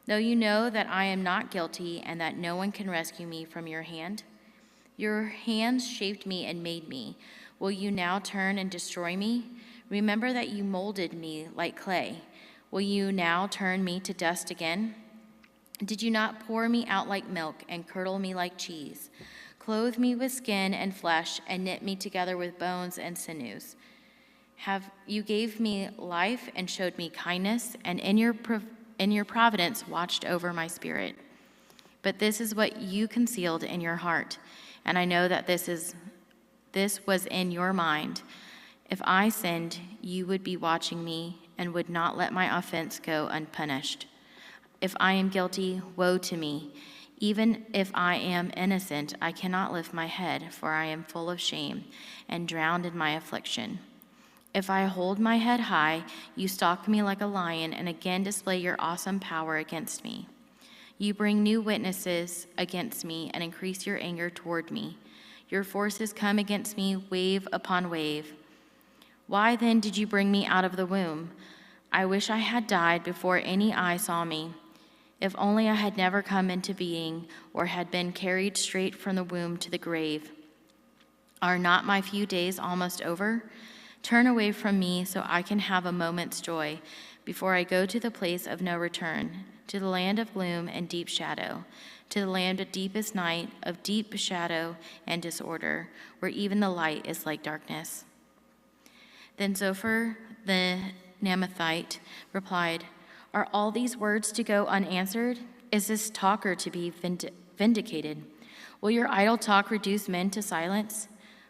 Though you know that I am not guilty and that no one can rescue me from your hand? Your hands shaped me and made me. Will you now turn and destroy me? Remember that you molded me like clay. Will you now turn me to dust again? Did you not pour me out like milk and curdle me like cheese? Clothe me with skin and flesh and knit me together with bones and sinews. You gave me life and showed me kindness, and in your providence watched over my spirit. But this is what you concealed in your heart, and I know that this was in your mind. If I sinned, you would be watching me and would not let my offense go unpunished. If I am guilty, woe to me. Even if I am innocent, I cannot lift my head, for I am full of shame and drowned in my affliction. If I hold my head high, you stalk me like a lion and again display your awesome power against me. You bring new witnesses against me and increase your anger toward me. Your forces come against me wave upon wave. Why then did you bring me out of the womb? I wish I had died before any eye saw me. If only I had never come into being or had been carried straight from the womb to the grave. Are not my few days almost over? Turn away from me so I can have a moment's joy before I go to the place of no return, to the land of gloom and deep shadow, to the land of deepest night, of deep shadow and disorder, where even the light is like darkness. Then Zophar the Naamathite replied, are all these words to go unanswered? Is this talker to be vindicated? Will your idle talk reduce men to silence?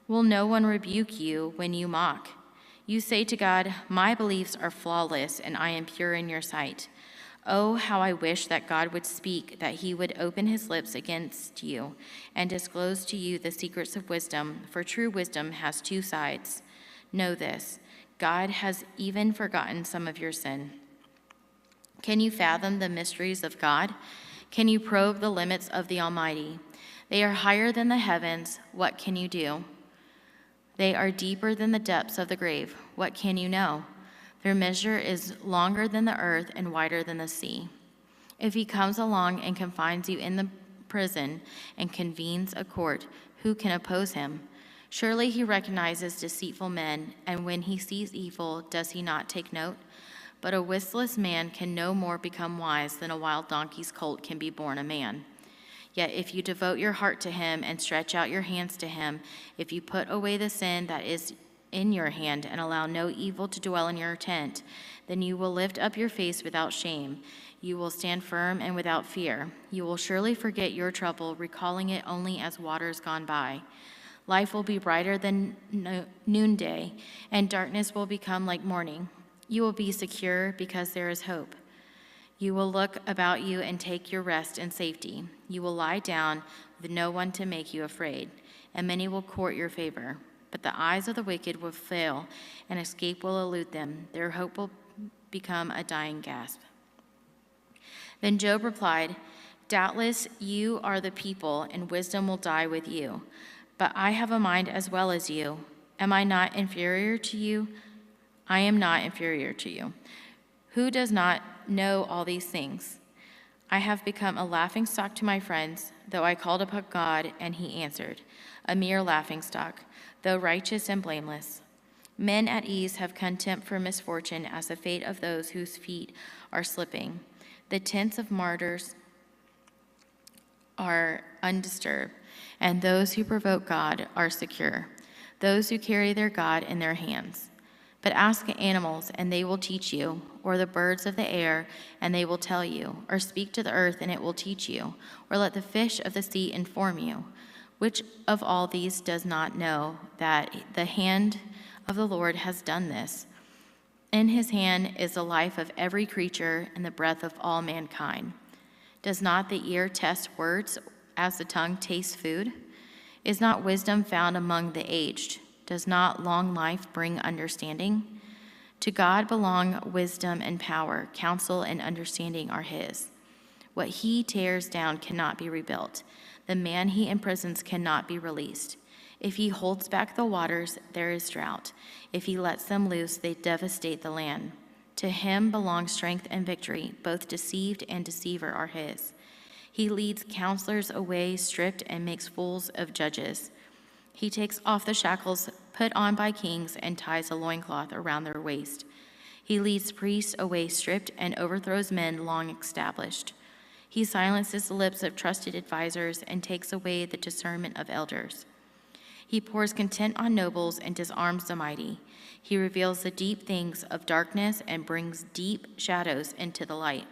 Will no one rebuke you when you mock? You say to God, my beliefs are flawless and I am pure in your sight. Oh, how I wish that God would speak, that he would open his lips against you and disclose to you the secrets of wisdom, for true wisdom has two sides. Know this, God has even forgotten some of your sin. Can you fathom the mysteries of God? Can you probe the limits of the Almighty? They are higher than the heavens. What can you do? They are deeper than the depths of the grave. What can you know? Their measure is longer than the earth and wider than the sea. If he comes along and confines you in the prison and convenes a court, who can oppose him? Surely he recognizes deceitful men, and when he sees evil, does he not take note? But a wistless man can no more become wise than a wild donkey's colt can be born a man. Yet if you devote your heart to him and stretch out your hands to him, if you put away the sin that is in your hand and allow no evil to dwell in your tent, then you will lift up your face without shame. You will stand firm and without fear. You will surely forget your trouble, recalling it only as waters gone by. Life will be brighter than noonday, and darkness will become like morning. You will be secure because there is hope. You will look about you and take your rest in safety. You will lie down with no one to make you afraid, and many will court your favor. But the eyes of the wicked will fail, and escape will elude them. Their hope will become a dying gasp. Then Job replied, doubtless you are the people, and wisdom will die with you. But I have a mind as well as you. Am I not inferior to you? I am not inferior to you. Who does not know all these things? I have become a laughingstock to my friends, though I called upon God, and he answered, a mere laughingstock, though righteous and blameless. Men at ease have contempt for misfortune as the fate of those whose feet are slipping. The tents of martyrs are undisturbed, and those who provoke God are secure, those who carry their God in their hands. But ask animals, and they will teach you, or the birds of the air, and they will tell you, or speak to the earth, and it will teach you, or let the fish of the sea inform you. Which of all these does not know that the hand of the Lord has done this? In his hand is the life of every creature and the breath of all mankind. Does not the ear test words as the tongue tastes food? Is not wisdom found among the aged? Does not long life bring understanding? To God belong wisdom and power, counsel and understanding are his. What he tears down cannot be rebuilt. The man he imprisons cannot be released. If he holds back the waters, there is drought. If he lets them loose, they devastate the land. To him belong strength and victory. Both deceived and deceiver are his. He leads counselors away stripped and makes fools of judges. He takes off the shackles put on by kings and ties a loincloth around their waist. He leads priests away stripped and overthrows men long established. He silences the lips of trusted advisors and takes away the discernment of elders. He pours contempt on nobles and disarms the mighty. He reveals the deep things of darkness and brings deep shadows into the light.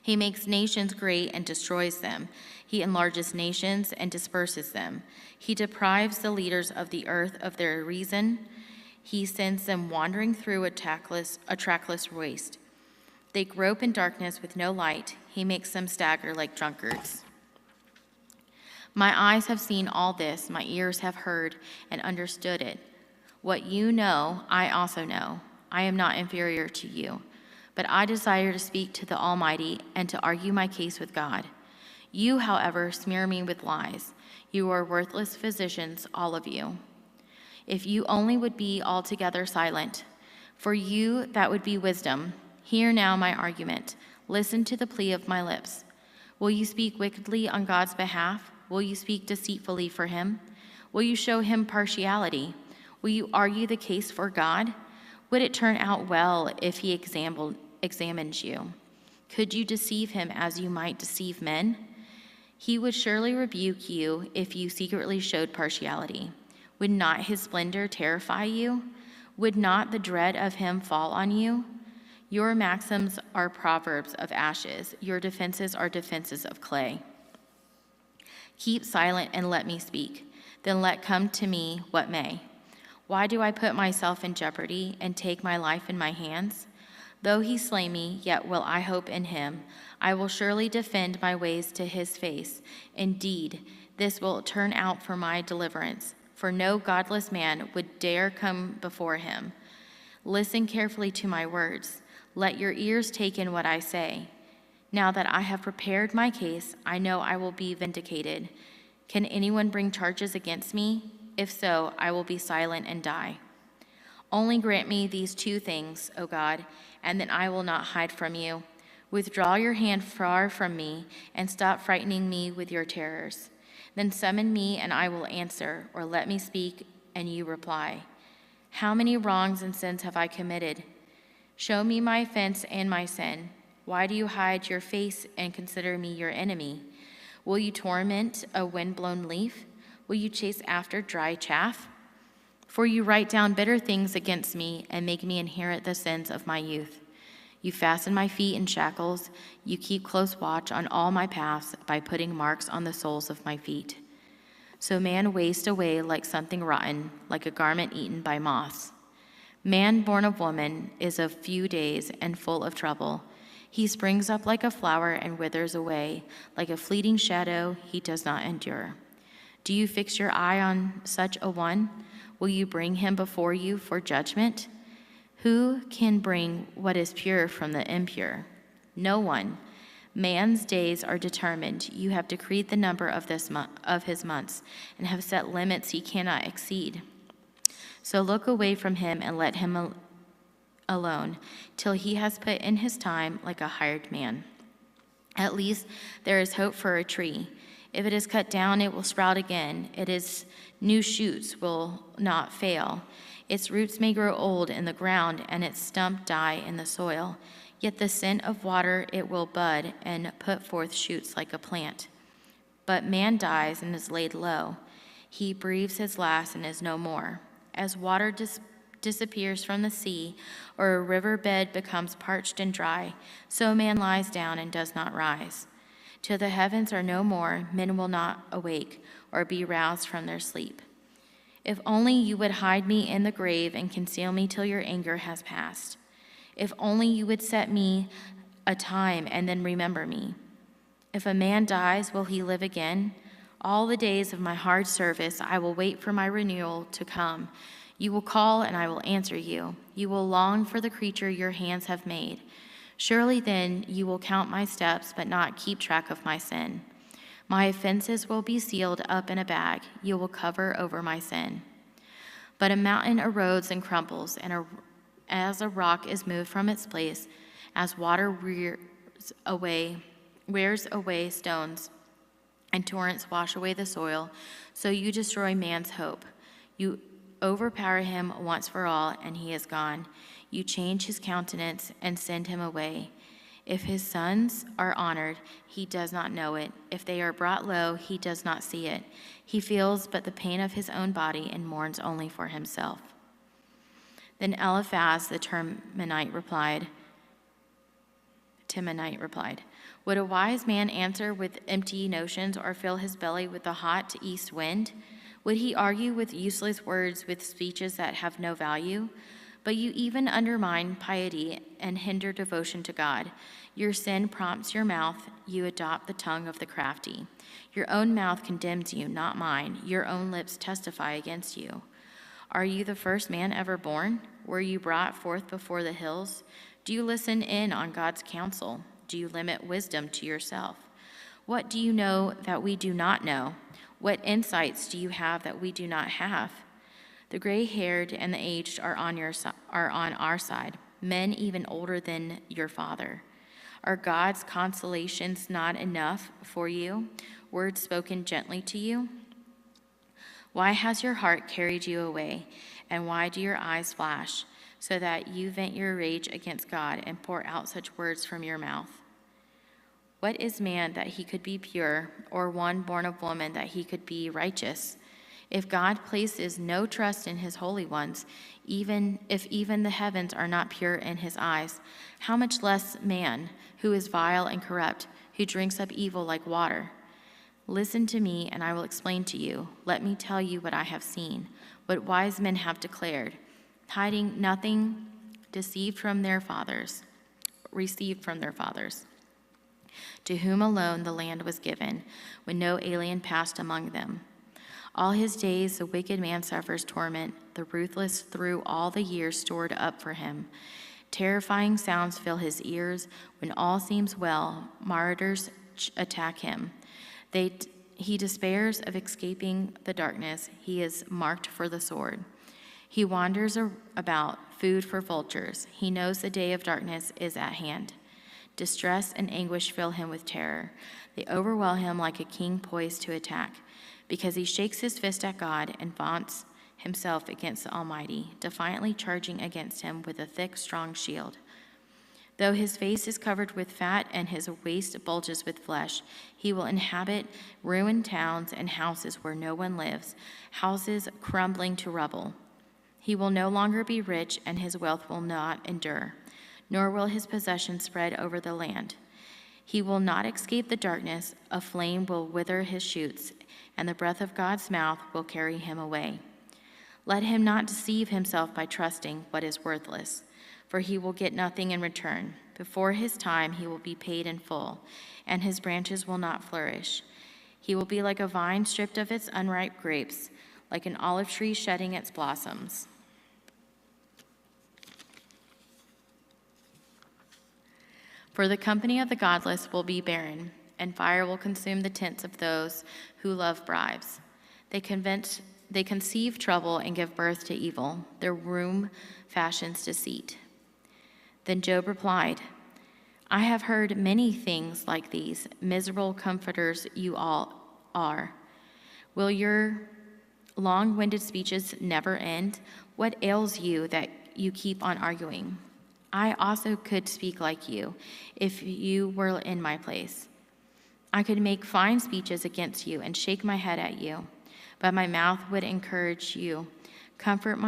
He makes nations great and destroys them. He enlarges nations and disperses them. He deprives the leaders of the earth of their reason. He sends them wandering through a trackless waste. They grope in darkness with no light. He makes them stagger like drunkards. My eyes have seen all this. My ears have heard and understood it. What you know, I also know. I am not inferior to you. But I desire to speak to the Almighty and to argue my case with God. You, however, smear me with lies. You are worthless physicians, all of you. If you only would be altogether silent, for you that would be wisdom. Hear now my argument. Listen to the plea of my lips. Will you speak wickedly on God's behalf? Will you speak deceitfully for him? Will you show him partiality? Will you argue the case for God? Would it turn out well if he examined you? Could you deceive him as you might deceive men? He would surely rebuke you if you secretly showed partiality. Would not his splendor terrify you? Would not the dread of him fall on you? Your maxims are proverbs of ashes. Your defenses are defenses of clay. Keep silent and let me speak. Then let come to me what may. Why do I put myself in jeopardy and take my life in my hands? Though he slay me, yet will I hope in him. I will surely defend my ways to his face. Indeed, this will turn out for my deliverance, for no godless man would dare come before him. Listen carefully to my words. Let your ears take in what I say. Now that I have prepared my case, I know I will be vindicated. Can anyone bring charges against me? If so, I will be silent and die. Only grant me these two things, O God, and then I will not hide from you. Withdraw your hand far from me and stop frightening me with your terrors. Then summon me and I will answer, or let me speak and you reply. How many wrongs and sins have I committed? Show me my offense and my sin. Why do you hide your face and consider me your enemy? Will you torment a wind-blown leaf? Will you chase after dry chaff? For you write down bitter things against me and make me inherit the sins of my youth. You fasten my feet in shackles. You keep close watch on all my paths by putting marks on the soles of my feet. So man wastes away like something rotten, like a garment eaten by moths. Man born of woman is of few days and full of trouble. He springs up like a flower and withers away. Like a fleeting shadow, he does not endure. Do you fix your eye on such a one? Will you bring him before you for judgment? Who can bring what is pure from the impure? No one. Man's days are determined. You have decreed the number of his months and have set limits he cannot exceed. So look away from him and let him alone, till he has put in his time like a hired man. At least there is hope for a tree. If it is cut down, it will sprout again. Its new shoots will not fail. Its roots may grow old in the ground, and its stump die in the soil. Yet the scent of water it will bud and put forth shoots like a plant. But man dies and is laid low. He breathes his last and is no more. As water disappears from the sea, or a river bed becomes parched and dry, so man lies down and does not rise. Till the heavens are no more, men will not awake or be roused from their sleep. If only you would hide me in the grave and conceal me till your anger has passed. If only you would set me a time and then remember me. If a man dies, will he live again? All the days of my hard service, I will wait for my renewal to come. You will call, and I will answer you. You will long for the creature your hands have made. Surely then you will count my steps, but not keep track of my sin. My offenses will be sealed up in a bag. You will cover over my sin. But a mountain erodes and crumbles, and as a rock is moved from its place, as water wears away stones, and torrents wash away the soil, so you destroy man's hope. You overpower him once for all, and he is gone. You change his countenance and send him away. If his sons are honored, he does not know it. If they are brought low, he does not see it. He feels but the pain of his own body and mourns only for himself. Then Eliphaz the Temanite replied, Would a wise man answer with empty notions or fill his belly with the hot east wind? Would he argue with useless words, with speeches that have no value? But you even undermine piety and hinder devotion to God. Your sin prompts your mouth. You adopt the tongue of the crafty. Your own mouth condemns you, not mine. Your own lips testify against you. Are you the first man ever born? Were you brought forth before the hills? Do you listen in on God's counsel? Do you limit wisdom to yourself? What do you know that we do not know? What insights do you have that we do not have? The gray-haired and the aged are on our side, men even older than your father. Are God's consolations not enough for you, words spoken gently to you? Why has your heart carried you away, and why do your eyes flash, so that you vent your rage against God and pour out such words from your mouth? What is man that he could be pure, or one born of woman that he could be righteous? If God places no trust in his holy ones, even the heavens are not pure in his eyes, how much less man, who is vile and corrupt, who drinks up evil like water? Listen to me, and I will explain to you. Let me tell you what I have seen, what wise men have declared, hiding nothing, received from their fathers, to whom alone the land was given, when no alien passed among them. All his days the wicked man suffers torment, the ruthless through all the years stored up for him. Terrifying sounds fill his ears. When all seems well, marauders attack him. He despairs of escaping the darkness. He is marked for the sword. He wanders about, food for vultures. He knows the day of darkness is at hand. Distress and anguish fill him with terror. They overwhelm him like a king poised to attack, because he shakes his fist at God and vaunts himself against the Almighty, defiantly charging against him with a thick, strong shield. Though his face is covered with fat and his waist bulges with flesh, he will inhabit ruined towns and houses where no one lives, houses crumbling to rubble. He will no longer be rich, and his wealth will not endure, nor will his possessions spread over the land. He will not escape the darkness. A flame will wither his shoots, and the breath of God's mouth will carry him away. Let him not deceive himself by trusting what is worthless, for he will get nothing in return. Before his time he will be paid in full, and his branches will not flourish. He will be like a vine stripped of its unripe grapes, like an olive tree shedding its blossoms. For the company of the godless will be barren, and fire will consume the tents of those who love bribes. They They conceive trouble and give birth to evil. Their womb fashions deceit. Then Job replied, I have heard many things like these. Miserable comforters you all are. Will your long-winded speeches never end? What ails you that you keep on arguing? I also could speak like you if you were in my place. I could make fine speeches against you and shake my head at you, but my mouth would encourage you. Comfort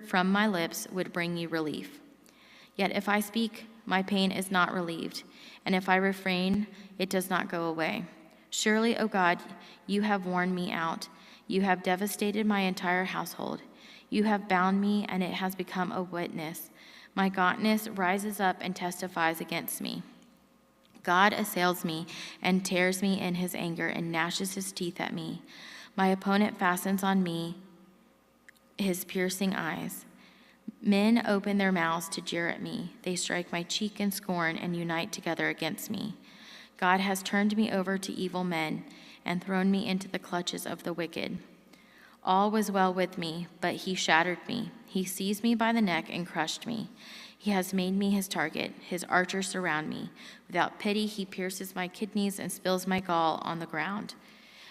from my lips would bring you relief. Yet if I speak, my pain is not relieved, and if I refrain, it does not go away. Surely, O God, you have worn me out. You have devastated my entire household. You have bound me, and it has become a witness. My gauntness rises up and testifies against me. God assails me and tears me in his anger and gnashes his teeth at me. My opponent fastens on me his piercing eyes. Men open their mouths to jeer at me. They strike my cheek in scorn and unite together against me. God has turned me over to evil men and thrown me into the clutches of the wicked. All was well with me, but he shattered me. He seized me by the neck and crushed me. He has made me his target. His archers surround me. Without pity, he pierces my kidneys and spills my gall on the ground.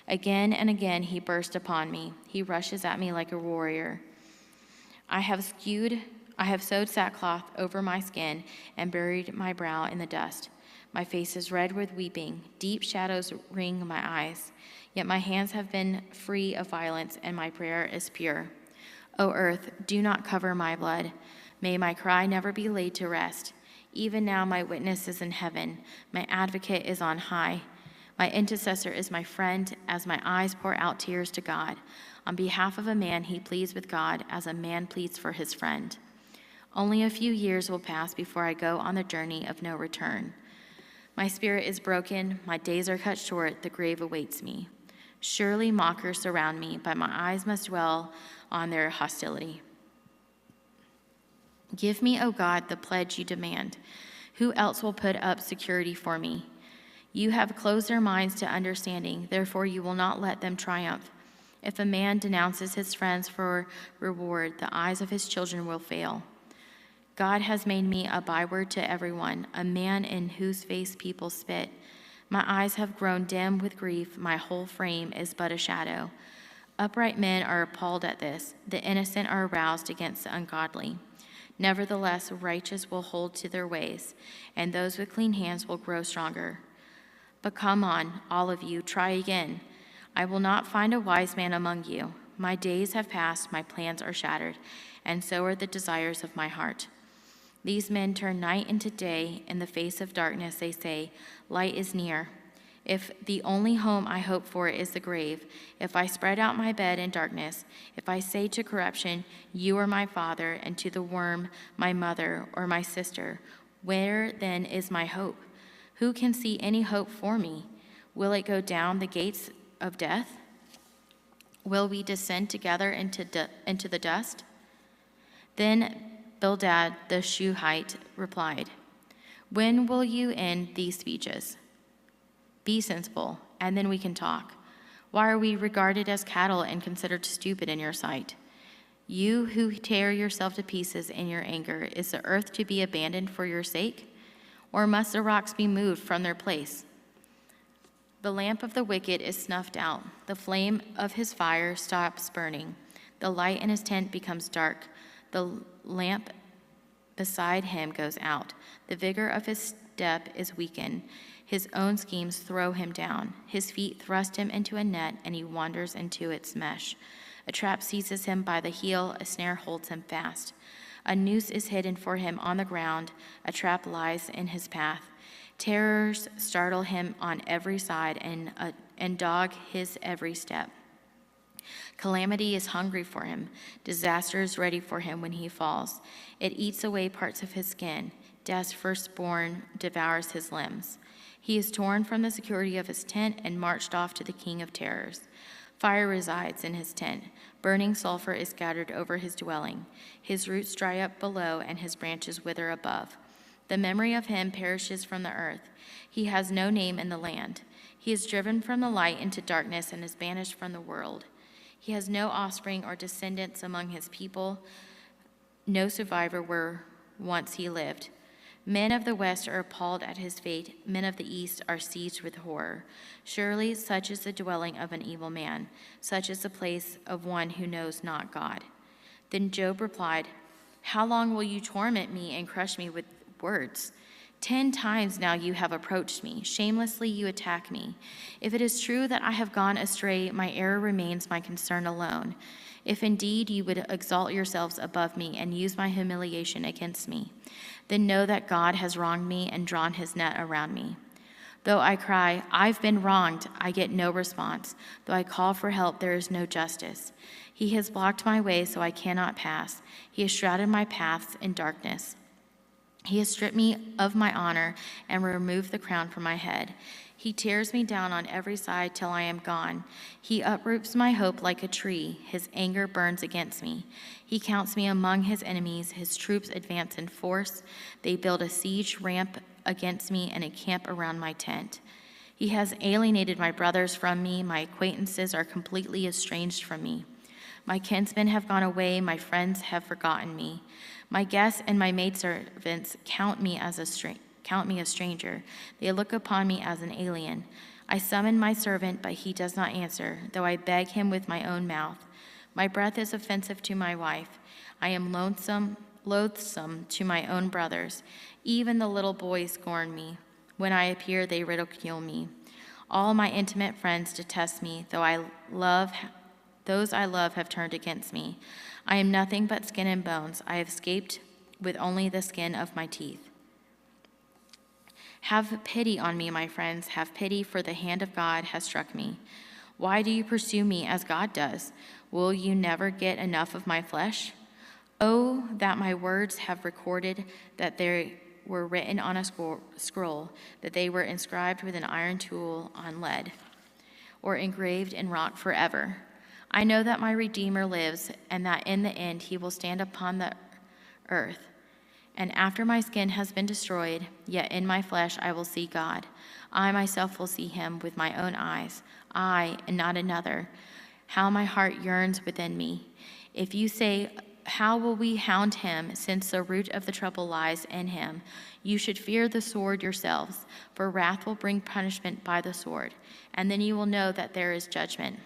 Again and again he bursts upon me. He rushes at me like a warrior. I have sewed sackcloth over my skin and buried my brow in the dust. My face is red with weeping. Deep shadows ring my eyes. Yet my hands have been free of violence, and my prayer is pure. O earth, do not cover my blood. May my cry never be laid to rest. Even now my witness is in heaven. My advocate is on high. My intercessor is my friend, as my eyes pour out tears to God. On behalf of a man, he pleads with God as a man pleads for his friend. Only a few years will pass before I go on the journey of no return. My spirit is broken, my days are cut short, the grave awaits me. Surely mockers surround me, but my eyes must dwell on their hostility. Give me, O God, the pledge you demand. Who else will put up security for me? You have closed their minds to understanding, therefore you will not let them triumph. If a man denounces his friends for reward, the eyes of his children will fail. God has made me a byword to everyone, a man in whose face people spit. My eyes have grown dim with grief, my whole frame is but a shadow. Upright men are appalled at this, the innocent are aroused against the ungodly. Nevertheless, righteous will hold to their ways, and those with clean hands will grow stronger. But come on, all of you, try again. I will not find a wise man among you. My days have passed, my plans are shattered, and so are the desires of my heart. These men turn night into day. In the face of darkness, they say, light is near. If the only home I hope for is the grave, if I spread out my bed in darkness, if I say to corruption, you are my father, and to the worm, my mother or my sister, where then is my hope? Who can see any hope for me? Will it go down the gates of death? Will we descend together into the dust? Then Bildad the Shuhite replied, when will you end these speeches? Be sensible, and then we can talk. Why are we regarded as cattle and considered stupid in your sight? You who tear yourself to pieces in your anger, is the earth to be abandoned for your sake? Or must the rocks be moved from their place? The lamp of the wicked is snuffed out. The flame of his fire stops burning. The light in his tent becomes dark. The lamp beside him goes out. The vigor of his step is weakened. His own schemes throw him down. His feet thrust him into a net, and he wanders into its mesh. A trap seizes him by the heel. A snare holds him fast. A noose is hidden for him on the ground. A trap lies in his path. Terrors startle him on every side and dog his every step. Calamity is hungry for him. Disaster is ready for him when he falls. It eats away parts of his skin. Death's firstborn devours his limbs. He is torn from the security of his tent and marched off to the king of terrors. Fire resides in his tent. Burning sulfur is scattered over his dwelling. His roots dry up below, and his branches wither above. The memory of him perishes from the earth. He has no name in the land. He is driven from the light into darkness and is banished from the world. He has no offspring or descendants among his people, no survivor where once he lived. Men of the west are appalled at his fate. Men of the east are seized with horror. Surely such is the dwelling of an evil man. Such is the place of one who knows not God. Then Job replied, how long will you torment me and crush me with words? 10 times now you have approached me. Shamelessly you attack me. If it is true that I have gone astray, my error remains my concern alone. If indeed you would exalt yourselves above me and use my humiliation against me, then know that God has wronged me and drawn his net around me. Though I cry, I've been wronged, I get no response. Though I call for help, there is no justice. He has blocked my way so I cannot pass. He has shrouded my paths in darkness. He has stripped me of my honor and removed the crown from my head. He tears me down on every side till I am gone. He uproots my hope like a tree. His anger burns against me. He counts me among his enemies. His troops advance in force. They build a siege ramp against me and a camp around my tent. He has alienated my brothers from me. My acquaintances are completely estranged from me. My kinsmen have gone away. My friends have forgotten me. My guests and my maidservants count me a stranger. They look upon me as an alien. I summon my servant, but he does not answer, though I beg him with my own mouth. My breath is offensive to my wife. I am loathsome to my own brothers. Even the little boys scorn me. When I appear, they ridicule me. All my intimate friends detest me, those I love have turned against me. I am nothing but skin and bones. I have escaped with only the skin of my teeth. Have pity on me, my friends. Have pity, for the hand of God has struck me. Why do you pursue me as God does? Will you never get enough of my flesh? Oh, that my words have recorded, that they were written on a scroll, that they were inscribed with an iron tool on lead, or engraved in rock forever. I know that my Redeemer lives, and that in the end he will stand upon the earth. And after my skin has been destroyed, yet in my flesh I will see God. I myself will see him with my own eyes, I and not another. How my heart yearns within me. If you say, how will we hound him, since the root of the trouble lies in him? You should fear the sword yourselves, for wrath will bring punishment by the sword, and then you will know that there is judgment.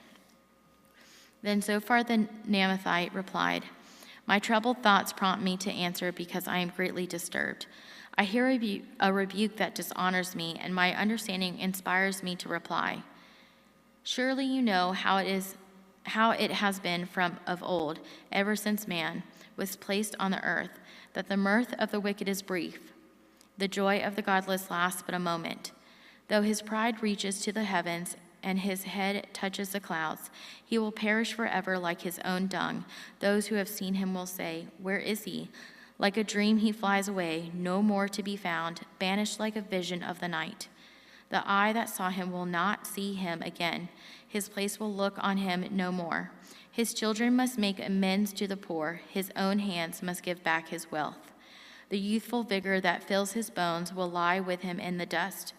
Then Zophar the Naamathite replied, my troubled thoughts prompt me to answer because I am greatly disturbed. I hear a rebuke that dishonors me, and my understanding inspires me to reply. Surely you know how it has been from of old, ever since man was placed on the earth, that the mirth of the wicked is brief. The joy of the godless lasts but a moment. Though his pride reaches to the heavens and his head touches the clouds, he will perish forever like his own dung. Those who have seen him will say, where is he? Like a dream he flies away, no more to be found, banished like a vision of the night. The eye that saw him will not see him again. His place will look on him no more. His children must make amends to the poor. His own hands must give back his wealth. The youthful vigor that fills his bones will lie with him in the dust.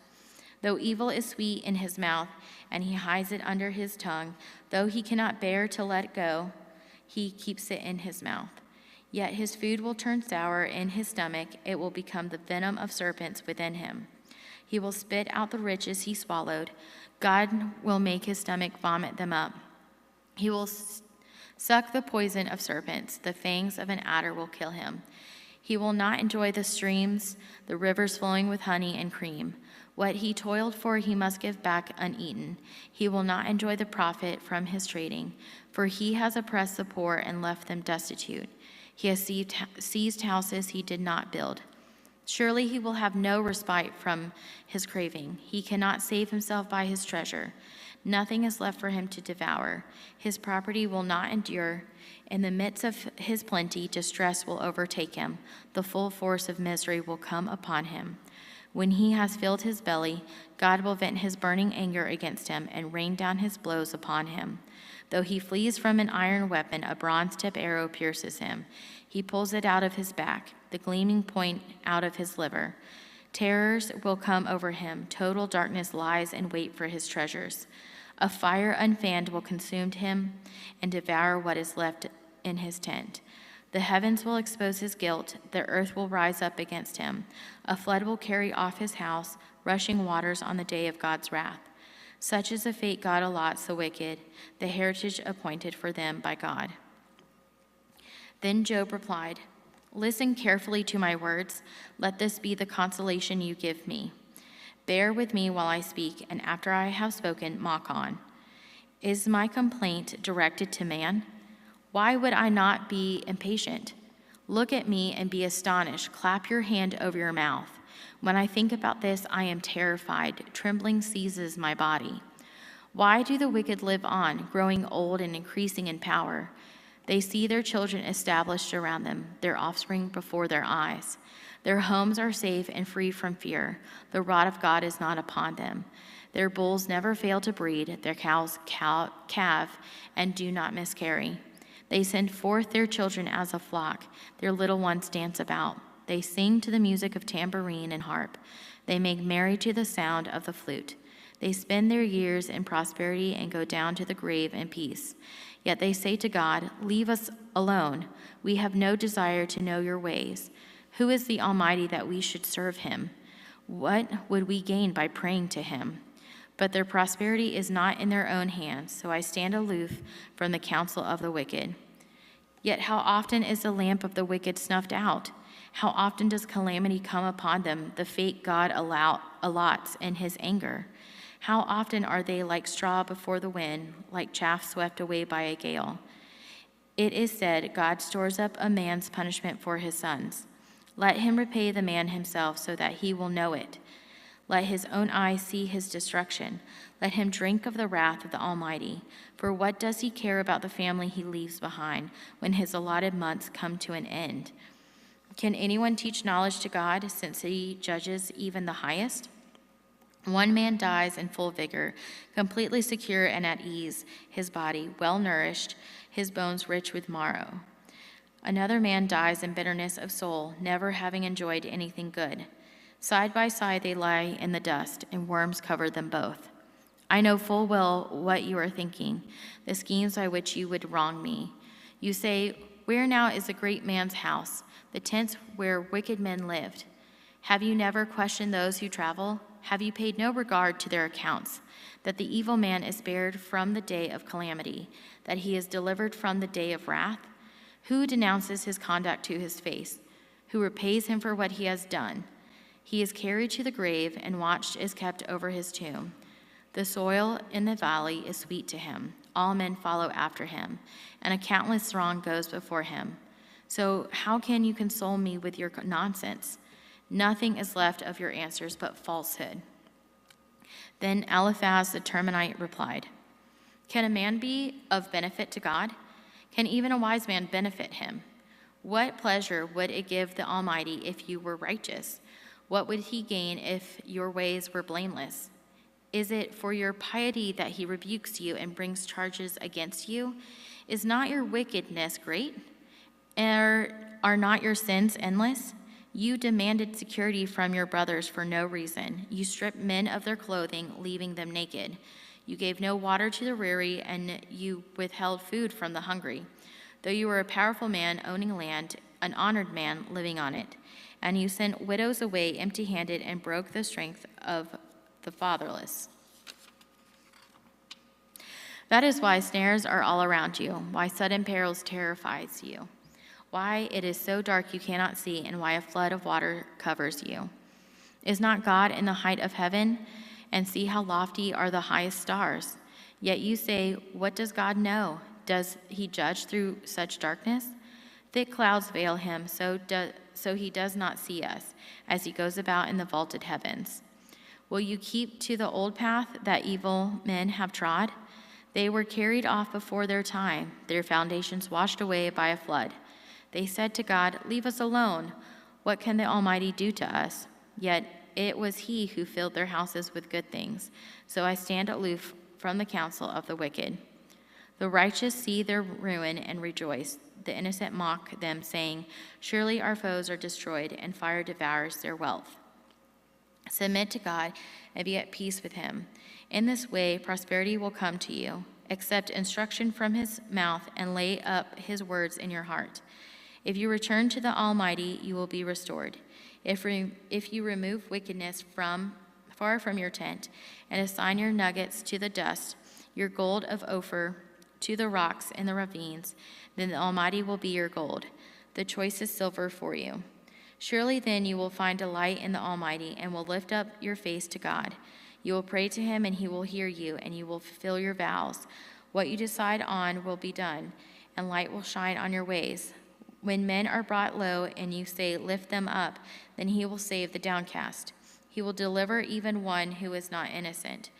Though evil is sweet in his mouth, and he hides it under his tongue, though he cannot bear to let it go, he keeps it in his mouth. Yet his food will turn sour in his stomach. It will become the venom of serpents within him. He will spit out the riches he swallowed. God will make his stomach vomit them up. He will suck the poison of serpents. The fangs of an adder will kill him. He will not enjoy the streams, the rivers flowing with honey and cream. What he toiled for he must give back uneaten. He will not enjoy the profit from his trading, for he has oppressed the poor and left them destitute. He has seized houses he did not build. Surely he will have no respite from his craving. He cannot save himself by his treasure. Nothing is left for him to devour. His property will not endure. In the midst of his plenty, distress will overtake him. The full force of misery will come upon him. When he has filled his belly, God will vent his burning anger against him and rain down his blows upon him. Though he flees from an iron weapon, a bronze-tipped arrow pierces him. He pulls it out of his back, the gleaming point out of his liver. Terrors will come over him. Total darkness lies in wait for his treasures. A fire unfanned will consume him and devour what is left in his tent. The heavens will expose his guilt. The earth will rise up against him. A flood will carry off his house, rushing waters on the day of God's wrath. Such is the fate God allots the wicked, the heritage appointed for them by God. Then Job replied, "Listen carefully to my words. Let this be the consolation you give me. Bear with me while I speak, and after I have spoken, mock on. Is my complaint directed to man? Why would I not be impatient? Look at me and be astonished. Clap your hand over your mouth. When I think about this, I am terrified. Trembling seizes my body. Why do the wicked live on, growing old and increasing in power? They see their children established around them, their offspring before their eyes. Their homes are safe and free from fear. The rod of God is not upon them. Their bulls never fail to breed. Their cows calve and do not miscarry. They send forth their children as a flock. Their little ones dance about. They sing to the music of tambourine and harp. They make merry to the sound of the flute. They spend their years in prosperity and go down to the grave in peace. Yet they say to God, "Leave us alone. We have no desire to know your ways. Who is the Almighty that we should serve him? What would we gain by praying to him?" But their prosperity is not in their own hands, so I stand aloof from the counsel of the wicked. Yet how often is the lamp of the wicked snuffed out? How often does calamity come upon them, the fate God allots in his anger? How often are they like straw before the wind, like chaff swept away by a gale? It is said, God stores up a man's punishment for his sons. Let him repay the man himself so that he will know it. Let his own eyes see his destruction. Let him drink of the wrath of the Almighty. For what does he care about the family he leaves behind when his allotted months come to an end? Can anyone teach knowledge to God, since he judges even the highest? One man dies in full vigor, completely secure and at ease, his body well nourished, his bones rich with marrow. Another man dies in bitterness of soul, never having enjoyed anything good. Side by side they lie in the dust, and worms cover them both. I know full well what you are thinking, the schemes by which you would wrong me. You say, "Where now is the great man's house, the tents where wicked men lived?" Have you never questioned those who travel? Have you paid no regard to their accounts, that the evil man is spared from the day of calamity, that he is delivered from the day of wrath? Who denounces his conduct to his face? Who repays him for what he has done? He is carried to the grave, and watch is kept over his tomb. The soil in the valley is sweet to him. All men follow after him, and a countless throng goes before him. So how can you console me with your nonsense? Nothing is left of your answers but falsehood. Then Eliphaz the Temanite replied, "Can a man be of benefit to God? Can even a wise man benefit him? What pleasure would it give the Almighty if you were righteous? What would he gain if your ways were blameless? Is it for your piety that he rebukes you and brings charges against you? Is not your wickedness great? Are not your sins endless? You demanded security from your brothers for no reason. You stripped men of their clothing, leaving them naked. You gave no water to the weary, and you withheld food from the hungry. Though you were a powerful man owning land, an honored man living on it, and you sent widows away empty-handed and broke the strength of the fatherless. That is why snares are all around you, why sudden perils terrifies you, why it is so dark you cannot see, and why a flood of water covers you. Is not God in the height of heaven? And see how lofty are the highest stars. Yet you say, what does God know? Does he judge through such darkness? Thick clouds veil him, so he does not see us, as he goes about in the vaulted heavens. Will you keep to the old path that evil men have trod? They were carried off before their time, their foundations washed away by a flood. They said to God, "Leave us alone. What can the Almighty do to us?" Yet it was he who filled their houses with good things. So I stand aloof from the counsel of the wicked. The righteous see their ruin and rejoice. The innocent mock them, saying, "Surely our foes are destroyed, and fire devours their wealth." Submit to God and be at peace with him. In this way, prosperity will come to you. Accept instruction from his mouth and lay up his words in your heart. If you return to the Almighty, you will be restored. If you remove wickedness far from your tent and assign your nuggets to the dust, your gold of Ophir to the rocks in the ravines, then the Almighty will be your gold, the choicest silver for you. Surely then you will find delight in the Almighty and will lift up your face to God. You will pray to him and he will hear you, and you will fulfill your vows. What you decide on will be done, and light will shine on your ways. When men are brought low and you say, lift them up, then he will save the downcast. He will deliver even one who is not innocent,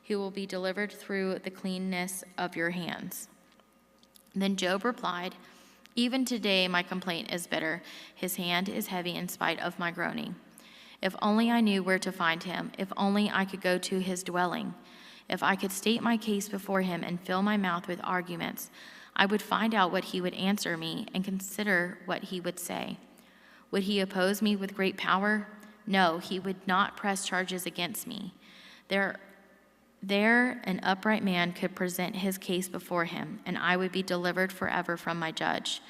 who will be delivered through the cleanness of your hands. Then Job replied, even today my complaint is bitter. His hand is heavy in spite of my groaning. If only I knew where to find him. If only I could go to his dwelling. If I could state my case before him and fill my mouth with arguments, I would find out what he would answer me and consider what he would say. Would he oppose me with great power? No, he would not press charges against me. There an upright man could present his case before him, and I would be delivered forever from my judge.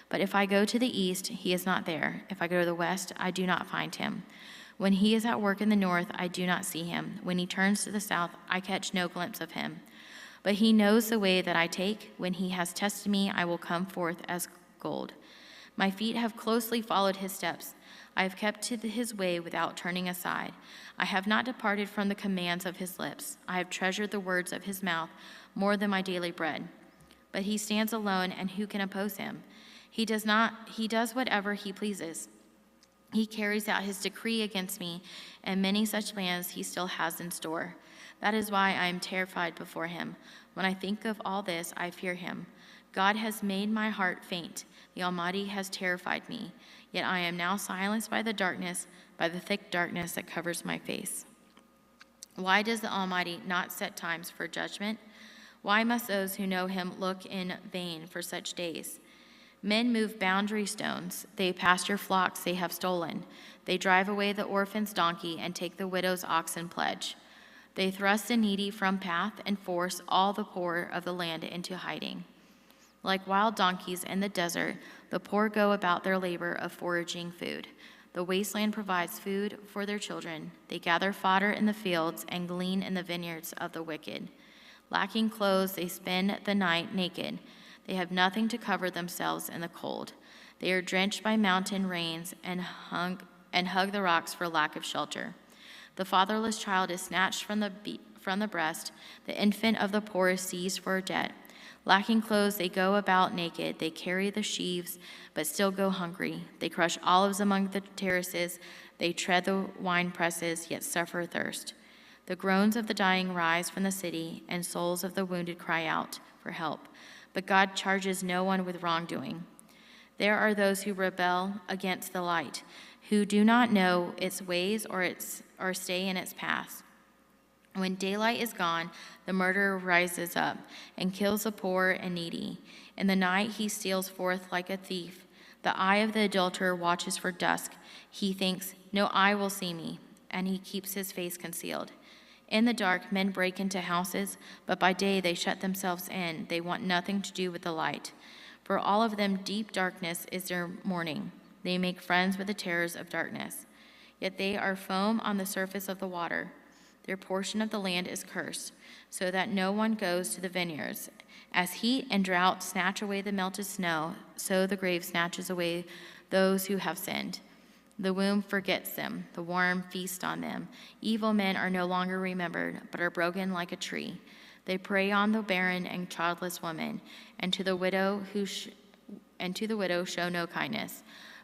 But if I go to the east, he is not there. If I go to the west, I do not find him. When he is at work in the north, I do not see him. When he turns to the south, I catch no glimpse of him. But he knows the way that I take. When he has tested me, I will come forth as gold. My feet have closely followed his steps. I have kept to his way without turning aside. I have not departed from the commands of his lips. I have treasured the words of his mouth more than my daily bread. But he stands alone, and who can oppose him? He does whatever he pleases. He carries out his decree against me, and many such plans he still has in store. That is why I am terrified before him. When I think of all this, I fear him. God has made my heart faint. The Almighty has terrified me. Yet I am now silenced by the thick darkness that covers my face. Why does the Almighty not set times for judgment? Why must those who know him look in vain for such days? Men move boundary stones. They pasture flocks they have stolen. They drive away the orphan's donkey and take the widow's oxen pledge. They thrust the needy from path and force all the poor of the land into hiding. Like wild donkeys in the desert, the poor go about their labor of foraging food. The wasteland provides food for their children. They gather fodder in the fields and glean in the vineyards of the wicked. Lacking clothes, they spend the night naked. They have nothing to cover themselves in the cold. They are drenched by mountain rains and hug the rocks for lack of shelter. The fatherless child is snatched from the breast. The infant of the poor is seized for a debt. Lacking clothes, they go about naked. They carry the sheaves, but still go hungry. They crush olives among the terraces. They tread the wine presses, yet suffer thirst. The groans of the dying rise from the city, and souls of the wounded cry out for help. But God charges no one with wrongdoing. There are those who rebel against the light, who do not know its ways or stay in its paths. When daylight is gone, the murderer rises up and kills the poor and needy. In the night he steals forth like a thief. The eye of the adulterer watches for dusk. He thinks, no eye will see me, and he keeps his face concealed. In the dark, men break into houses, but by day they shut themselves in. They want nothing to do with the light. For all of them, deep darkness is their morning. They make friends with the terrors of darkness. Yet they are foam on the surface of the water. Their portion of the land is cursed, so that no one goes to the vineyards. As heat and drought snatch away the melted snow, so the grave snatches away those who have sinned. The womb forgets them, the worm feasts on them. Evil men are no longer remembered, but are broken like a tree. They prey on the barren and childless woman, and to the widow show no kindness.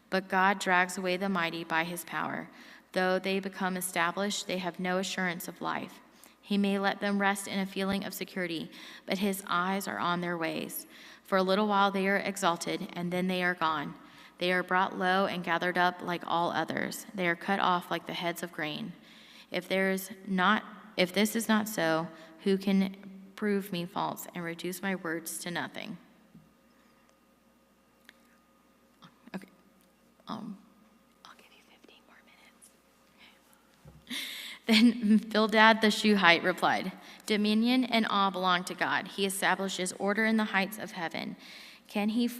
But God drags away the mighty by his power. Though they become established, they have no assurance of life. He may let them rest in a feeling of security, but his eyes are on their ways. For a little while they are exalted, and then they are gone. They are brought low and gathered up like all others. They are cut off like the heads of grain. If this is not so, who can prove me false and reduce my words to nothing? Okay. I'll give you 15 more minutes. Then Bildad the Shuhite replied, "Dominion and awe belong to God. He establishes order in the heights of heaven. Can his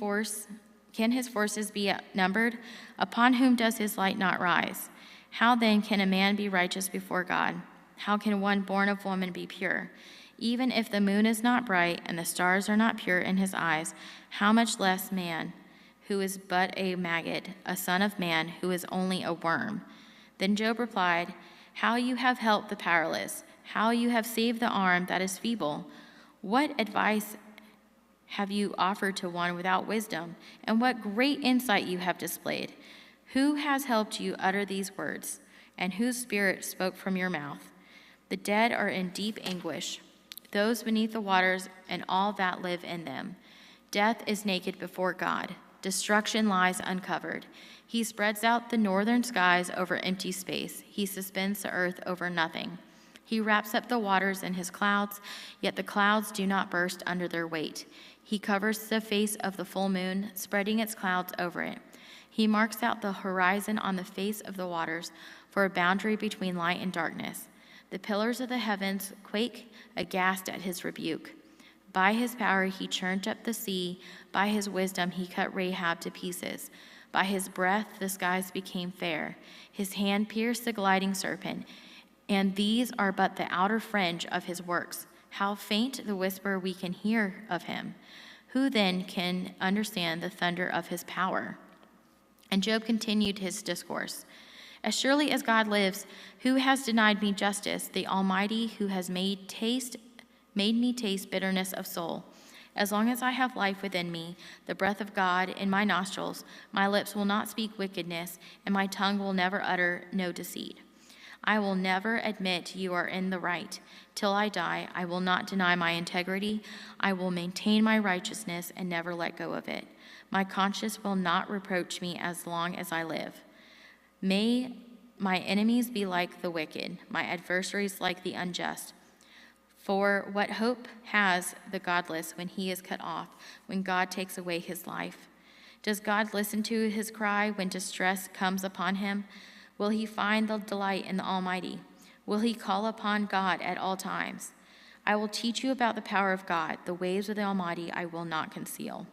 forces be numbered? Upon whom does his light not rise? How then can a man be righteous before God? How can one born of woman be pure? Even if the moon is not bright and the stars are not pure in his eyes, how much less man, who is but a maggot, a son of man, who is only a worm?" Then Job replied, "How you have helped the powerless, how you have saved the arm that is feeble. What advice have you offered to one without wisdom, and what great insight you have displayed. Who has helped you utter these words, and whose spirit spoke from your mouth? The dead are in deep anguish, those beneath the waters and all that live in them. Death is naked before God. Destruction lies uncovered. He spreads out the northern skies over empty space. He suspends the earth over nothing. He wraps up the waters in his clouds, yet the clouds do not burst under their weight. He covers the face of the full moon, spreading its clouds over it. He marks out the horizon on the face of the waters for a boundary between light and darkness. The pillars of the heavens quake aghast at his rebuke. By his power he churned up the sea. By his wisdom he cut Rahab to pieces. By his breath the skies became fair. His hand pierced the gliding serpent. And these are but the outer fringe of his works. How faint the whisper we can hear of him. Who then can understand the thunder of his power? And Job continued his discourse. As surely as God lives, who has denied me justice, the Almighty who has made me taste bitterness of soul. As long as I have life within me, the breath of God in my nostrils, my lips will not speak wickedness, and my tongue will never utter no deceit. I will never admit you are in the right. Till I die, I will not deny my integrity. I will maintain my righteousness and never let go of it. My conscience will not reproach me as long as I live. May my enemies be like the wicked, my adversaries like the unjust. For what hope has the godless when he is cut off, when God takes away his life? Does God listen to his cry when distress comes upon him? Will he find the delight in the Almighty? Will he call upon God at all times? I will teach you about the power of God. The ways of the Almighty I will not conceal.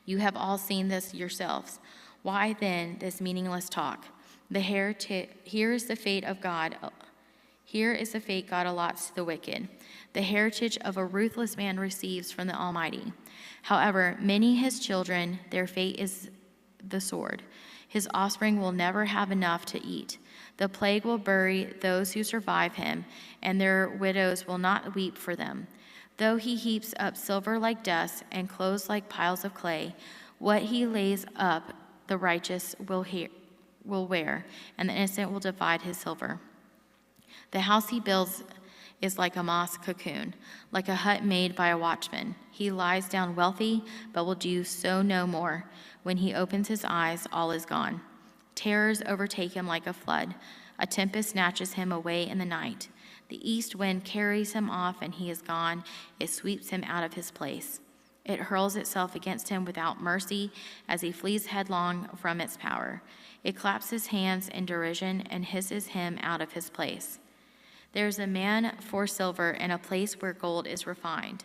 You have all seen this yourselves. Why then this meaningless talk? Here is the fate of God. Here is the fate God allots to the wicked. The heritage of a ruthless man receives from the Almighty. However, many his children, their fate is the sword. His offspring will never have enough to eat. The plague will bury those who survive him, and their widows will not weep for them. Though he heaps up silver like dust and clothes like piles of clay, what he lays up the righteous will wear, and the innocent will divide his silver. The house he builds is like a moss cocoon, like a hut made by a watchman. He lies down wealthy, but will do so no more. When he opens his eyes, all is gone. Terrors overtake him like a flood. A tempest snatches him away in the night. The east wind carries him off, and he is gone. It sweeps him out of his place. It hurls itself against him without mercy as he flees headlong from its power. It claps his hands in derision and hisses him out of his place. There is a man for silver in a place where gold is refined.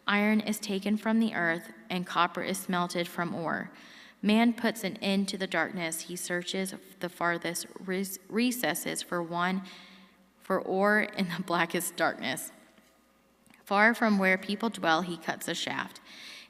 Iron is taken from the earth, and copper is smelted from ore. Man puts an end to the darkness. He searches the farthest recesses for ore in the blackest darkness. Far from where people dwell, he cuts a shaft.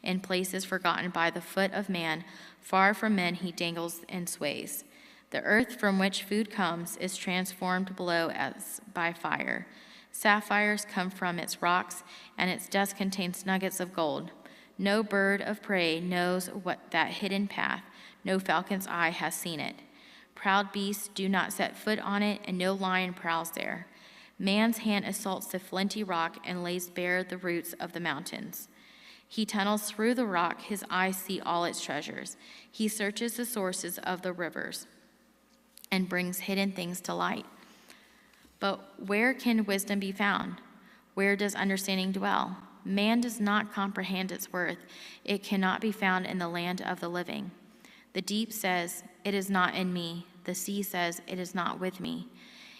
In places forgotten by the foot of man, far from men he dangles and sways. The earth from which food comes is transformed below as by fire. Sapphires come from its rocks, and its dust contains nuggets of gold. No bird of prey knows what that hidden path. No falcon's eye has seen it. Proud beasts do not set foot on it, and no lion prowls there. Man's hand assaults the flinty rock and lays bare the roots of the mountains. He tunnels through the rock. His eyes see all its treasures. He searches the sources of the rivers and brings hidden things to light. But where can wisdom be found? Where does understanding dwell? Man does not comprehend its worth. It cannot be found in the land of the living. The deep says, "It is not in me." The sea says, "It is not with me."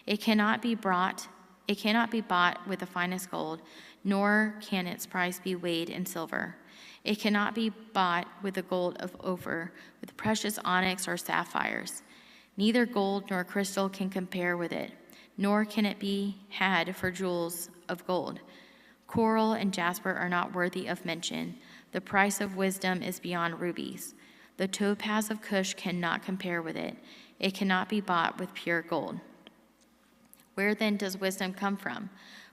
It cannot be bought with the finest gold, nor can its price be weighed in silver. It cannot be bought with the gold of Ophir, with precious onyx or sapphires. Neither gold nor crystal can compare with it, nor can it be had for jewels of gold. Coral and jasper are not worthy of mention. The price of wisdom is beyond rubies. The topaz of Cush cannot compare with it. It cannot be bought with pure gold. Where then does wisdom come from?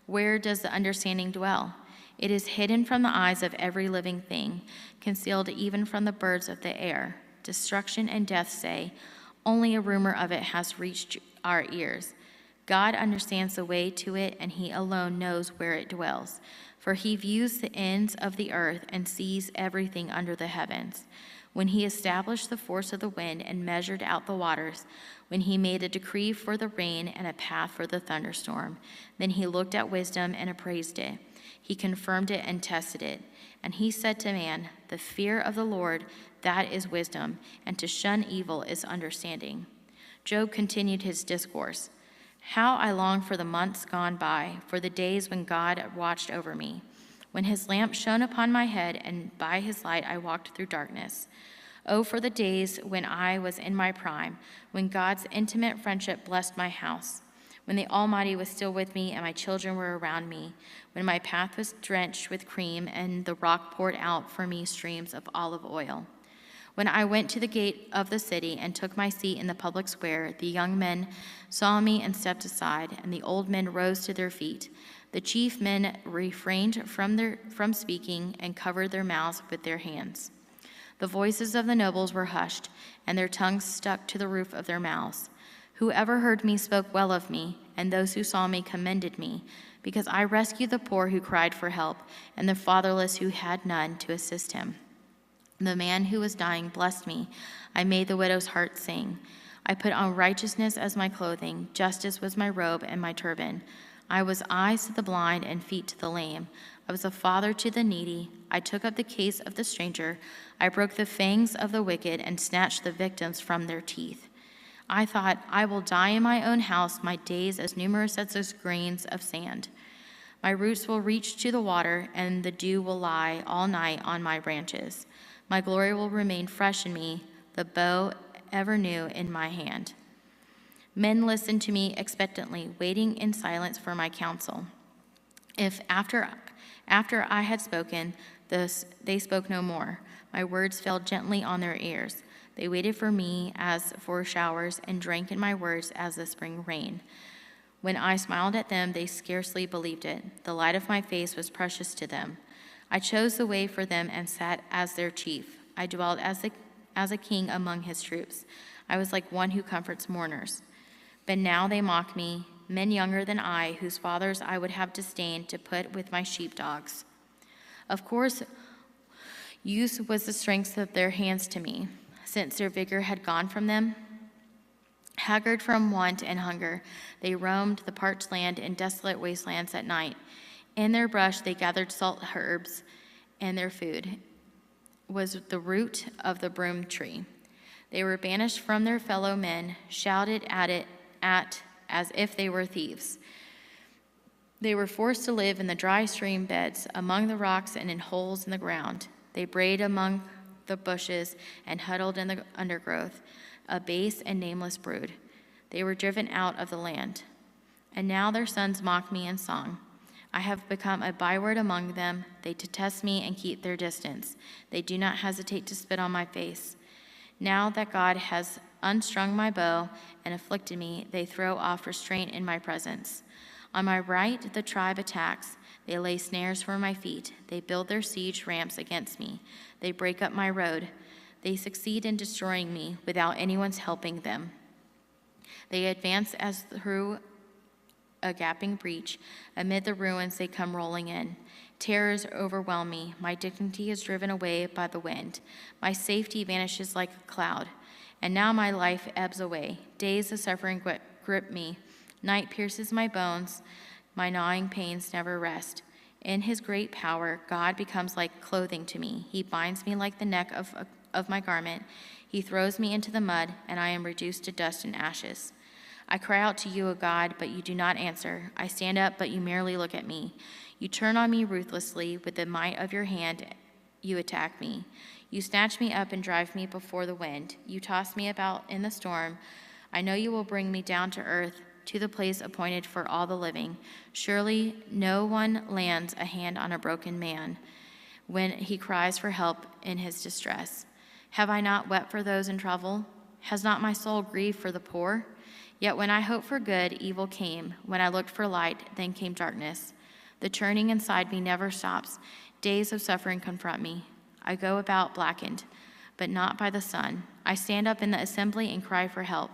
Where does the understanding dwell? It is hidden from the eyes of every living thing, concealed even from the birds of the air. Destruction and death say, only a rumor of it has reached our ears. God understands the way to it, and he alone knows where it dwells. For he views the ends of the earth and sees everything under the heavens. When he established the force of the wind and measured out the waters, when he made a decree for the rain and a path for the thunderstorm, then he looked at wisdom and appraised it. He confirmed it and tested it. And he said to man, the fear of the Lord, that is wisdom, and to shun evil is understanding. Job continued his discourse. How I long for the months gone by, for the days when God watched over me, when his lamp shone upon my head, and by his light I walked through darkness. Oh, for the days when I was in my prime, when God's intimate friendship blessed my house, when the Almighty was still with me and my children were around me, when my path was drenched with cream and the rock poured out for me streams of olive oil. When I went to the gate of the city and took my seat in the public square, the young men saw me and stepped aside, and the old men rose to their feet. The chief men refrained from speaking and covered their mouths with their hands. The voices of the nobles were hushed, and their tongues stuck to the roof of their mouths. Whoever heard me spoke well of me, and those who saw me commended me, because I rescued the poor who cried for help, and the fatherless who had none to assist him. The man who was dying blessed me. I made the widow's heart sing. I put on righteousness as my clothing. Justice was my robe and my turban. I was eyes to the blind and feet to the lame. I was a father to the needy. I took up the case of the stranger. I broke the fangs of the wicked and snatched the victims from their teeth. I thought, I will die in my own house, my days as numerous as the grains of sand. My roots will reach to the water, and the dew will lie all night on my branches. My glory will remain fresh in me, the bow ever new in my hand. Men listened to me expectantly, waiting in silence for my counsel. If after I had spoken, they spoke no more. My words fell gently on their ears. They waited for me as for showers and drank in my words as the spring rain. When I smiled at them, they scarcely believed it. The light of my face was precious to them. I chose the way for them and sat as their chief. I dwelled as a king among his troops. I was like one who comforts mourners. But now they mock me, men younger than I, whose fathers I would have disdained to put with my sheepdogs. Of course, use was the strength of their hands to me, since their vigor had gone from them. Haggard from want and hunger, they roamed the parched land in desolate wastelands at night. In their brush they gathered salt herbs, and their food was the root of the broom tree. They were banished from their fellow men, shouted at as if they were thieves. They were forced to live in the dry stream beds, among the rocks and in holes in the ground. They brayed among the bushes and huddled in the undergrowth, a base and nameless brood. They were driven out of the land. And now their sons mock me in song. I have become a byword among them. They detest me and keep their distance. They do not hesitate to spit on my face. Now that God has unstrung my bow and afflicted me, they throw off restraint in my presence. On my right, the tribe attacks. They lay snares for my feet. They build their siege ramps against me. They break up my road. They succeed in destroying me without anyone's helping them. They advance as through a gaping breach. Amid the ruins, they come rolling in. Terrors overwhelm me. My dignity is driven away by the wind. My safety vanishes like a cloud. And now my life ebbs away. Days of suffering grip me. Night pierces my bones. My gnawing pains never rest. In his great power, God becomes like clothing to me. He binds me like the neck of my garment. He throws me into the mud, and I am reduced to dust and ashes. I cry out to you, O God, but you do not answer. I stand up, but you merely look at me. You turn on me ruthlessly. With the might of your hand, you attack me. You snatch me up and drive me before the wind. You toss me about in the storm. I know you will bring me down to earth, to the place appointed for all the living. Surely no one lands a hand on a broken man when he cries for help in his distress. Have I not wept for those in trouble? Has not my soul grieved for the poor? Yet when I hoped for good, evil came. When I looked for light, then came darkness. The churning inside me never stops. Days of suffering confront me. I go about blackened, but not by the sun. I stand up in the assembly and cry for help.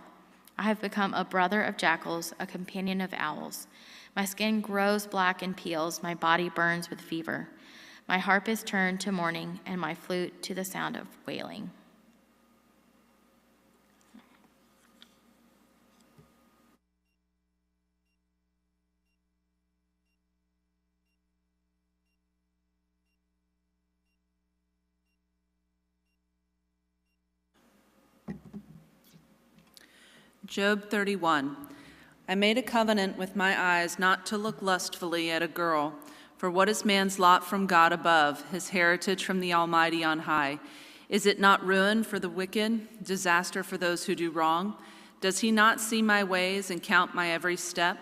I have become a brother of jackals, a companion of owls. My skin grows black and peels. My body burns with fever. My harp is turned to mourning, and my flute to the sound of wailing. Job 31. I made a covenant with my eyes not to look lustfully at a girl. For what is man's lot from God above, his heritage from the Almighty on high? Is it not ruin for the wicked, disaster for those who do wrong? Does he not see my ways and count my every step?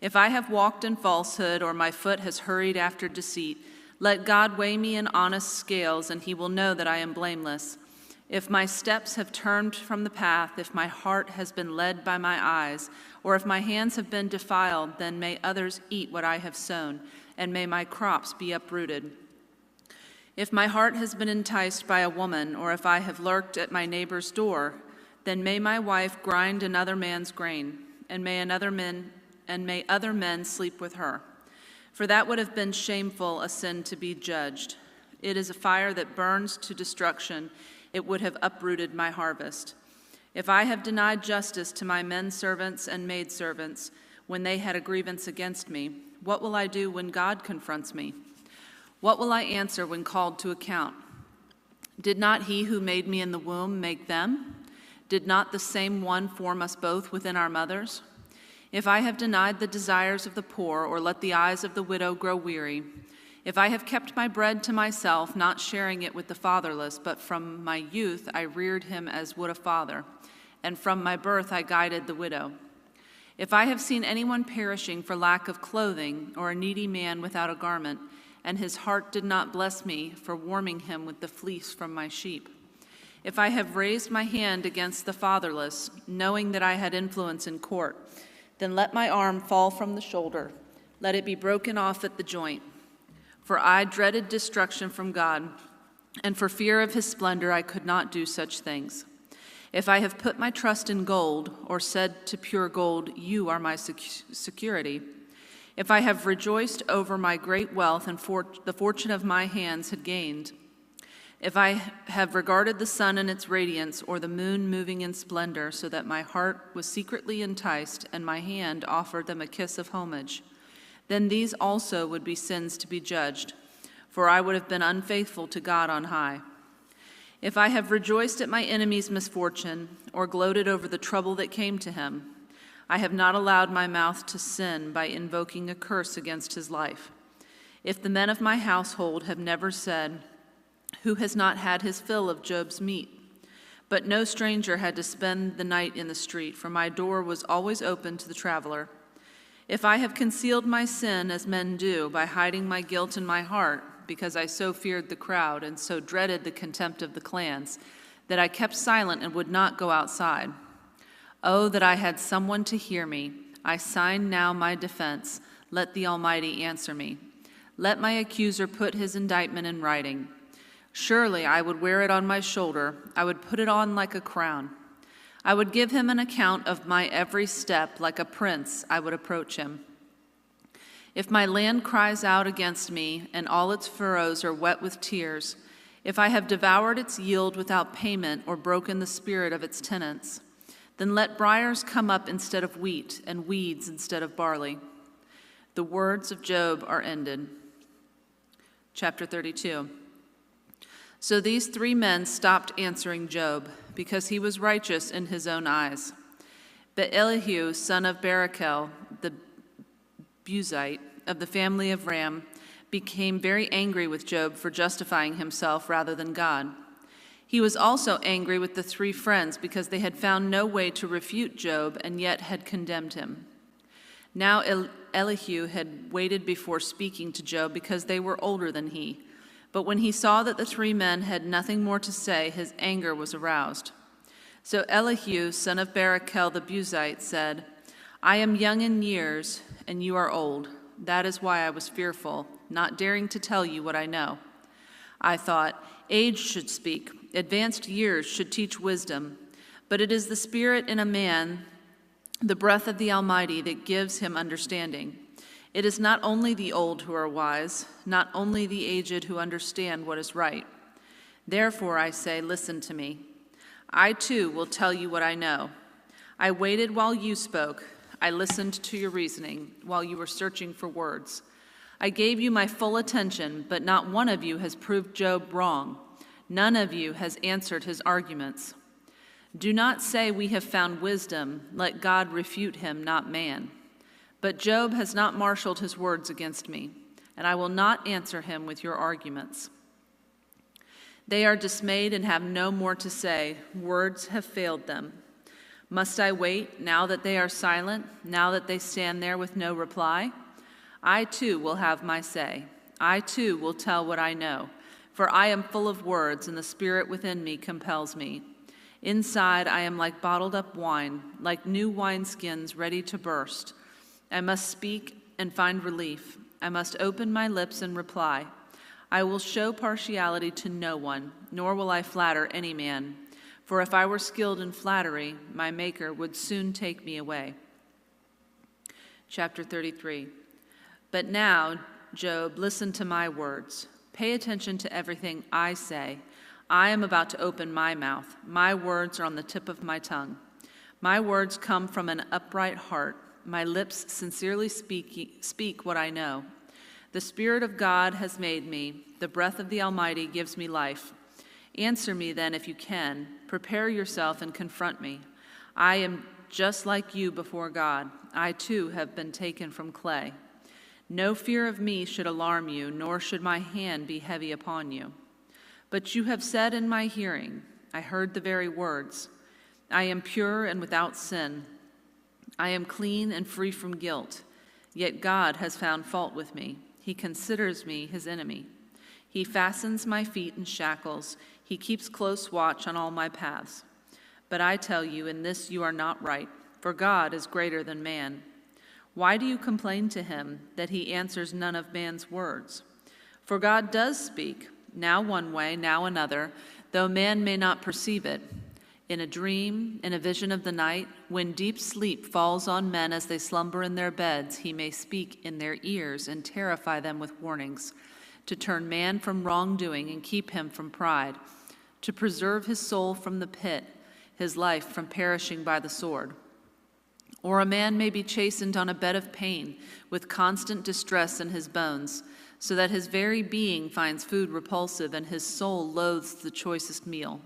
If I have walked in falsehood, or my foot has hurried after deceit, let God weigh me in honest scales, and he will know that I am blameless. If my steps have turned from the path, if my heart has been led by my eyes, or if my hands have been defiled, then may others eat what I have sown, and may my crops be uprooted. If my heart has been enticed by a woman, or if I have lurked at my neighbor's door, then may my wife grind another man's grain, and may other men sleep with her. For that would have been shameful a sin to be judged. It is a fire that burns to destruction. It would have uprooted my harvest. If I have denied justice to my men servants and maidservants when they had a grievance against me, what will I do when God confronts me? What will I answer when called to account? Did not he who made me in the womb make them? Did not the same one form us both within our mothers? If I have denied the desires of the poor, or let the eyes of the widow grow weary, if I have kept my bread to myself, not sharing it with the fatherless, but from my youth I reared him as would a father, and from my birth I guided the widow. If I have seen anyone perishing for lack of clothing, or a needy man without a garment, and his heart did not bless me for warming him with the fleece from my sheep. If I have raised my hand against the fatherless, knowing that I had influence in court, then let my arm fall from the shoulder, let it be broken off at the joint. For I dreaded destruction from God, and for fear of his splendor I could not do such things. If I have put my trust in gold, or said to pure gold, you are my security, if I have rejoiced over my great wealth and the fortune of my hands had gained, if I have regarded the sun in its radiance, or the moon moving in splendor, so that my heart was secretly enticed, and my hand offered them a kiss of homage, then these also would be sins to be judged, for I would have been unfaithful to God on high. If I have rejoiced at my enemy's misfortune, or gloated over the trouble that came to him, I have not allowed my mouth to sin by invoking a curse against his life. If the men of my household have never said, who has not had his fill of Job's meat? But no stranger had to spend the night in the street, for my door was always open to the traveler. If I have concealed my sin as men do by hiding my guilt in my heart, because I so feared the crowd and so dreaded the contempt of the clans, that I kept silent and would not go outside. Oh, that I had someone to hear me. I sign now my defense. Let the Almighty answer me. Let my accuser put his indictment in writing. Surely I would wear it on my shoulder. I would put it on like a crown. I would give him an account of my every step. Like a prince, I would approach him. If my land cries out against me, and all its furrows are wet with tears, if I have devoured its yield without payment, or broken the spirit of its tenants, then let briars come up instead of wheat, and weeds instead of barley. The words of Job are ended. Chapter 32. So these three men stopped answering Job, because he was righteous in his own eyes. But Elihu, son of Barachel, the Buzite of the family of Ram, became very angry with Job for justifying himself rather than God. He was also angry with the 3 friends because they had found no way to refute Job and yet had condemned him. Now Elihu had waited before speaking to Job because they were older than he. But when he saw that the 3 men had nothing more to say, his anger was aroused. So Elihu, son of Barachel the Buzite, said, I am young in years, and you are old. That is why I was fearful, not daring to tell you what I know. I thought, age should speak, advanced years should teach wisdom. But it is the spirit in a man, the breath of the Almighty, that gives him understanding. It is not only the old who are wise, not only the aged who understand what is right. Therefore I say, listen to me. I too will tell you what I know. I waited while you spoke. I listened to your reasoning while you were searching for words. I gave you my full attention, but not one of you has proved Job wrong. None of you has answered his arguments. Do not say we have found wisdom. Let God refute him, not man. But Job has not marshaled his words against me, and I will not answer him with your arguments. They are dismayed and have no more to say. Words have failed them. Must I wait now that they are silent, now that they stand there with no reply? I too will have my say. I too will tell what I know, for I am full of words, and the spirit within me compels me. Inside I am like bottled up wine, like new wineskins ready to burst. I must speak and find relief. I must open my lips and reply. I will show partiality to no one, nor will I flatter any man. For if I were skilled in flattery, my Maker would soon take me away. Chapter 33. But now, Job, listen to my words. Pay attention to everything I say. I am about to open my mouth. My words are on the tip of my tongue. My words come from an upright heart. My lips sincerely speak what I know. The Spirit of God has made me. The breath of the Almighty gives me life. Answer me then if you can. Prepare yourself and confront me. I am just like you before God. I too have been taken from clay. No fear of me should alarm you, nor should my hand be heavy upon you. But you have said in my hearing, I heard the very words, I am pure and without sin. I am clean and free from guilt. Yet God has found fault with me. He considers me his enemy. He fastens my feet in shackles. He keeps close watch on all my paths. But I tell you, in this you are not right, for God is greater than man. Why do you complain to him that he answers none of man's words? For God does speak, now one way, now another, though man may not perceive it. In a dream, in a vision of the night, when deep sleep falls on men as they slumber in their beds, he may speak in their ears and terrify them with warnings, to turn man from wrongdoing and keep him from pride, to preserve his soul from the pit, his life from perishing by the sword. Or a man may be chastened on a bed of pain, with constant distress in his bones, so that his very being finds food repulsive and his soul loathes the choicest meal.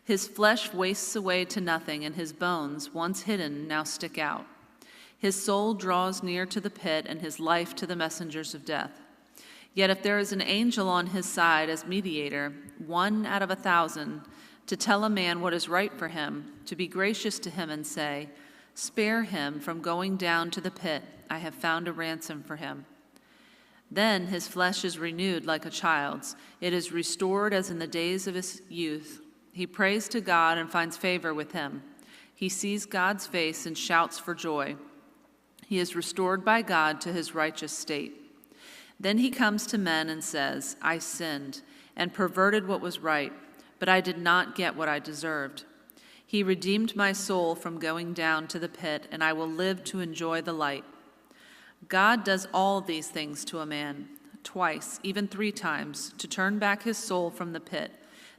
His flesh wastes away to nothing, and his bones, once hidden, now stick out. His soul draws near to the pit, and his life to the messengers of death. Yet if there is an angel on his side as mediator, 1 out of 1,000, to tell a man what is right for him, to be gracious to him and say, spare him from going down to the pit, I have found a ransom for him. Then his flesh is renewed like a child's. It is restored as in the days of his youth. He prays to God and finds favor with him. He sees God's face and shouts for joy. He is restored by God to his righteous state. Then he comes to men and says, I sinned and perverted what was right, but I did not get what I deserved. He redeemed my soul from going down to the pit, and I will live to enjoy the light. God does all these things to a man, twice, even 3 times, to turn back his soul from the pit,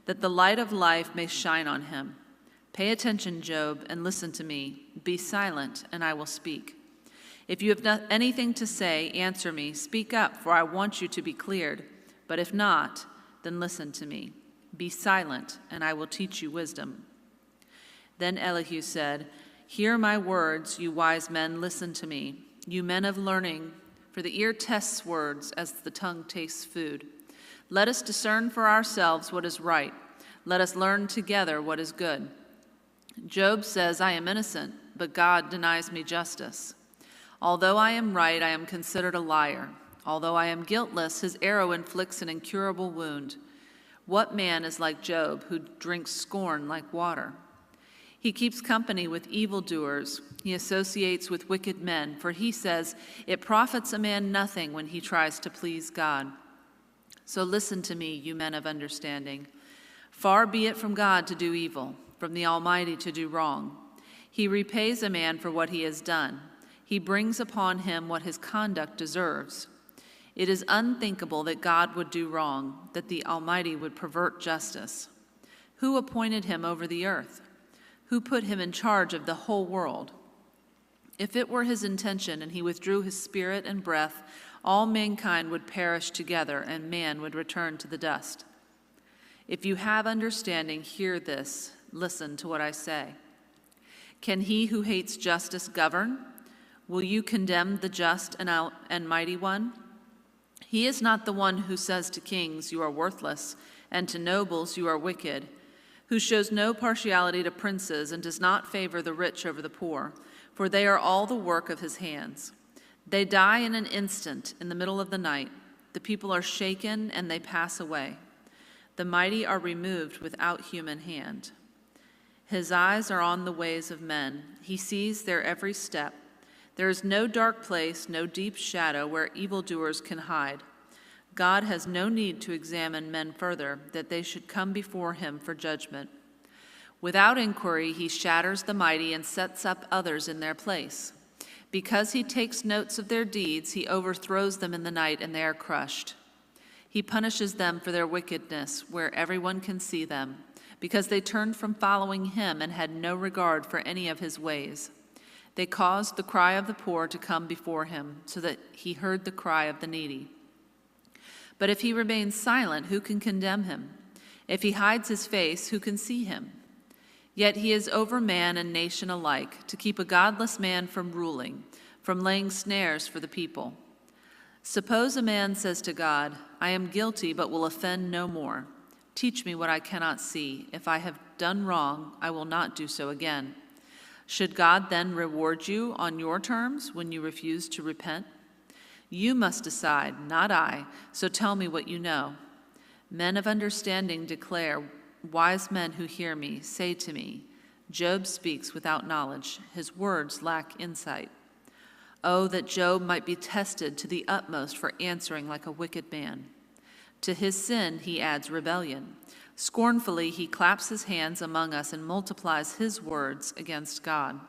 that the light of life may shine on him. Pay attention, Job, and listen to me. Be silent, and I will speak. If you have anything to say, answer me. Speak up, for I want you to be cleared. But if not, then listen to me. Be silent, and I will teach you wisdom. Then Elihu said, Hear my words, you wise men, listen to me, you men of learning, for the ear tests words as the tongue tastes food. Let us discern for ourselves what is right. Let us learn together what is good. Job says, I am innocent, but God denies me justice. Although I am right, I am considered a liar. Although I am guiltless, his arrow inflicts an incurable wound. What man is like Job, who drinks scorn like water? He keeps company with evildoers. He associates with wicked men, for he says, it profits a man nothing when he tries to please God. So listen to me, you men of understanding. Far be it from God to do evil, from the Almighty to do wrong. He repays a man for what he has done. He brings upon him what his conduct deserves. It is unthinkable that God would do wrong, that the Almighty would pervert justice. Who appointed him over the earth? Who put him in charge of the whole world? If it were his intention and he withdrew his spirit and breath, all mankind would perish together and man would return to the dust. If you have understanding, hear this. Listen to what I say. Can he who hates justice govern? Will you condemn the just and mighty one? He is not the one who says to kings, you are worthless, and to nobles, you are wicked, who shows no partiality to princes and does not favor the rich over the poor, for they are all the work of his hands. They die in an instant, in the middle of the night. The people are shaken and they pass away. The mighty are removed without human hand. His eyes are on the ways of men. He sees their every step. There is no dark place, no deep shadow where evildoers can hide. God has no need to examine men further, that they should come before him for judgment. Without inquiry, he shatters the mighty and sets up others in their place. Because he takes notes of their deeds, he overthrows them in the night, and they are crushed. He punishes them for their wickedness, where everyone can see them, because they turned from following him and had no regard for any of his ways. They caused the cry of the poor to come before him, so that he heard the cry of the needy. But if he remains silent, who can condemn him? If he hides his face, who can see him? Yet he is over man and nation alike, to keep a godless man from ruling, from laying snares for the people. Suppose a man says to God, I am guilty, but will offend no more. Teach me what I cannot see. If I have done wrong, I will not do so again. Should God then reward you on your terms when you refuse to repent? You must decide, not I, so tell me what you know. Men of understanding declare, wise men who hear me say to me, Job speaks without knowledge, his words lack insight. Oh, that Job might be tested to the utmost for answering like a wicked man. To his sin he adds rebellion. Scornfully he claps his hands among us and multiplies his words against God.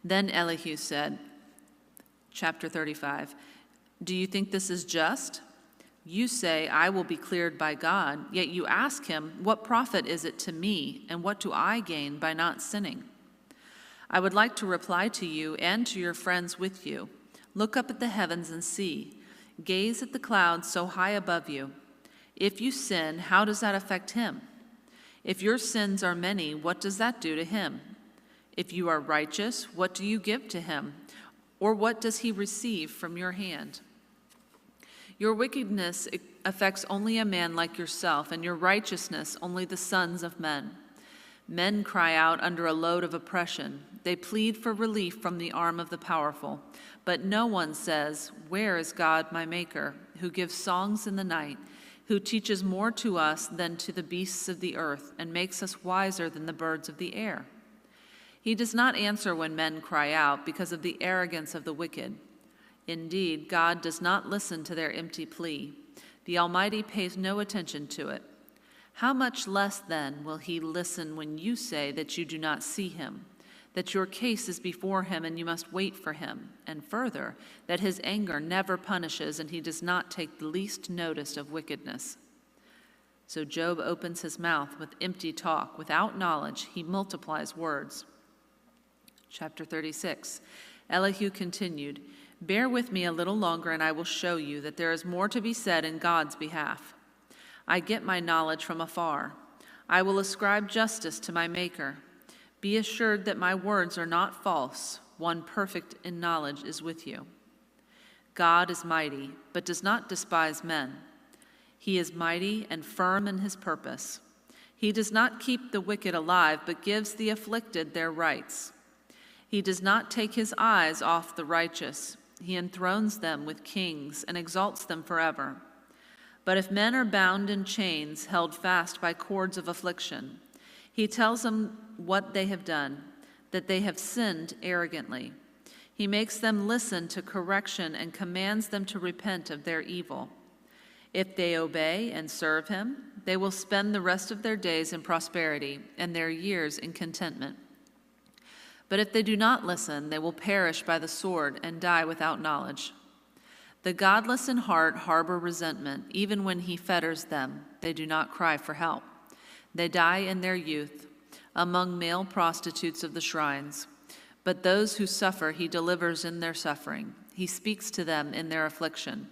Then Elihu said, chapter 35, do you think this is just? You say, I will be cleared by God, yet you ask him, what profit is it to me, and what do I gain by not sinning? I would like to reply to you and to your friends with you. Look up at the heavens and see. Gaze at the clouds so high above you. If you sin, how does that affect him? If your sins are many, what does that do to him? If you are righteous, what do you give to him? Or what does he receive from your hand? Your wickedness affects only a man like yourself, and your righteousness only the sons of men. Men cry out under a load of oppression. They plead for relief from the arm of the powerful. But no one says, where is God my maker, who gives songs in the night, who teaches more to us than to the beasts of the earth, and makes us wiser than the birds of the air? He does not answer when men cry out because of the arrogance of the wicked. Indeed, God does not listen to their empty plea. The Almighty pays no attention to it. How much less, then, will he listen when you say that you do not see him, that your case is before him and you must wait for him, and further, that his anger never punishes and he does not take the least notice of wickedness? So Job opens his mouth with empty talk. Without knowledge, he multiplies words. Chapter 36, Elihu continued, bear with me a little longer and I will show you that there is more to be said in God's behalf. I get my knowledge from afar. I will ascribe justice to my Maker. Be assured that my words are not false. One perfect in knowledge is with you. God is mighty, but does not despise men. He is mighty and firm in his purpose. He does not keep the wicked alive, but gives the afflicted their rights. He does not take his eyes off the righteous. He enthrones them with kings and exalts them forever. But if men are bound in chains, held fast by cords of affliction, he tells them what they have done, that they have sinned arrogantly. He makes them listen to correction and commands them to repent of their evil. If they obey and serve him, they will spend the rest of their days in prosperity and their years in contentment. But if they do not listen, they will perish by the sword and die without knowledge. The godless in heart harbor resentment. Even when he fetters them, they do not cry for help. They die in their youth, among male prostitutes of the shrines. But those who suffer he delivers in their suffering. He speaks to them in their affliction.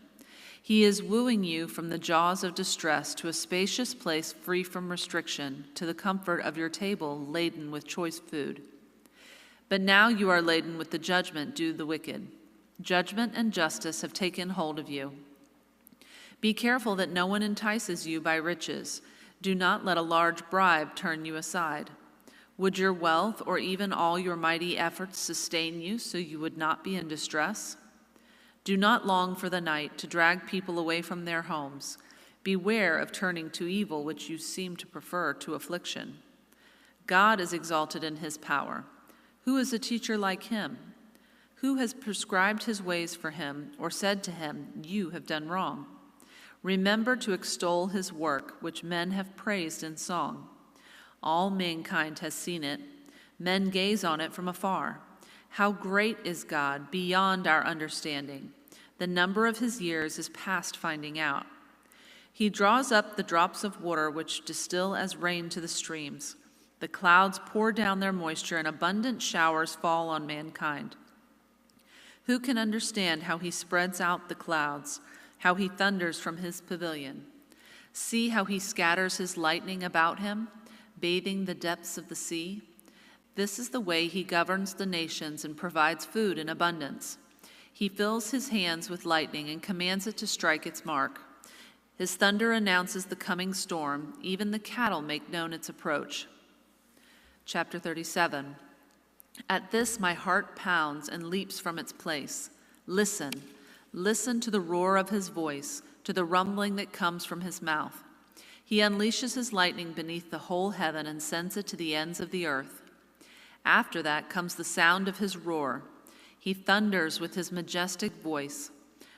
He is wooing you from the jaws of distress to a spacious place free from restriction, to the comfort of your table laden with choice food. But now you are laden with the judgment due the wicked. Judgment and justice have taken hold of you. Be careful that no one entices you by riches. Do not let a large bribe turn you aside. Would your wealth or even all your mighty efforts sustain you so you would not be in distress? Do not long for the night to drag people away from their homes. Beware of turning to evil, which you seem to prefer to affliction. God is exalted in his power. Who is a teacher like him? Who has prescribed his ways for him, or said to him, you have done wrong? Remember to extol his work, which men have praised in song. All mankind has seen it. Men gaze on it from afar. How great is God, beyond our understanding. The number of his years is past finding out. He draws up the drops of water which distill as rain to the streams. The clouds pour down their moisture, and abundant showers fall on mankind. Who can understand how he spreads out the clouds, how he thunders from his pavilion? See how he scatters his lightning about him, bathing the depths of the sea. This is the way he governs the nations and provides food in abundance. He fills his hands with lightning and commands it to strike its mark. His thunder announces the coming storm. Even the cattle make known its approach. Chapter 37. At this my heart pounds and leaps from its place. Listen, listen to the roar of his voice, to the rumbling that comes from his mouth. He unleashes his lightning beneath the whole heaven and sends it to the ends of the earth. After that comes the sound of his roar. He thunders with his majestic voice.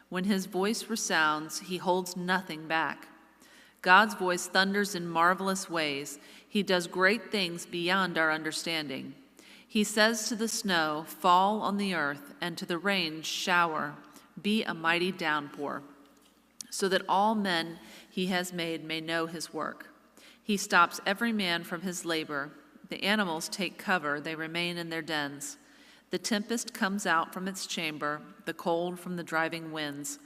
When his voice resounds, he holds nothing back. God's voice thunders in marvelous ways. He does great things beyond our understanding. He says to the snow, fall on the earth, and to the rain, shower, be a mighty downpour, so that all men he has made may know his work. He stops every man from his labor. The animals take cover, they remain in their dens. The tempest comes out from its chamber, the cold from the driving winds.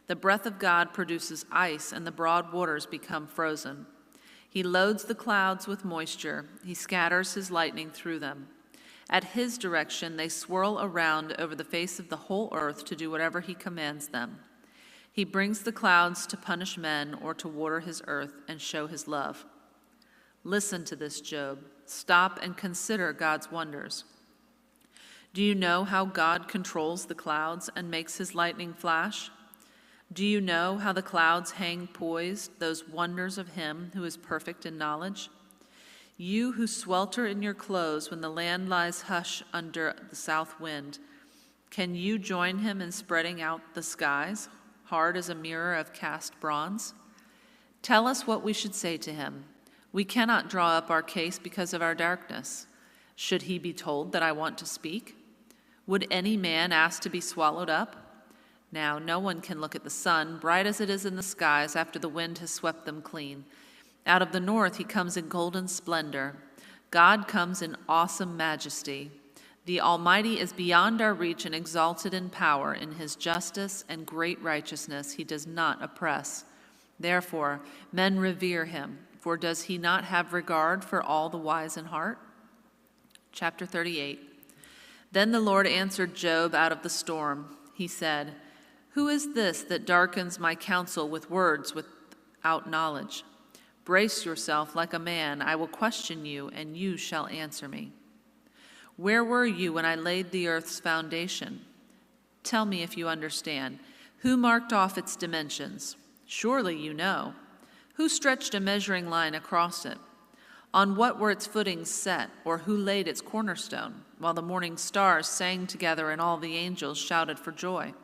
The breath of God produces ice, and the broad waters become frozen. He loads the clouds with moisture. He scatters his lightning through them. At his direction, they swirl around over the face of the whole earth to do whatever he commands them. He brings the clouds to punish men or to water his earth and show his love. Listen to this, Job. Stop and consider God's wonders. Do you know how God controls the clouds and makes his lightning flash? Do you know how the clouds hang poised, those wonders of him who is perfect in knowledge? You who swelter in your clothes when the land lies hush under the south wind, can you join him in spreading out the skies, hard as a mirror of cast bronze? Tell us what we should say to him. We cannot draw up our case because of our darkness. Should he be told that I want to speak? Would any man ask to be swallowed up? Now, no one can look at the sun, bright as it is in the skies after the wind has swept them clean. Out of the north he comes in golden splendor. God comes in awesome majesty. The Almighty is beyond our reach and exalted in power. In his justice and great righteousness he does not oppress. Therefore, men revere him, for does he not have regard for all the wise in heart? Chapter 38. Then the Lord answered Job out of the storm. He said, "Who is this that darkens my counsel with words without knowledge? Brace yourself like a man. I will question you, and you shall answer me. Where were you when I laid the earth's foundation? Tell me if you understand. Who marked off its dimensions? Surely you know. Who stretched a measuring line across it? On what were its footings set, or who laid its cornerstone, while the morning stars sang together and all the angels shouted for joy?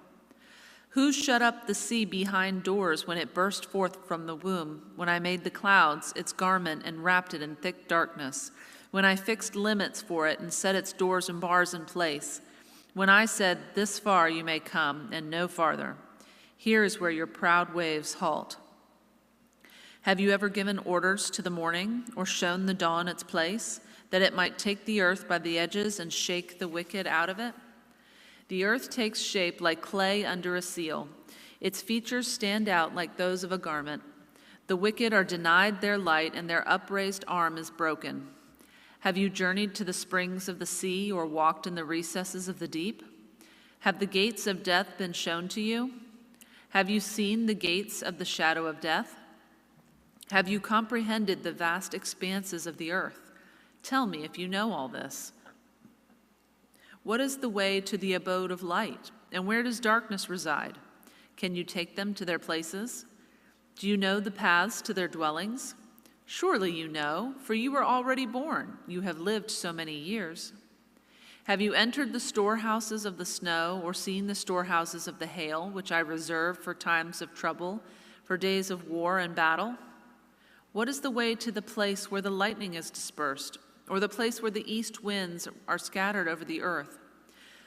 Who shut up the sea behind doors when it burst forth from the womb, when I made the clouds its garment and wrapped it in thick darkness, when I fixed limits for it and set its doors and bars in place, when I said, 'This far you may come, and no farther. Here is where your proud waves halt.' Have you ever given orders to the morning, or shown the dawn its place, that it might take the earth by the edges and shake the wicked out of it? The earth takes shape like clay under a seal. Its features stand out like those of a garment. The wicked are denied their light, and their upraised arm is broken. Have you journeyed to the springs of the sea, or walked in the recesses of the deep? Have the gates of death been shown to you? Have you seen the gates of the shadow of death? Have you comprehended the vast expanses of the earth? Tell me if you know all this. What is the way to the abode of light, and where does darkness reside? Can you take them to their places? Do you know the paths to their dwellings? Surely you know, for you were already born. You have lived so many years. Have you entered the storehouses of the snow, or seen the storehouses of the hail, which I reserve for times of trouble, for days of war and battle? What is the way to the place where the lightning is dispersed, or the place where the east winds are scattered over the earth?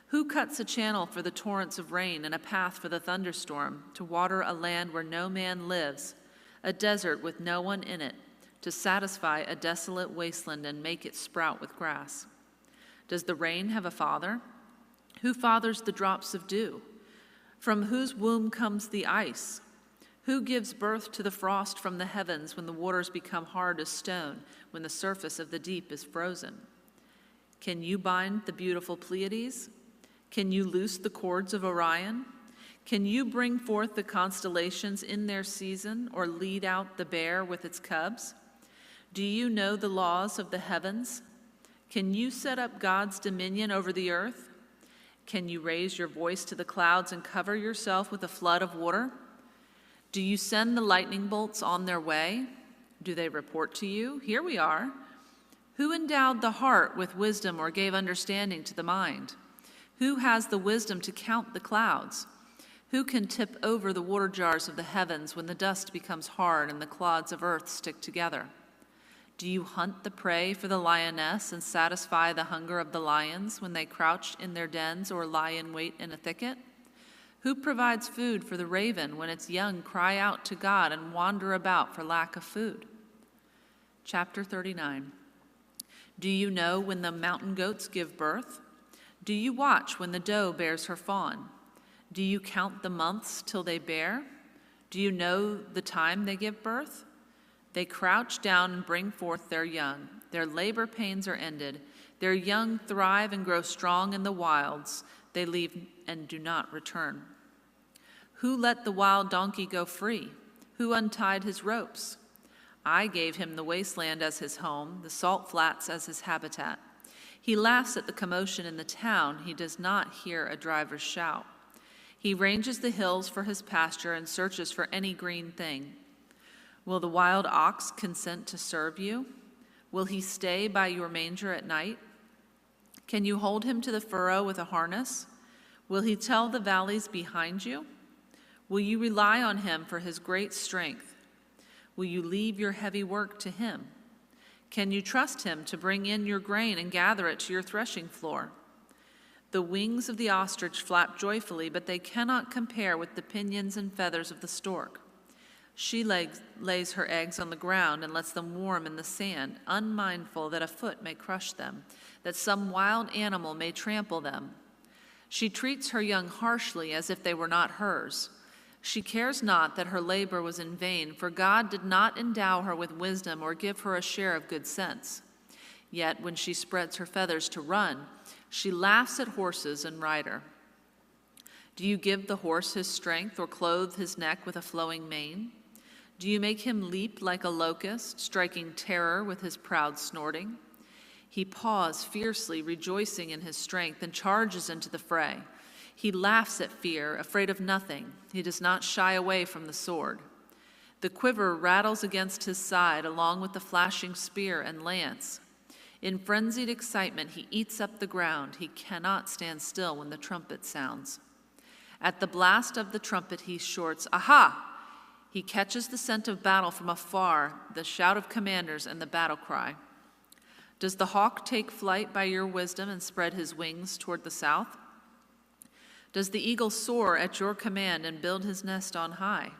Who cuts a channel for the torrents of rain and a path for the thunderstorm, to water a land where no man lives, a desert with no one in it, to satisfy a desolate wasteland and make it sprout with grass? Does the rain have a father? Who fathers the drops of dew? From whose womb comes the ice? Who gives birth to the frost from the heavens when the waters become hard as stone, when the surface of the deep is frozen? Can you bind the beautiful Pleiades? Can you loose the cords of Orion? Can you bring forth the constellations in their season, or lead out the bear with its cubs? Do you know the laws of the heavens? Can you set up God's dominion over the earth? Can you raise your voice to the clouds and cover yourself with a flood of water? Do you send the lightning bolts on their way? Do they report to you? Here we are. Who endowed the heart with wisdom, or gave understanding to the mind? Who has the wisdom to count the clouds? Who can tip over the water jars of the heavens when the dust becomes hard and the clods of earth stick together? Do you hunt the prey for the lioness and satisfy the hunger of the lions when they crouch in their dens or lie in wait in a thicket? Who provides food for the raven when its young cry out to God and wander about for lack of food? Chapter 39. Do you know when the mountain goats give birth? Do you watch when the doe bears her fawn? Do you count the months till they bear? Do you know the time they give birth? They crouch down and bring forth their young. Their labor pains are ended. Their young thrive and grow strong in the wilds. They leave and do not return. Who let the wild donkey go free? Who untied his ropes? I gave him the wasteland as his home, the salt flats as his habitat. He laughs at the commotion in the town. He does not hear a driver's shout. He ranges the hills for his pasture and searches for any green thing. Will the wild ox consent to serve you? Will he stay by your manger at night? Can you hold him to the furrow with a harness? Will he tell the valleys behind you? Will you rely on him for his great strength? Will you leave your heavy work to him? Can you trust him to bring in your grain and gather it to your threshing floor? The wings of the ostrich flap joyfully, but they cannot compare with the pinions and feathers of the stork. She lays her eggs on the ground and lets them warm in the sand, unmindful that a foot may crush them, that some wild animal may trample them. She treats her young harshly as if they were not hers. She cares not that her labor was in vain, for God did not endow her with wisdom or give her a share of good sense. Yet when she spreads her feathers to run, she laughs at horses and rider. Do you give the horse his strength or clothe his neck with a flowing mane? Do you make him leap like a locust, striking terror with his proud snorting? He paws fiercely, rejoicing in his strength, and charges into the fray. He laughs at fear, afraid of nothing. He does not shy away from the sword. The quiver rattles against his side, along with the flashing spear and lance. In frenzied excitement, he eats up the ground. He cannot stand still when the trumpet sounds. At the blast of the trumpet, he shouts, "Aha!" He catches the scent of battle from afar, the shout of commanders and the battle cry. Does the hawk take flight by your wisdom and spread his wings toward the south? Does the eagle soar at your command and build his nest on high?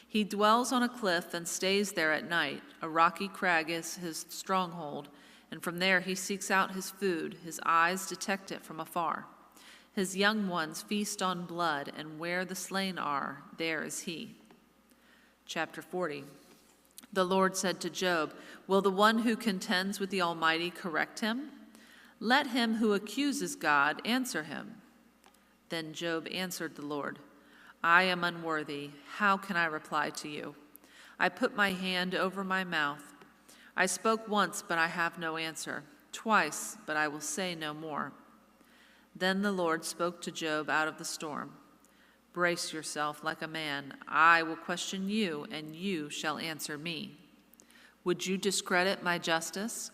He dwells on a cliff and stays there at night. A rocky crag is his stronghold, and from there he seeks out his food. His eyes detect it from afar. His young ones feast on blood, and where the slain are, there is he. Chapter 40. The Lord said to Job, "Will the one who contends with the Almighty correct him? Let him who accuses God answer him." Then Job answered the Lord, "I am unworthy. How can I reply to you? I put my hand over my mouth. I spoke once, but I have no answer. Twice, but I will say no more." Then the Lord spoke to Job out of the storm. "Brace yourself like a man. I will question you, and you shall answer me. Would you discredit my justice?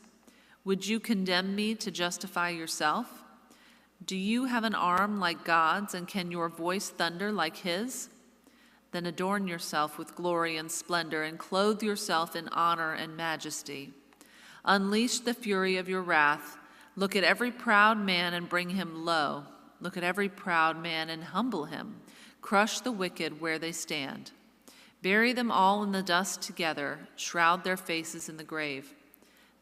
Would you condemn me to justify yourself? Do you have an arm like God's, and can your voice thunder like his? Then adorn yourself with glory and splendor, and clothe yourself in honor and majesty. Unleash the fury of your wrath. Look at every proud man and bring him low. Look at every proud man and humble him. Crush the wicked where they stand. Bury them all in the dust together. Shroud their faces in the grave.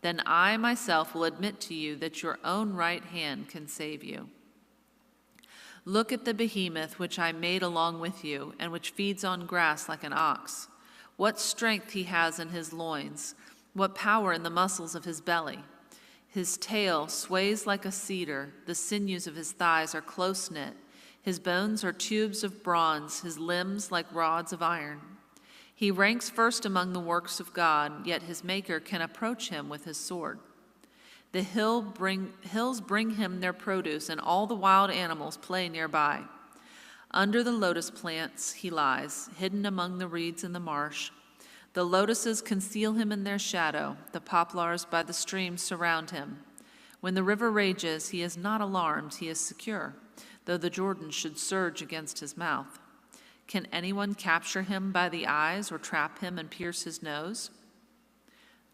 Then I myself will admit to you that your own right hand can save you. Look at the behemoth which I made along with you, and which feeds on grass like an ox. What strength he has in his loins, what power in the muscles of his belly. His tail sways like a cedar, the sinews of his thighs are close-knit. His bones are tubes of bronze, his limbs like rods of iron. He ranks first among the works of God, yet his maker can approach him with his sword. The hills bring him their produce, and all the wild animals play nearby. Under the lotus plants he lies, hidden among the reeds in the marsh. The lotuses conceal him in their shadow. The poplars by the stream surround him. When the river rages, he is not alarmed, he is secure, though the Jordan should surge against his mouth. Can anyone capture him by the eyes or trap him and pierce his nose?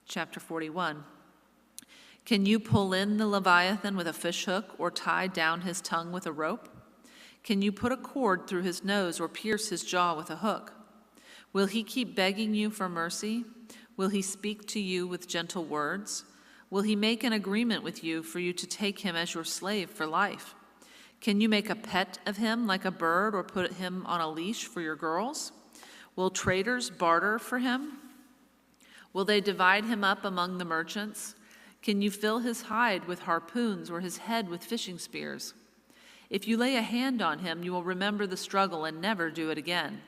Chapter 41. Can you pull in the Leviathan with a fishhook or tie down his tongue with a rope? Can you put a cord through his nose or pierce his jaw with a hook? Will he keep begging you for mercy? Will he speak to you with gentle words? Will he make an agreement with you for you to take him as your slave for life? Can you make a pet of him like a bird or put him on a leash for your girls? Will traders barter for him? Will they divide him up among the merchants? Can you fill his hide with harpoons or his head with fishing spears? If you lay a hand on him, you will remember the struggle and never do it again.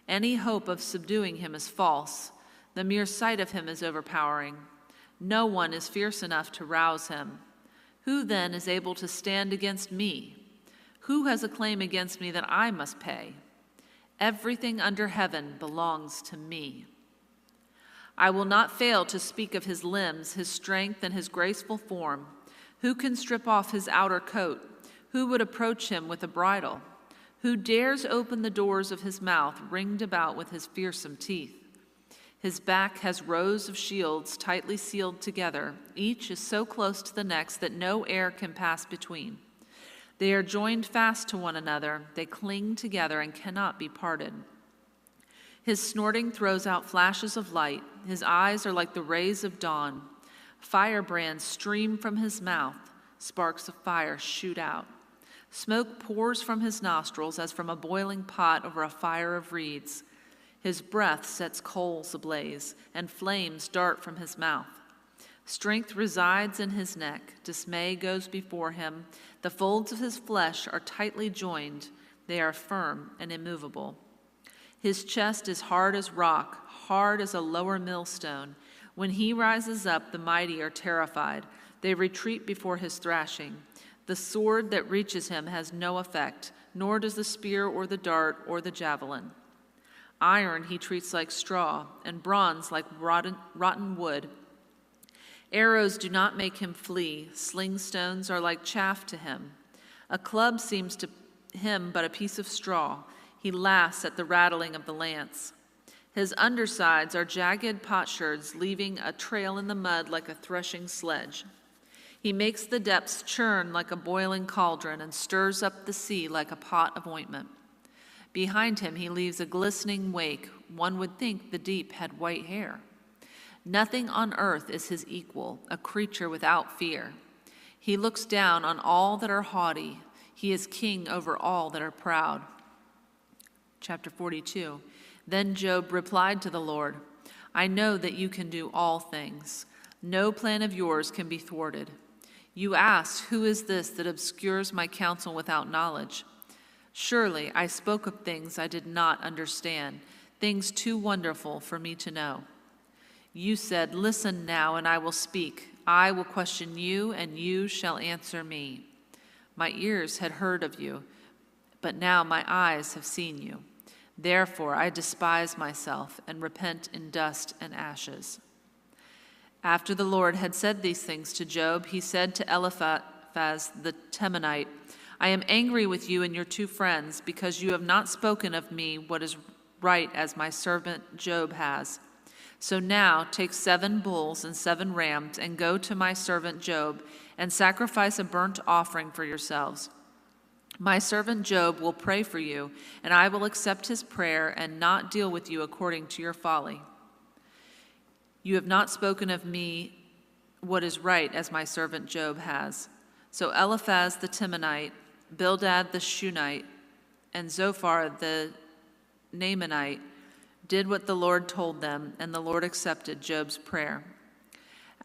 Any hope of subduing him is false. The mere sight of him is overpowering. No one is fierce enough to rouse him. Who then is able to stand against me? Who has a claim against me that I must pay? Everything under heaven belongs to me. I will not fail to speak of his limbs, his strength, and his graceful form. Who can strip off his outer coat? Who would approach him with a bridle? Who dares open the doors of his mouth, ringed about with his fearsome teeth? His back has rows of shields tightly sealed together. Each is so close to the next that no air can pass between. They are joined fast to one another. They cling together and cannot be parted. His snorting throws out flashes of light. His eyes are like the rays of dawn. Firebrands stream from his mouth. Sparks of fire shoot out. Smoke pours from his nostrils as from a boiling pot over a fire of reeds. His breath sets coals ablaze, and flames dart from his mouth. Strength resides in his neck. Dismay goes before him. The folds of his flesh are tightly joined. They are firm and immovable. His chest is hard as rock, hard as a lower millstone. When he rises up, the mighty are terrified. They retreat before his thrashing. The sword that reaches him has no effect, nor does the spear or the dart or the javelin. Iron he treats like straw, and bronze like rotten wood. Arrows do not make him flee. Sling stones are like chaff to him. A club seems to him but a piece of straw. He laughs at the rattling of the lance. His undersides are jagged potsherds, leaving a trail in the mud like a threshing sledge. He makes the depths churn like a boiling cauldron and stirs up the sea like a pot of ointment. Behind him he leaves a glistening wake. One would think the deep had white hair. Nothing on earth is his equal, a creature without fear. He looks down on all that are haughty. He is king over all that are proud. Chapter 42. Then Job replied to the Lord, I know that you can do all things. No plan of yours can be thwarted. You asked, who is this that obscures my counsel without knowledge? Surely I spoke of things I did not understand, things too wonderful for me to know. You said, listen now, and I will speak. I will question you, and you shall answer me. My ears had heard of you, but now my eyes have seen you. Therefore I despise myself and repent in dust and ashes. After the Lord had said these things to Job, he said to Eliphaz the Temanite, I am angry with you and your two friends, because you have not spoken of me what is right as my servant Job has. So now take 7 bulls and 7 rams and go to my servant Job and sacrifice a burnt offering for yourselves. My servant Job will pray for you, and I will accept his prayer and not deal with you according to your folly. You have not spoken of me what is right as my servant Job has. So Eliphaz the Temanite, Bildad the Shunammite, and Zophar the Naamanite did what the Lord told them, and the Lord accepted Job's prayer.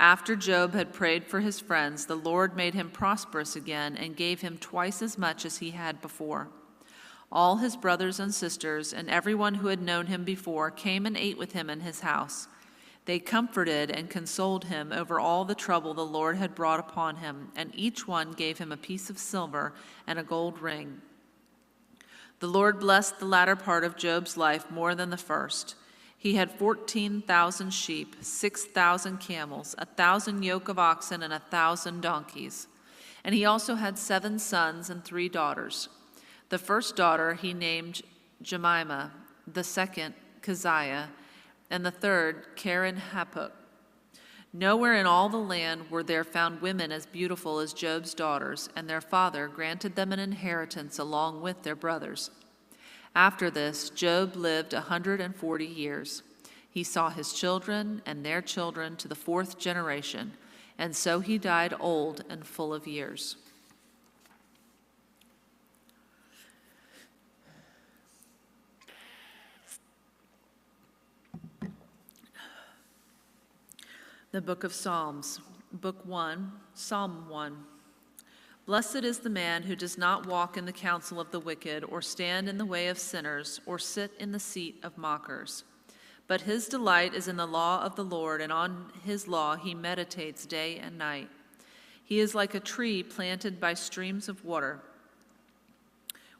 After Job had prayed for his friends, the Lord made him prosperous again and gave him twice as much as he had before. All his brothers and sisters and everyone who had known him before came and ate with him in his house. They comforted and consoled him over all the trouble the Lord had brought upon him, and each one gave him a piece of silver and a gold ring. The Lord blessed the latter part of Job's life more than the first. He had 14,000 sheep, 6,000 camels, 1,000 yoke of oxen, and 1,000 donkeys. And he also had 7 sons and 3 daughters. The first daughter he named Jemimah, the second Keziah, and the third Keren-Happuch. Nowhere in all the land were there found women as beautiful as Job's daughters, and their father granted them an inheritance along with their brothers. After this, Job lived 140 years. He saw his children and their children to the 4th generation, and so he died old and full of years. The Book of Psalms, Book 1, Psalm 1. Blessed is the man who does not walk in the counsel of the wicked, or stand in the way of sinners, or sit in the seat of mockers. But his delight is in the law of the Lord, and on his law he meditates day and night. He is like a tree planted by streams of water,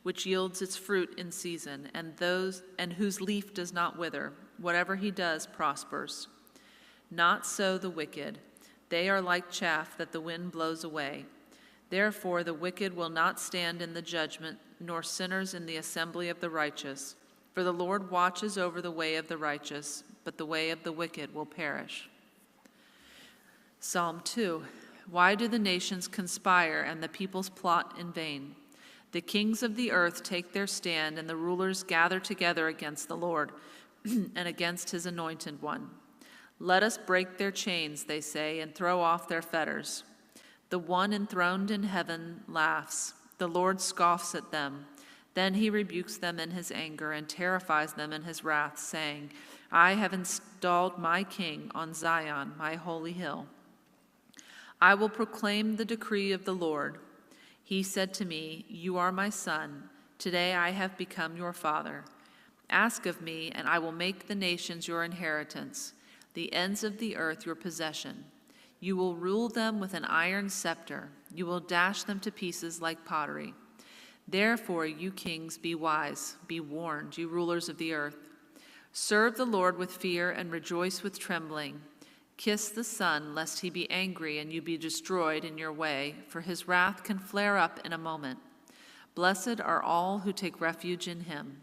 which yields its fruit in season, and whose leaf does not wither. Whatever he does prospers. Not so the wicked. They are like chaff that the wind blows away. Therefore the wicked will not stand in the judgment, nor sinners in the assembly of the righteous. For the Lord watches over the way of the righteous, but the way of the wicked will perish. Psalm 2. Why do the nations conspire and the peoples plot in vain? The kings of the earth take their stand, and the rulers gather together against the Lord and against his anointed one. Let us break their chains, they say, and throw off their fetters. The one enthroned in heaven laughs. The Lord scoffs at them. Then he rebukes them in his anger and terrifies them in his wrath, saying, I have installed my king on Zion, my holy hill. I will proclaim the decree of the Lord. He said to me, "You are my son. Today I have become your father. Ask of me, and I will make the nations your inheritance, the ends of the earth your possession. You will rule them with an iron scepter. You will dash them to pieces like pottery. Therefore, you kings, be wise. Be warned, you rulers of the earth. Serve the Lord with fear and rejoice with trembling. Kiss the Son, lest he be angry and you be destroyed in your way, for his wrath can flare up in a moment. Blessed are all who take refuge in him."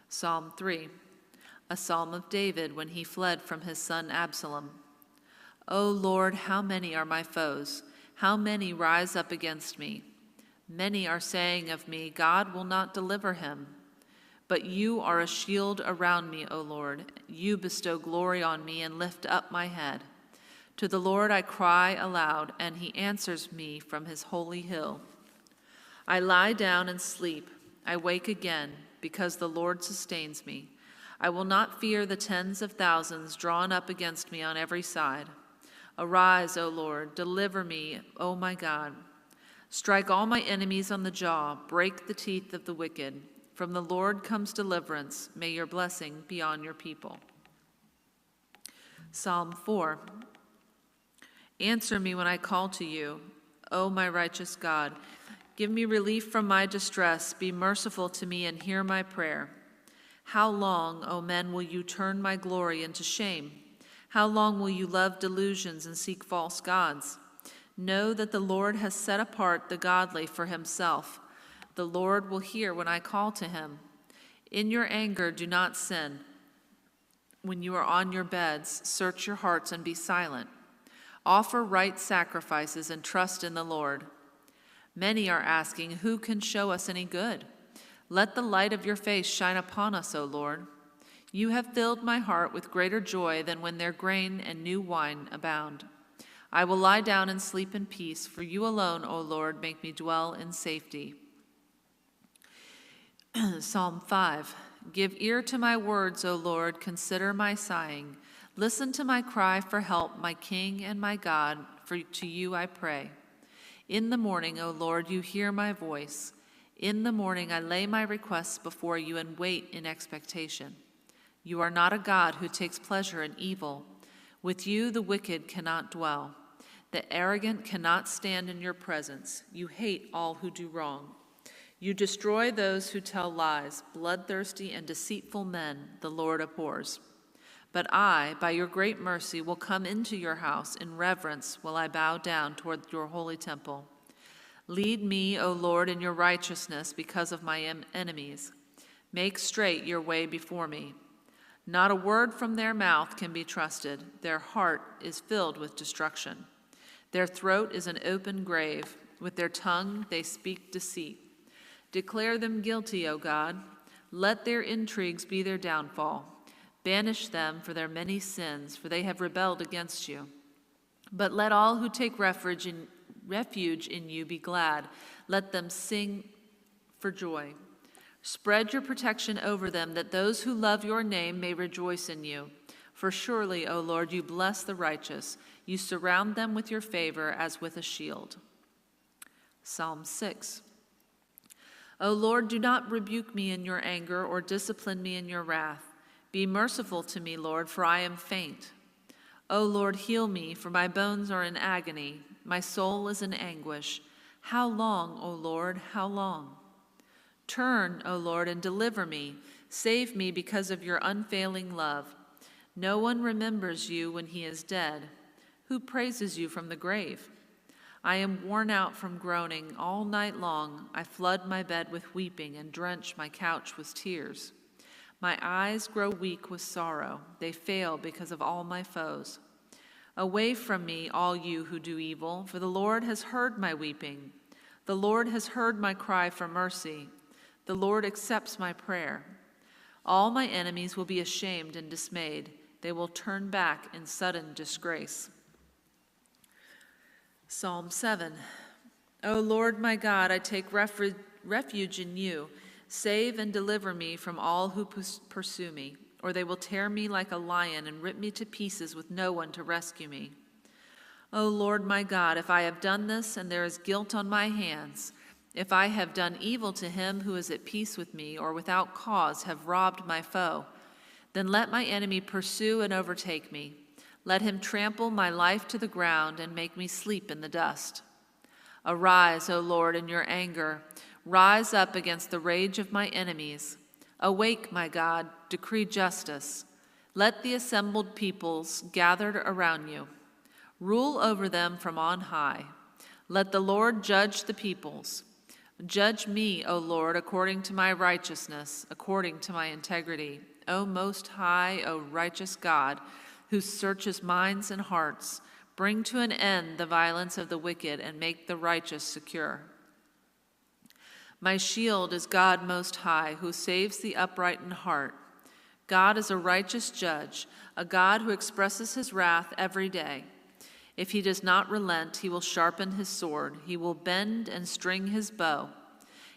Psalm 3, a psalm of David when he fled from his son Absalom. O Lord, how many are my foes? How many rise up against me? Many are saying of me, "God will not deliver him." But you are a shield around me, O Lord. You bestow glory on me and lift up my head. To the Lord I cry aloud, and he answers me from his holy hill. I lie down and sleep. I wake again, because the Lord sustains me. I will not fear the tens of thousands drawn up against me on every side. Arise, O Lord, deliver me, O my God. Strike all my enemies on the jaw, break the teeth of the wicked. From the Lord comes deliverance. May your blessing be on your people. Psalm 4. Answer me when I call to you, O my righteous God. Give me relief from my distress. Be merciful to me and hear my prayer. How long, O men, will you turn my glory into shame? How long will you love delusions and seek false gods? Know that the Lord has set apart the godly for himself. The Lord will hear when I call to him. In your anger, do not sin. When you are on your beds, search your hearts and be silent. Offer right sacrifices and trust in the Lord. Many are asking, who can show us any good? Let the light of your face shine upon us, O Lord. You have filled my heart with greater joy than when their grain and new wine abound. I will lie down and sleep in peace, for you alone, O Lord, make me dwell in safety. Psalm 5. Give ear to my words, O Lord, consider my sighing. Listen to my cry for help, my King and my God, for to you I pray. In the morning, O Lord, you hear my voice. In the morning I lay my requests before you and wait in expectation. You are not a God who takes pleasure in evil. With you the wicked cannot dwell. The arrogant cannot stand in your presence. You hate all who do wrong. You destroy those who tell lies. Bloodthirsty and deceitful men the Lord abhors. But I, by your great mercy, will come into your house. In reverence will I bow down toward your holy temple. Lead me, O Lord, in your righteousness because of my enemies. Make straight your way before me. Not a word from their mouth can be trusted. Their heart is filled with destruction. Their throat is an open grave. With their tongue they speak deceit. Declare them guilty, O God. Let their intrigues be their downfall. Banish them for their many sins, for they have rebelled against you. But let all who take refuge in you be glad. Let them sing for joy. Spread your protection over them, that those who love your name may rejoice in you. For surely, O Lord, you bless the righteous. You surround them with your favor as with a shield. Psalm 6. O Lord, do not rebuke me in your anger or discipline me in your wrath. Be merciful to me, Lord, for I am faint. O Lord, heal me, for my bones are in agony. My soul is in anguish. How long, O Lord, how long? Turn, O Lord, and deliver me. Save me because of your unfailing love. No one remembers you when he is dead. Who praises you from the grave? I am worn out from groaning all night long. I flood my bed with weeping and drench my couch with tears. My eyes grow weak with sorrow. They fail because of all my foes. Away from me, all you who do evil, for the Lord has heard my weeping. The Lord has heard my cry for mercy. The Lord accepts my prayer. All my enemies will be ashamed and dismayed. They will turn back in sudden disgrace. Psalm 7. O Lord my God, I take refuge in you. Save and deliver me from all who pursue me, or they will tear me like a lion and rip me to pieces with no one to rescue me. O Lord my God, if I have done this and there is guilt on my hands, if I have done evil to him who is at peace with me, or without cause have robbed my foe, then let my enemy pursue and overtake me. Let him trample my life to the ground and make me sleep in the dust. Arise, O Lord, in your anger. Rise up against the rage of my enemies. Awake, my God, decree justice. Let the assembled peoples gathered around you. Rule over them from on high. Let the Lord judge the peoples. Judge me, O Lord, according to my righteousness, according to my integrity. O Most High, O righteous God, who searches minds and hearts, bring to an end the violence of the wicked and make the righteous secure. My shield is God Most High, who saves the upright in heart. God is a righteous judge, a God who expresses his wrath every day. If he does not relent, he will sharpen his sword. He will bend and string his bow.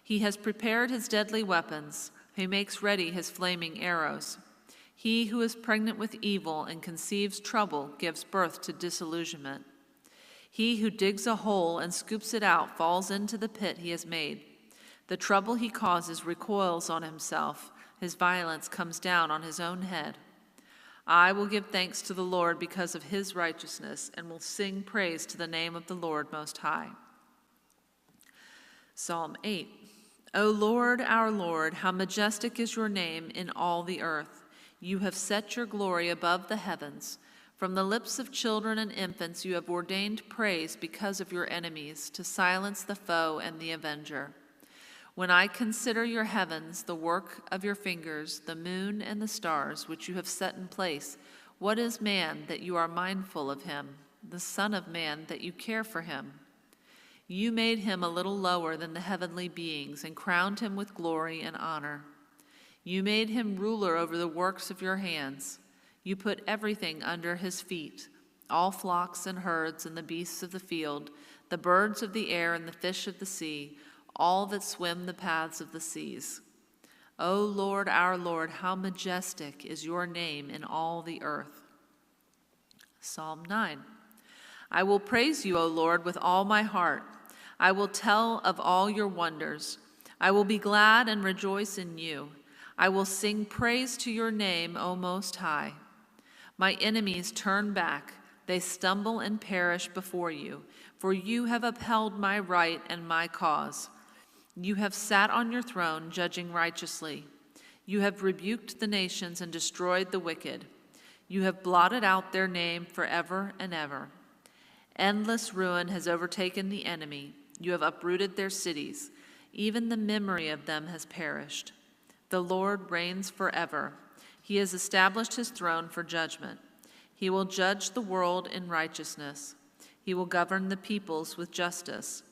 He has prepared his deadly weapons. He makes ready his flaming arrows. He who is pregnant with evil and conceives trouble gives birth to disillusionment. He who digs a hole and scoops it out falls into the pit he has made. The trouble he causes recoils on himself. His violence comes down on his own head. I will give thanks to the Lord because of his righteousness, and will sing praise to the name of the Lord Most High. Psalm 8. O Lord, our Lord, how majestic is your name in all the earth. You have set your glory above the heavens. From the lips of children and infants you have ordained praise because of your enemies, to silence the foe and the avenger. When I consider your heavens, the work of your fingers, the moon and the stars which you have set in place, what is man that you are mindful of him, the Son of Man that you care for him? You made him a little lower than the heavenly beings and crowned him with glory and honor. You made him ruler over the works of your hands. You put everything under his feet, all flocks and herds and the beasts of the field, the birds of the air and the fish of the sea, all that swim the paths of the seas. O Lord, our Lord, how majestic is your name in all the earth. Psalm 9. I will praise you, O Lord, with all my heart. I will tell of all your wonders. I will be glad and rejoice in you. I will sing praise to your name, O Most High. My enemies turn back. They stumble and perish before you, for you have upheld my right and my cause. You have sat on your throne, judging righteously. You have rebuked the nations and destroyed the wicked. You have blotted out their name forever and ever. Endless ruin has overtaken the enemy. You have uprooted their cities. Even the memory of them has perished. The Lord reigns forever. He has established his throne for judgment. He will judge the world in righteousness. He will govern the peoples with justice.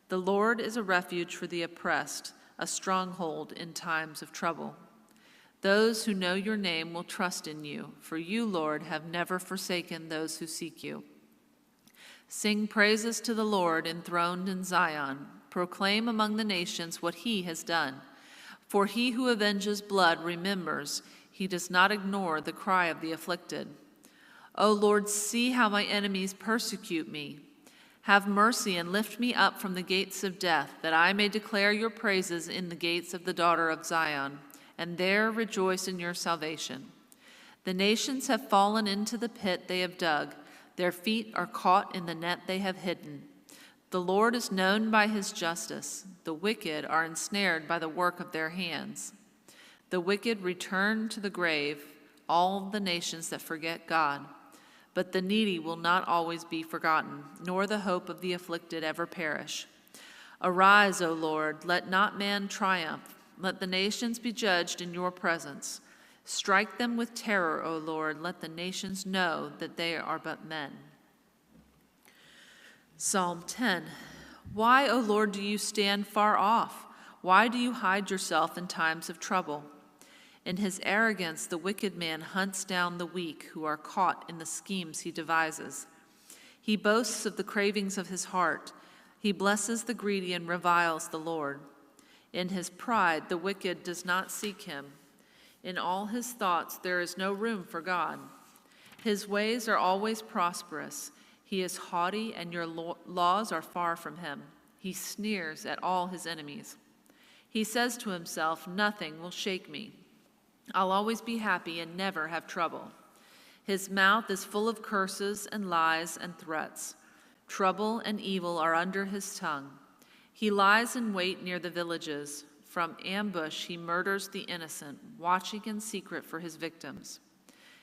The Lord is a refuge for the oppressed, a stronghold in times of trouble. Those who know your name will trust in you, for you, Lord, have never forsaken those who seek you. Sing praises to the Lord enthroned in Zion. Proclaim among the nations what he has done. For he who avenges blood remembers. He does not ignore the cry of the afflicted. O Lord, see how my enemies persecute me. Have mercy and lift me up from the gates of death, that I may declare your praises in the gates of the daughter of Zion, and there rejoice in your salvation. The nations have fallen into the pit they have dug. Their feet are caught in the net they have hidden. The Lord is known by his justice. The wicked are ensnared by the work of their hands. The wicked return to the grave, all the nations that forget God. But the needy will not always be forgotten, nor the hope of the afflicted ever perish. Arise, O Lord, let not man triumph. Let the nations be judged in your presence. Strike them with terror, O Lord. Let the nations know that they are but men. Psalm 10. Why, O Lord, do you stand far off? Why do you hide yourself in times of trouble? In his arrogance, the wicked man hunts down the weak who are caught in the schemes he devises. He boasts of the cravings of his heart. He blesses the greedy and reviles the Lord. In his pride, the wicked does not seek him. In all his thoughts, there is no room for God. His ways are always prosperous. He is haughty, and your laws are far from him. He sneers at all his enemies. He says to himself, nothing will shake me. I'll always be happy and never have trouble. His mouth is full of curses and lies and threats. Trouble and evil are under his tongue. He lies in wait near the villages. From ambush he murders the innocent, watching in secret for his victims.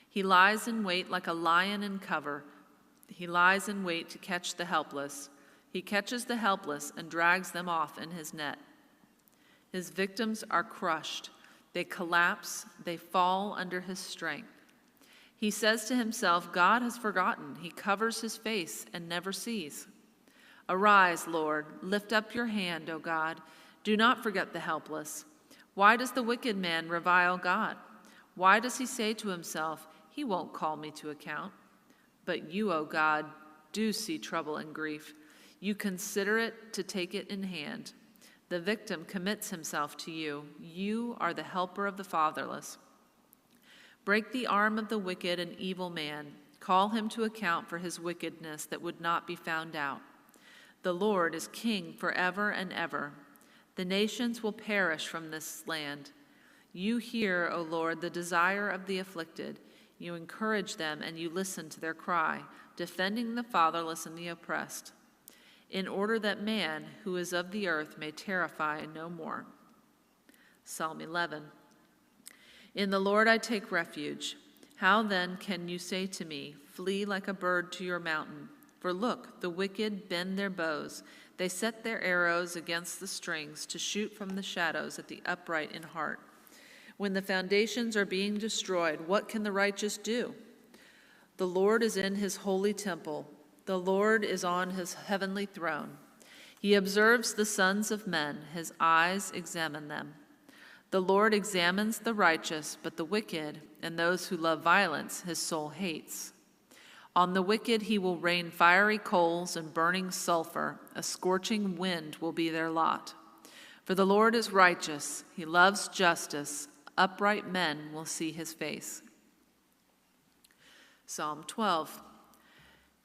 He lies in wait like a lion in cover. He lies in wait to catch the helpless. He catches the helpless and drags them off in his net. His victims are crushed. They collapse. They fall under his strength. He says to himself, God has forgotten. He covers his face and never sees. Arise, Lord. Lift up your hand, O God. Do not forget the helpless. Why does the wicked man revile God? Why does he say to himself, he won't call me to account? But you, O God, do see trouble and grief. You consider it to take it in hand. The victim commits himself to you. You are the helper of the fatherless. Break the arm of the wicked and evil man. Call him to account for his wickedness that would not be found out. The Lord is king forever and ever. The nations will perish from this land. You hear, O Lord, the desire of the afflicted. You encourage them and you listen to their cry, defending the fatherless and the oppressed, in order that man who is of the earth may terrify no more. Psalm 11. In the Lord I take refuge. How then can you say to me, flee like a bird to your mountain? For look, the wicked bend their bows. They set their arrows against the strings to shoot from the shadows at the upright in heart. When the foundations are being destroyed, what can the righteous do? The Lord is in his holy temple. The Lord is on his heavenly throne. He observes the sons of men. His eyes examine them. The Lord examines the righteous, but the wicked and those who love violence his soul hates. On the wicked he will rain fiery coals and burning sulfur. A scorching wind will be their lot. For the Lord is righteous. He loves justice. Upright men will see his face. Psalm 12.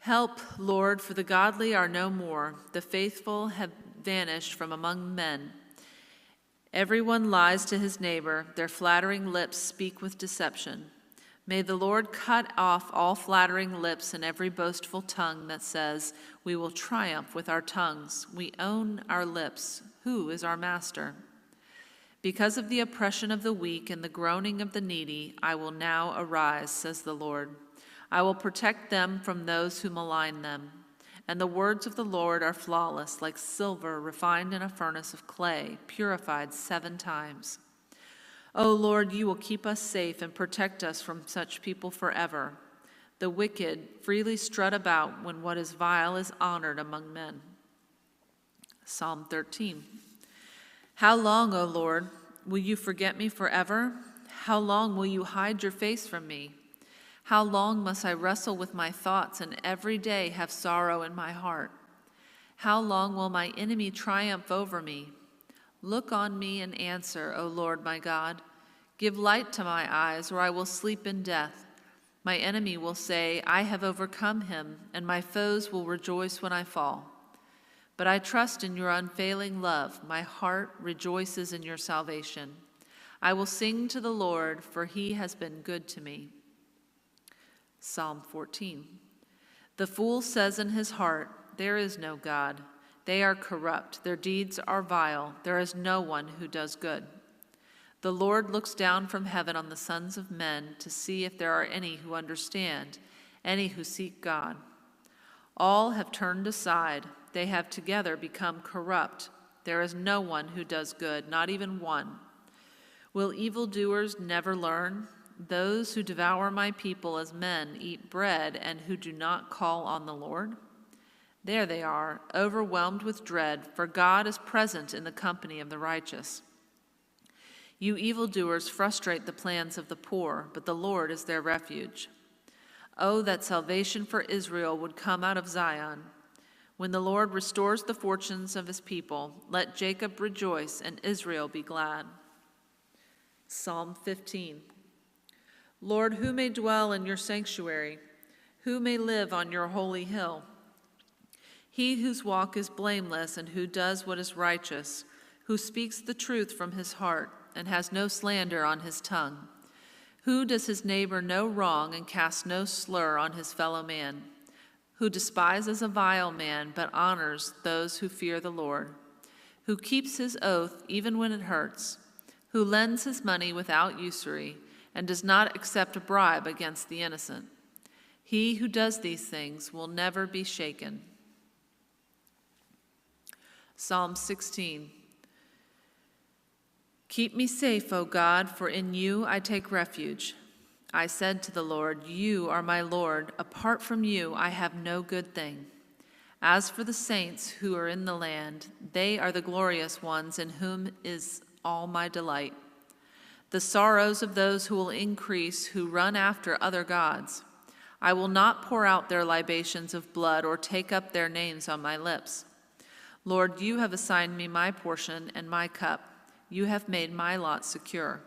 Help, Lord, for the godly are no more. The faithful have vanished from among men. Everyone lies to his neighbor. Their flattering lips speak with deception. May the Lord cut off all flattering lips and every boastful tongue that says, we will triumph with our tongues. We own our lips. Who is our master? Because of the oppression of the weak and the groaning of the needy, I will now arise, says the Lord. I will protect them from those who malign them. And the words of the Lord are flawless, like silver refined in a furnace of clay, purified 7 times. O Lord, you will keep us safe and protect us from such people forever. The wicked freely strut about when what is vile is honored among men. Psalm 13. How long, O Lord, will you forget me forever? How long will you hide your face from me? How long must I wrestle with my thoughts and every day have sorrow in my heart? How long will my enemy triumph over me? Look on me and answer, O Lord my God. Give light to my eyes, or I will sleep in death. My enemy will say, I have overcome him, and my foes will rejoice when I fall. But I trust in your unfailing love. My heart rejoices in your salvation. I will sing to the Lord, for he has been good to me. Psalm 14. The fool says in his heart, there is no God. They are corrupt. Their deeds are vile. There is no one who does good. The Lord looks down from heaven on the sons of men to see if there are any who understand, any who seek God. All have turned aside. They have together become corrupt. There is no one who does good, not even one. Will evildoers never learn? Those who devour my people as men eat bread and who do not call on the Lord? There they are, overwhelmed with dread, for God is present in the company of the righteous. You evildoers frustrate the plans of the poor, but the Lord is their refuge. Oh, that salvation for Israel would come out of Zion. When the Lord restores the fortunes of his people, let Jacob rejoice and Israel be glad. Psalm 15. Lord, who may dwell in your sanctuary? Who may live on your holy hill? He whose walk is blameless and who does what is righteous, who speaks the truth from his heart and has no slander on his tongue, who does his neighbor no wrong and casts no slur on his fellow man, who despises a vile man but honors those who fear the Lord, who keeps his oath even when it hurts, who lends his money without usury and does not accept a bribe against the innocent. He who does these things will never be shaken. Psalm 16. Keep me safe, O God, for in you I take refuge. I said to the Lord, you are my Lord. Apart from you, I have no good thing. As for the saints who are in the land, they are the glorious ones in whom is all my delight. The sorrows of those who will increase, who run after other gods. I will not pour out their libations of blood or take up their names on my lips. Lord, you have assigned me my portion and my cup. You have made my lot secure.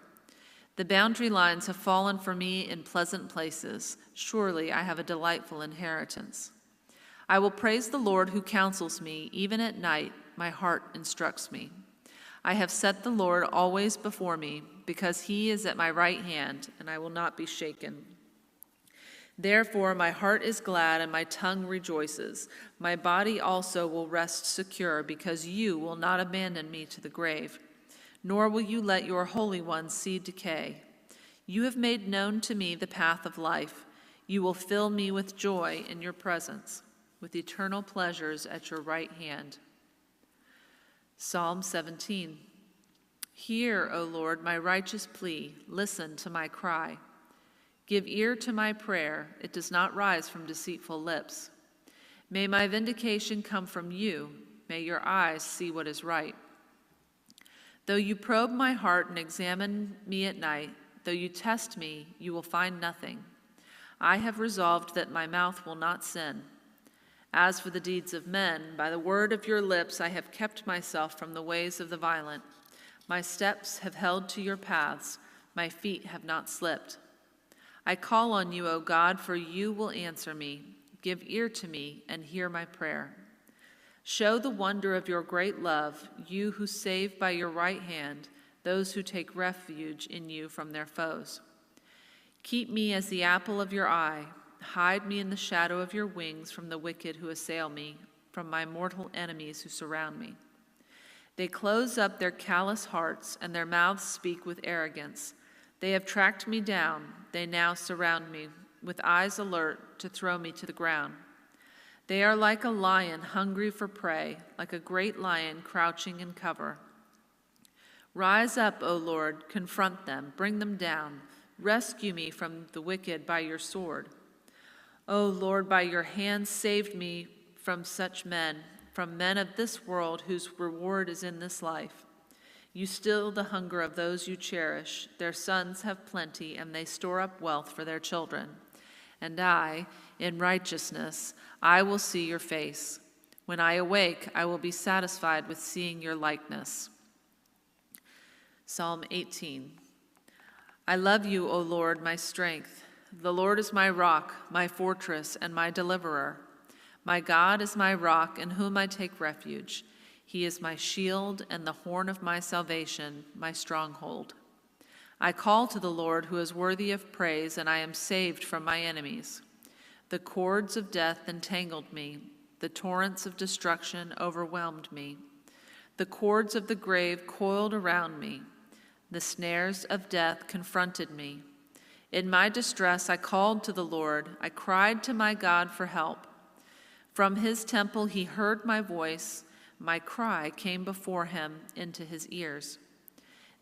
The boundary lines have fallen for me in pleasant places. Surely I have a delightful inheritance. I will praise the Lord who counsels me. Even at night, my heart instructs me. I have set the Lord always before me, because he is at my right hand, and I will not be shaken. Therefore, my heart is glad and my tongue rejoices. My body also will rest secure, because you will not abandon me to the grave, nor will you let your Holy One see decay. You have made known to me the path of life. You will fill me with joy in your presence, with eternal pleasures at your right hand. Psalm 17. Hear, O Lord, my righteous plea. Listen to my cry. Give ear to my prayer. It does not rise from deceitful lips. May my vindication come from you. May your eyes see what is right. Though you probe my heart and examine me at night, though you test me, you will find nothing. I have resolved that my mouth will not sin. As for the deeds of men, by the word of your lips I have kept myself from the ways of the violent. My steps have held to your paths. My feet have not slipped. I call on you, O God, for you will answer me. Give ear to me and hear my prayer. Show the wonder of your great love, you who save by your right hand those who take refuge in you from their foes. Keep me as the apple of your eye. Hide me in the shadow of your wings from the wicked who assail me, from my mortal enemies who surround me. They close up their callous hearts, and their mouths speak with arrogance. They have tracked me down. They now surround me, with eyes alert to throw me to the ground. They are like a lion hungry for prey, like a great lion crouching in cover. Rise up, O Lord, confront them, bring them down. Rescue me from the wicked by your sword. O Lord, by your hand saved me from such men, from men of this world whose reward is in this life. You still the hunger of those you cherish. Their sons have plenty, and they store up wealth for their children. And I, in righteousness, I will see your face. When I awake, I will be satisfied with seeing your likeness. Psalm 18. I love you, O Lord, my strength. The Lord is my rock, my fortress, and my deliverer. My God is my rock in whom I take refuge. He is my shield and the horn of my salvation, my stronghold. I call to the Lord who is worthy of praise, and I am saved from my enemies. The cords of death entangled me. The torrents of destruction overwhelmed me. The cords of the grave coiled around me. The snares of death confronted me. In my distress, I called to the Lord. I cried to my God for help. From his temple, he heard my voice. My cry came before him into his ears.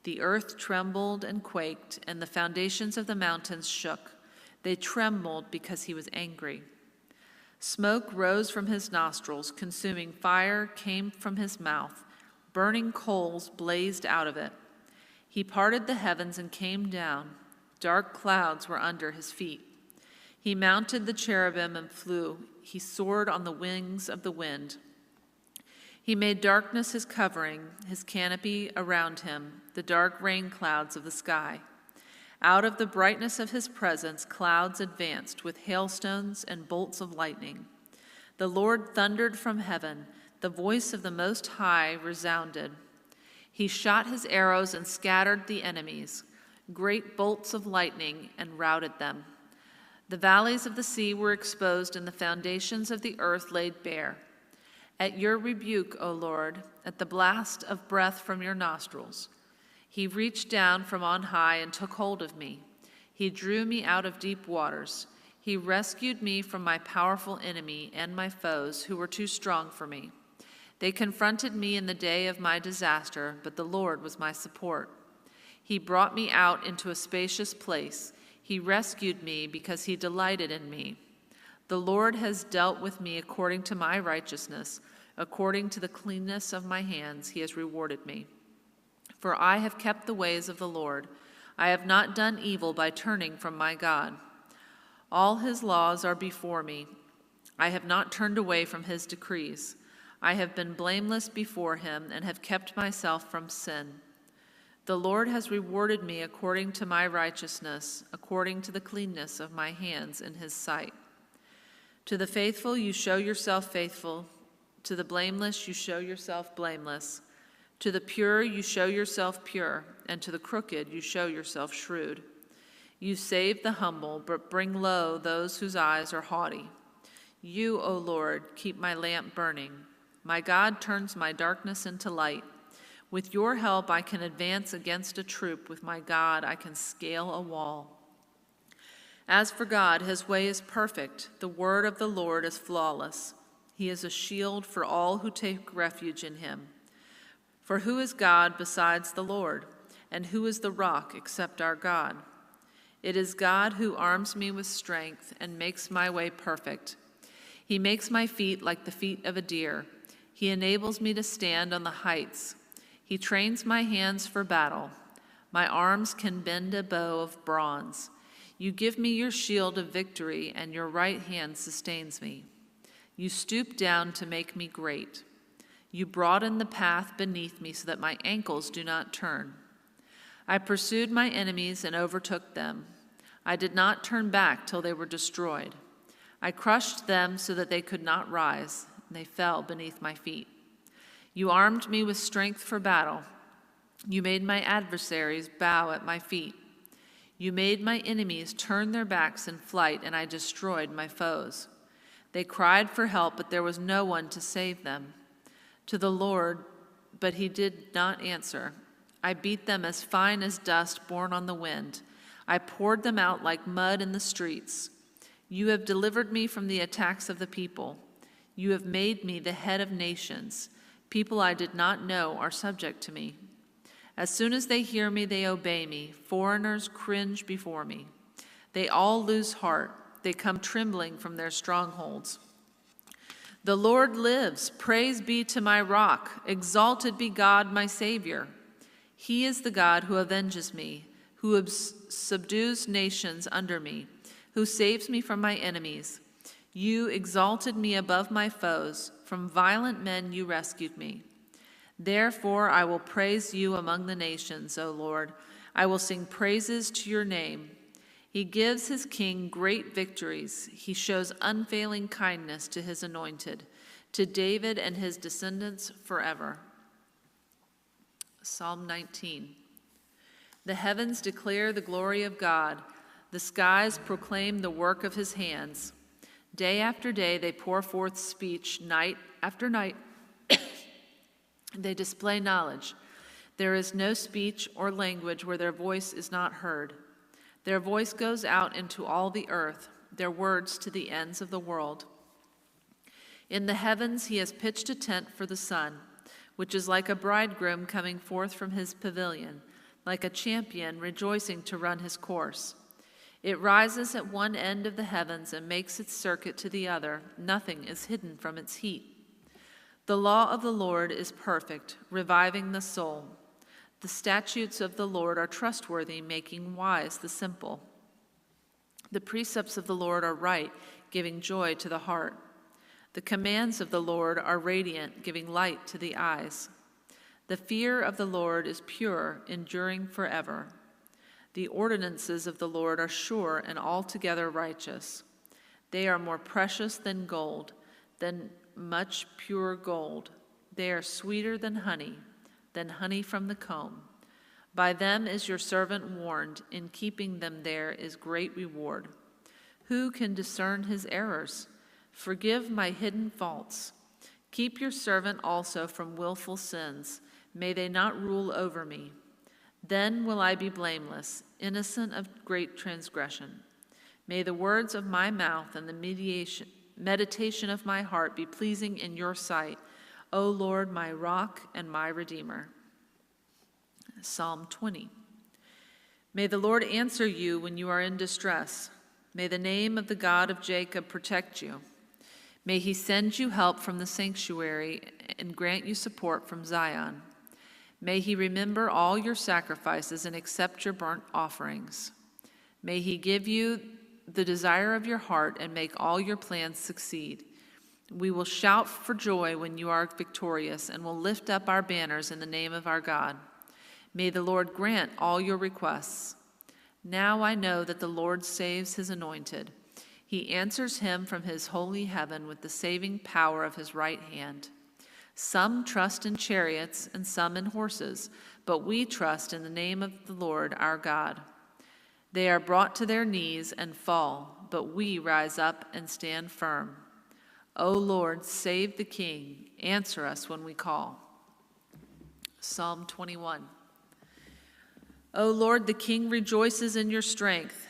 The earth trembled and quaked, and the foundations of the mountains shook. They trembled because he was angry. Smoke rose from his nostrils. Consuming fire came from his mouth. Burning coals blazed out of it. He parted the heavens and came down. Dark clouds were under his feet. He mounted the cherubim and flew. He soared on the wings of the wind. He made darkness his covering, his canopy around him, the dark rain clouds of the sky. Out of the brightness of his presence, clouds advanced with hailstones and bolts of lightning. The Lord thundered from heaven. The voice of the Most High resounded. He shot his arrows and scattered the enemies, great bolts of lightning, and routed them. The valleys of the sea were exposed, and the foundations of the earth laid bare. At your rebuke, O Lord, at the blast of breath from your nostrils, he reached down from on high and took hold of me. He drew me out of deep waters. He rescued me from my powerful enemy and my foes who were too strong for me. They confronted me in the day of my disaster, but the Lord was my support. He brought me out into a spacious place. He rescued me because he delighted in me. The Lord has dealt with me according to my righteousness. According to the cleanness of my hands, he has rewarded me. For I have kept the ways of the Lord. I have not done evil by turning from my God. All his laws are before me. I have not turned away from his decrees. I have been blameless before him and have kept myself from sin. The Lord has rewarded me according to my righteousness, according to the cleanness of my hands in his sight. To the faithful you show yourself faithful. To the blameless you show yourself blameless. To the pure you show yourself pure, and to the crooked you show yourself shrewd. You save the humble, but bring low those whose eyes are haughty. You, O Lord, keep my lamp burning. My God turns my darkness into light. With your help I can advance against a troop. With my God I can scale a wall. As for God, his way is perfect. The word of the Lord is flawless. He is a shield for all who take refuge in him. For who is God besides the Lord? And who is the rock except our God? It is God who arms me with strength and makes my way perfect. He makes my feet like the feet of a deer. He enables me to stand on the heights. He trains my hands for battle. My arms can bend a bow of bronze. You give me your shield of victory, and your right hand sustains me. You stoop down to make me great. You broaden the path beneath me so that my ankles do not turn. I pursued my enemies and overtook them. I did not turn back till they were destroyed. I crushed them so that they could not rise, and they fell beneath my feet. You armed me with strength for battle. You made my adversaries bow at my feet. You made my enemies turn their backs in flight, and I destroyed my foes. They cried for help, but there was no one to save them. To the Lord, but he did not answer. I beat them as fine as dust borne on the wind. I poured them out like mud in the streets. You have delivered me from the attacks of the people. You have made me the head of nations. People I did not know are subject to me. As soon as they hear me, they obey me. Foreigners cringe before me. They all lose heart. They come trembling from their strongholds. The Lord lives. Praise be to my rock. Exalted be God, my Savior. He is the God who avenges me, who subdues nations under me, who saves me from my enemies. You exalted me above my foes. From violent men you rescued me. Therefore I will praise you among the nations, O Lord. I will sing praises to your name. He gives his king great victories. He shows unfailing kindness to his anointed, to David and his descendants forever. Psalm 19. The heavens declare the glory of God. The skies proclaim the work of his hands. Day after day they pour forth speech, night after night they display knowledge. There is no speech or language where their voice is not heard. Their voice goes out into all the earth, their words to the ends of the world. In the heavens he has pitched a tent for the sun, which is like a bridegroom coming forth from his pavilion, like a champion rejoicing to run his course. It rises at one end of the heavens and makes its circuit to the other. Nothing is hidden from its heat. The law of the Lord is perfect, reviving the soul. The statutes of the Lord are trustworthy, making wise the simple. The precepts of the Lord are right, giving joy to the heart. The commands of the Lord are radiant, giving light to the eyes. The fear of the Lord is pure, enduring forever. The ordinances of the Lord are sure and altogether righteous. They are more precious than gold, than much pure gold. They are sweeter than honey from the comb. By them is your servant warned. In keeping them there is great reward. Who can discern his errors? Forgive my hidden faults. Keep your servant also from willful sins. May they not rule over me. Then will I be blameless, innocent of great transgression. May the words of my mouth and the meditation of my heart be pleasing in your sight, O Lord, my rock and my redeemer. Psalm 20. May the Lord answer you when you are in distress. May the name of the God of Jacob protect you. May he send you help from the sanctuary and grant you support from Zion. May he remember all your sacrifices and accept your burnt offerings. May he give you the desire of your heart and make all your plans succeed. We will shout for joy when you are victorious and will lift up our banners in the name of our God. May the Lord grant all your requests. Now I know that the Lord saves his anointed. He answers him from his holy heaven with the saving power of his right hand. Some trust in chariots and some in horses, but we trust in the name of the Lord our God. They are brought to their knees and fall, but we rise up and stand firm. O Lord, save the King. Answer us when we call. Psalm 21. O Lord, the King rejoices in your strength.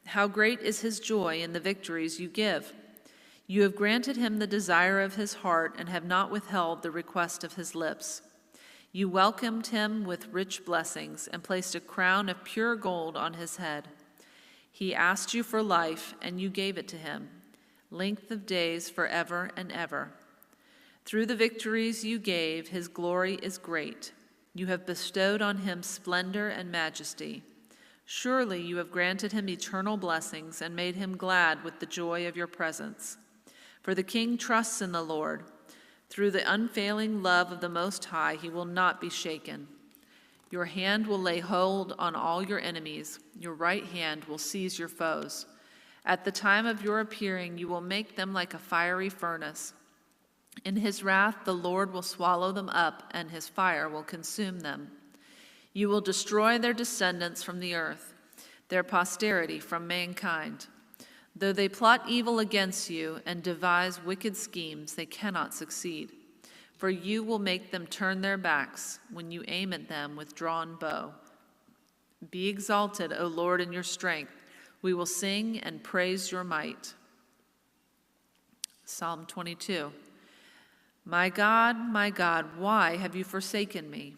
How great is his joy in the victories you give. You have granted him the desire of his heart and have not withheld the request of his lips. You welcomed him with rich blessings and placed a crown of pure gold on his head. He asked you for life, and you gave it to him, length of days forever and ever. Through the victories you gave, his glory is great. You have bestowed on him splendor and majesty. Surely you have granted him eternal blessings and made him glad with the joy of your presence. For the King trusts in the Lord. Through the unfailing love of the Most High, he will not be shaken. Your hand will lay hold on all your enemies. Your right hand will seize your foes. At the time of your appearing, you will make them like a fiery furnace. In his wrath, the Lord will swallow them up, and his fire will consume them. You will destroy their descendants from the earth, their posterity from mankind. Though they plot evil against you and devise wicked schemes, they cannot succeed. For you will make them turn their backs when you aim at them with drawn bow. Be exalted, O Lord, in your strength. We will sing and praise your might. Psalm 22. My God, why have you forsaken me?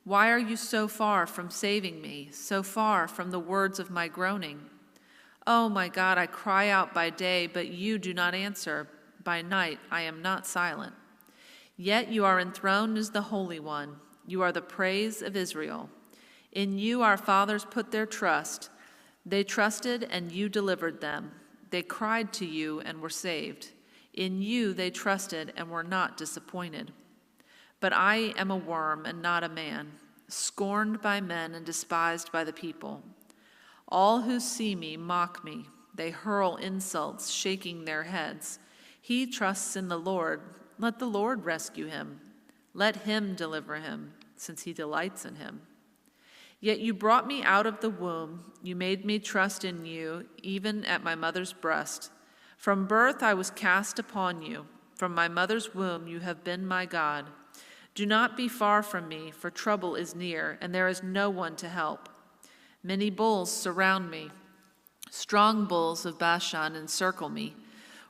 Why are you so far from saving me, so far from the words of my groaning? Oh, my God, I cry out by day, but you do not answer. By night I am not silent. Yet you are enthroned as the Holy One. You are the praise of Israel. In you our fathers put their trust. They trusted, and you delivered them. They cried to you and were saved. In you they trusted and were not disappointed. But I am a worm and not a man, scorned by men and despised by the people. All who see me mock me. They hurl insults, shaking their heads. He trusts in the Lord. Let the Lord rescue him. Let him deliver him, since he delights in him. Yet you brought me out of the womb. You made me trust in you, even at my mother's breast. From birth I was cast upon you. From my mother's womb you have been my God. Do not be far from me, for trouble is near, and there is no one to help. Many bulls surround me. Strong bulls of Bashan encircle me.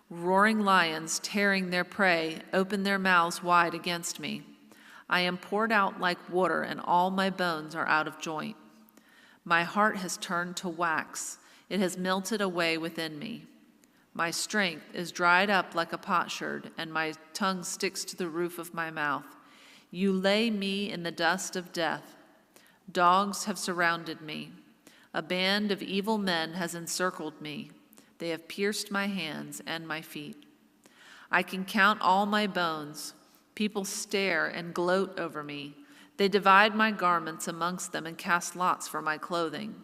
Roaring lions, tearing their prey, open their mouths wide against me. I am poured out like water, and all my bones are out of joint. My heart has turned to wax. It has melted away within me. My strength is dried up like a potsherd, and my tongue sticks to the roof of my mouth. You lay me in the dust of death. Dogs have surrounded me. A band of evil men has encircled me. They have pierced my hands and my feet. I can count all my bones. People stare and gloat over me. They divide my garments amongst them and cast lots for my clothing.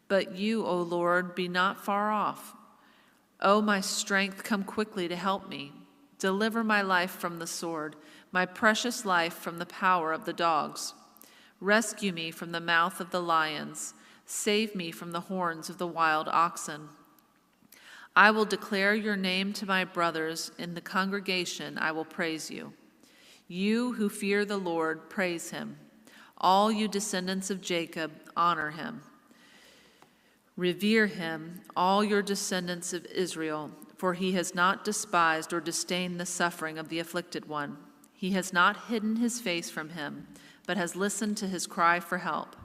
But you, O Lord, be not far off. O my strength, come quickly to help me. Deliver my life from the sword, my precious life from the power of the dogs. Rescue me from the mouth of the lions. Save me from the horns of the wild oxen. I will declare your name to my brothers. In the congregation I will praise you. You who fear the Lord, praise him. All you descendants of Jacob, honor him. Revere him, all your descendants of Israel, for he has not despised or disdained the suffering of the afflicted one. He has not hidden his face from him, but has listened to his cry for help.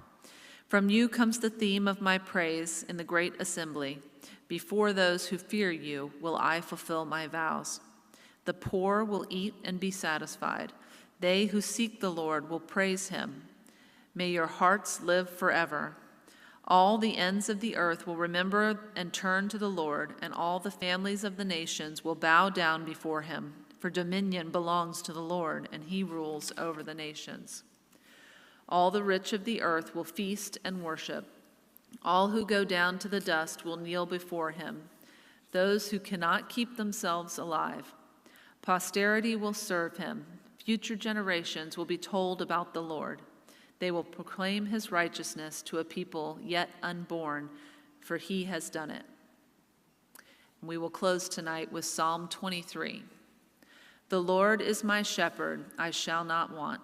From you comes the theme of my praise in the great assembly. Before those who fear you will I fulfill my vows. The poor will eat and be satisfied. They who seek the Lord will praise him. May your hearts live forever. All the ends of the earth will remember and turn to the Lord, and all the families of the nations will bow down before him. For dominion belongs to the Lord, and he rules over the nations. All the rich of the earth will feast and worship. All who go down to the dust will kneel before him, those who cannot keep themselves alive. Posterity will serve him. Future generations will be told about the Lord. They will proclaim his righteousness to a people yet unborn, for he has done it. We will close tonight with Psalm 23. The Lord is my shepherd, I shall not want.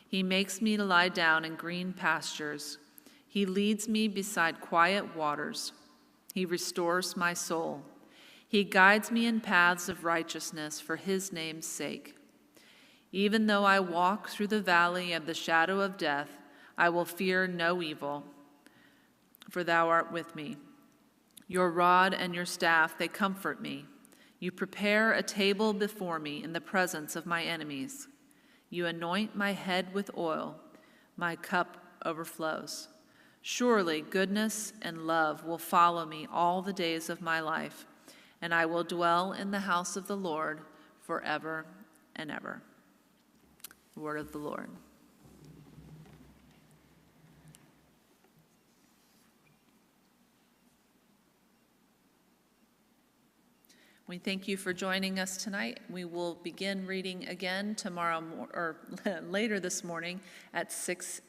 He makes me to lie down in green pastures. He leads me beside quiet waters. He restores my soul. He guides me in paths of righteousness for his name's sake. Even though I walk through the valley of the shadow of death, I will fear no evil, for thou art with me. Your rod and your staff, they comfort me. You prepare a table before me in the presence of my enemies. You anoint my head with oil. My cup overflows. Surely goodness and love will follow me all the days of my life, and I will dwell in the house of the Lord forever and ever. The word of the Lord. We thank you for joining us tonight. We will begin reading again tomorrow or later this morning at 6